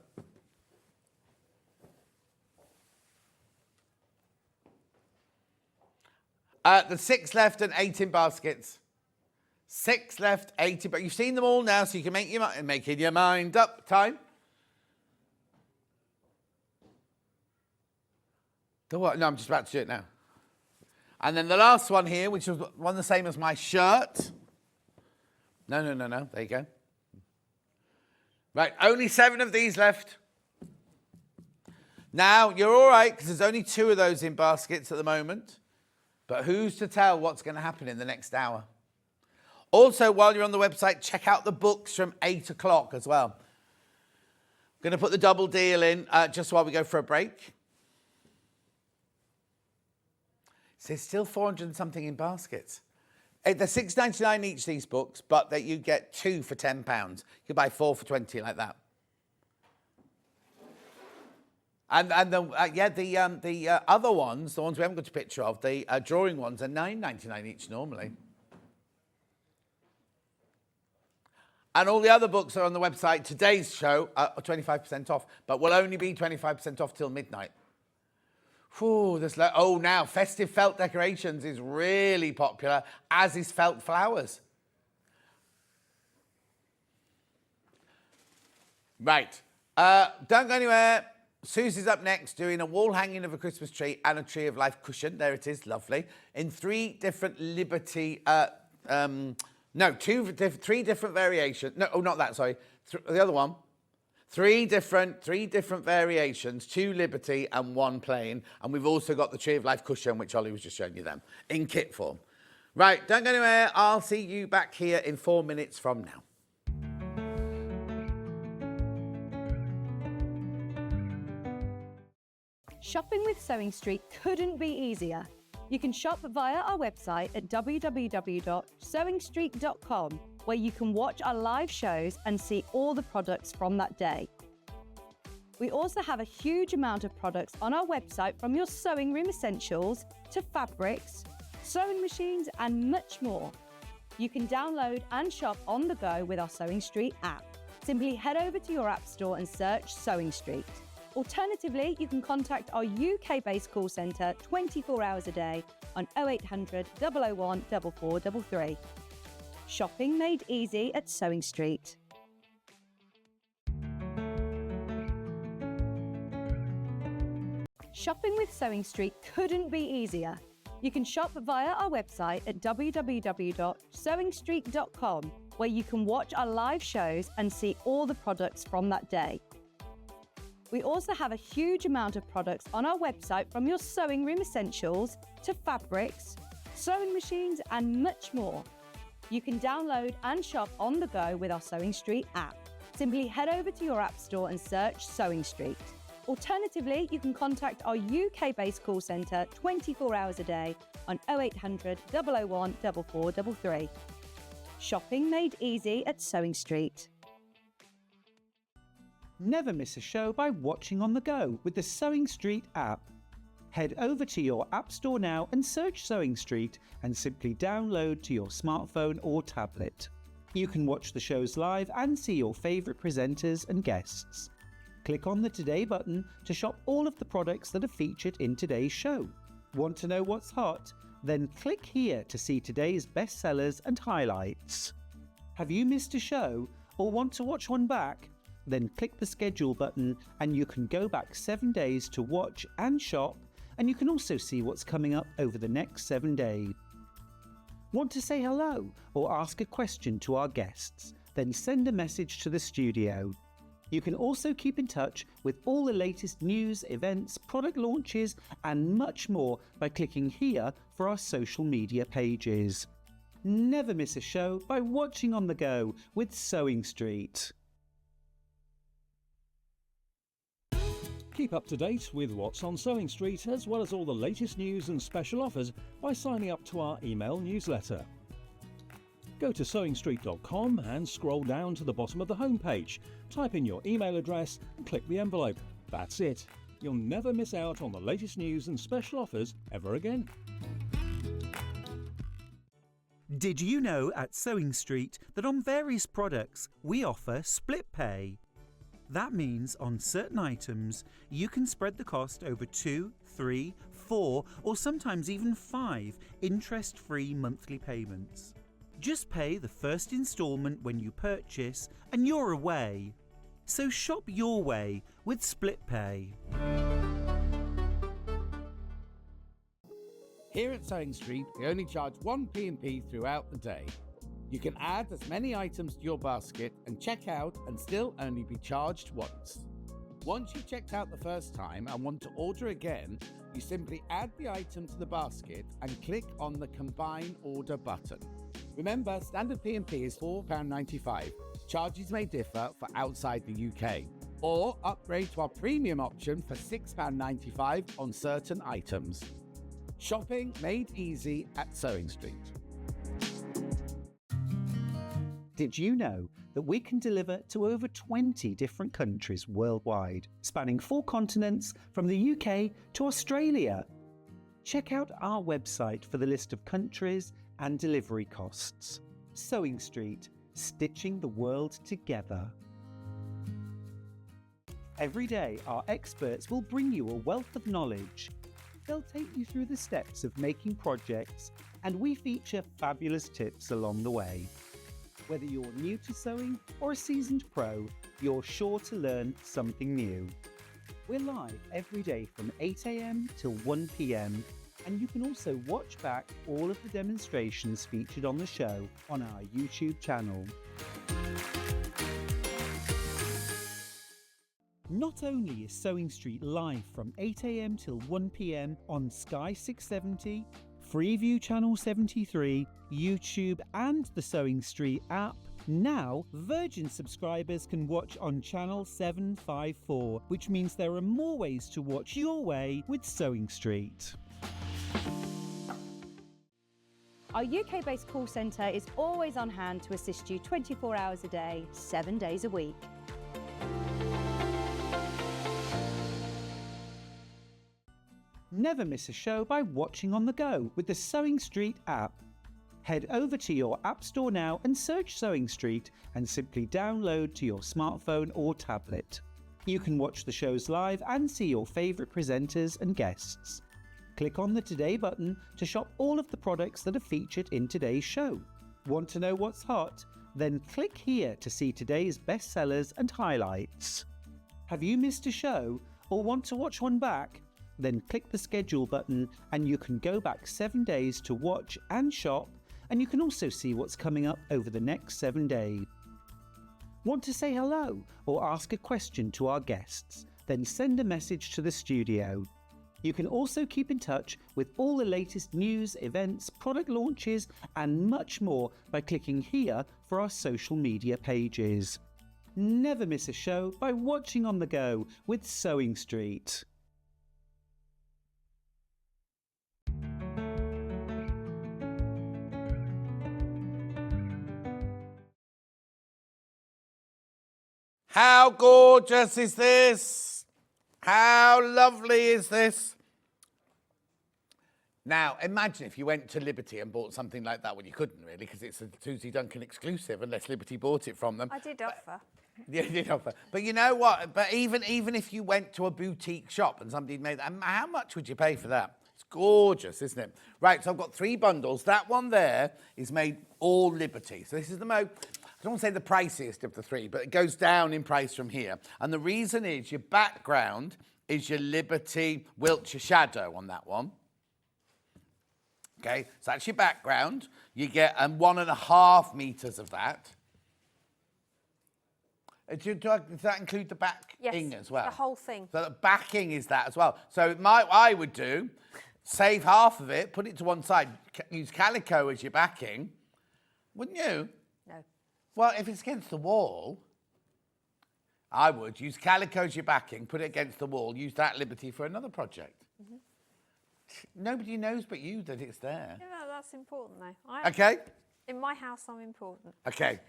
The 6 left and 8 in baskets. 6 left, 80, but you've seen them all now, so you can making your mind up. Time. The what? No, I'm just about to do it now. And then the last one here, which was one the same as my shirt. No. There you go. Right, only 7 of these left. Now, you're all right, because there's only 2 of those in baskets at the moment. But who's to tell what's going to happen in the next hour? Also, while you're on the website, check out the books from 8 o'clock as well. I'm going to put the double deal in just while we go for a break. So there's still 400 and something in baskets. They're $6.99 each, these books, but that you get 2 for £10. You can buy 4 for 20 like that. And the other ones, the ones we haven't got a picture of, the drawing ones are $9.99 each normally. And all the other books are on the website. Today's show are 25% off, but will only be 25% off till midnight. Whew, now festive felt decorations is really popular, as is felt flowers. Right, don't go anywhere. Susie's up next doing a wall hanging of a Christmas tree and a Tree of Life cushion. There it is, lovely. In 3 different Liberty, 3 different variations. No, oh, not that, sorry. The other one. 3 different variations, 2 Liberty and 1 plain. And we've also got the Tree of Life cushion, which Ollie was just showing you them, in kit form. Right, don't go anywhere. I'll see you back here in 4 minutes from now. Shopping with Sewing Street couldn't be easier. You can shop via our website at www.sewingstreet.com, where you can watch our live shows and see all the products from that day. We also have a huge amount of products on our website, from your sewing room essentials to fabrics, sewing machines and much more. You can download and shop on the go with our Sewing Street app. Simply head over to your app store and search Sewing Street. Alternatively, you can contact our UK-based call centre 24 hours a day on 0800 001 4433. Shopping made easy at Sewing Street. Shopping with Sewing Street couldn't be easier. You can shop via our website at www.sewingstreet.com, where you can watch our live shows and see all the products from that day. We also have a huge amount of products on our website, from your sewing room essentials to fabrics, sewing machines and much more. You can download and shop on the go with our Sewing Street app. Simply head over to your app store and search Sewing Street. Alternatively, you can contact our UK-based call centre 24 hours a day on 0800 001 4433. Shopping made easy at Sewing Street. Never miss a show by watching on the go with the Sewing Street app. Head over to your app store now and search Sewing Street and simply download to your smartphone or tablet. You can watch the shows live and see your favourite presenters and guests. Click on the Today button to shop all of the products that are featured in today's show. Want to know what's hot? Then click here to see today's bestsellers and highlights. Have you missed a show or want to watch one back? Then click the schedule button and you can go back 7 days to watch and shop, and you can also see what's coming up over the next 7 days. Want to say hello or ask a question to our guests? Then send a message to the studio. You can also keep in touch with all the latest news, events, product launches and much more by clicking here for our social media pages. Never miss a show by watching on the go with Sewing Street. Keep up to date with what's on Sewing Street, as well as all the latest news and special offers, by signing up to our email newsletter. Go to sewingstreet.com and scroll down to the bottom of the homepage. Type in your email address and click the envelope. That's it. You'll never miss out on the latest news and special offers ever again. Did you know at Sewing Street that on various products we offer split pay? That means on certain items you can spread the cost over 2, 3, 4 or sometimes even 5 interest-free monthly payments. Just pay the first instalment when you purchase and you're away. So shop your way with split pay. Here at Sewing Street, we only charge 1 P&P throughout the day. You can add as many items to your basket and check out and still only be charged once. Once you've checked out the first time and want to order again, you simply add the item to the basket and click on the Combine Order button. Remember, standard P&P is £4.95. Charges may differ for outside the UK. Or upgrade to our premium option for £6.95 on certain items. Shopping made easy at Sewing Street. Did you know that we can deliver to over 20 different countries worldwide, spanning 4 continents from the UK to Australia? Check out our website for the list of countries and delivery costs. Sewing Street, stitching the world together. Every day, our experts will bring you a wealth of knowledge. They'll take you through the steps of making projects, and we feature fabulous tips along the way. Whether you're new to sewing or a seasoned pro, you're sure to learn something new. We're live every day from 8 AM till 1 PM, and you can also watch back all of the demonstrations featured on the show on our YouTube channel. Not only is Sewing Street live from 8 AM till 1 PM on Sky 670, Freeview Channel 73, YouTube and the Sewing Street app, now Virgin subscribers can watch on Channel 754, which means there are more ways to watch your way with Sewing Street. Our UK-based call centre is always on hand to assist you 24 hours a day, 7 days a week. Never miss a show by watching on the go with the Sewing Street app. Head over to your App Store now and search Sewing Street and simply download to your smartphone or tablet. You can watch the shows live and see your favourite presenters and guests. Click on the Today button to shop all of the products that are featured in today's show. Want to know what's hot? Then click here to see today's bestsellers and highlights. Have you missed a show or want to watch one back? Then click the schedule button and you can go back 7 days to watch and shop, and you can also see what's coming up over the next 7 days. Want to say hello or ask a question to our guests? Then send a message to the studio. You can also keep in touch with all the latest news, events, product launches, and much more by clicking here for our social media pages. Never miss a show by watching on the go with Sewing Street. How gorgeous is this? How lovely is this? Now, imagine if you went to Liberty and bought something like that. Well, you couldn't really, because it's a Suzie Duncan exclusive, unless Liberty bought it from them. I did offer. Yeah, you did offer. But you know what? But even if you went to a boutique shop and somebody made that, how much would you pay for that? It's gorgeous, isn't it? Right, so I've got 3 bundles. That one there is made all Liberty. So this is the most, I don't want to say the priciest of the 3, but it goes down in price from here. And the reason is your background is your Liberty Wiltshire Shadow on that one. Okay, so that's your background. You get 1.5 metres of that. Does that include the backing as well? The whole thing. So the backing is that as well. So I would do, save half of it, put it to one side, use calico as your backing. Wouldn't you? No. Well, if it's against the wall, I would use calico as your backing, put it against the wall, use that Liberty for another project. Mm-hmm. Nobody knows but you that it's there. Yeah, that's important though. Okay. In my house, I'm important. Okay.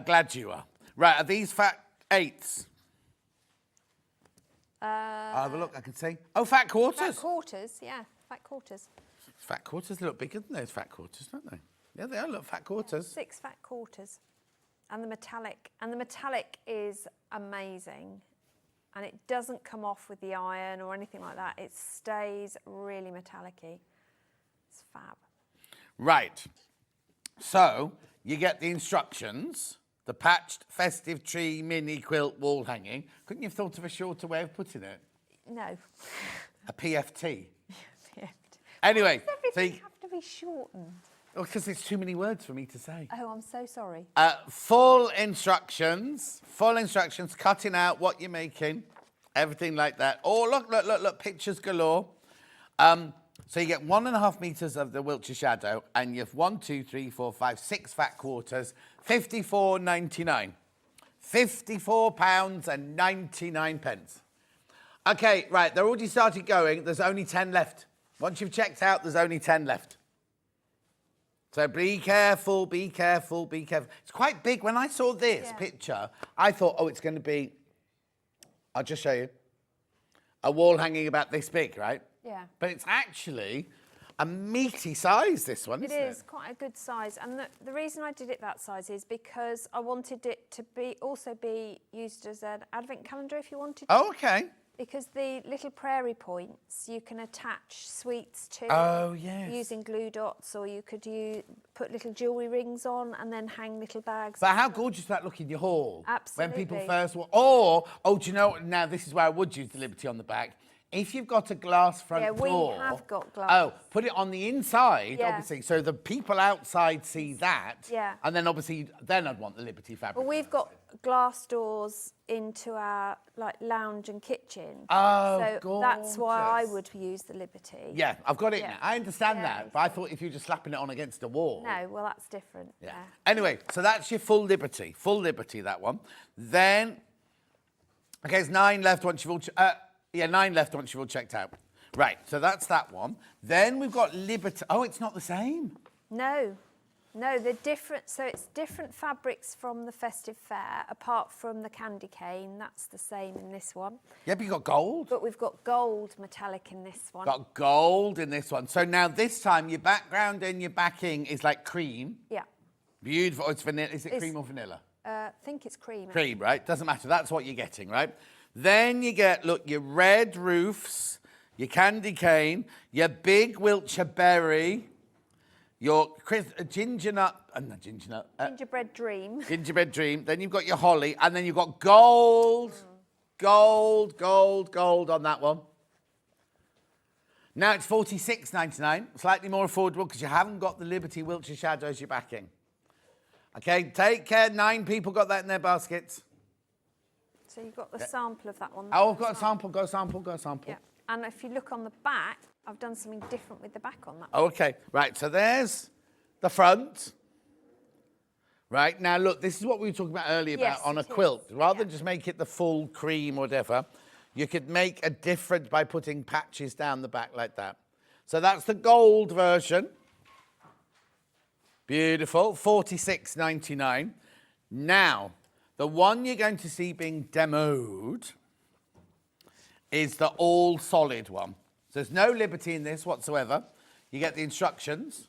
Glad you are. Right, are these fat 8s? I'll have a look, I can see. Oh, fat quarters. Fat quarters, yeah. Fat quarters. Fat quarters look bigger than those fat quarters, don't they? Yeah, they are, look, fat quarters. 6 fat quarters. And the metallic. And the metallic is amazing. And it doesn't come off with the iron or anything like that. It stays really metallic-y. It's fab. Right. So, you get the instructions, the patched festive tree mini quilt wall hanging. Couldn't you have thought of a shorter way of putting it? No. A PFT? PFT. Anyway. Why does everything have to be shortened? Oh, because there's too many words for me to say. Oh, I'm so sorry. Full instructions, cutting out what you're making, everything like that. Oh, look, pictures galore. So you get 1.5 metres of the Wiltshire Shadow, and you have 1, 2, 3, 4, 5, 6 fat quarters, £54.99. £54.99. Okay, right, they're already started going. There's only 10 left. Once you've checked out, there's only 10 left. So be careful, be careful, be careful. It's quite big. When I saw this picture, I thought, oh, it's going to be, I'll just show you, a wall hanging about this big, right? Yeah. But it's actually a meaty size, this one, isn't it? It is quite a good size. And the reason I did it that size is because I wanted it to also be used as an advent calendar if you wanted to. Oh, okay. Because the little prairie points, you can attach sweets to. Oh, yes. Using glue dots, or you could put little jewellery rings on and then hang little bags. But how gorgeous does that look in your hall? Absolutely. When people first walk. Or, oh, do you know what? Now, this is where I would use the Liberty on the back. If you've got a glass front door... Yeah, we have got glass. Oh, put it on the inside, obviously, so the people outside see that. Yeah. And then, obviously, then I'd want the Liberty fabric. Well, we've got glass doors into our lounge and kitchen. Oh, so gorgeous. that's why I would use the Liberty. Yeah, I've got it Yeah. now. I understand Yeah, that, but I thought if you were just slapping it on against a wall... No, well, that's different. Yeah. Anyway, so that's your full Liberty, that one. Then, okay, it's 9 left once you've all... 9 left once you've all checked out. Right, so that's that one. Then we've got Liberty... Oh, it's not the same. No. No, they're different. So it's different fabrics from the Festive Fair, apart from the candy cane. That's the same in this one. Yeah, but you got gold. But we've got gold metallic in this one. Got gold in this one. So now this time your background and your backing is like cream. Yeah. Beautiful. Oh, it's vanilla. Is it cream or vanilla? I think it's cream. Cream, right? Doesn't matter. That's what you're getting, right? Then you get, look, your red roofs, your candy cane, your big Wiltshire berry, your gingerbread dream. Gingerbread dream. Then you've got your holly, and then you've got gold, gold, gold, gold on that one. Now it's $46.99, slightly more affordable because you haven't got the Liberty Wiltshire shadows you're backing. Okay, take care. 9 people got that in their baskets. So you've got the sample of that one. Oh, I've got a sample. Go sample. Go sample. Yeah. And if you look on the back, I've done something different with the back on that. Okay, right, so there's the front. Right, now look, this is what we were talking about earlier about on a quilt. Rather than just make it the full cream or whatever, you could make a difference by putting patches down the back like that. So that's the gold version. Beautiful, $46.99. Now, the one you're going to see being demoed is the all solid one. So there's no Liberty in this whatsoever. You get the instructions.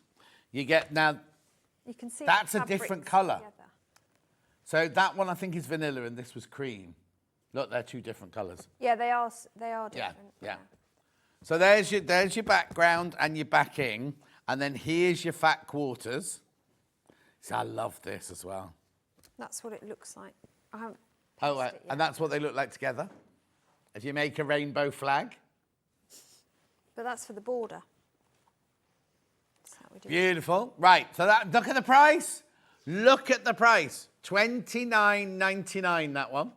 You get now, you can see that's a different colour. Together. So that one I think is vanilla and this was cream. Look, they're 2 different colours. Yeah, they are different. Yeah. So there's your background and your backing, and then here's your fat quarters. See, I love this as well. That's what it looks like. I haven't right. And that's what they look like together. If you make a rainbow flag. But that's for the border. That's how we do it. Beautiful. Right, so look at the price. Look at the price. $29.99, that one.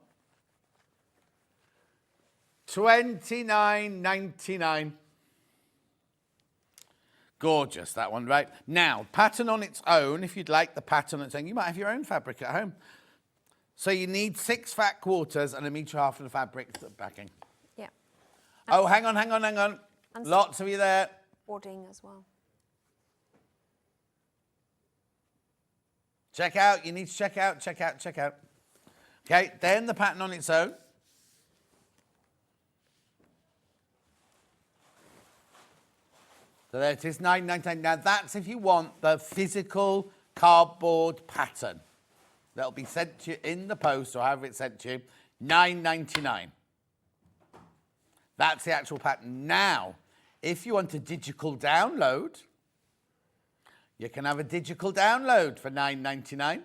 $29.99. Gorgeous, that one, right? Now, pattern on its own, if you'd like the pattern on its own, you might have your own fabric at home. So you need 6 fat quarters and 1.5 meters of the fabric backing. Yeah. Oh, hang on. And Lots of you there. Wadding as well. Check out. You need to check out. Okay, then the pattern on its own. So there it is, $9.99. Now that's if you want the physical cardboard pattern. That'll be sent to you in the post or however it's sent to you. $9.99. That's the actual pattern. Now, if you want a digital download, you can have a digital download for $9.99.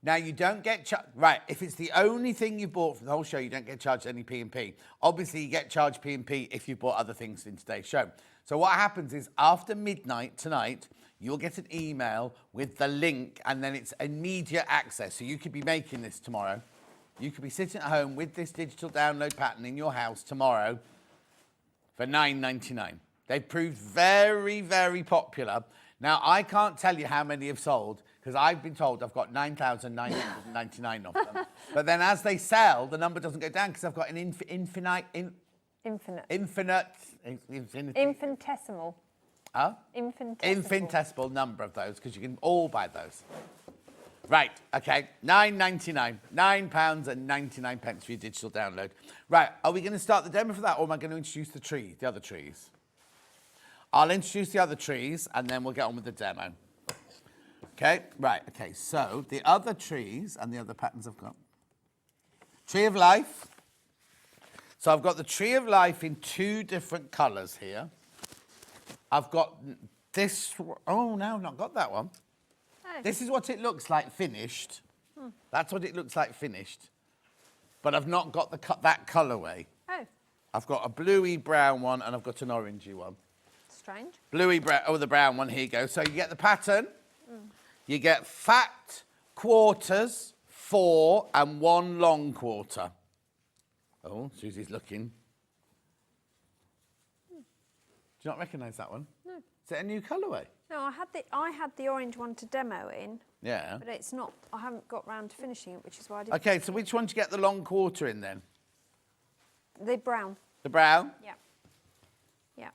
Now, you don't get charged... Right, if it's the only thing you bought from the whole show, you don't get charged any P&P. Obviously, you get charged P&P if you bought other things in today's show. So what happens is, after midnight tonight, you'll get an email with the link, and then it's immediate access. So you could be making this tomorrow. You could be sitting at home with this digital download pattern in your house tomorrow for $9.99. They've proved very, very popular. Now, I can't tell you how many have sold, because I've been told I've got 9,999 of them. But then as they sell, the number doesn't go down because I've got an infinitesimal. Huh? Infinitesimal number of those, because you can all buy those. Right, okay, £9.99, £9.99 for your digital download. Right, are we going to start the demo for that, or am I going to introduce the other trees? I'll introduce the other trees, and then we'll get on with the demo. Okay, right, okay, so the other trees and the other patterns I've got. Tree of Life. So I've got the Tree of Life in 2 different colours here. I've got this, oh no, I've not got that one. Oh. This is what it looks like finished. That's what it looks like finished. But I've not got that colourway. Oh. I've got a bluey brown one and I've got an orangey one. Strange. Bluey brown, oh, the brown one, here you go. So you get the pattern. You get fat quarters, 4 and 1 long quarter. Oh, Susie's looking. Do you not recognise that one? No. Is it a new colourway? No, I had the orange one to demo in. Yeah. But it's not. I haven't got round to finishing it, which is why I didn't. Okay, so which one do you get the long quarter in then? The brown. The brown? Yeah. Yeah.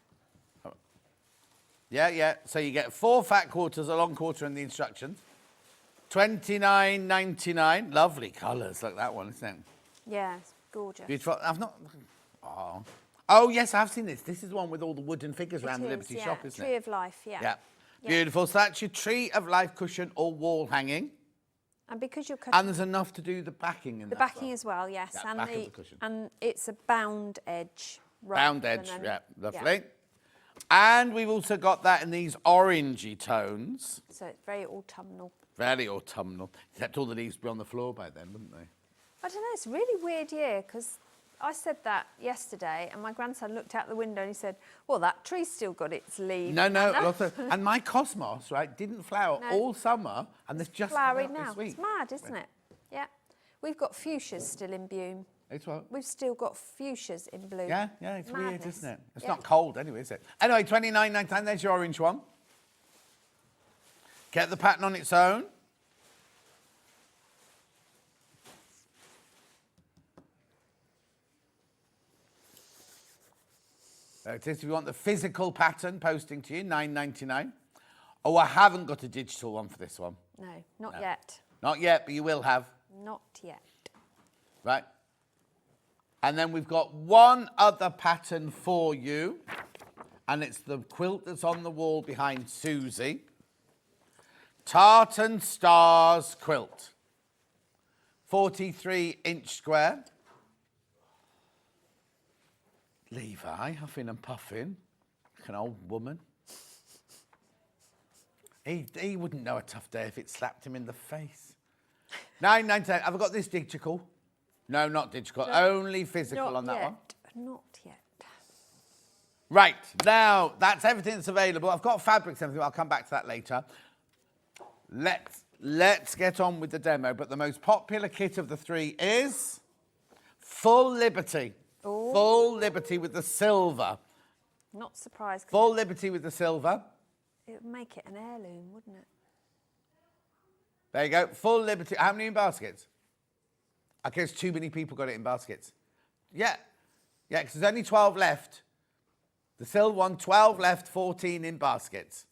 Yeah, yeah. So you get 4 fat quarters, a long quarter, and the instructions. $29.99. Lovely colours, like that one, isn't it? Yeah, it's gorgeous. Beautiful. I've not. Oh, yes, I've seen this. This is the one with all the wooden figures It around the is, Liberty yeah. shop, isn't Tree it? of Life, yeah. Yeah. Yeah. Beautiful. So that's your Tree of Life cushion or wall hanging. And because you're cutting And there's enough to do the backing in the that backing as well, yes. Yeah, and back of the cushion. and it's a bound edge. Round edge, yeah, lovely. And we've also got that in these orangey tones. So it's very autumnal. Very autumnal. Except all the leaves would be on the floor by then, wouldn't they? I don't know, it's a really weird year because I said that yesterday and my grandson looked out the window and he said, well, that tree's still got its leaves. No, and my cosmos, right, didn't flower all summer and they've just flowering come out now. this week. It's mad, isn't it? Yeah. We've got fuchsias still in bloom. It's what? We've still got fuchsias in bloom. Yeah, it's weird, Madness. isn't it? It's Yeah. not cold anyway, is it? Anyway, $29.99, there's your orange one. Get the pattern on its own. There it is. If you want the physical pattern, posting to you, $9.99. Oh, I haven't got a digital one for this one. No, not yet. Not yet, but you will have. Not yet. Right. And then we've got one other pattern for you. And it's the quilt that's on the wall behind Suzie. Tartan Stars quilt. 43-inch square. Levi, huffing and puffing, like an old woman. He wouldn't know a tough day if it slapped him in the face. $9.99. Have I got this digital? No, not digital. Only physical on that one. Not yet. Right, now that's everything that's available. I've got fabrics and everything. I'll come back to that later. Let's get on with the demo. But the most popular kit of the 3 is Full Liberty. Ooh. Full Liberty with the silver. Not surprised. Full Liberty with the silver. It would make it an heirloom, wouldn't it? There you go. Full Liberty. How many in baskets? I guess too many people got it in baskets. Yeah. Yeah, because there's only 12 left. The silver one, 12 left, 14 in baskets.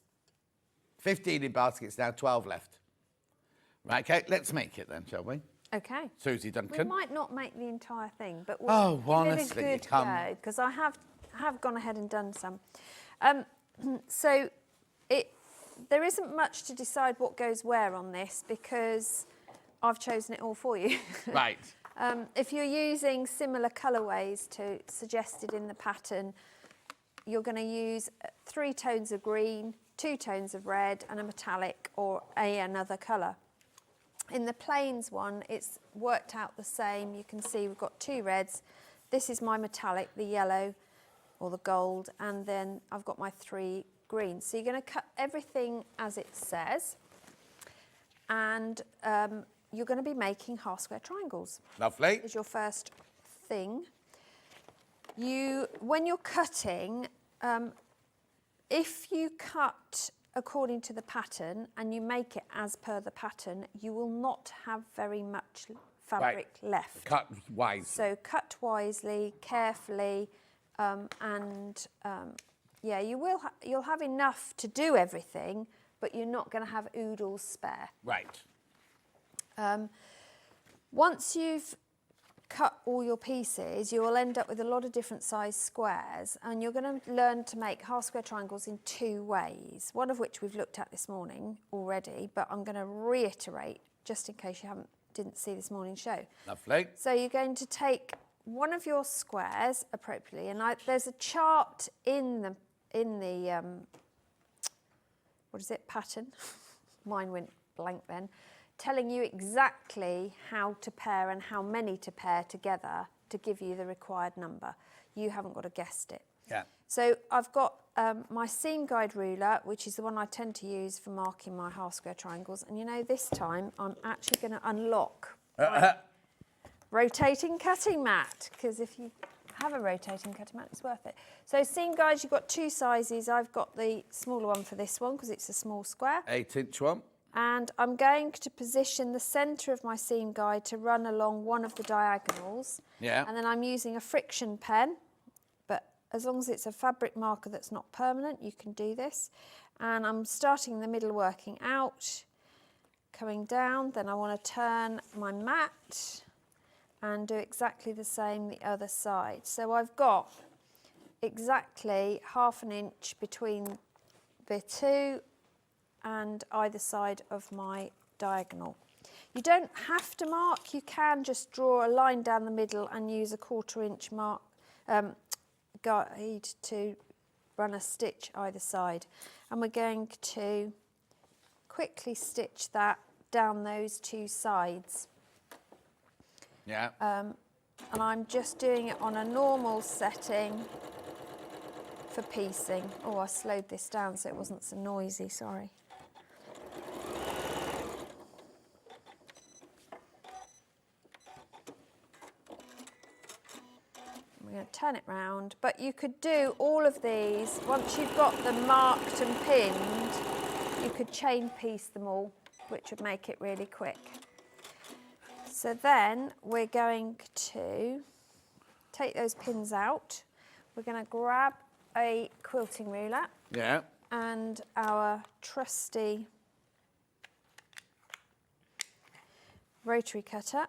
15 in baskets now, 12 left. Right, okay, let's make it then, shall we? Okay. Suzie Duncan. We might not make the entire thing, but Oh, we'll give honestly, it a you good come. go because I have gone ahead and done some. So there isn't much to decide what goes where on this because I've chosen it all for you. Right. If you're using similar colourways to suggested in the pattern, you're going to use 3 tones of green, 2 tones of red and a metallic or another colour. In the plains one, it's worked out the same. You can see we've got 2 reds. This is my metallic, the yellow or the gold, and then I've got my 3 greens. So you're going to cut everything as it says, and you're going to be making half square triangles. Lovely. Is your first thing. When you're cutting, if you cut according to the pattern and you make it as per the pattern, you will not have very much fabric left. Cut wisely. So cut wisely, carefully, yeah, you'll have enough to do everything, but you're not going to have oodles spare. Right. Once you've cut all your pieces, you will end up with a lot of different size squares, and you're going to learn to make half square triangles in 2 ways, one of which we've looked at this morning already, but I'm going to reiterate just in case you didn't see this morning's show. Lovely. So you're going to take one of your squares appropriately, and there's a chart in the what is it, pattern? Mine went blank then. Telling you exactly how to pair and how many to pair together to give you the required number. You haven't got to guess it. Yeah. So I've got my seam guide ruler, which is the one I tend to use for marking my half square triangles. And you know, this time I'm actually going to unlock my rotating cutting mat, because if you have a rotating cutting mat, it's worth it. So seam guides, you've got 2 sizes. I've got the smaller one for this one because it's a small square. 8-inch one. And I'm going to position the centre of my seam guide to run along one of the diagonals. Yeah. And then I'm using a friction pen, but as long as it's a fabric marker that's not permanent, you can do this. And I'm starting the middle working out, coming down, then I want to turn my mat and do exactly the same the other side. So I've got exactly 1/2 inch between the two and either side of my diagonal. You don't have to mark, you can just draw a line down the middle and use a 1/4 inch mark guide to run a stitch either side. And we're going to quickly stitch that down those two sides. Yeah. And I'm just doing it on a normal setting for piecing. Oh, I slowed this down so it wasn't so noisy, sorry. I'm going to turn it round, but you could do all of these, once you've got them marked and pinned, you could chain piece them all, which would make it really quick. So then we're going to take those pins out. We're going to grab a quilting ruler and our trusty rotary cutter,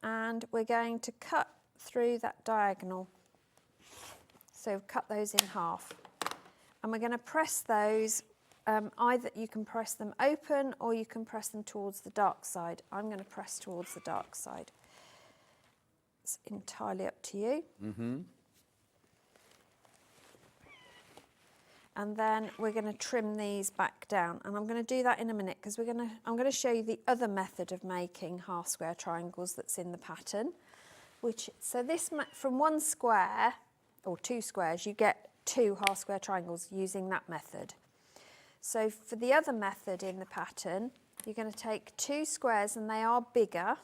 and we're going to cut through that diagonal. So cut those in half. And we're going to press those, either you can press them open or you can press them towards the dark side. I'm going to press towards the dark side. It's entirely up to you. And then we're going to trim these back down, and I'm going to do that in a minute because I'm going to show you the other method of making half square triangles that's in the pattern. So this, from one square or 2 squares, you get 2 half square triangles using that method. So for the other method in the pattern, you're going to take 2 squares, and they are bigger.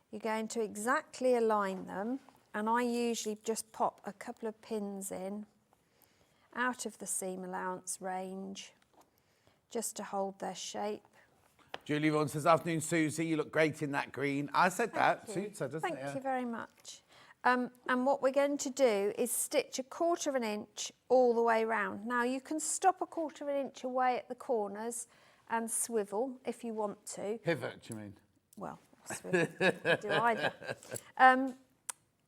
You're going to exactly align them, and I usually just pop a couple of pins in out of the seam allowance range just to hold their shape. Julie Vaughan says, afternoon, Susie, you look great in that green. I said that. Suits her, doesn't it? Thank you very much. And what we're going to do is stitch a 1/4 inch all the way round. Now you can stop a 1/4 inch away at the corners and swivel if you want to. Pivot, do you mean? Well, swivel, do either.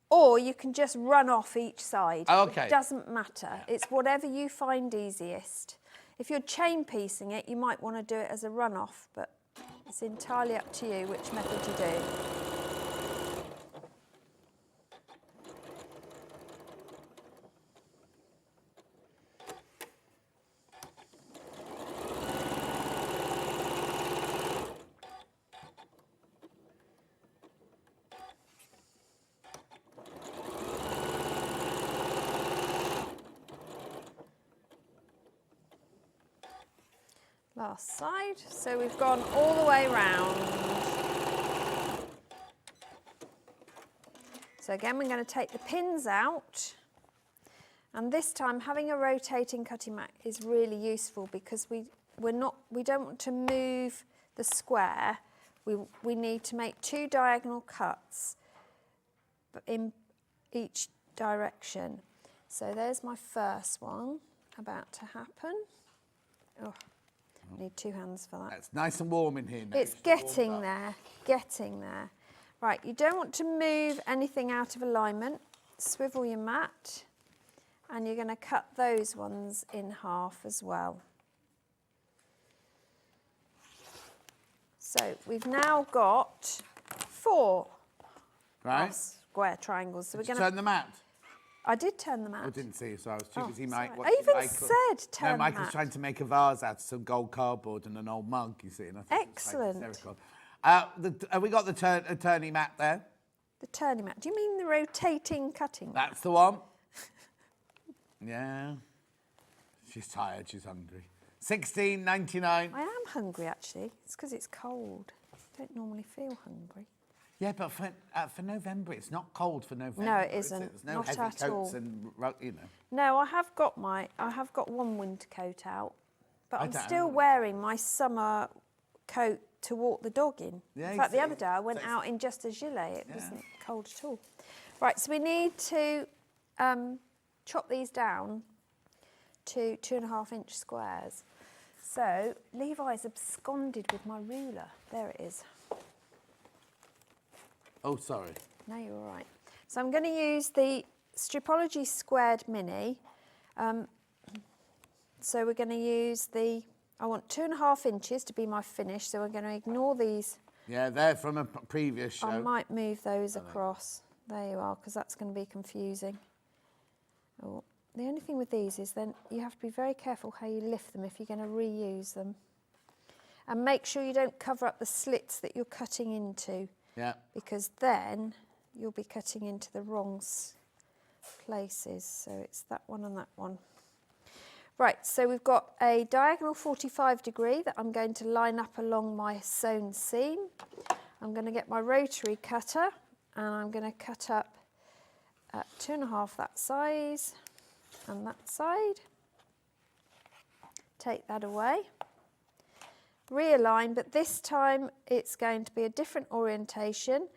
Or you can just run off each side. Okay. It doesn't matter. It's whatever you find easiest. If you're chain piecing it, you might want to do it as a run off, but it's entirely up to you which method you do. Last side, so we've gone all the way round. So again, we're going to take the pins out, and this time having a rotating cutting mat is really useful because we don't want to move the square. We need to make 2 diagonal cuts in each direction. So there's my first one about to happen. Oh. Need 2 hands for that. It's nice and warm in here now. It's getting there, getting there. Right, you don't want to move anything out of alignment. Swivel your mat, and you're going to cut those ones in half as well. So we've now got 4 square triangles. So we're going to turn them out. I did turn them out. I didn't see, so I was too busy. I even said turn them Michael's out. trying to make a vase out of some gold cardboard and an old mug, you see. And I thought it was quite Excellent. hysterical. Have we got the turning mat there? The turning mat. Do you mean the rotating cutting mat? That's the one. Yeah. She's tired, she's hungry. $16.99. I am hungry, actually. It's because it's cold. I don't normally feel hungry. Yeah, but for November, it's not cold for November. No, it isn't. There's no Not heavy at all. coats and, you know. No, I have got one winter coat out, but I'm don't still know. wearing my summer coat to walk the dog in. Yeah, in fact, the so- other day I went so- out in just a gilet. It Yeah. wasn't cold at all. Right, so we need to chop these down to 2.5-inch squares. So Levi's absconded with my ruler. There it is. Oh, sorry. No, you're all right. So I'm going to use the Stripology Squared Mini. So we're going to use I want 2.5 inches to be my finish, so we're going to ignore these. Yeah, they're from a previous show. I might move those across. There you are, because that's going to be confusing. Oh, the only thing with these is then you have to be very careful how you lift them if you're going to reuse them. And make sure you don't cover up the slits that you're cutting into. Yeah. Because then you'll be cutting into the wrong places. So it's that one and that one. Right, so we've got a diagonal 45-degree that I'm going to line up along my sewn seam. I'm going to get my rotary cutter and I'm going to cut up at 2.5 that size and that side. Take that away. Realign, but this time it's going to be a different orientation,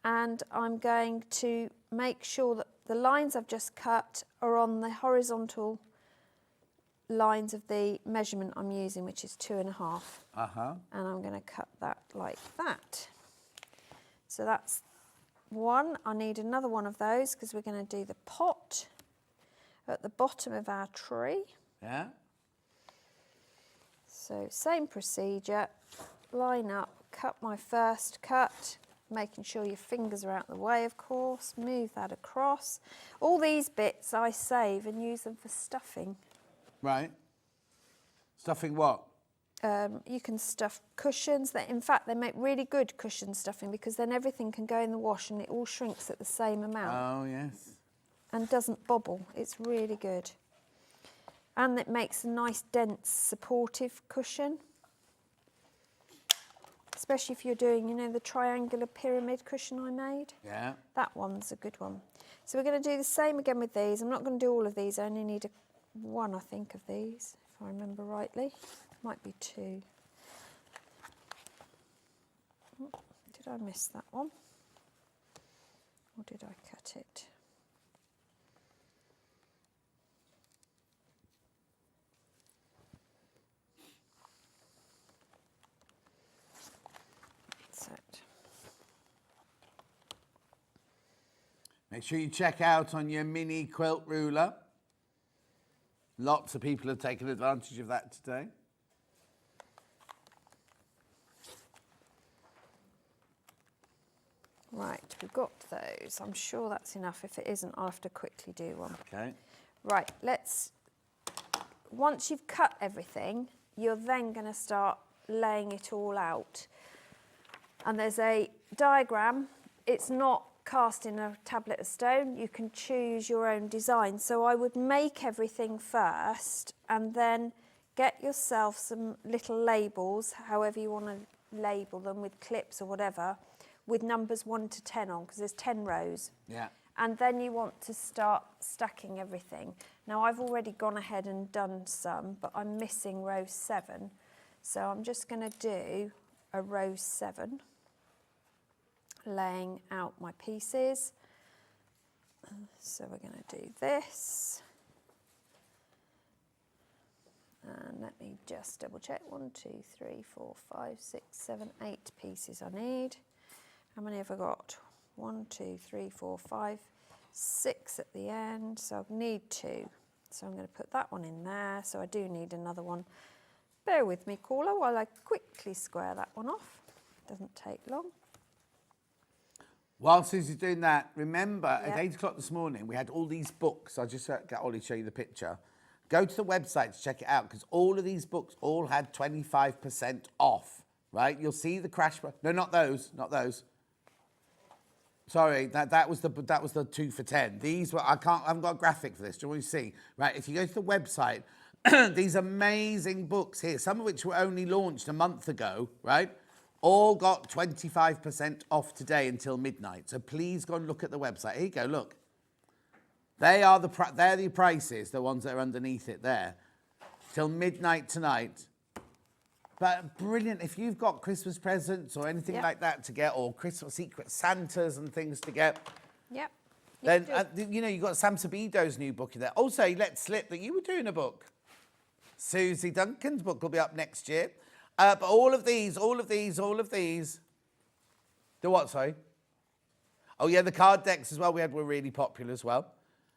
and I'm going to make sure that the lines I've just cut are on the horizontal lines of the measurement I'm using, which is 2.5. And I'm going to cut that like that. So that's one. I need another one of those because we're going to do the pot at the bottom of our tree. Yeah. So same procedure, line up, cut my first cut, making sure your fingers are out of the way, of course, move that across. All these bits I save and use them for stuffing. Right. Stuffing what? You can stuff cushions. In fact, they make really good cushion stuffing because then everything can go in the wash and it all shrinks at the same amount. Oh, yes. And doesn't bobble. It's really good. And it makes a nice, dense, supportive cushion. Especially if you're doing, you know, the triangular pyramid cushion I made. Yeah. That one's a good one. So we're going to do the same again with these. I'm not going to do all of these. I only need one, I think, of these, if I remember rightly. Might be two. Oh, did I miss that one? Or did I cut it? That's it. Make sure you check out on your mini quilt ruler. Lots of people have taken advantage of that today. Right, we've got those. I'm sure that's enough. If it isn't, I'll have to quickly do one. Okay. Right, once you've cut everything, you're then going to start laying it all out. And there's a diagram. It's not cast in a tablet of stone. You can choose your own design. So I would make everything first and then get yourself some little labels, however you want to label them, with clips or whatever, with numbers 1 to 10 on, because there's 10 rows. Yeah. And then you want to start stacking everything. Now I've already gone ahead and done some, but I'm missing row 7. So I'm just going to do a row 7, laying out my pieces. So we're going to do this. And let me just double check. 1, 2, 3, 4, 5, 6, 7, 8 pieces I need. How many have I got? 1, 2, 3, 4, 5, 6 at the end. So I need 2. So I'm going to put that one in there. So I do need another one. Bear with me, caller, while I quickly square that one off. Doesn't take long. While Susie's doing that, remember at 8 o'clock this morning, we had all these books. I'll just get Ollie to show you the picture. Go to the website to check it out, because all of these books all had 25% off, right? You'll see the crash. No, not those, not those. Sorry, that was the 2 for 10. These were, I haven't got a graphic for this. Do you want to see? Right, if you go to the website, these amazing books here, some of which were only launched a month ago, right? All got 25% off today until midnight. So please go and look at the website. Here you go, look. They're the prices, the ones that are underneath it there. Till midnight tonight. But brilliant, if you've got Christmas presents or anything like that to get, or Christmas secret Santas and things to get. Yep. Then, you know, you've got Sam Sabido's new book in there. Also, let slip that you were doing a book. Suzie Duncan's book will be up next year. But all of these. The what, sorry? Oh, yeah, the card decks as well were really popular as well.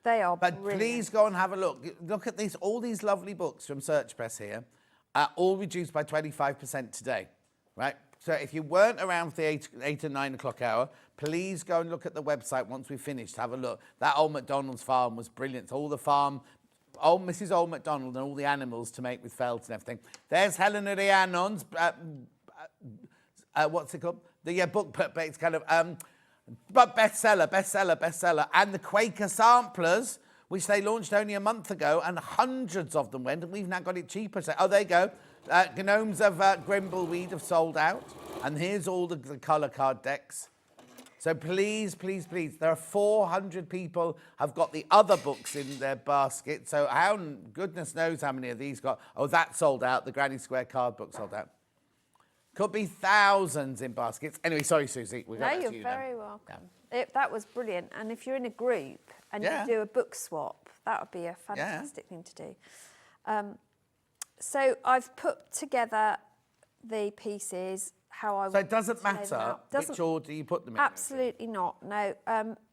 They are But brilliant. please go and have a look. Look at these, all these lovely books from Search Press here, all reduced by 25% today, right? So if you weren't around for the 8 and 9 o'clock hour, please go and look at the website once we've finished. Have a look. That Old MacDonald's farm was brilliant. All the farm, Mrs. Old MacDonald and all the animals to make with felt and everything. There's Helena Rhiannon's, what's it called? The book, but it's kind of, but bestseller. And the Quaker Samplers, which they launched only a month ago, and hundreds of them went, and we've now got it cheaper. So, oh, there you go. Gnomes of Grimbleweed have sold out. And here's all the colour card decks. So please, there are 400 people have got the other books in their basket. So goodness knows how many of these got. Oh, that sold out. The Granny Square card book sold out. Could be thousands in baskets. Anyway, sorry, Susie. No, you're very welcome. That was brilliant. And if you're in a group and you do a book swap, that would be a fantastic thing to do. So I've put together the pieces how I. So it doesn't matter which order you put them in. Absolutely not. No.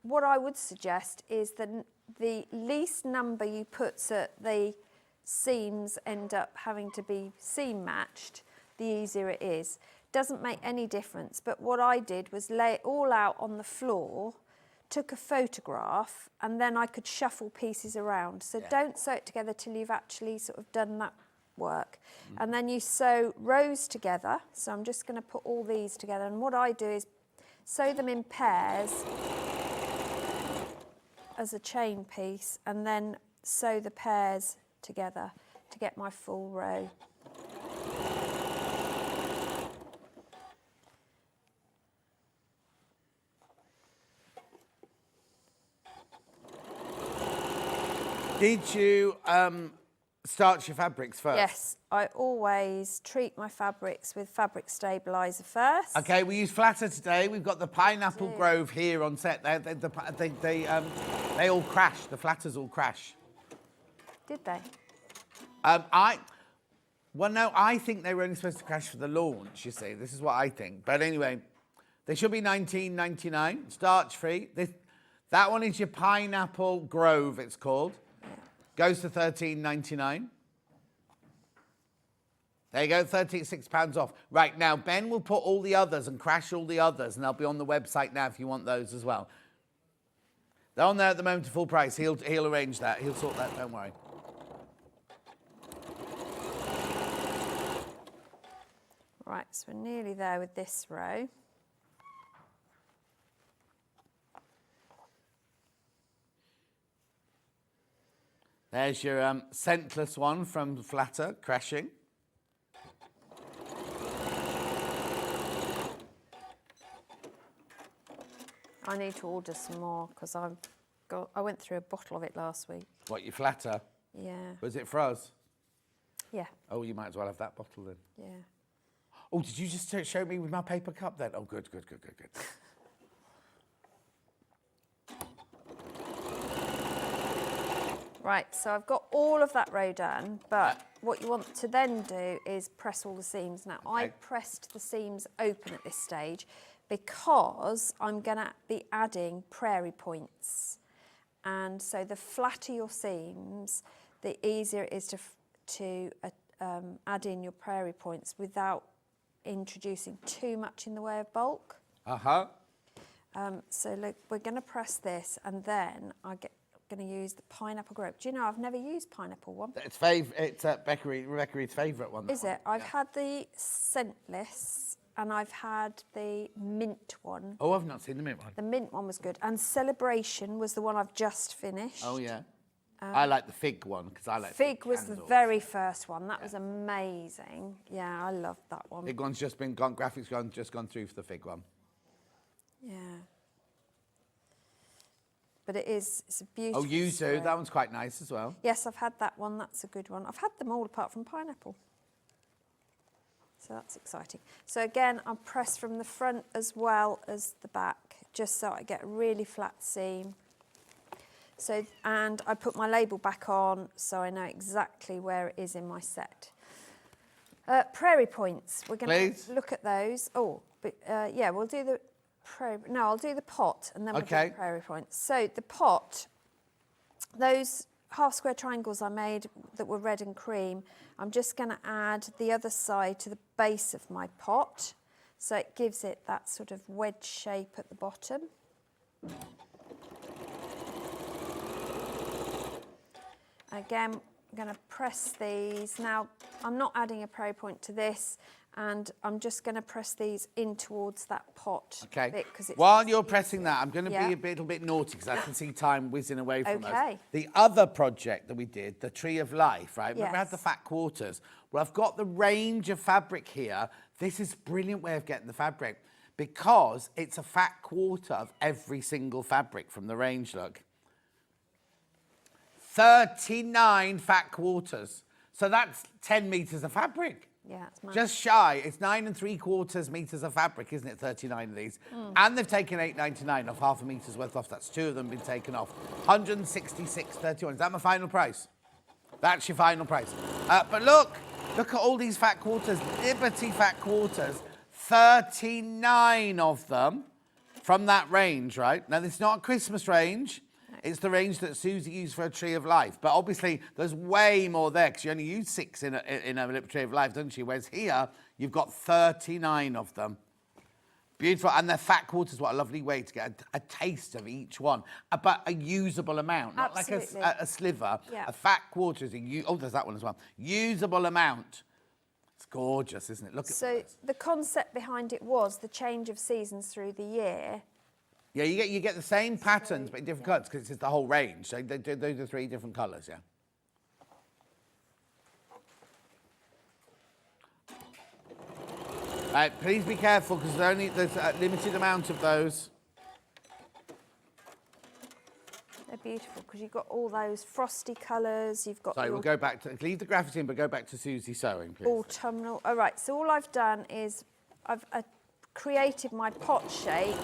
What I would suggest is the least number you put so the seams end up having to be seam matched, the easier it is. Doesn't make any difference. But what I did was lay it all out on the floor, took a photograph, and then I could shuffle pieces around. So don't sew it together till you've actually sort of done that work. And then you sew rows together. So I'm just going to put all these together. And what I do is sew them in pairs as a chain piece, and then sew the pairs together to get my full row. Did you starch your fabrics first? Yes, I always treat my fabrics with fabric stabiliser first. Okay, we use flatter today. We've got the Pineapple Grove here on set. They all crash. The flatters all crash. Did they? Well, no, I think they were only supposed to crash for the launch, you see. This is what I think. But anyway, they should be $19.99, starch-free. That one is your Pineapple Grove, it's called. Goes to $13.99. There you go, £36 off. Right, now, Ben will put all the others and crash all the others, and they'll be on the website now if you want those as well. They're on there at the moment at full price. He'll arrange that. He'll sort that, don't worry. Right, so we're nearly there with this row. There's your scentless one from Flatter, crashing. I need to order some more because I went through a bottle of it last week. What, your Flatter? Yeah. Was it for us? Yeah. Oh, you might as well have that bottle then. Yeah. Oh, did you just show me with my paper cup then? Oh, good. Right, so I've got all of that row done, but what you want to then do is press all the seams. Now, I pressed the seams open at this stage because I'm going to be adding prairie points. And so the flatter your seams, the easier it is to add in your prairie points without introducing too much in the way of bulk. So look, we're going to press this, and then I'm going to use the Pineapple Grove. Do you know, I've never used Pineapple one. It's Rebecca Reed's favourite one. Is it? I've had the scentless, and I've had the mint one. Oh, I've not seen the mint one. The mint one was good. And Celebration was the one I've just finished. Oh, yeah. I like the fig one, because I like Fig was the very first one. That was amazing. Yeah, I loved that one. Fig one's just gone through for the fig one. Yeah. But it's a beautiful Oh, you do? square. That one's quite nice as well. Yes, I've had that one. That's a good one. I've had them all apart from Pineapple. So that's exciting. So again, I'll press from the front as well as the back, just so I get a really flat seam. So, and I put my label back on so I know exactly where it is in my set. Prairie points, we're going to look at those. Oh, but yeah, we'll do the prairie, no, I'll do the pot and then we'll do the prairie points. So the pot, those half square triangles I made that were red and cream, I'm just going to add the other side to the base of my pot. So it gives it that sort of wedge shape at the bottom. Again, I'm going to press these. Now, I'm not adding a prairie point to this, and I'm just going to press these in towards that pot. Okay. Bit, it's While you're pressing that, I'm going to be a little bit naughty because I can see time whizzing away from us. Okay. The other project that we did, the Tree of Life, right? Remember Yes. we had the fat quarters? Well, I've got the range of fabric here. This is a brilliant way of getting the fabric because it's a fat quarter of every single fabric from the range, look. 39 fat quarters. So that's 10 metres of fabric. Yeah, it's mad. Just shy. It's 9 3/4 metres of fabric, isn't it? 39 of these. And they've taken £8.99 off, half a metre's worth off. That's 2 of them been taken off. 166.31. Is that my final price? That's your final price. But look at all these fat quarters. Liberty fat quarters. 39 of them from that range, right? Now, this is not a Christmas range. It's the range that Suzie used for a Tree of Life. But obviously, there's way more there because you only use 6 in a Tree of Life, don't you? Whereas here, you've got 39 of them. Beautiful. And they're fat quarters. What a lovely way to get a taste of each one. But a usable amount. Not Absolutely. like a sliver. Yeah. A fat quarter is oh, there's that one as well. Usable amount. It's gorgeous, isn't it? Look at So this. the concept behind it was the change of seasons through the year. Yeah, you get the same patterns, but in different colours because it's the whole range. So those are 3 different colours, yeah. Right, please be careful because there's a limited amount of those. They're beautiful because you've got all those frosty colours. You've got Sorry, your we'll go back to leave the graphics in, but go back to Suzie sewing, please. autumnal. All right. So all I've done is I've created my pot shape,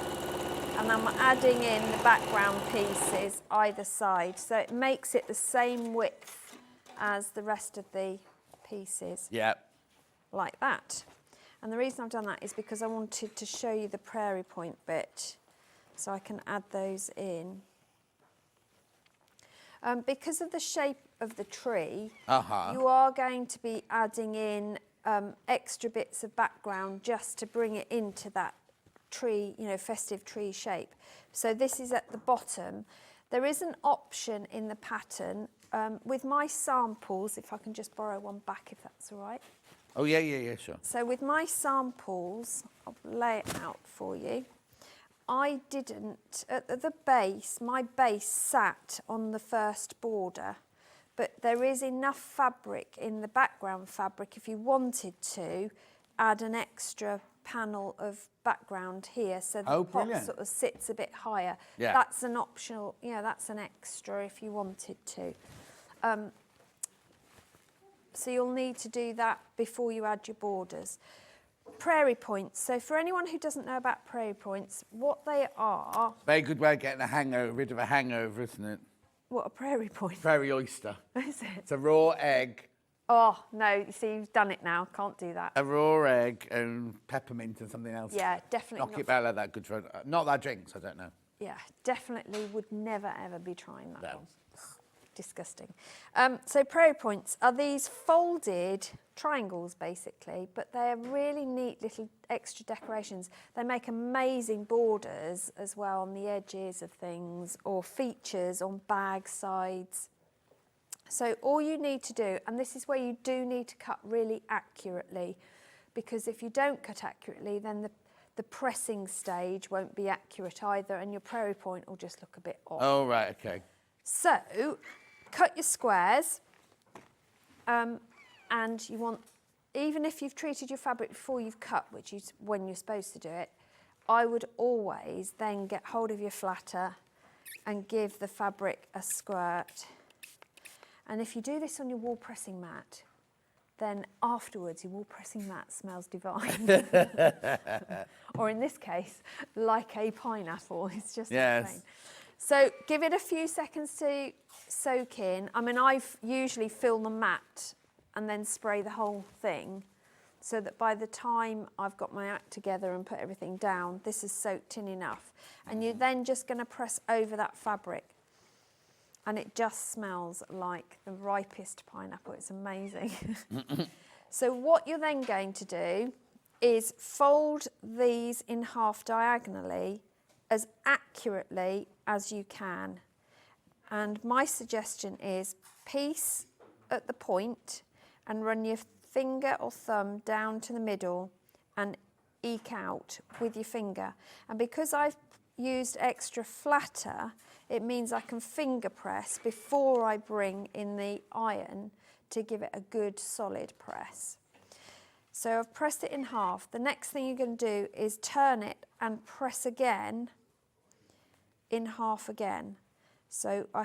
and I'm adding in the background pieces either side, so it makes it the same width as the rest of the pieces. Yeah. Like that. And the reason I've done that is because I wanted to show you the prairie point bit, so I can add those in. Because of the shape of the tree, you are going to be adding in extra bits of background just to bring it into that tree, festive tree shape. So this is at the bottom. There is an option in the pattern with my samples, if I can just borrow one back if that's all right. Oh, yeah, sure. So with my samples, I'll lay it out for you. I didn't, at the base, my base sat on the first border, but there is enough fabric in the background fabric if you wanted to add an extra panel of background here so the pot sort of sits a bit higher. Yeah. That's an optional, that's an extra if you wanted to. So you'll need to do that before you add your borders. Prairie points. So for anyone who doesn't know about prairie points, what they are... Very good way of getting rid of a hangover, isn't it? What, a prairie point? Prairie oyster. Is it? It's a raw egg. Oh, no, you see, you've done it now. Can't do that. A raw egg and peppermint and something else. Yeah, definitely Knock it back like that. Good for... Not that I drink, so I don't know. Yeah, definitely would never, ever be trying that No. one. Disgusting. So prairie points are these folded triangles, basically, but they're really neat little extra decorations. They make amazing borders as well on the edges of things or features on bag sides. So all you need to do, and this is where you do need to cut really accurately, because if you don't cut accurately, then the pressing stage won't be accurate either, and your prairie point will just look a bit off. Oh, right, okay. So, cut your squares, and you want, even if you've treated your fabric before you've cut, which is when you're supposed to do it, I would always then get hold of your flatter and give the fabric a squirt. And if you do this on your wall pressing mat, then afterwards your wall pressing mat smells divine. Or in this case, like a pineapple. It's just insane. So give it a few seconds to soak in. I mean, I've usually fill the mat and then spray the whole thing so that by the time I've got my act together and put everything down, this is soaked in enough. And you're then just going to press over that fabric. And it just smells like the ripest pineapple. It's amazing. So what you're then going to do is fold these in half diagonally as accurately as you can. And my suggestion is piece at the point and run your finger or thumb down to the middle and eke out with your finger. And because I've used extra flatter, it means I can finger press before I bring in the iron to give it a good solid press. So I've pressed it in half. The next thing you're going to do is turn it and press again in half again. So I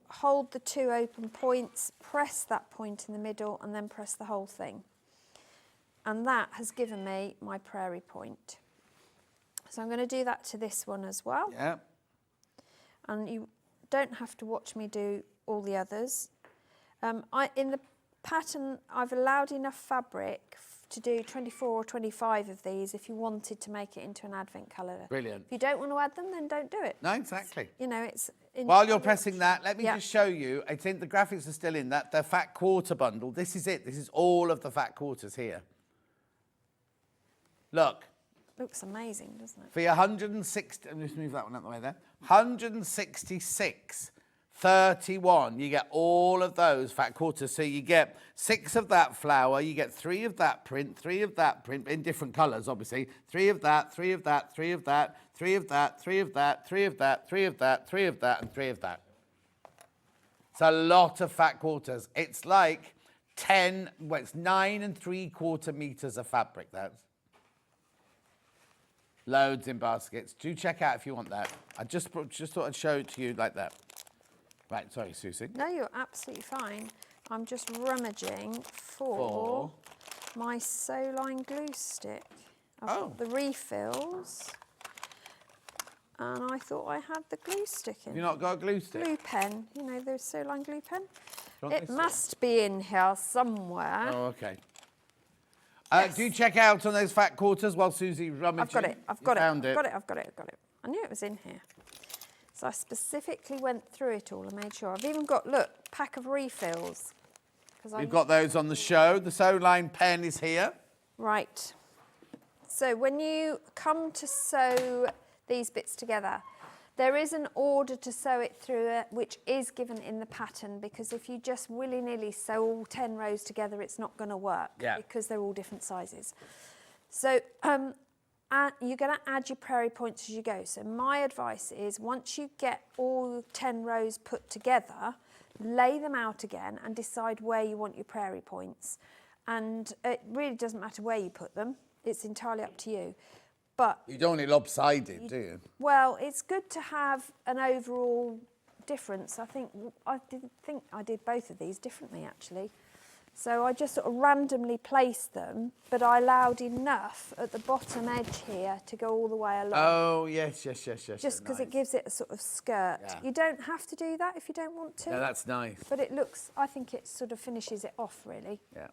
hold the two open points, press that point in the middle and then press the whole thing. And that has given me my prairie point. So I'm going to do that to this one as well. Yeah. And you don't have to watch me do all the others. In the pattern, I've allowed enough fabric to do 24 or 25 of these if you wanted to make it into an advent colour. Brilliant. If you don't want to add them, then don't do it. No, exactly. You know, it's... While you're pressing that, let me just show you. I think the graphics are still in that. The fat quarter bundle. This is it. This is all of the fat quarters here. Look. Looks amazing, doesn't it? For your 160... Let me just move that one out the way there. 166.31. You get all of those fat quarters. So you get 6 of that flower, you get 3 of that print, 3 of that print, in different colours, obviously. 3 of that, 3 of that, 3 of that, 3 of that, 3 of that, 3 of that, 3 of that, 3 of that, and 3 of that. It's a lot of fat quarters. It's like 10, well, it's 9 3/4 metres of fabric, that's. Loads in baskets. Do check out if you want that. I just thought I'd show it to you like that. Right, sorry, Susie. No, you're absolutely fine. I'm just rummaging for my Soline glue stick. I've got the refills. And I thought I had the glue stick in. You not got a glue stick? Glue pen. You know, the Soline glue pen? It It must be in here somewhere. Oh, okay. Do check out on those fat quarters while Susie rummaging. I've got it. I've got it. I knew it was in here. So I specifically went through it all and made sure. I've even got, look, pack of refills. We've got those on the show. The Soline pen is here. Right. So when you come to sew these bits together, there is an order to sew it through which is given in the pattern, because if you just willy-nilly sew all 10 rows together, it's not going to work because they're all different sizes. So you're going to add your prairie points as you go. So my advice is once you get all 10 rows put together, lay them out again and decide where you want your prairie points. And it really doesn't matter where you put them. It's entirely up to you. But you don't want it lopsided, do you? Well, it's good to have an overall difference. I did both of these differently, actually. So I just sort of randomly placed them, but I allowed enough at the bottom edge here to go all the way along. Oh, yes. Just because it gives it a sort of skirt. Yeah. You don't have to do that if you don't want to. No, that's nice. But it looks, I think it sort of finishes it off, really. Yeah.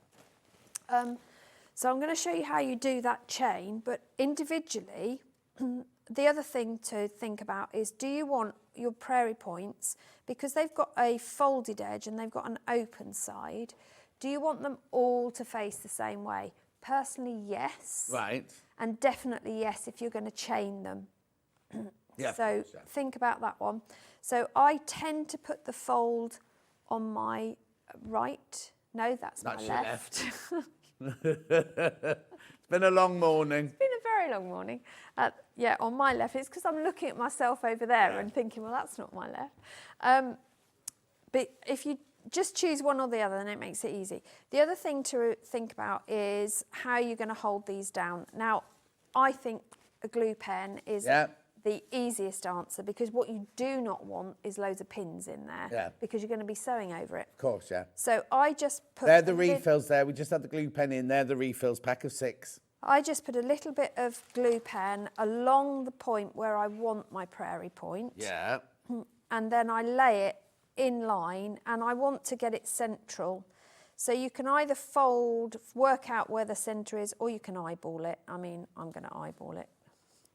So I'm going to show you how you do that chain, but individually, the other thing to think about is, do you want your prairie points, because they've got a folded edge and they've got an open side, do you want them all to face the same way? Personally, yes. Right. And definitely yes if you're going to chain them. So think about that one. So I tend to put the fold on my right. No, that's my left. It's been a long morning. It's been a very long morning. On my left. It's because I'm looking at myself over there and thinking, well, that's not my left. But if you just choose one or the other, then it makes it easy. The other thing to think about is how you're going to hold these down. Now, I think a glue pen is the easiest answer, because what you do not want is loads of pins in there because you're going to be sewing over it. Of course, yeah. So I just put... They're the refills there. We just had the glue pen in. They're the refills, pack of 6. I just put a little bit of glue pen along the point where I want my prairie point. Yeah. and then I lay it in line, and I want to get it central. So you can either fold, work out where the centre is, or you can eyeball it. I mean, I'm going to eyeball it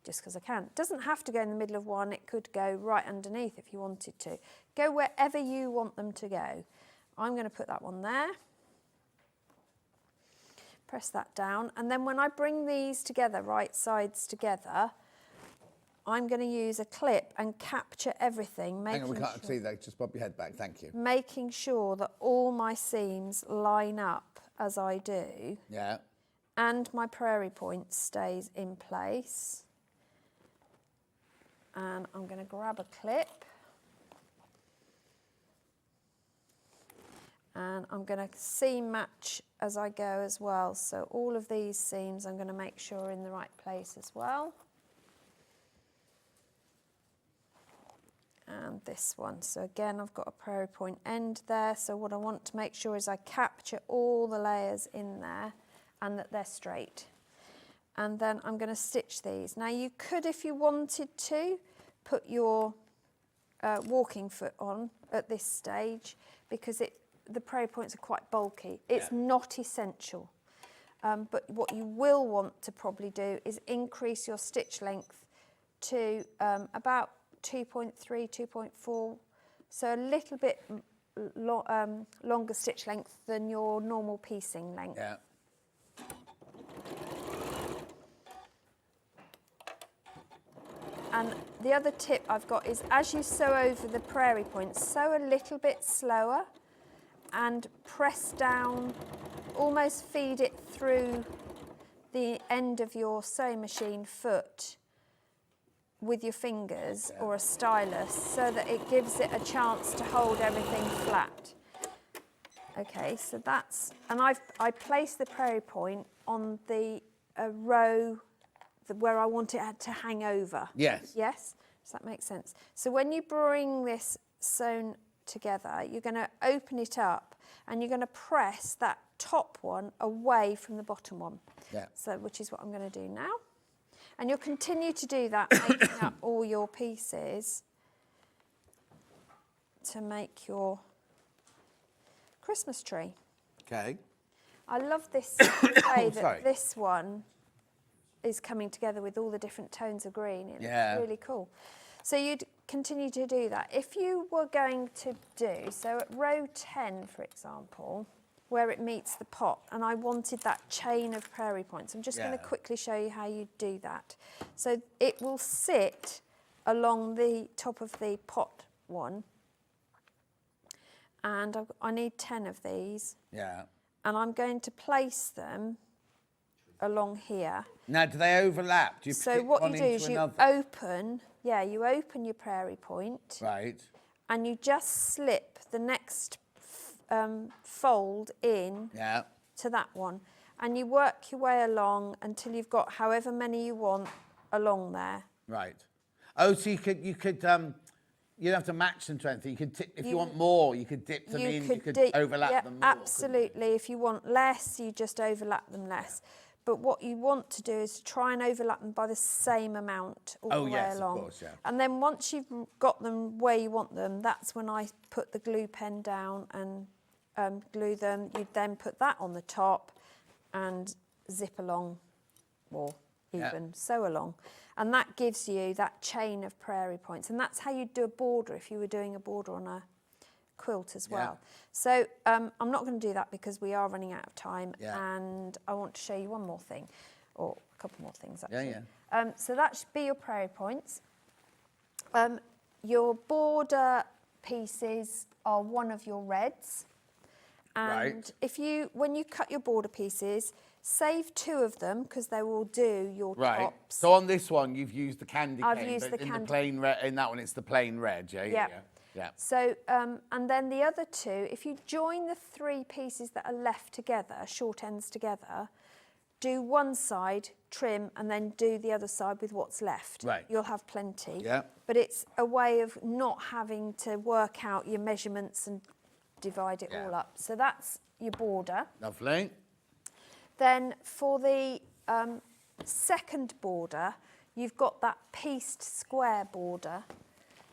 just because I can. It doesn't have to go in the middle of one. It could go right underneath if you wanted to. Go wherever you want them to go. I'm going to put that one there. Press that down. And then when I bring these together, right sides together, I'm going to use a clip and capture everything. Hang on, we can't see that. Just bob your head back. Thank you. Making sure that all my seams line up as I do. Yeah. And my prairie point stays in place. And I'm going to grab a clip. And I'm going to seam match as I go as well. So all of these seams I'm going to make sure are in the right place as well. And this one. So again, I've got a prairie point end there. So what I want to make sure is I capture all the layers in there and that they're straight. And then I'm going to stitch these. Now you could, if you wanted to, put your walking foot on at this stage because the prairie points are quite bulky. It's not essential. But what you will want to probably do is increase your stitch length to about 2.3, 2.4, so a little bit longer stitch length than your normal piecing length. Yeah. And the other tip I've got is as you sew over the prairie points, sew a little bit slower and press down, almost feed it through the end of your sewing machine foot with your fingers or a stylus so that it gives it a chance to hold everything flat. Okay, so that's, and I placed the prairie point on the row where I want it to hang over. Yes. Yes? Does that make sense? So when you bring this sewn together, you're going to open it up and you're going to press that top one away from the bottom one. Yeah. So, which is what I'm going to do now. And you'll continue to do that, making up all your pieces to make your Christmas tree. Okay. I love this way that this one is coming together with all the different tones of green. It looks really cool. So you'd continue to do that. If you were going to do, so at row 10, for example, where it meets the pot, and I wanted that chain of prairie points. I'm just going to quickly show you how you do that. So it will sit along the top of the pot one, and I need 10 of these. Yeah. And I'm going to place them along here. Now, do they overlap? Do you So stick what one you do into is another? you open, you open your prairie point. Right. And you just slip the next fold in to that one, and you work your way along until you've got however many you want along there. Right. Oh, so you don't have to match them to anything. You could, if you want more, you could dip them in. You could overlap them more. Absolutely. If you want less, you just overlap them less. But what you want to do is try and overlap them by the same amount all the way along. Of course, yeah. And then once you've got them where you want them, that's when I put the glue pen down and glue them. You then put that on the top and zip along, or even sew along. And that gives you that chain of prairie points. And that's how you'd do a border if you were doing a border on a quilt as well. So I'm not going to do that because we are running out of time, and I want to show you one more thing, or a couple more things actually. So that should be your prairie points. Your border pieces are one of your reds, and when you cut your border pieces, save 2 of them because they will do your tops. So on this one, you've used the candy cane. I've used the in candy. the plain red. In that one, it's the plain red. Yeah. So, and then the other 2, if you join the 3 pieces that are left together, short ends together, do one side, trim, and then do the other side with what's left. Right. You'll have plenty. Yeah. But it's a way of not having to work out your measurements and divide it all up. So that's your border. Lovely. Then for the second border, you've got that pieced square border.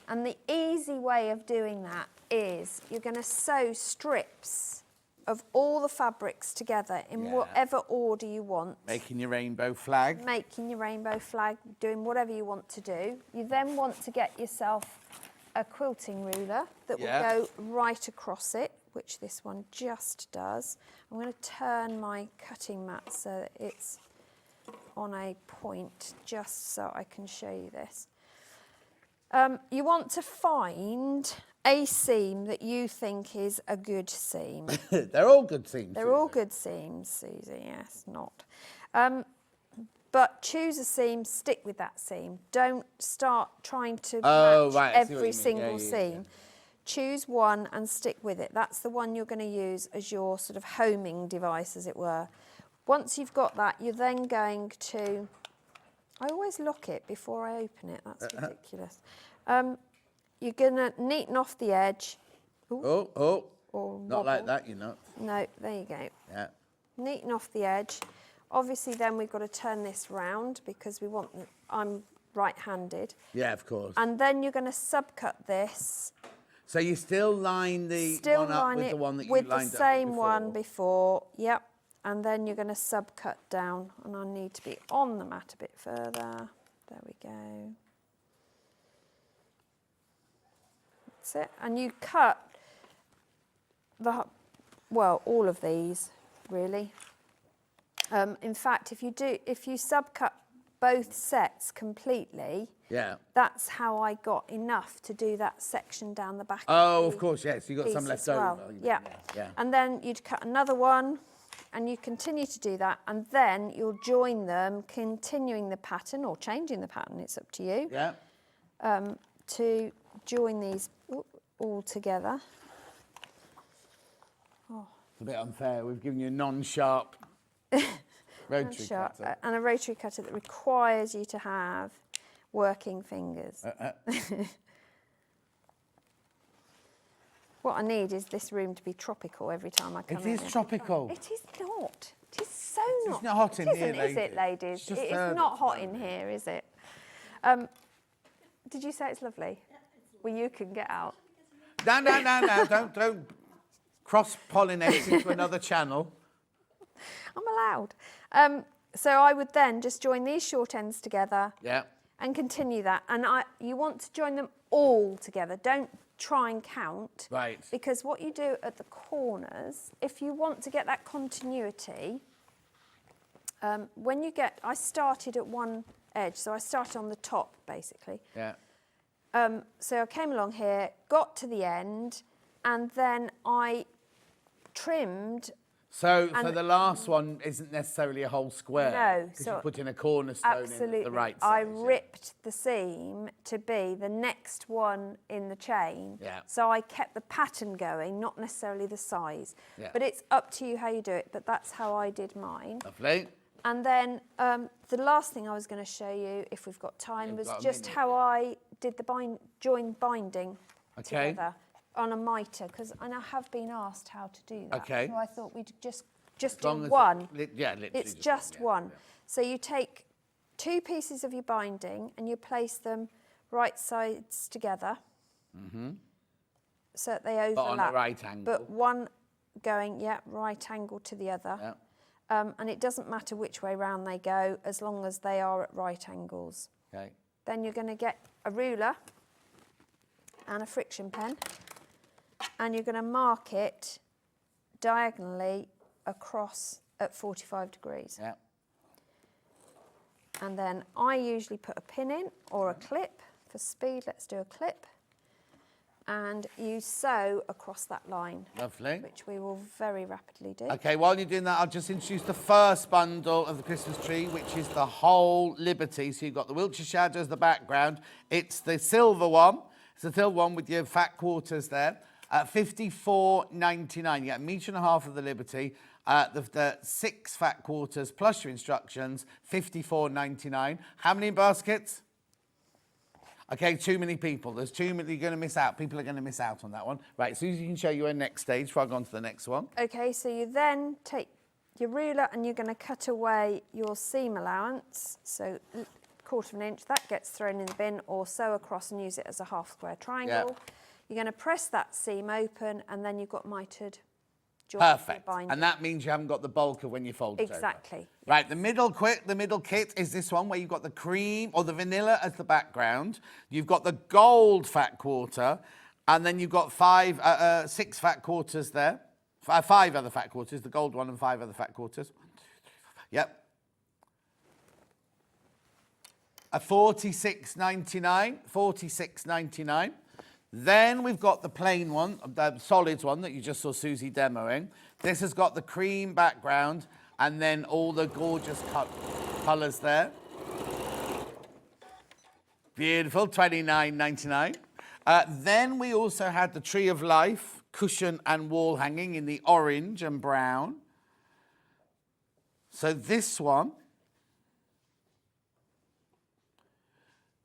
And the easy way of doing that is you're going to sew strips of all the fabrics together in whatever order you want. Making your rainbow flag. Making your rainbow flag, doing whatever you want to do. You then want to get yourself a quilting ruler that will go right across it, which this one just does. I'm going to turn my cutting mat so that it's on a point, just so I can show you this. You want to find a seam that you think is a good seam. They're all good seams. They're all good seams, Susie, yes, not. But choose a seam, stick with that seam. Don't start trying to match every single seam. Choose one and stick with it. That's the one you're going to use as your sort of homing device, as it were. Once you've got that, you're then going to... I always lock it before I open it. That's ridiculous. You're going to neaten off the edge. Ooh. Or not wobble. like that, you know. No, there you go. Yeah. Neaten off the edge. Obviously, then we've got to turn this round because we want... I'm right-handed. Yeah, of course. And then you're going to subcut this. So you still line the one up with the one that you lined up with the same before. one before. Yep. And then you're going to subcut down, and I need to be on the mat a bit further. There we go. That's it. And you cut all of these really. In fact, if you subcut both sets completely, that's how I got enough to do that section down the back. Oh, of course, yes. You got some left over. Well. Yeah. And then you'd cut another one. And you continue to do that, and then you'll join them, continuing the pattern or changing the pattern, it's up to you. Yeah. To join these all together. Oh. It's a bit unfair. We've given you a non-sharp rotary cutter. And a rotary cutter that requires you to have working fingers. What I need is this room to be tropical every time I come in. It is tropical. It is not. It is so not. It's not hot in here, is it, ladies? It is not hot in here, is it? Did you say it's lovely? Well, you can get out. No. Don't cross-pollinate into another channel. I'm allowed. So I would then just join these short ends together. Yeah. And continue that. And you want to join them all together. Don't try and count. Right. Because what you do at the corners, if you want to get that continuity, I started at one edge, so I started on the top, basically. Yeah. So I came along here, got to the end, and then I trimmed. So the last one isn't necessarily a whole square. No. Because you put in a cornerstone in the right size. I ripped the seam to be the next one in the chain. Yeah. So I kept the pattern going, not necessarily the size. Yeah. But it's up to you how you do it, but that's how I did mine. Lovely. And then the last thing I was going to show you, if we've got time, was just how I did the join binding together. On a mitre, because I have been asked how to do that. Okay. So I thought we'd just do one. Literally. It's just one. So you take two pieces of your binding and you place them right sides together. Mm-hmm. So that they overlap. But on a right angle. But one going, right angle to the other. Yeah. And it doesn't matter which way round they go, as long as they are at right angles. Okay. Then you're going to get a ruler and a friction pen. And you're going to mark it diagonally across at 45 degrees. Yeah. And then I usually put a pin in or a clip for speed. Let's do a clip. And you sew across that line. Lovely. Which we will very rapidly do. Okay, while you're doing that, I'll just introduce the first bundle of the Christmas tree, which is the whole Liberty. So you've got the Wiltshire Shadow as the background. It's the silver one. It's the silver one with your fat quarters there. $54.99. You get 1.5 meters of the Liberty, the 6 fat quarters plus your instructions, $54.99. How many baskets? Okay, too many people. There's too many. You're going to miss out. People are going to miss out on that one. Right, Susie can show you a next stage before I go on to the next one. Okay, so you then take your ruler and you're going to cut away your seam allowance. So 1/4 of an inch, that gets thrown in the bin, or sew across and use it as a half square triangle. You're going to press that seam open, and then you've got mitered joint for your Perfect. binding. And that means you haven't got the bulk of when you fold it over. Exactly. Right, the middle kit is this one where you've got the cream or the vanilla as the background. You've got the gold fat quarter, and then you've got 6 fat quarters there. 5 other fat quarters, the gold one and 5 other fat quarters. Yep. A $46.99, $46.99. Then we've got the plain one, the solids one that you just saw Suzie demoing. This has got the cream background and then all the gorgeous colours there. Beautiful, $29.99. Then we also had the Tree of Life cushion and wall hanging in the orange and brown. So this one,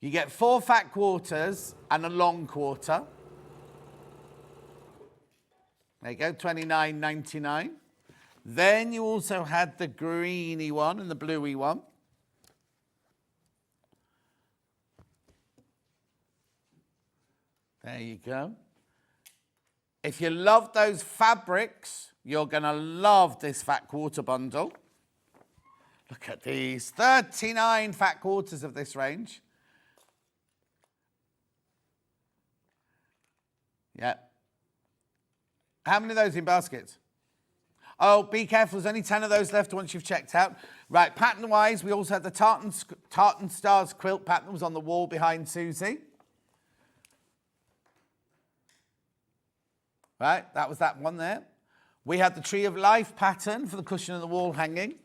you get 4 fat quarters and a long quarter. There you go, $29.99. Then you also had the greeny one and the bluey one. There you go. If you love those fabrics, you're going to love this fat quarter bundle. Look at these, 39 fat quarters of this range. Yeah. How many of those in baskets? Oh, be careful, there's only 10 of those left once you've checked out. Right, pattern-wise, we also had the Tartan Stars quilt pattern that was on the wall behind Suzie. Right, that was that one there. We had the Tree of Life pattern for the cushion and the wall hanging.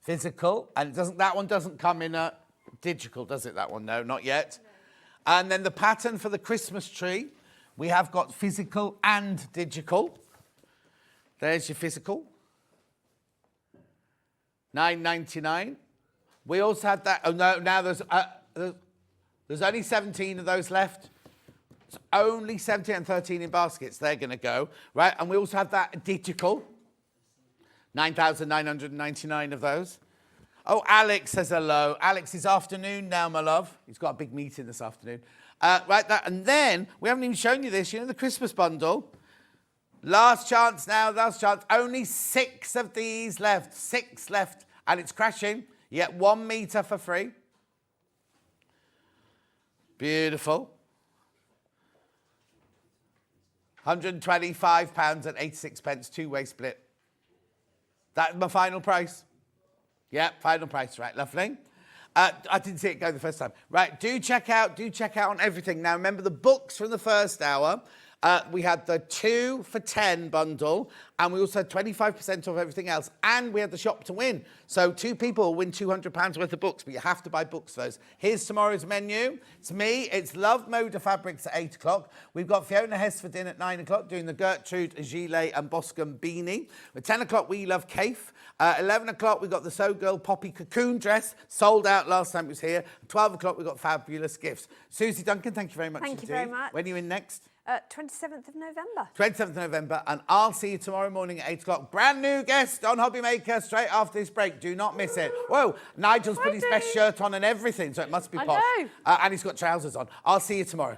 Physical, and that one doesn't come in a digital, does it, that one? No, not yet. No. And then the pattern for the Christmas tree, we have got physical and digital. There's your physical. $9.99. We also had that, oh no, now there's only 17 of those left. It's only 17 and 13 in baskets. They're going to go, right? And we also have that digital. 9,999 of those. Oh, Alex says hello. Alex, it's afternoon now, my love. He's got a big meeting this afternoon. Right, and then, we haven't even shown you this, you know, the Christmas bundle. Last chance now, last chance. Only 6 of these left. 6 left. And it's crashing. You get 1 metre for free. Beautiful. £125.86, two-way split. That's my final price. Yeah, final price, right, lovely. I didn't see it go the first time. Right, do check out on everything. Now, remember the books from the first hour. We had the 2 for 10 bundle, and we also had 25% off everything else, and we had the shop to win. So 2 people will win £200 worth of books, but you have to buy books for those. Here's tomorrow's menu. It's me. It's Love Moda Fabrics at 8 o'clock. We've got Fiona Hesford in at 9 o'clock doing the Gertrude, Gilet and Boscombe beanie. At 10 o'clock, We Love Cafe. 11 o'clock, we've got the So Girl Poppy Cocoon dress, sold out last time it was here. 12 o'clock, we've got fabulous gifts. Suzie Duncan, thank you very much. Thank you very much. When are you in next? 27th of November. 27th of November, and I'll see you tomorrow morning at 8 o'clock. Brand new guest on Hobby Maker straight after this break. Do not miss it. Whoa, Nigel's put his best shirt on and everything, so it must be posh. I know. And he's got trousers on. I'll see you tomorrow.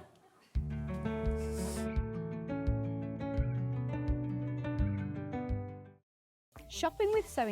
Shopping with Sewing